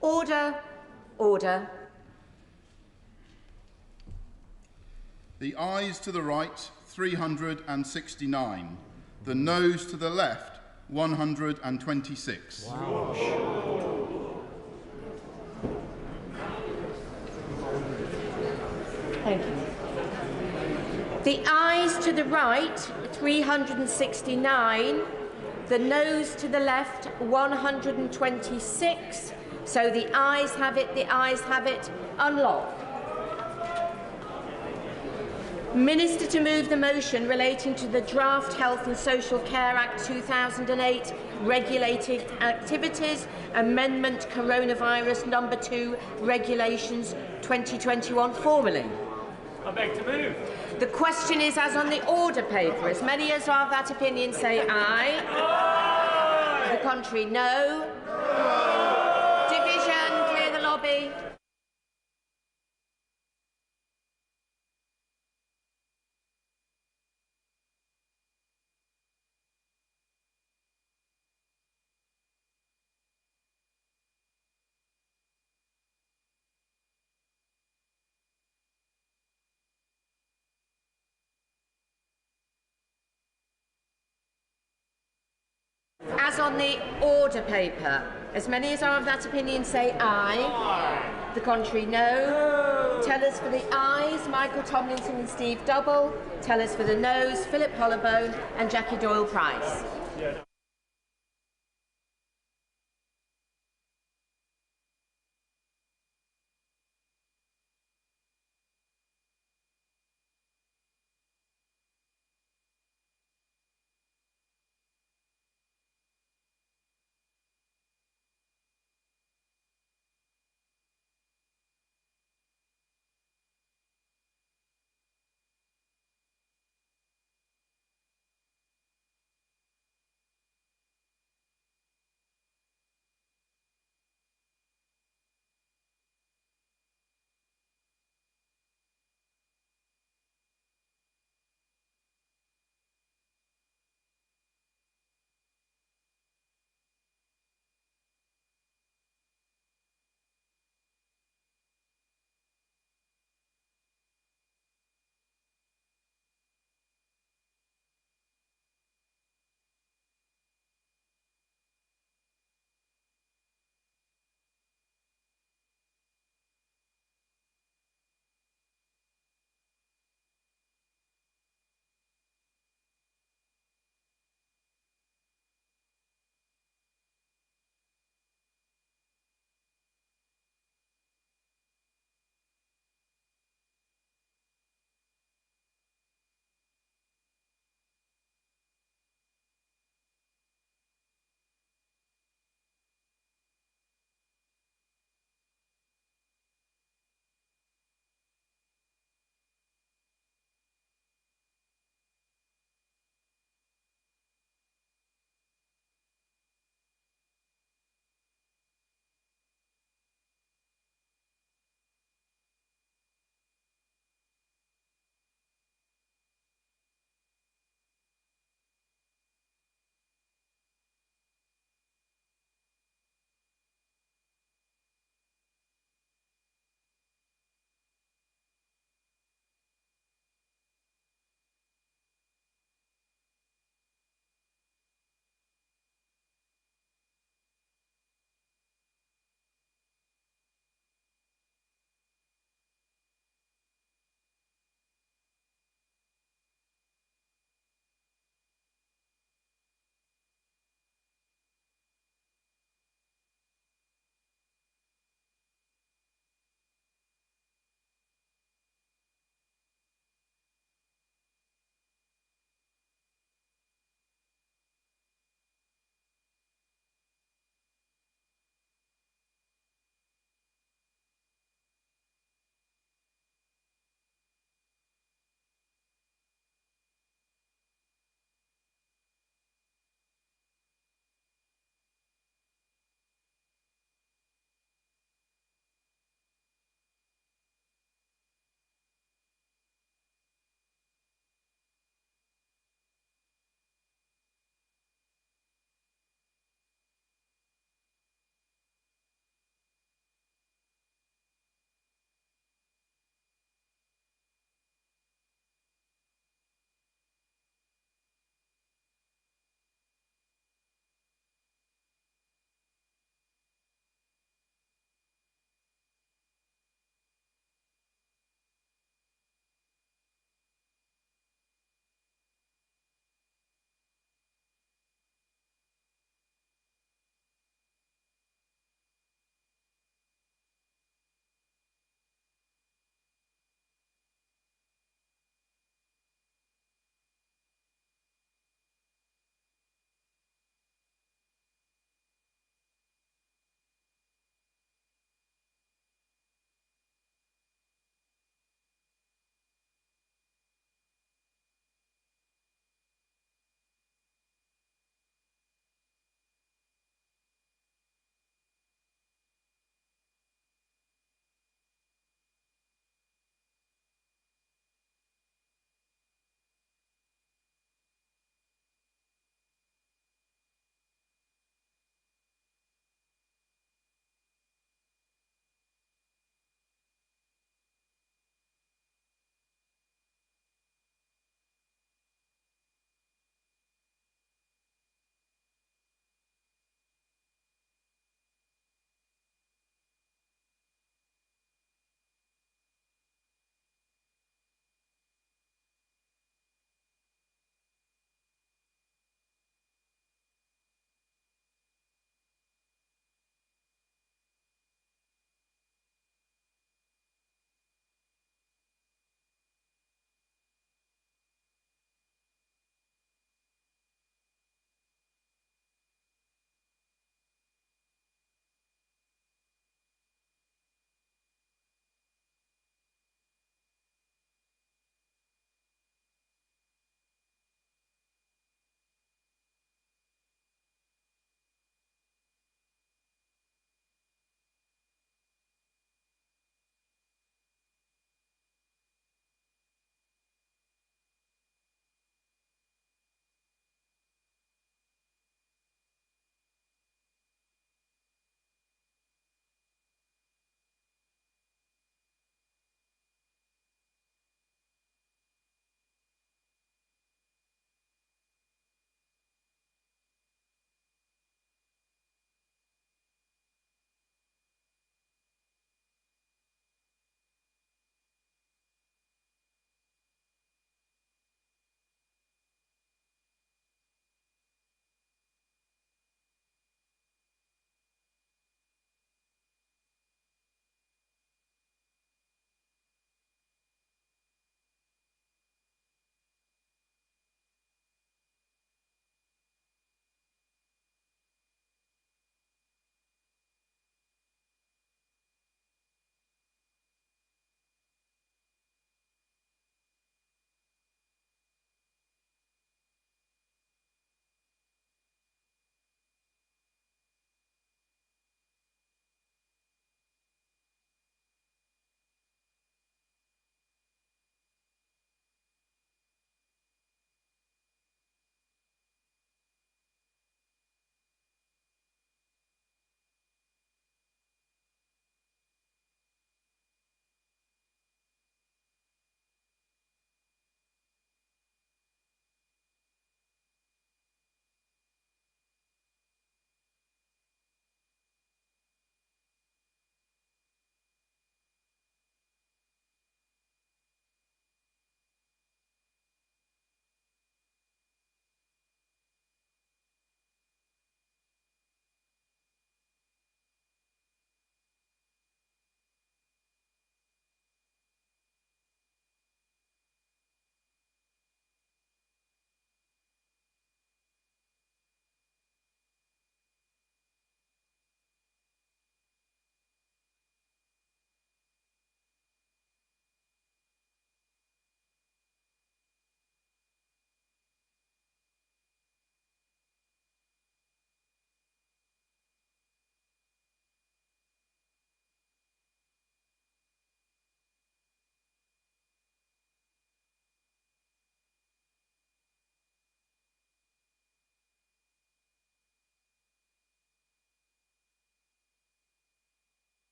S13: Order. Order.
S7: The ayes to the right, 369. The noes to the left, 126. Wow.
S13: Thank you. The ayes to the right, 369. The noes to the left, 126. So the ayes have it, the ayes have it. Unlock. Minister to move the motion relating to the Draft Health and Social Care Act 2008 Regulated Activities Amendment Coronavirus No. 2 Regulations 2021 formally.
S3: I beg to move.
S13: The question is as on the order paper. As many as are of that opinion say aye. Aye. The contrary no. Division, clear the lobby. As on the order paper, as many as are of that opinion say aye. Aye. The contrary no. Tellers for the ayes, Michael Tomlinson and Steve Double. Tellers for the noes, Philip Hollowbone and Jackie Doyle-Price. Yeah.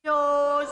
S13: Yours.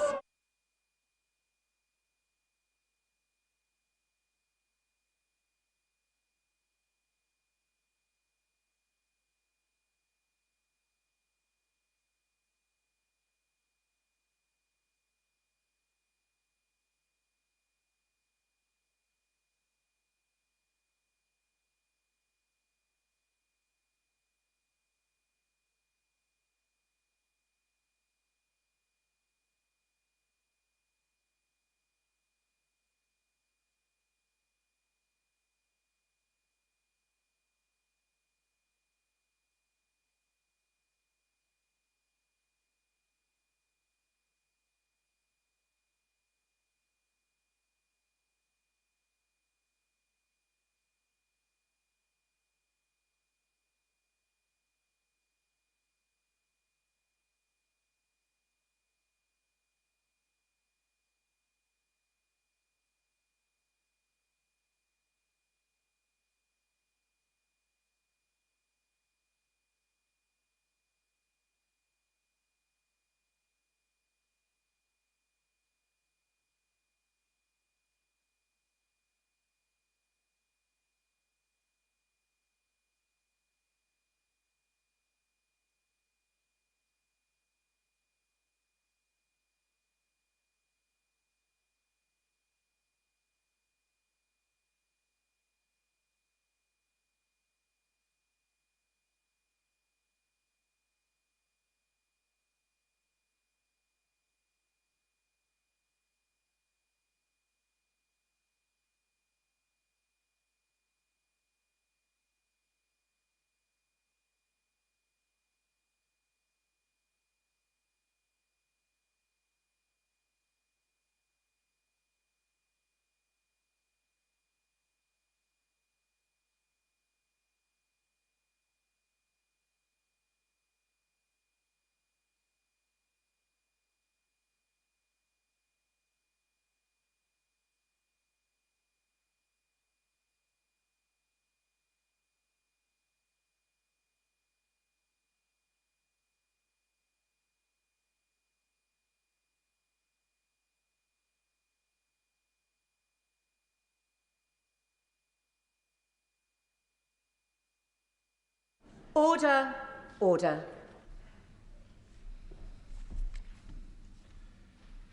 S13: Order. Order.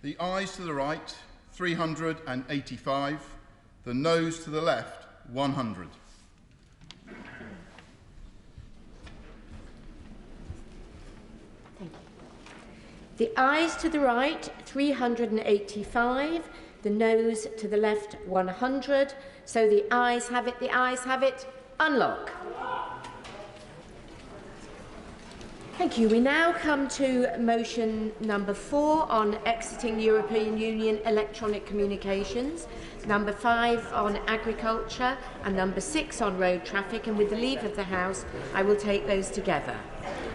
S7: The ayes to the right, 385. The noes to the left, 100.
S13: Thank you. The ayes to the right, 385. The noes to the left, 100. So the ayes have it, the ayes have it. Unlock. Thank you. We now come to motion number 4 on exiting the European Union electronic communications, number 5 on agriculture, and number 6 on road traffic. And with the leave of the House, I will take those together.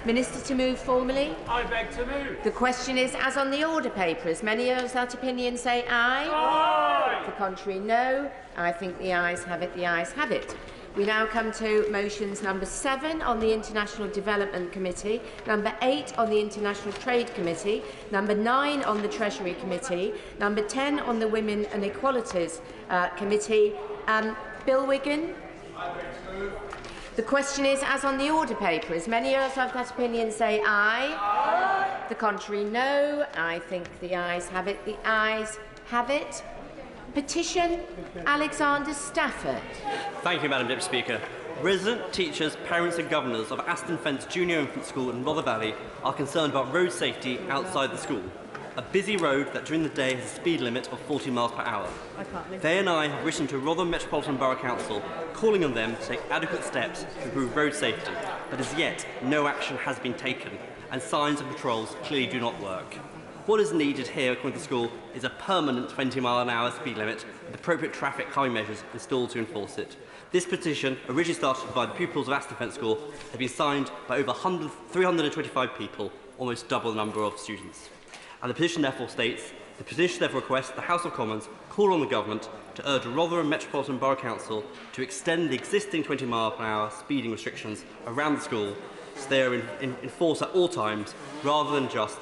S13: Minister to move formally.
S12: I beg to move.
S13: The question is, as on the order paper, as many of that opinion say aye.
S12: Aye.
S13: The contrary, no. I think the ayes have it, the ayes have it. We now come to motions number 7 on the International Development Committee, number 8 on the International Trade Committee, number 9 on the Treasury Committee, number 10 on the Women and Equalities Committee. Bill Wigan. The question is, as on the order paper, as many of that opinion say aye. Aye. The contrary, no. I think the ayes have it, the ayes have it. Petition, Alexander Stafford.
S19: Thank you, Madam Deputy Speaker. Resident teachers, parents and governors of Aston Fence Junior Infant School in Rother Valley are concerned about road safety outside the school. A busy road that during the day has a speed limit of 40 miles per hour. They and I have written to Rother Metropolitan Borough Council calling on them to take adequate steps to improve road safety, but as yet no action has been taken and signs and patrols clearly do not work. What is needed here, according to the school, is a permanent 20-mile-an-hour speed limit with appropriate traffic calming measures installed to enforce it. This petition, originally started by the pupils of Aston Fence School, has been signed by over 325 people, almost double the number of students. And the petition therefore states, the petition therefore requests the House of Commons call on the government to urge Rotherham Metropolitan Borough Council to extend the existing 20-mile-per-hour speeding restrictions around the school so they are in force at all times, rather than just